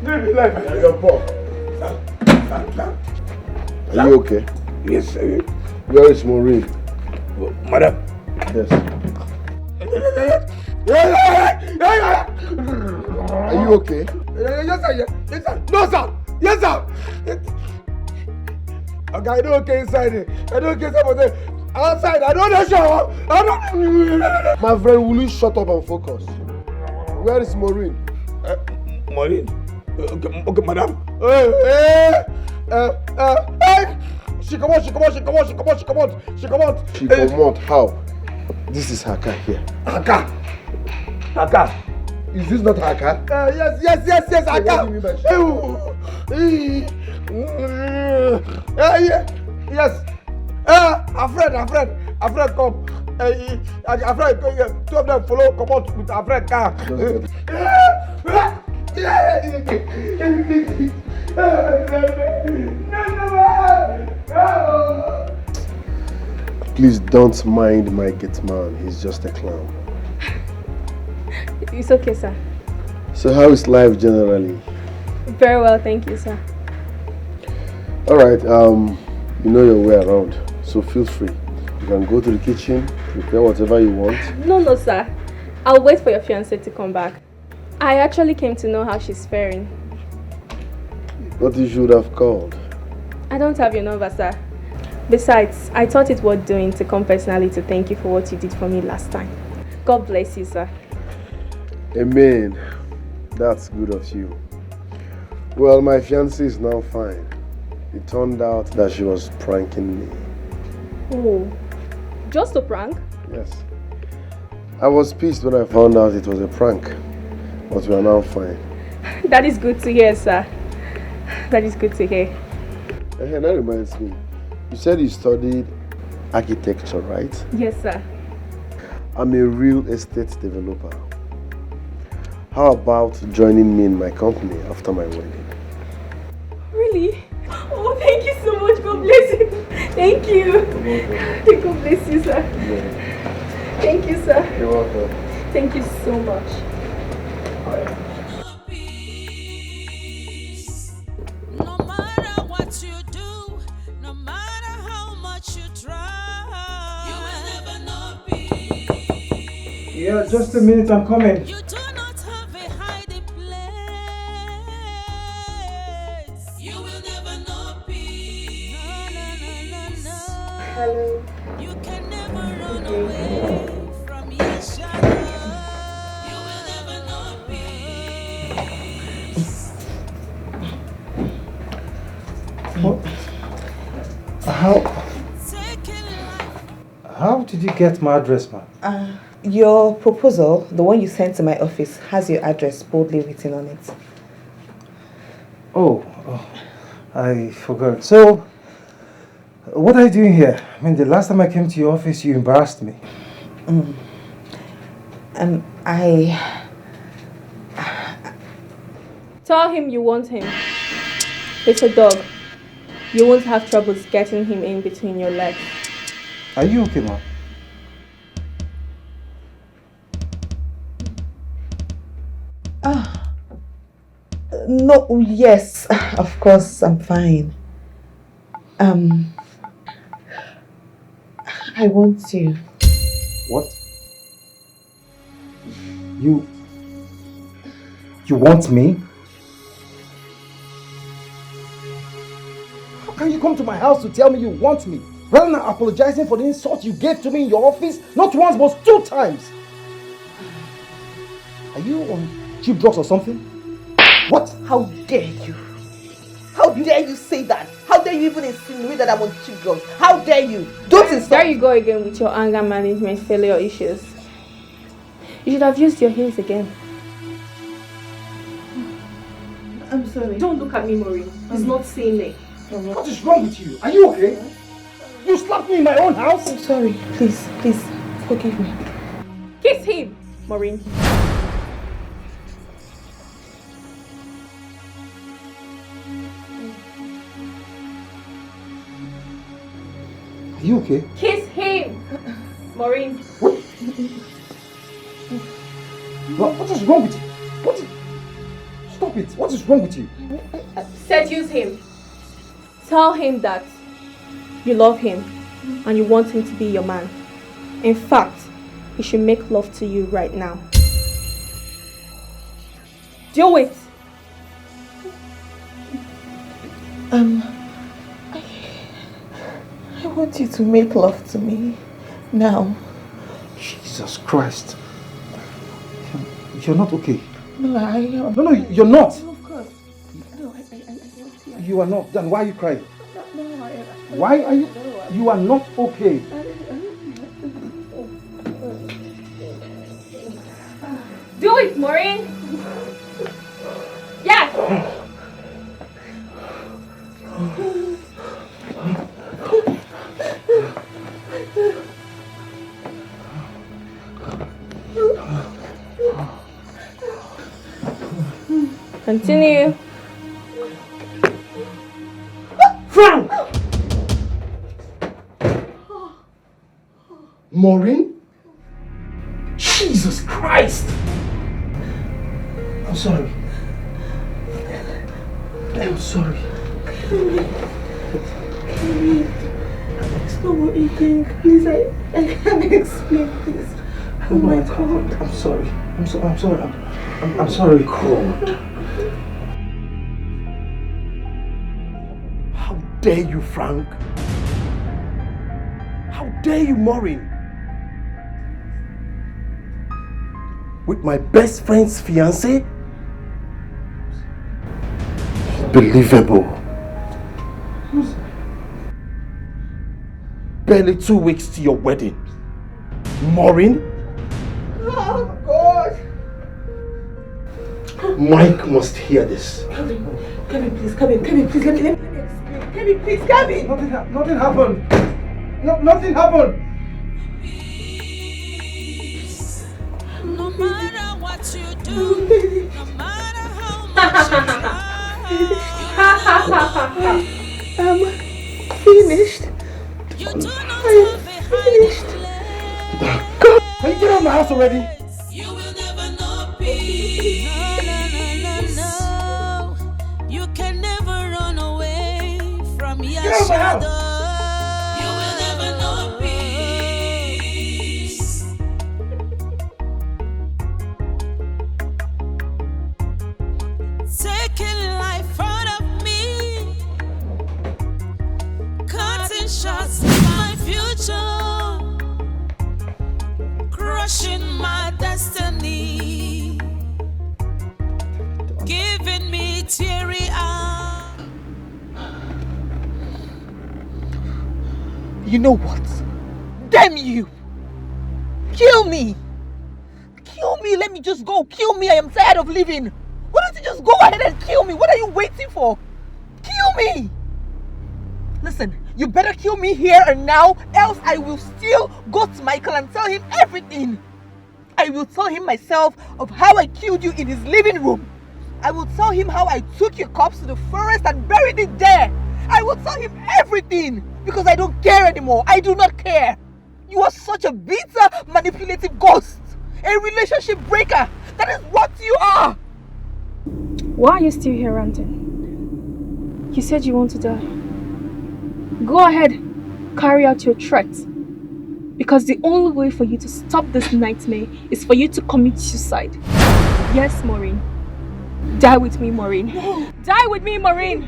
Live your life. You're poor. Are you okay? Yes, sir. Where is Maureen? Madam. Yes. Are you okay? Yes, sir. No, sir. Yes, sir. Okay, I don't okay inside it. I don't okay inside outside. I don't know shower. My friend, will you shut up and focus? Where is Maureen? Maureen? Okay, madam. She come out. She come out. How? This is her car here. Her car. Is this not her car? Yes, her car. What do you mean by Yes. A friend come. A friend, two of them follow, come out with a friend car. Please don't mind my gate man. He's just a clown. It's okay, sir. So how is life generally? Very well, thank you, sir. Alright, you know your way around, so feel free. You can go to the kitchen, prepare whatever you want. No, sir. I'll wait for your fiancée to come back. I actually came to know how she's faring. But you should have called. I don't have your number, sir. Besides, I thought it worth doing to come personally to thank you for what you did for me last time. God bless you, sir. Amen. That's good of you. Well, my fiancée is now fine. It turned out that she was pranking me. Oh, just a prank? Yes. I was pissed when I found out it was a prank, but we are now fine. That is good to hear, sir. That is good to hear. Hey, that reminds me. You said you studied architecture, right? Yes, sir. I'm a real estate developer. How about joining me in my company after my wedding? Really? Oh, thank you so much. God bless you. Thank you. God bless you, sir. Yeah. Thank you, sir. You're welcome. Thank you so much. No matter what you do, no matter how much you try, you will never know peace. Yeah, just a minute, I'm coming. You do not have a hiding place. You will never know peace. No. Hello. You can never run away from your shadow. You will never know peace. How did you get my address, man? Your proposal, the one you sent to my office, has your address boldly written on it. Oh, I forgot. So, what are you doing here? I mean, the last time I came to your office, you embarrassed me. Tell him you want him. It's a dog. You won't have troubles getting him in between your legs. Are you okay, man? No, yes, of course, I'm fine. I want you. What? You want me? How can you come to my house to tell me you want me? Rather than apologizing for the insult you gave to me in your office, not once but 2 times. Are you on cheap drugs or something? What? How dare you? How dare you say that? How dare you even insinuate that I'm on cheap drugs? How dare you? Don't insult. There you go again with your anger management failure issues. You should have used your heels again. I'm sorry. Don't look at me, Maureen. It's not seemly. What is wrong with you? Are you okay? You slapped me in my own house? I'm sorry. Please, forgive me. Kiss him, Maureen. Are you okay? Kiss him, Maureen. What is wrong with you? Stop it. What is wrong with you? Seduce him. Tell him that you love him and you want him to be your man. In fact, he should make love to you right now. Do it. I want you to make love to me now. Jesus Christ. You're not okay. No, I am. No, you're not. Of course. No, I You are not. Then why are you crying? No, Why are you? You are not okay. Do it, Maureen. Yes. Continue. Frank! Maureen? Jesus Christ! I'm sorry. I'm sorry. It's not what you think. Please, I can't explain this. Oh my God. I'm sorry. I'm sorry. God. How dare you, Frank? How dare you, Maureen? With my best friend's fiancé? Unbelievable. Barely 2 weeks to your wedding. Maureen? Oh God. Mike must hear this. Kevin, please, let me explain. Kevin, please, Kevin. Nothing happened. Nothing happened. No matter what you do, no matter how much you I'm finished. You do not I'm finished. God, can you get out of my house already? You will never know peace. No. You can never run away from your shadow. You will never know peace. Taking life out of me, cutting shots in my future, crushing my destiny, giving me teary eyes. You know what? Damn you! Kill me! Kill me! Let me just go! Kill me! I am tired of living! Why don't you just go ahead and kill me? What are you waiting for? Kill me! Listen, you better kill me here and now, else I will still go to Michael and tell him everything. I will tell him myself of how I killed you in his living room. I will tell him how I took your corpse to the forest and buried it there. I will tell him everything because I don't care anymore. I do not care. You are such a bitter, manipulative ghost. A relationship breaker. That is what you are. Why are you still here ranting? You said you want to die. Go ahead, carry out your threat. Because the only way for you to stop this nightmare is for you to commit suicide. Yes, Maureen. Die with me, Maureen. No. Die with me, Maureen.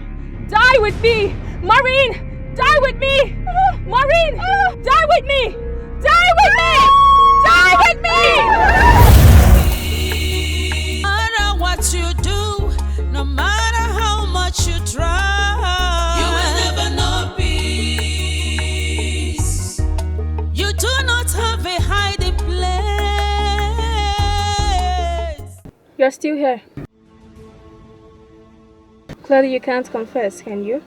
Die with me, Maureen. Die with me, Maureen. Die with me. Die with me. Die with me. No matter what you do, no matter how much you try, you will never know peace. You do not have a hiding place. You're still here. Clearly you can't confess, can you?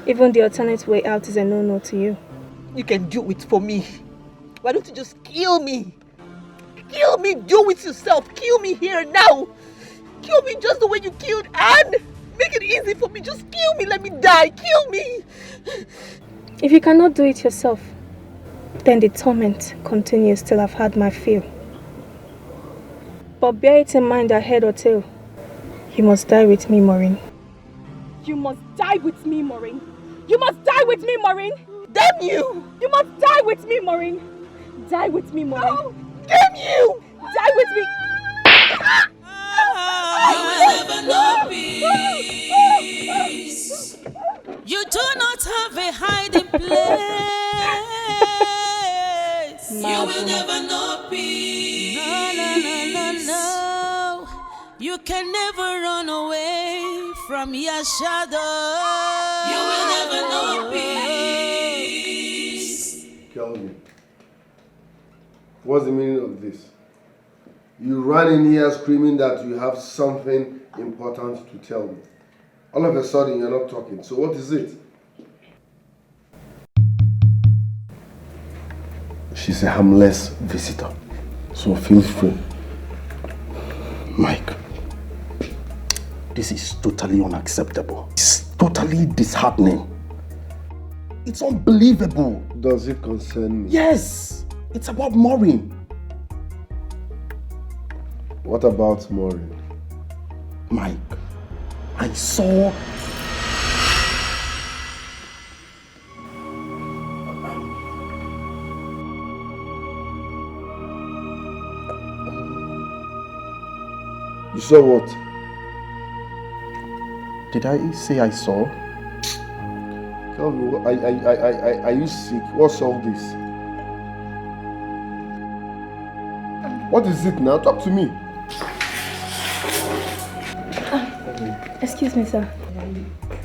Even the alternate way out is a no-no to you. You can do it for me. Why don't you just kill me? Kill me, do it yourself. Kill me here and now. Kill me just the way you killed Anne. Make it easy for me. Just kill me. Let me die. Kill me. If you cannot do it yourself, then the torment continues till I've had my fill. But bear it in mind that head or tail, you must die with me, Maureen. You must die with me, Maureen. You must die with me, Maureen. Damn you! You must die with me, Maureen. Die with me, Maureen. No. Damn you! Die with me. You will never know peace. You do not have a hiding place. You will never know peace. No. You can never run away from your shadow. You will never know peace. Kelvin, what's the meaning of this? You ran in here screaming that you have something important to tell me. All of a sudden, you're not talking. So what is it? She's a harmless visitor. So feel free. Mike, this is totally unacceptable. It's totally disheartening. It's unbelievable. Does it concern me? Yes, it's about Maureen. What about Maureen? Mike, I saw... You saw what? Did I say I saw? Calvin, are you sick? What's all this? What is it now? Talk to me. Excuse me, sir.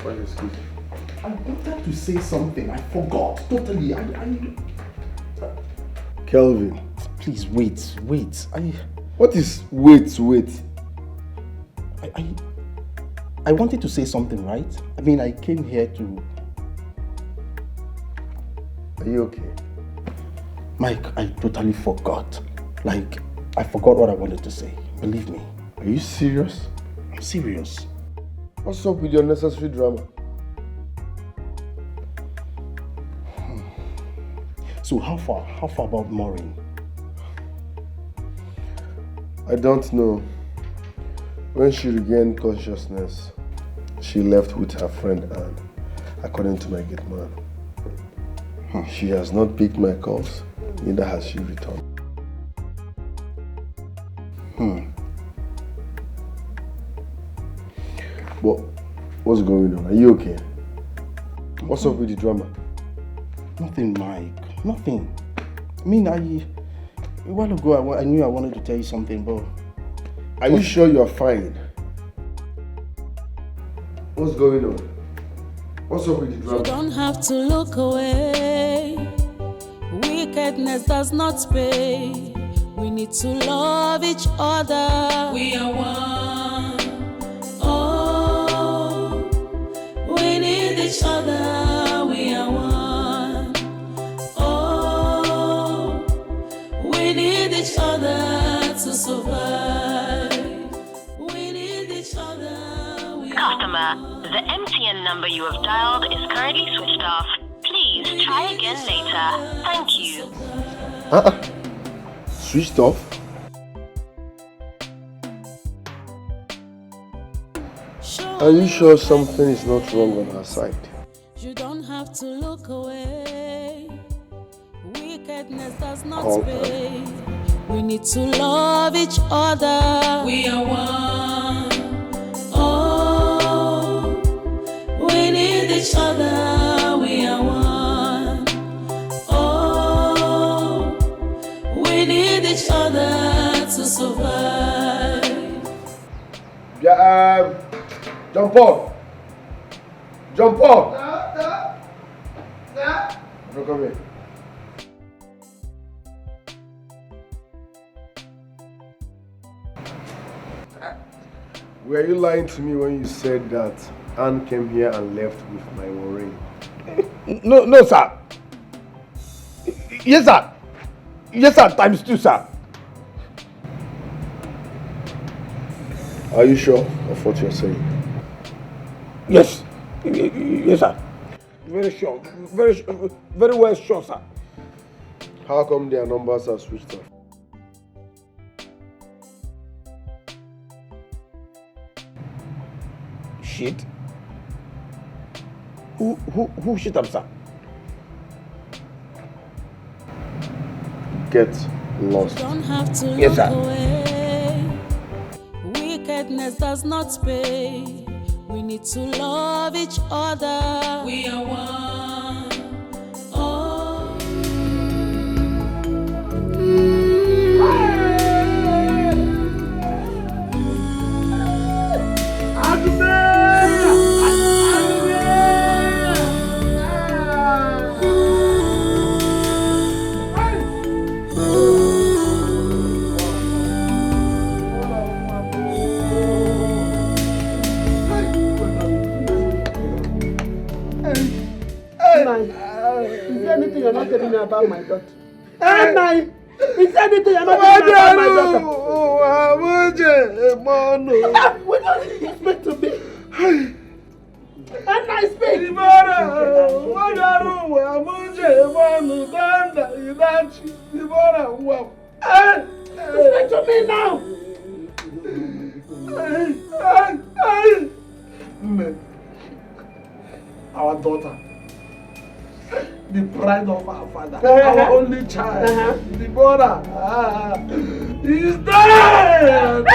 What excuse? I wanted to say something. I forgot. Totally. Kelvin. Please, wait. What is wait? I wanted to say something, right? I mean, I came here to... Are you okay? Mike, I totally forgot. Like, I forgot what I wanted to say. Believe me. Are you serious? I'm serious. What's up with your unnecessary drama? So how far about Maureen? I don't know. When she regained consciousness, she left with her friend Anne, according to my gate man. She has not picked my calls, neither has she returned. But what's going on? Are you okay? What's up with the drama? Nothing, Mike. Nothing. I mean, a while ago, I knew I wanted to tell you something, but... Are you sure you're fine? What's going on? What's up with the drama? You don't have to look away. Wickedness does not pay. We need to love each other. We are one. Oh, we need each other. We are one. Oh, we need each other to survive. We need each other. Customer, the MTN number you have dialed is currently switched off. Please try again later. Thank you. Switched off? Are you sure something is not wrong on her side? You don't have to look away. Wickedness does not Call pay. We need to love each other. We are one. Oh, we need each other. We are one. Oh, we need each other to survive. Yeah, jump on. Jump on. Don't come here. Were you lying to me when you said that Anne came here and left with my Maureen? No, sir. Yes, sir. Yes, sir. Times 2, sir. Are you sure of what you're saying? Yes. Yes, sir. Very sure. Very well sure, sir. How come their numbers are switched off? Shit. Who shit up, sir? Get lost. Don't have to Yes, look sir. away. Wickedness does not pay. We need to love each other. We are one. Oh. Is there anything you're not telling me about my daughter? Hey, man! Is there anything you're not telling me about my daughter? We don't expect to be. And now I speak. Speak to me now. Our daughter, the pride of our father, our only child, Deborah, is dead!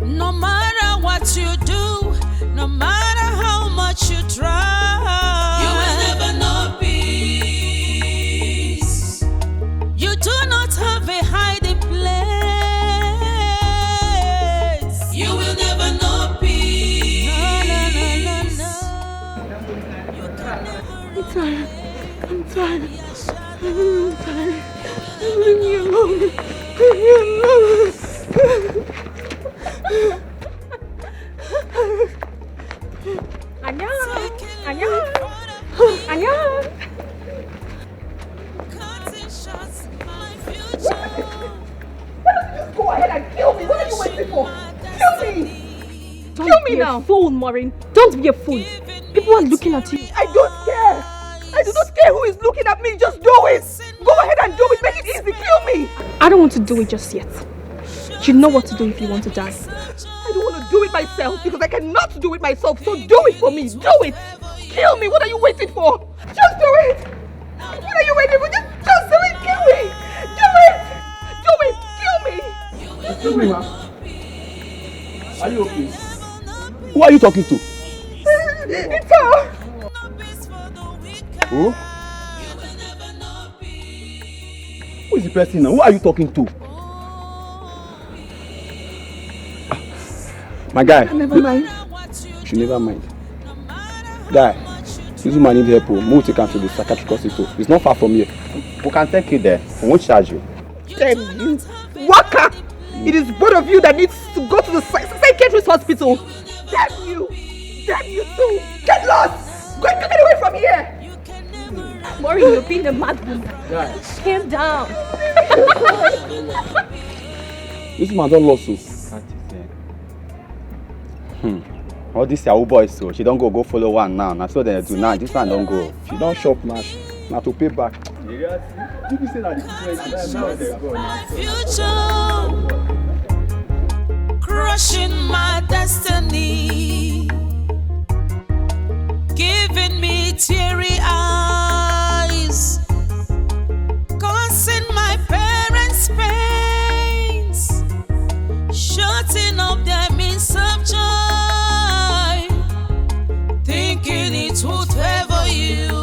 No matter what you do, no matter how much you try, you will never know peace. You do not have a hiding place. You will never know peace. I'm tired. I'm tired. I'm tired. Leave me alone. Leave me alone. Go ahead and kill me. What are you waiting for? Kill me. Kill me now. Fool, Maureen. Don't be a fool. People are looking at you. I don't care. I do not care who is looking at me. Just do it. Go ahead and do it. Make it easy. Kill me. I don't want to do it just yet. You know what to do if you want to die. I don't want to do it myself because I cannot do it myself. So do it for me. Do it. Kill me. What are you waiting for? Just do it. What are you waiting for? Just do it. Kill me. Do it. Do it. Kill me. Excuse me, ma'am. Are you okay? Who are you talking to? It's her. Who? Who is the person now? Who are you talking to? My guy. Never mind. You should never mind. Guy, this woman needs help. Move to come to the psychiatric hospital. It's not far from here. We can take you there. We won't charge you. Damn you. Waka! It is both of you that needs to go to the psychiatrist hospital. Damn you. Damn you too. Get lost. Get away from here. Maureen, you're being a mad woman. Guys. Calm down. This woman don't lost you. All these Yahoo boys, so she don't go follow one now. Now so they do now. This one don't go. She don't shop now. Now to pay back. Crushing my destiny, giving me teary eyes, causing my parents pains, shutting up their means of joy, thinking it would favor you.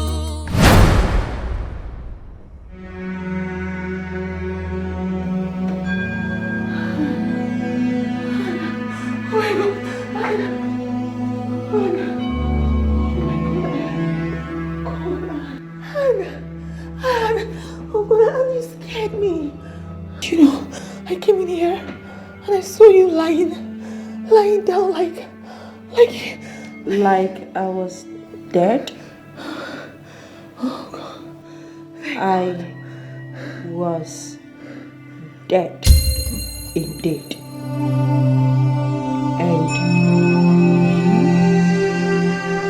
You know, I came in here and I saw you lying down like I was dead? Oh God. I was dead indeed. And you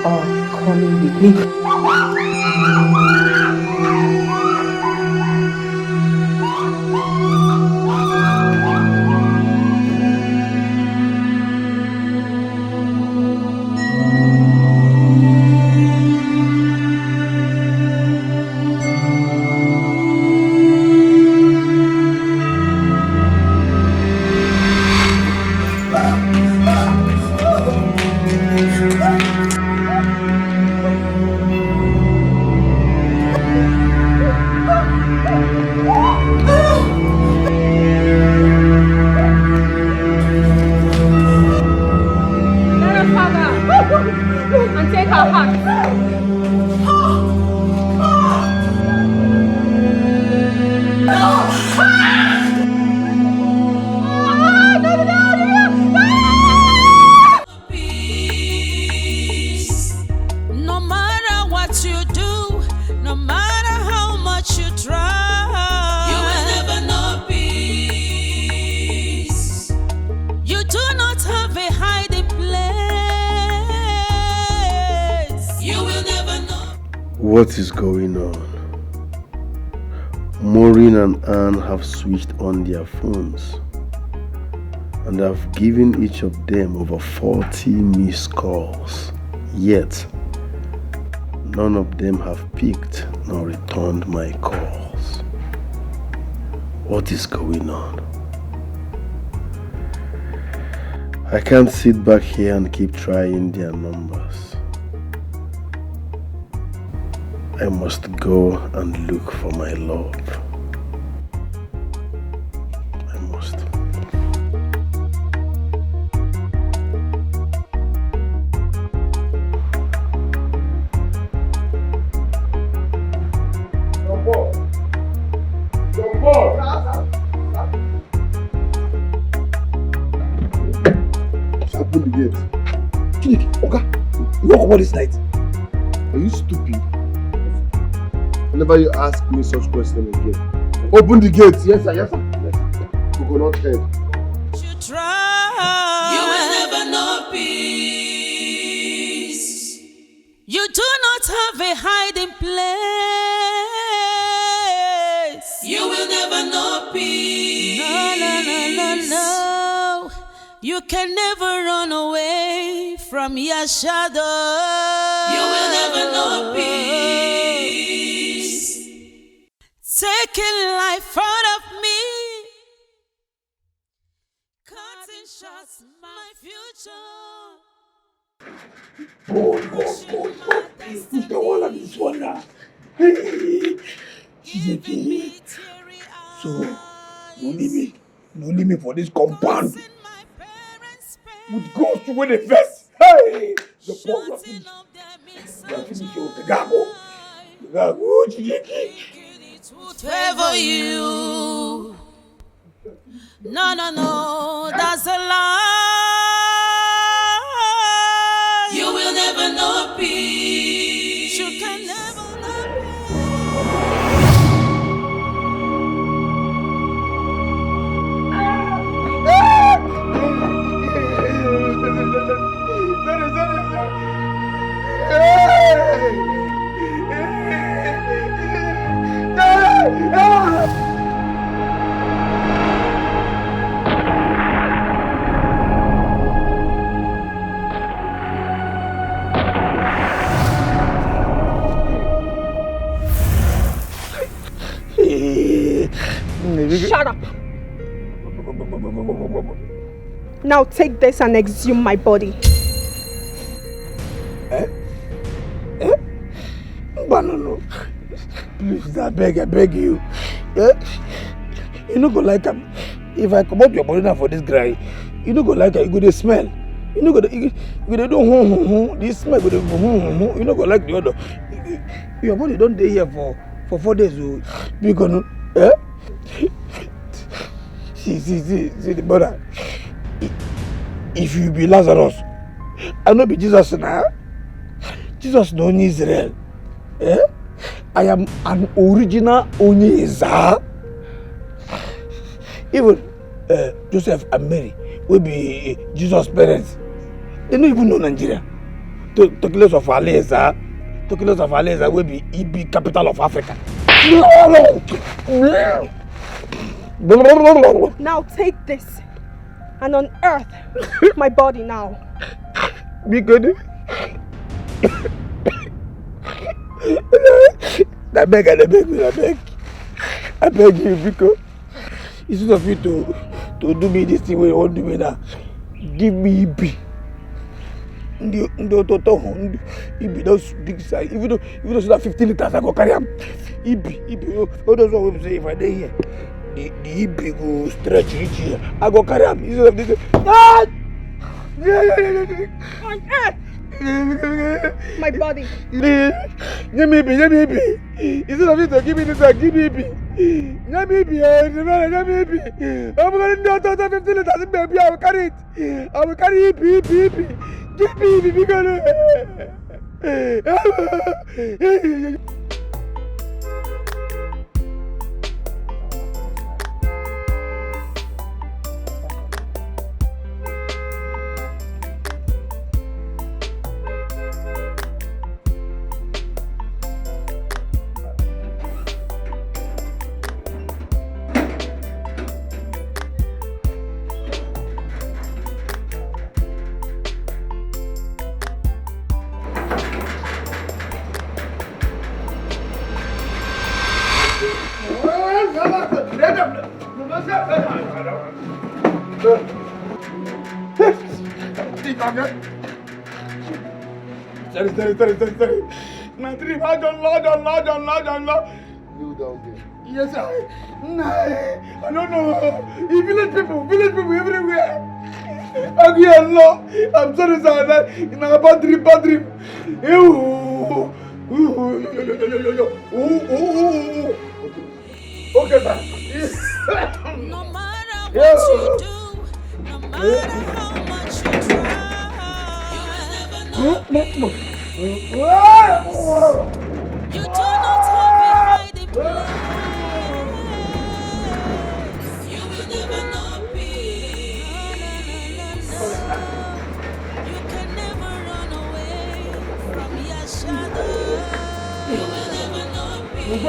are coming with me. What is going on? Maureen and Anne have switched on their phones and I've given each of them over 40 missed calls. Yet, none of them have picked nor returned my calls. What is going on? I can't sit back here and keep trying their numbers. I must go and look for my love. I must. Open the gate. Chineke, Oga, you walk about this night. Are you stupid? Whenever you ask me such question again, open the gate. Yes, sir. Yes, sir. Yes, sir. You go not head. You will never know peace. You do not have a hiding place. You will never know peace. No. You can never run away from your shadow. You will never know peace. Taking life out of me, cutting shots my future. God. Who's the one of this one now? So, no leave me for this compound. With ghosts with the vest. Hey! The poor you are finished. You are finished with the gago. The gago, Chijiki. Favor you. No, that's a lie. You will never know peace. You can never know Shut up! Now take this and exhume my body. No. Please, I beg you. You no go like him. If I come out your body now for this guy, you no go like it. You go to smell. You no go to do this smell. You no go like the other. Your body don't stay here for 4 days. You gonna see the brother. If you be Lazarus, I no be Jesus now. Jesus no only Israel. I am an original Onyeza. Even Joseph and Mary will be Jesus' parents. They don't even know Nigeria. Tokilos of Aleza will be EB capital of Africa. Now take this and unearth my body now. Be good. I beg you, because instead of you to do me this thing where you want to do me now, give me EB. EB those big size. Even though it's not 15 liters, I go carry them. EB. All those ones say if I dey here, the EB go stretch reach here. I go carry them. Instead of this. My body. Give me EB. Instead of you to give me this, give me EB. Give me EB. I'm going to do 15 liters, baby. I will carry it. I will carry EB. Give me EB. Sorry. My dream, I don't know. You down there. Yes, sir. I don't know. Village people everywhere. Again, no. I'm sorry, sir. In a bad dream. Okay, sir. No matter what you do, no matter how much you try, you will never know. You do not have a hiding place. You will never know peace. You can never run away from your shadow. You will never know peace.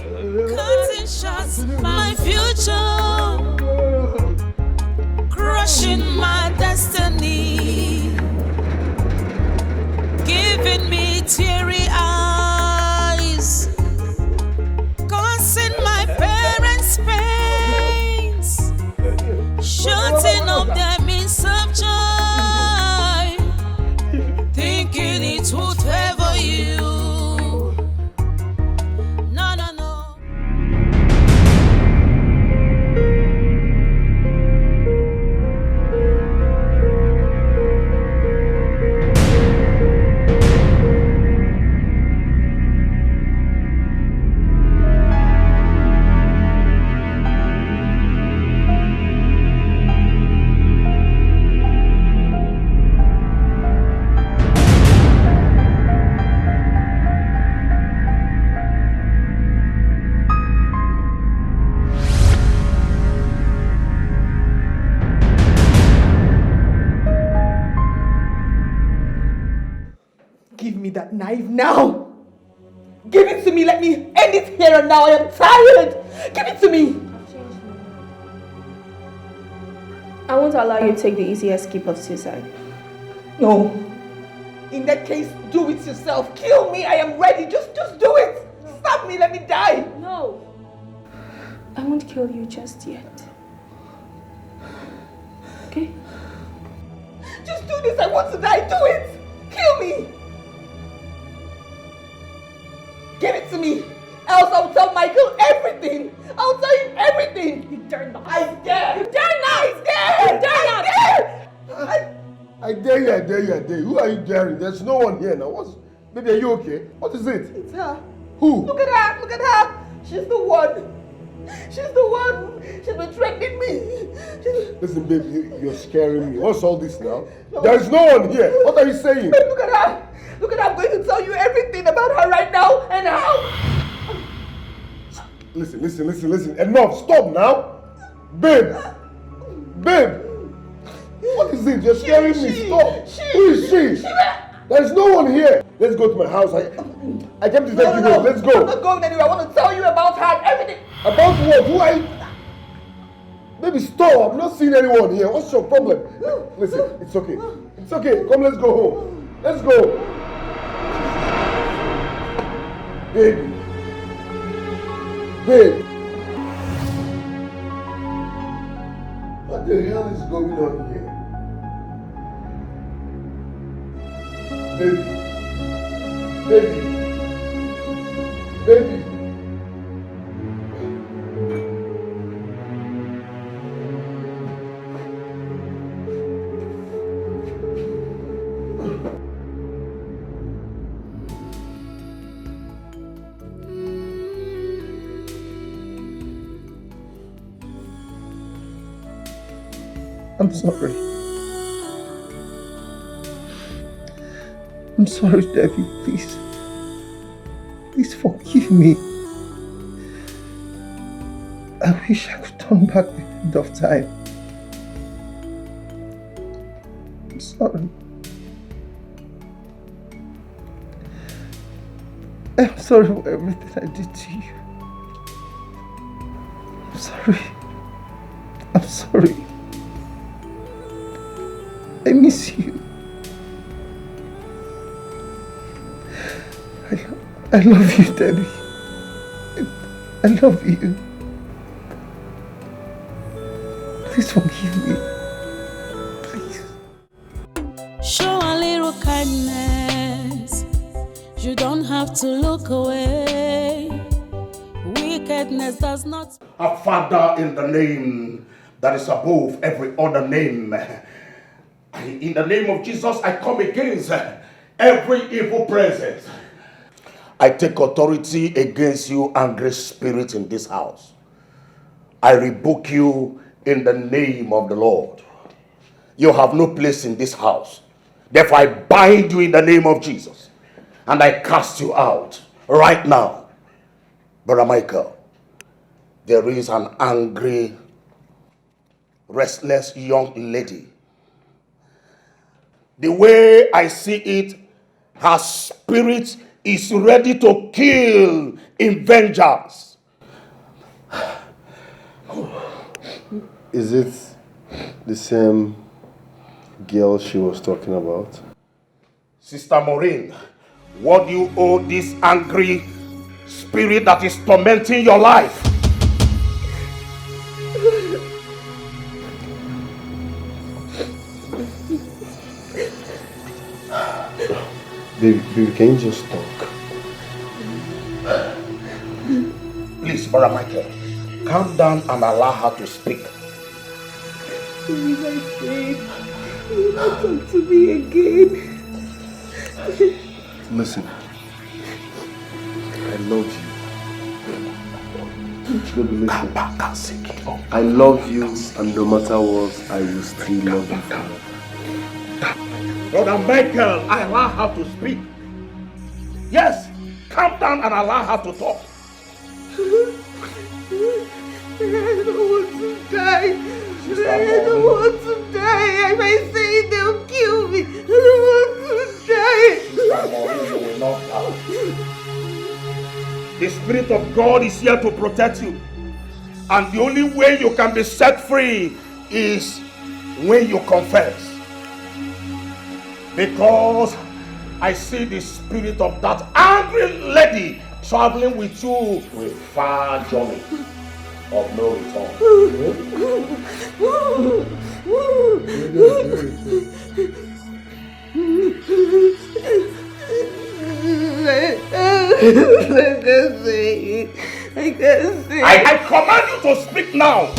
Cutting shots, my future, crushing my destiny, giving me teary eyes, causing my parents pains, shutting up their means of joy, thinking it would favor you. Give me that knife now! Give it to me! Let me end it here and now! I am tired! Give it to me! I won't allow you to take the easy escape of suicide. No. In that case, do it yourself. Kill me! I am ready! Just do it! Stop me! Let me die! No! I won't kill you just yet. Okay? Just do this! I want to die! Do it! Kill me! Give it to me! Else I'll tell Michael everything! I'll tell him everything! You dare not! I dare! You dare not! I dare! You dare not! I dare you. Who are you daring? There's no one here now. Baby, are you okay? What is it? It's her. Who? Look at her! She's the one! She's been threatening me! Listen, baby, you're scaring me. What's all this now? There is no one here. What are you saying? Babe, look at her! I'm going to tell you everything about her right now and how... Listen. Enough. Stop now. Babe. What is it? You're scaring me. Stop. Who is she? There is no one here. Let's go to my house. I came to take you home. Let's go. I'm not going anywhere. I want to tell you about her and everything. About what? Who are you? Baby, stop. I'm not seeing anyone here. What's your problem? Listen, it's okay. Come, let's go home. Let's go. Babe. What the hell is going on here? Baby. I'm sorry. I'm sorry, Debbie. Please forgive me. I wish I could turn back the hand of time. I'm sorry. I'm sorry for everything I did to you. I'm sorry. I miss you. I love you, Debbie. I love you. Please forgive me. Please. Show a little kindness. You don't have to look away. Wickedness does not. Our Father, in the name that is above every other name, in the name of Jesus, I come against every evil presence. I take authority against you, angry spirit in this house. I rebuke you in the name of the Lord. You have no place in this house. Therefore, I bind you in the name of Jesus. And I cast you out right now. Brother Michael, there is an angry, restless young lady. The way I see it, her spirit is ready to kill in vengeance. Is it the same girl she was talking about? Sister Maureen, what do you owe this angry spirit that is tormenting your life? Baby, can you just talk? Please, Brother Michael, calm down and allow her to speak. Please, I beg. You don't talk to me again. Listen, I love you. Baby, listen. I love you, and no matter what, I will still love you. Brother Michael, I allow her to speak. Yes, calm down and allow her to talk. I don't want to die. I don't want to die. If I say it, they'll kill me. I don't want to die. The Spirit of God is here to protect you. And the only way you can be set free is when you confess. Because I see the spirit of that angry lady traveling with you with far journey of no return. I can't say. I command you to speak now.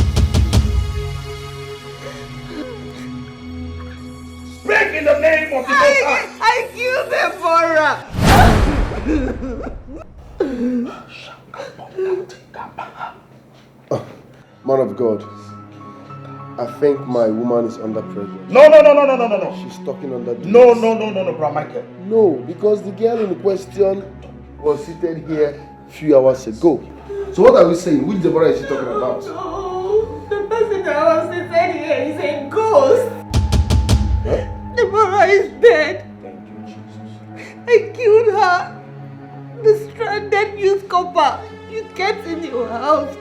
Speak in the name of the Most High. I killed Deborah. Man of God, I think my woman is under pressure. No. She's talking under duress. No, Brother Michael. No, because the girl in question was seated here a few hours ago. So what are we saying? Which Deborah is she talking about? No, the person that was seated here is a ghost. Huh? Deborah is dead. Thank you, Jesus. I killed her. The stranded youth copper you kept in your house.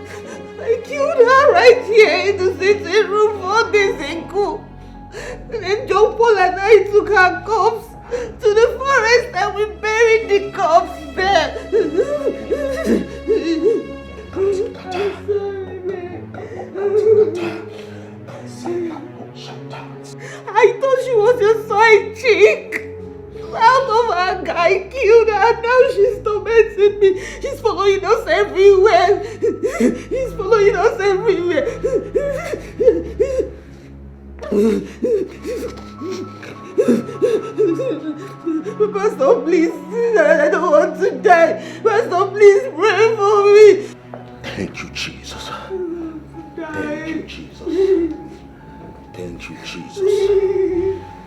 I killed her right here in the sitting room 4 days ago. And then John Paul and I took her corpse to the forest and we buried the corpse there. I'm sorry, I thought she was your side chick. Out of anger, I killed her. Now she's tormenting me. She's following us everywhere. He's following us everywhere. Pastor, please. I don't want to die. Pastor, please pray for me. Thank you, Jesus. Thank you, Jesus. Thank you, Jesus.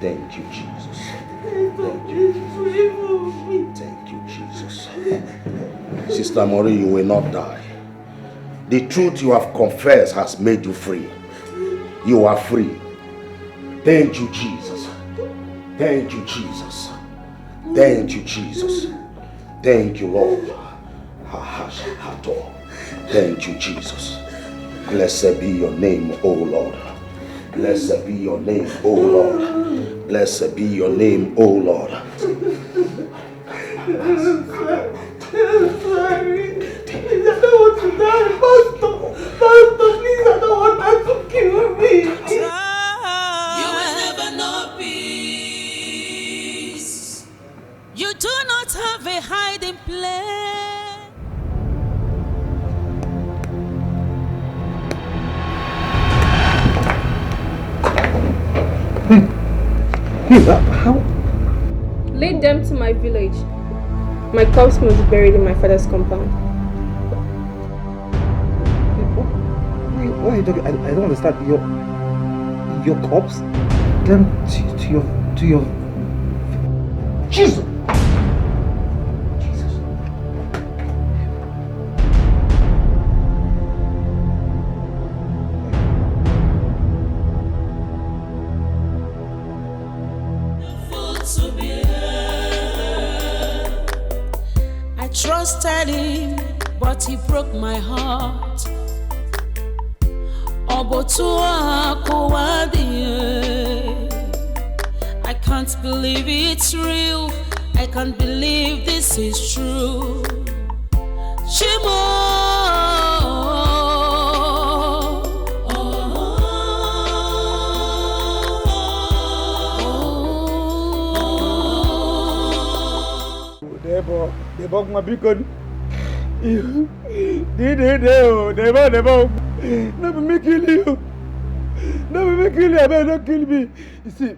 Thank you, Jesus. Thank you, Jesus. Thank you, Jesus. Sister Maureen, you will not die. The truth you have confessed has made you free. You are free. Thank you, Jesus. Thank you, Jesus. Thank you, Jesus. Thank you, Lord. Thank you, Jesus. Blessed be your name, O Lord. Blessed be your name, O Lord. Blessed be your name, O Lord. I'm sorry. Please, I don't want to die. Pastor, please, I don't want that to kill me. You will never know peace. You do not have a hiding place. How? Lead them to my village. My corpse must be buried in my father's compound. What are you talking? I don't understand. Your corpse? Them to your Jesus. I trusted him, but he broke my heart. I can't believe it's real. I can't believe this is true. Shimo. Debo ma bikon. Debo. No be me kill you. No be me kill you. I beg, don't kill me. You see,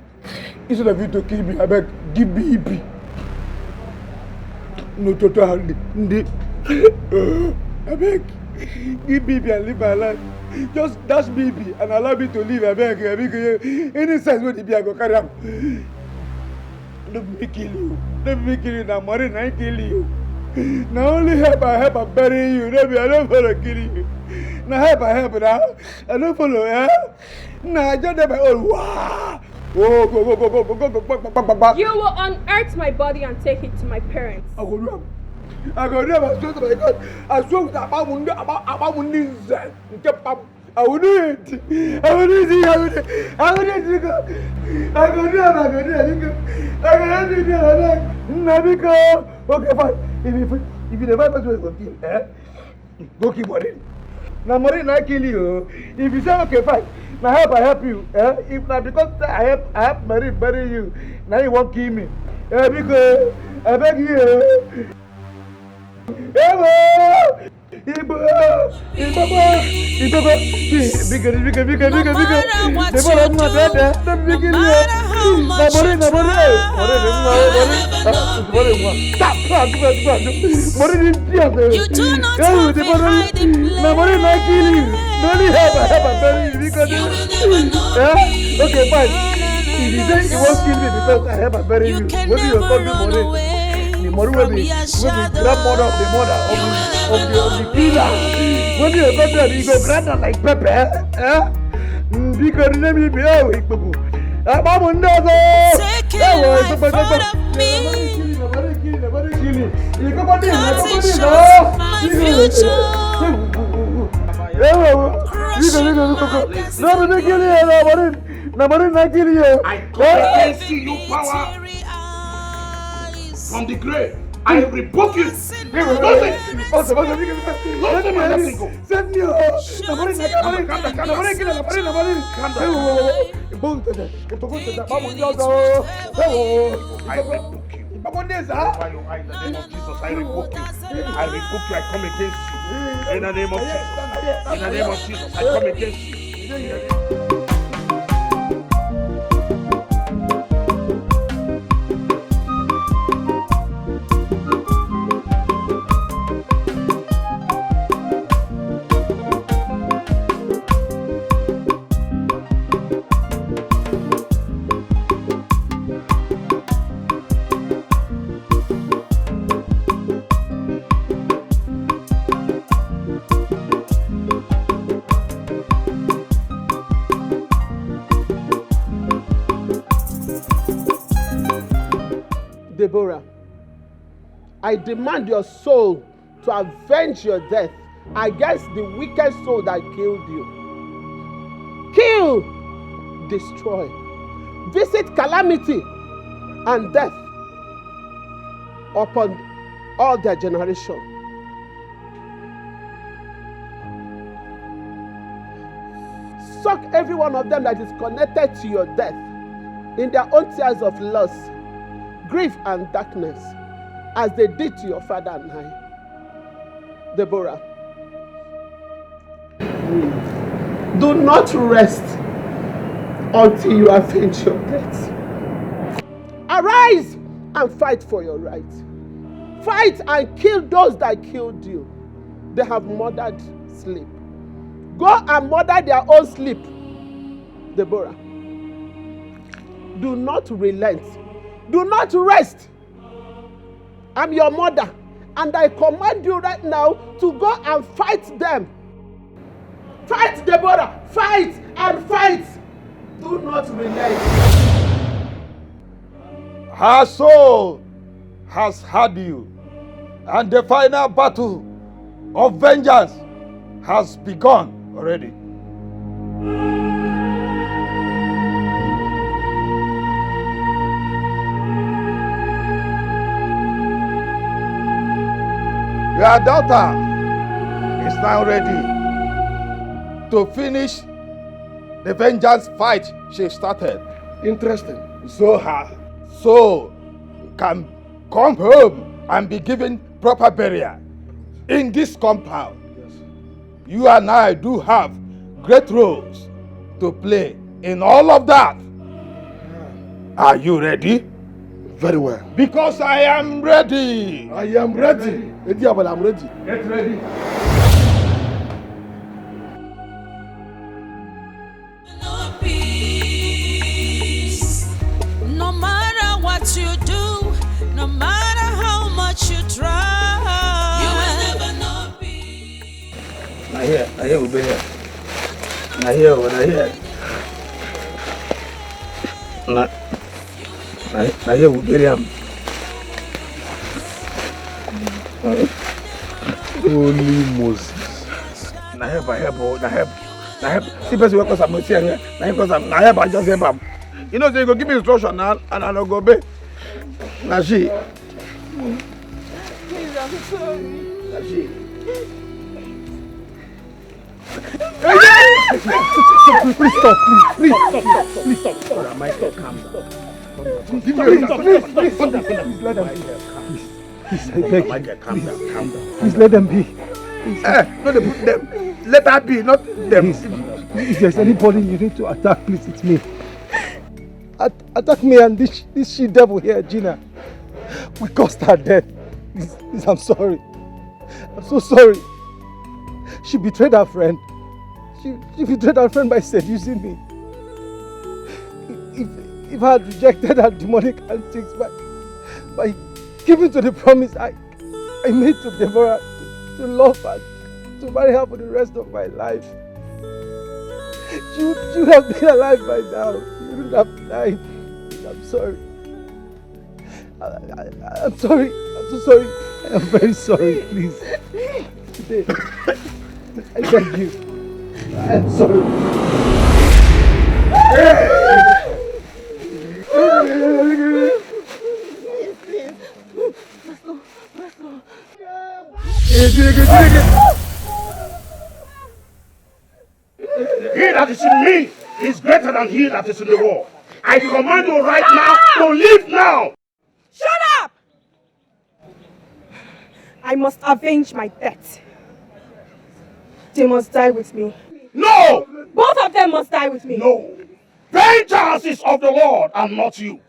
instead of you to kill me, I beg, give me EP. No total. I beg, give me and live my life. Just dash me and allow me to live. I beg, any sense when it be I go carry am. Let me kill you. Let me kill you. Now, money, I kill you. Now, only help I bury you. Maybe I don't follow kill you. Now, help I now. I don't follow, eh? Now, I just have my own. Wow. Oh, go. You will unearth my body and take it to my parents. I go do it. I swear to my God. I swear to about I will do it. I will do it. Okay, fine. If you never pass away, go kill, go keep money. Now money not kill you. If you say okay, fine. Now I help you. If not because I help Mary bury you. Now you won't kill me. Because I beg you. Ibo. Bigger. Okay, fine. If you say you won't kill me because I have a bury you, when you call me money, the money will be grandmother of the mother of the killer. When you go there, you go grab her like pepper, because you never be out. I'm on the I come against you, power from the grave. I rebuke you. Send me. I come against you. In the name of Jesus. In the name of Jesus, I come against you. Deborah, I demand your soul to avenge your death against the wicked soul that killed you. Kill! destroy, visit calamity and death upon all their generation. Suck every one of them that is connected to your death in their own tears of loss, grief and darkness, as they did to your father and I. Deborah, do not rest until you avenge your death. Arise and fight for your right. Fight and kill those that killed you. They have murdered sleep. Go and murder their own sleep. Deborah, do not relent. Do not rest. I'm your mother, and I command you right now to go and fight them. Fight, Deborah! Fight and fight! Do not relent. Her soul has had you, and the final battle of vengeance has begun already. Your daughter is now ready to finish the vengeance fight she started. Interesting. So her soul can come home and be given proper burial in this compound. Yes. You and I do have great roles to play in all of that. Are you ready? Very well. Because I am ready. I am ready. I'm ready. Get ready. No matter what you do, no matter how much you try, you will never know peace. Naija will be here. Naija will bury him. Holy Moses. See, person work 'cause I'm not here. Naija, I just help him. You know, so you go give me instruction now, and I'll go back. Now she. Please, I'm sorry. Now she. Please stop, please stop. All right, Michael, calm down. Please let them be. Please, I beg. Michael, calm down. Please let them be. No, they put them. Let her be, not them. If there's anybody you need to attack, please, it's me. Attack me and this she devil here, Gina. We caused her death. Please, I'm sorry. I'm so sorry. She betrayed her friend. She betrayed her friend by seducing me. If I had rejected her demonic antics by giving to the promise I made to Deborah to love her, to marry her for the rest of my life, she would have been alive by now. She wouldn't have died. I'm sorry. I'm sorry. I'm so sorry. I am very sorry, please. Today, I beg you. I am sorry. He that is in me is greater than he that is in the world. I command you right now to leave now. Shut up! I must avenge my death. They must die with me. No! Both of them must die with me. No. Vengeance is of the Lord and not you.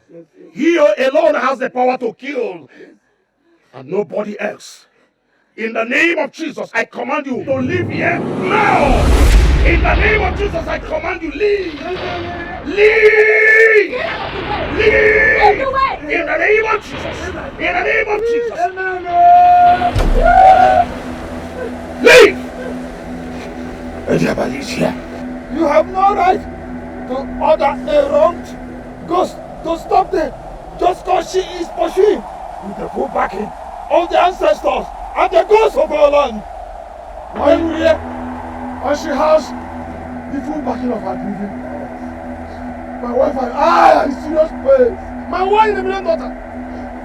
He alone has the power to kill and nobody else. In the name of Jesus, I command you to leave here now. In the name of Jesus, I command you, leave! Leave! Leave! In the name of Jesus! In the name of Jesus! Leave! Everybody's here. You have no right to order a wronged ghost to stop them just because she is pursuing with the full backing of the ancestors and the ghosts of our land. Why are you here? And she has the full backing of her grieving powers. My wife and I are in serious pain. My one in a million daughter.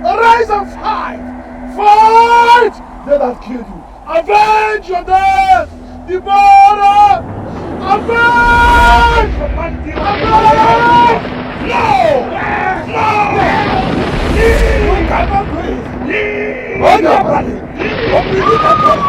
Arise and fight! Fight! They that killed you. Avenge your death! Devourer! Avenge! Avenge! No! No! You cannot breathe! Hold your body! Open the door!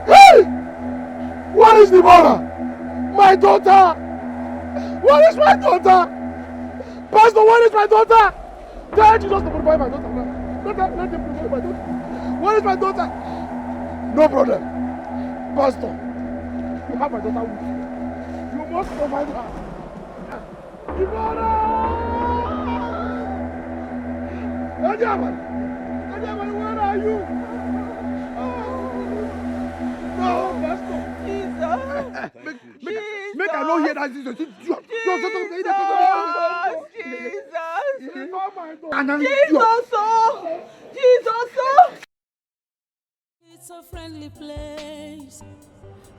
Hey! What is the mother? My daughter! What is my daughter? Pastor, what is my daughter? Tell Jesus to provide my daughter now. Let him provide my daughter. What is my daughter? No problem. Pastor, you have my daughter with you. You must provide her. Ivana! Ejaman, where are you? No, Pastor. Jesus. Make I not hear that. Jesus. Jesus. Jesus. It's a friendly place.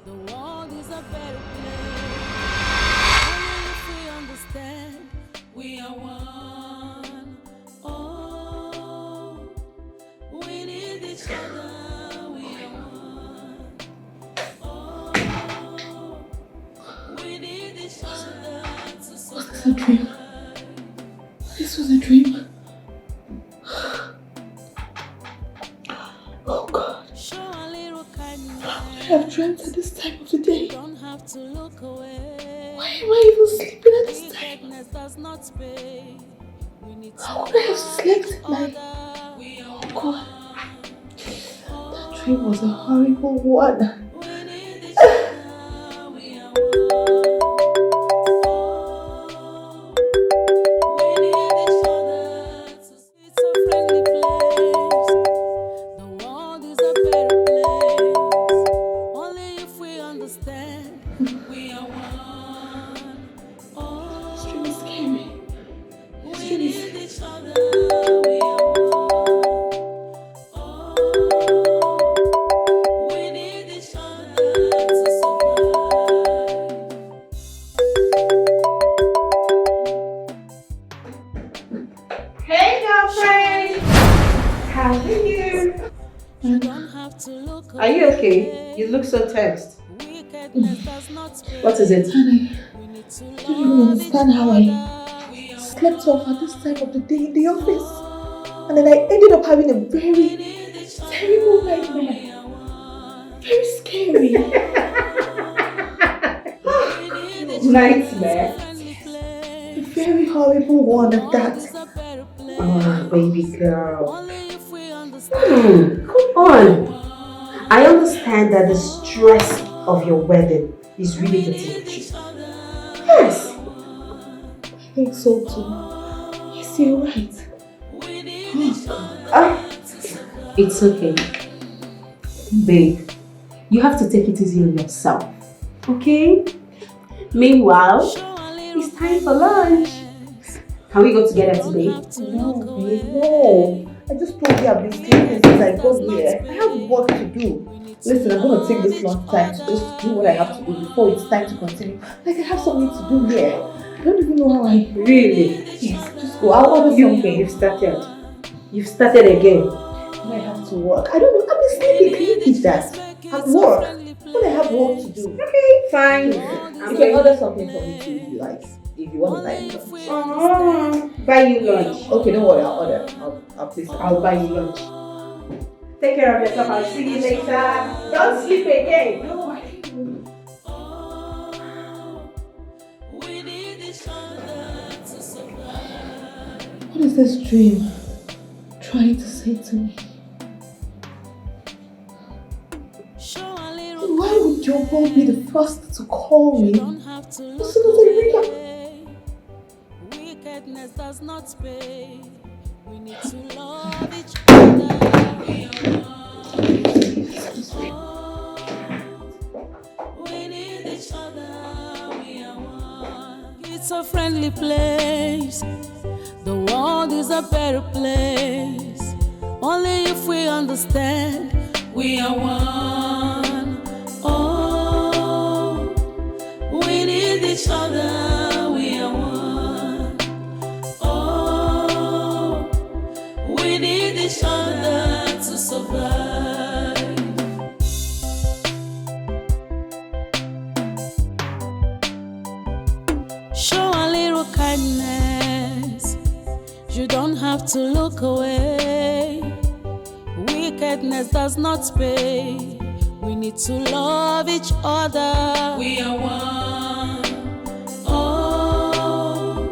The world is a better place. Only if we understand we are one. Oh, we need each other. We are one. Oh, we need each other to survive. Was this a dream? This was a dream. Oh God. I have dreamt at this time of the day. Why am I even sleeping at this time? How would I have slept at night? Oh God. That dream was a horrible one. Are you okay? You look so tensed. What is it? Honey, I don't even understand how I slept off at this time of the day in the office. And then I ended up having a very terrible nightmare. Very scary. Nightmare? A very horrible one at that. Oh, baby girl. Come on. I understand that the stress of your wedding is really getting to you. Yes. I think so too. Yes, you're right. It's okay. Babe, you have to take it easy on yourself. Okay? Meanwhile, it's time for lunch. Can we go together today? No, babe, no. I just told you I've been sleeping since I got here. I have work to do. Listen, I'm going to take this long time to just do what I have to do before it's time to continue. Like, I have something to do here. I don't even know how I... Really? Yes, just go. I'll order something. You've started. You've started again. I have to work. I don't know. I've been sleeping. Can you keep that? At work. But I have work to do. Okay, fine. You can order something for me too if you like. If you want to buy me lunch. Buy you lunch. Okay, don't worry. I'll order. I'll place it. I'll buy you lunch. Take care of yourself. I'll see you later. Don't sleep again. No, what is this dream trying to say to me? Why would your mom be the first to call me as soon as I wake up? Wickedness does not pay. We need to love each other. it's a friendly place. The world is a better place. Only if we understand we are one. Oh, we need each other. We are one. Oh, we need each other to survive. Show a little kindness. You don't have to look away. Wickedness does not pay. We need to love each other. We are one. Oh,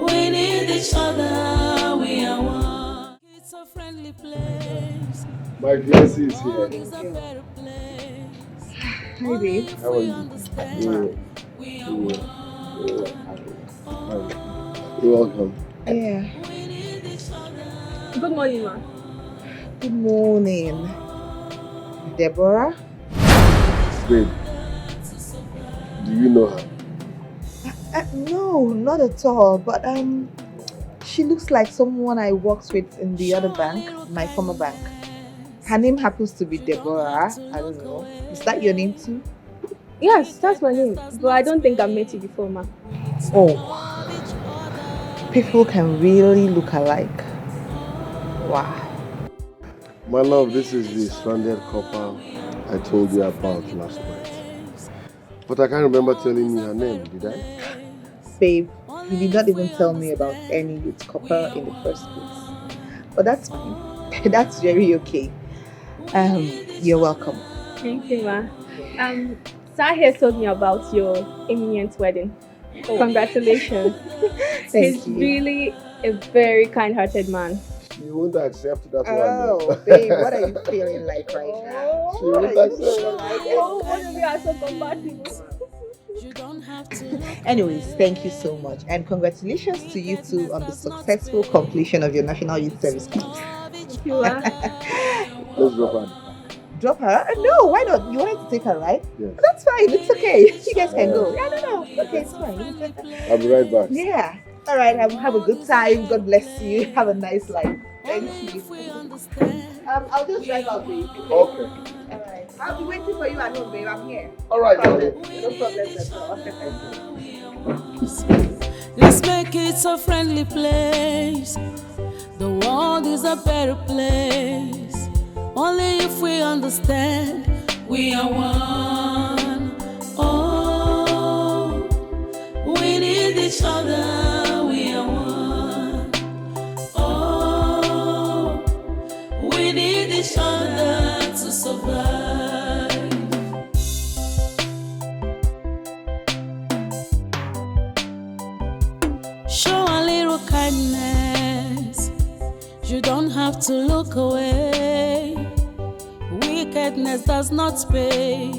we need each other. We are one. It's a friendly place. My fiancé is here. Hi, babe. How are you? You're welcome. Yeah. Good morning, ma. Good morning. Deborah? Babe, do you know her? No, not at all. But she looks like someone I worked with in the other bank, my former bank. Her name happens to be Deborah. I don't know. Is that your name too? Yes, that's my name. But I don't think I've met you before, ma. Oh. People can really look alike. Wow. My love, this is the stranded couple I told you about last night. But I can't remember telling you her name, did I? Babe, you did not even tell me about any youth couple in the first place. But that's fine. That's very okay. You're welcome. Thank you, ma. Sir here told me about your imminent wedding. Oh. Congratulations. He's really a very kind-hearted man. She won't accept that one. Oh, babe, what are you feeling like right now? She won't accept. Oh, both of you are so compatible. Anyways, thank you so much. And congratulations to you two on the successful completion of your National Youth Service Corps. Thank you, ma. Let's drop her. Drop her? No, why not? You wanted to take her, right? Yes. That's fine. It's okay. You guys can go. Yeah, no. Okay, it's fine. I'll be right back. Yeah. All right. Have a good time. God bless you. Have a nice life. Thank you. I'll just drive out for you. Okay. All right. I'll be waiting for you at home, babe. I'm here. All right. No problem at all. Let's make it a friendly place. The world is a better place. Only if we understand we are one. Oh, we need each other. We are one. Oh, we need each other to survive. Show a little kindness. You don't have to look away. Wickedness does not pay.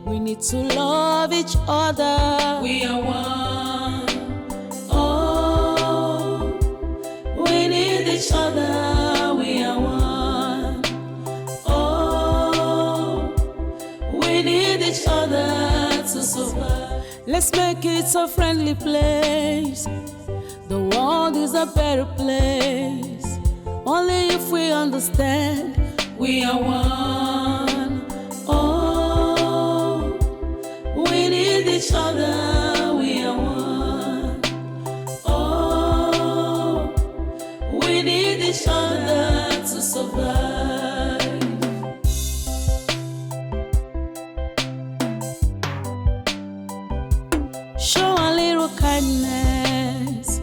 We need to love each other. We are one. Oh, we need each other. We are one. Oh, we need each other to survive. Let's make it a friendly place. The world is a better place. Only if we understand we are one. Oh, we need each other. We are one. Oh, we need each other to survive. Show a little kindness.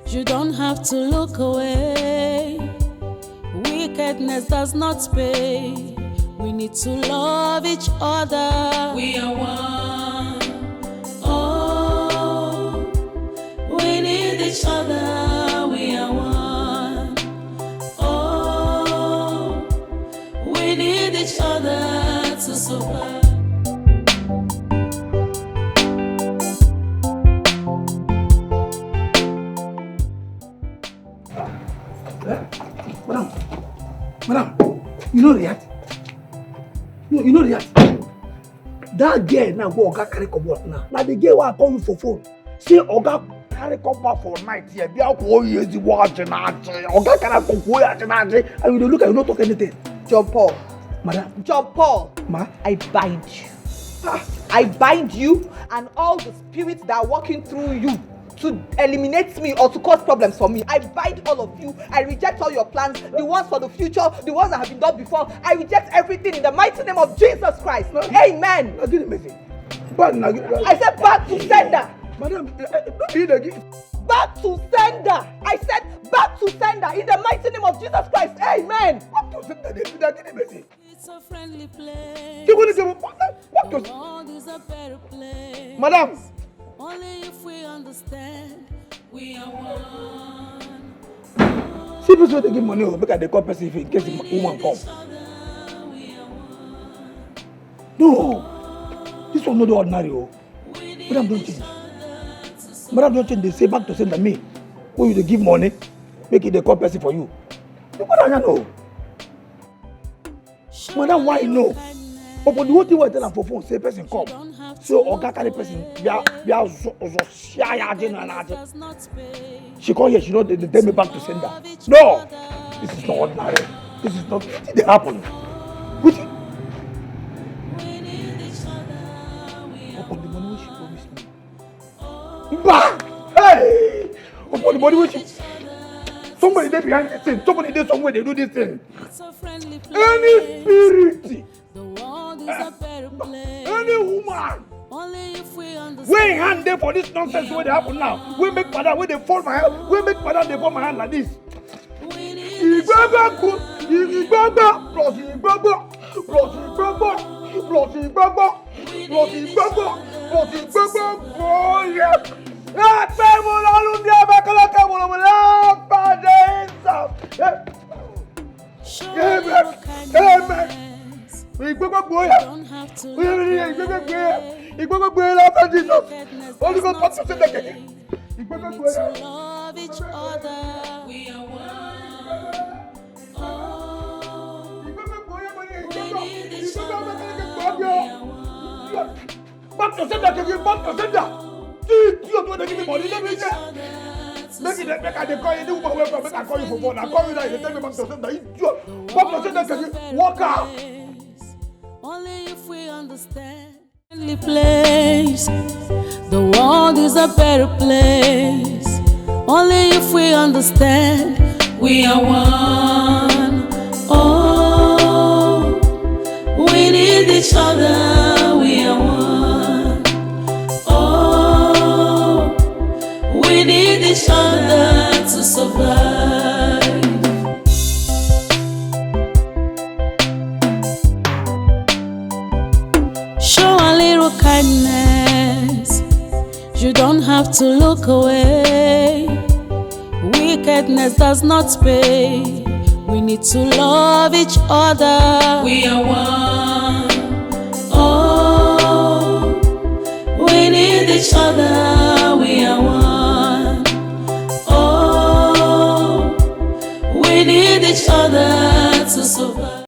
You don't have to look away. Wickedness does not pay. We need to love each other. We are one. Oh, we need each other. We are one. Oh, we need each other to survive. Madam, you know that? No, you know that? That girl now go carry comot now. Now the girl will call you for phone. See, Oga carry come back for night here. Be out for years the watching. Oga carry come for years and you look at you not talk anything. John Paul. Madam. John Paul. Ma. I bind you. I bind you and all the spirits that are working through you to eliminate me or to cause problems for me. I bind all of you. I reject all your plans, the ones for the future, the ones that have been done before. I reject everything in the mighty name of Jesus Christ. Amen. I said back to sender. Madam, back to sender. I said back to sender in the mighty name of Jesus Christ. Amen. It's a friendly place. Madam. Only if we understand, we are one. See, people they give money, because they call person in case the woman come. No, this one not the ordinary. Madam don't change. Madam don't change. They say back to send me. When you give money, make it the call person for you. Look what I know. Madam, why no? But the whole thing was tell her for phone, say person come. So Oga carry person, she come here, she know they tell me back to send her. No, this is not ordinary. This is not. What did happen? What? Upon the money which she promised me. Bah! Hey! Upon the money which she. Somebody there behind this thing. Somebody there somewhere they do this thing. Any spirit. Any woman. We hand there for this nonsense where they happen now. We make father where they fall my hand. We make father they fall my hand like this. Oh yeah. We go back boy. We go back after Jesus. Only God wants to say that again. We go back boy. Love each other. We are one. Back to sender again. Back to sender. You don't give me money. Let me get. Make it make I call you. Make I call you for phone. I call you now. You tell me back to sender. Back to sender again. Walk out. Only if we understand. Friendly place. The world is a better place. Only if we understand. We are one. Oh, we need each other. We are one. Oh, we need each other to survive. Show a little kindness. You don't have to look away. Wickedness does not pay. We need to love each other. We are one. Oh, we need each other. We are one. Oh, we need each other to survive.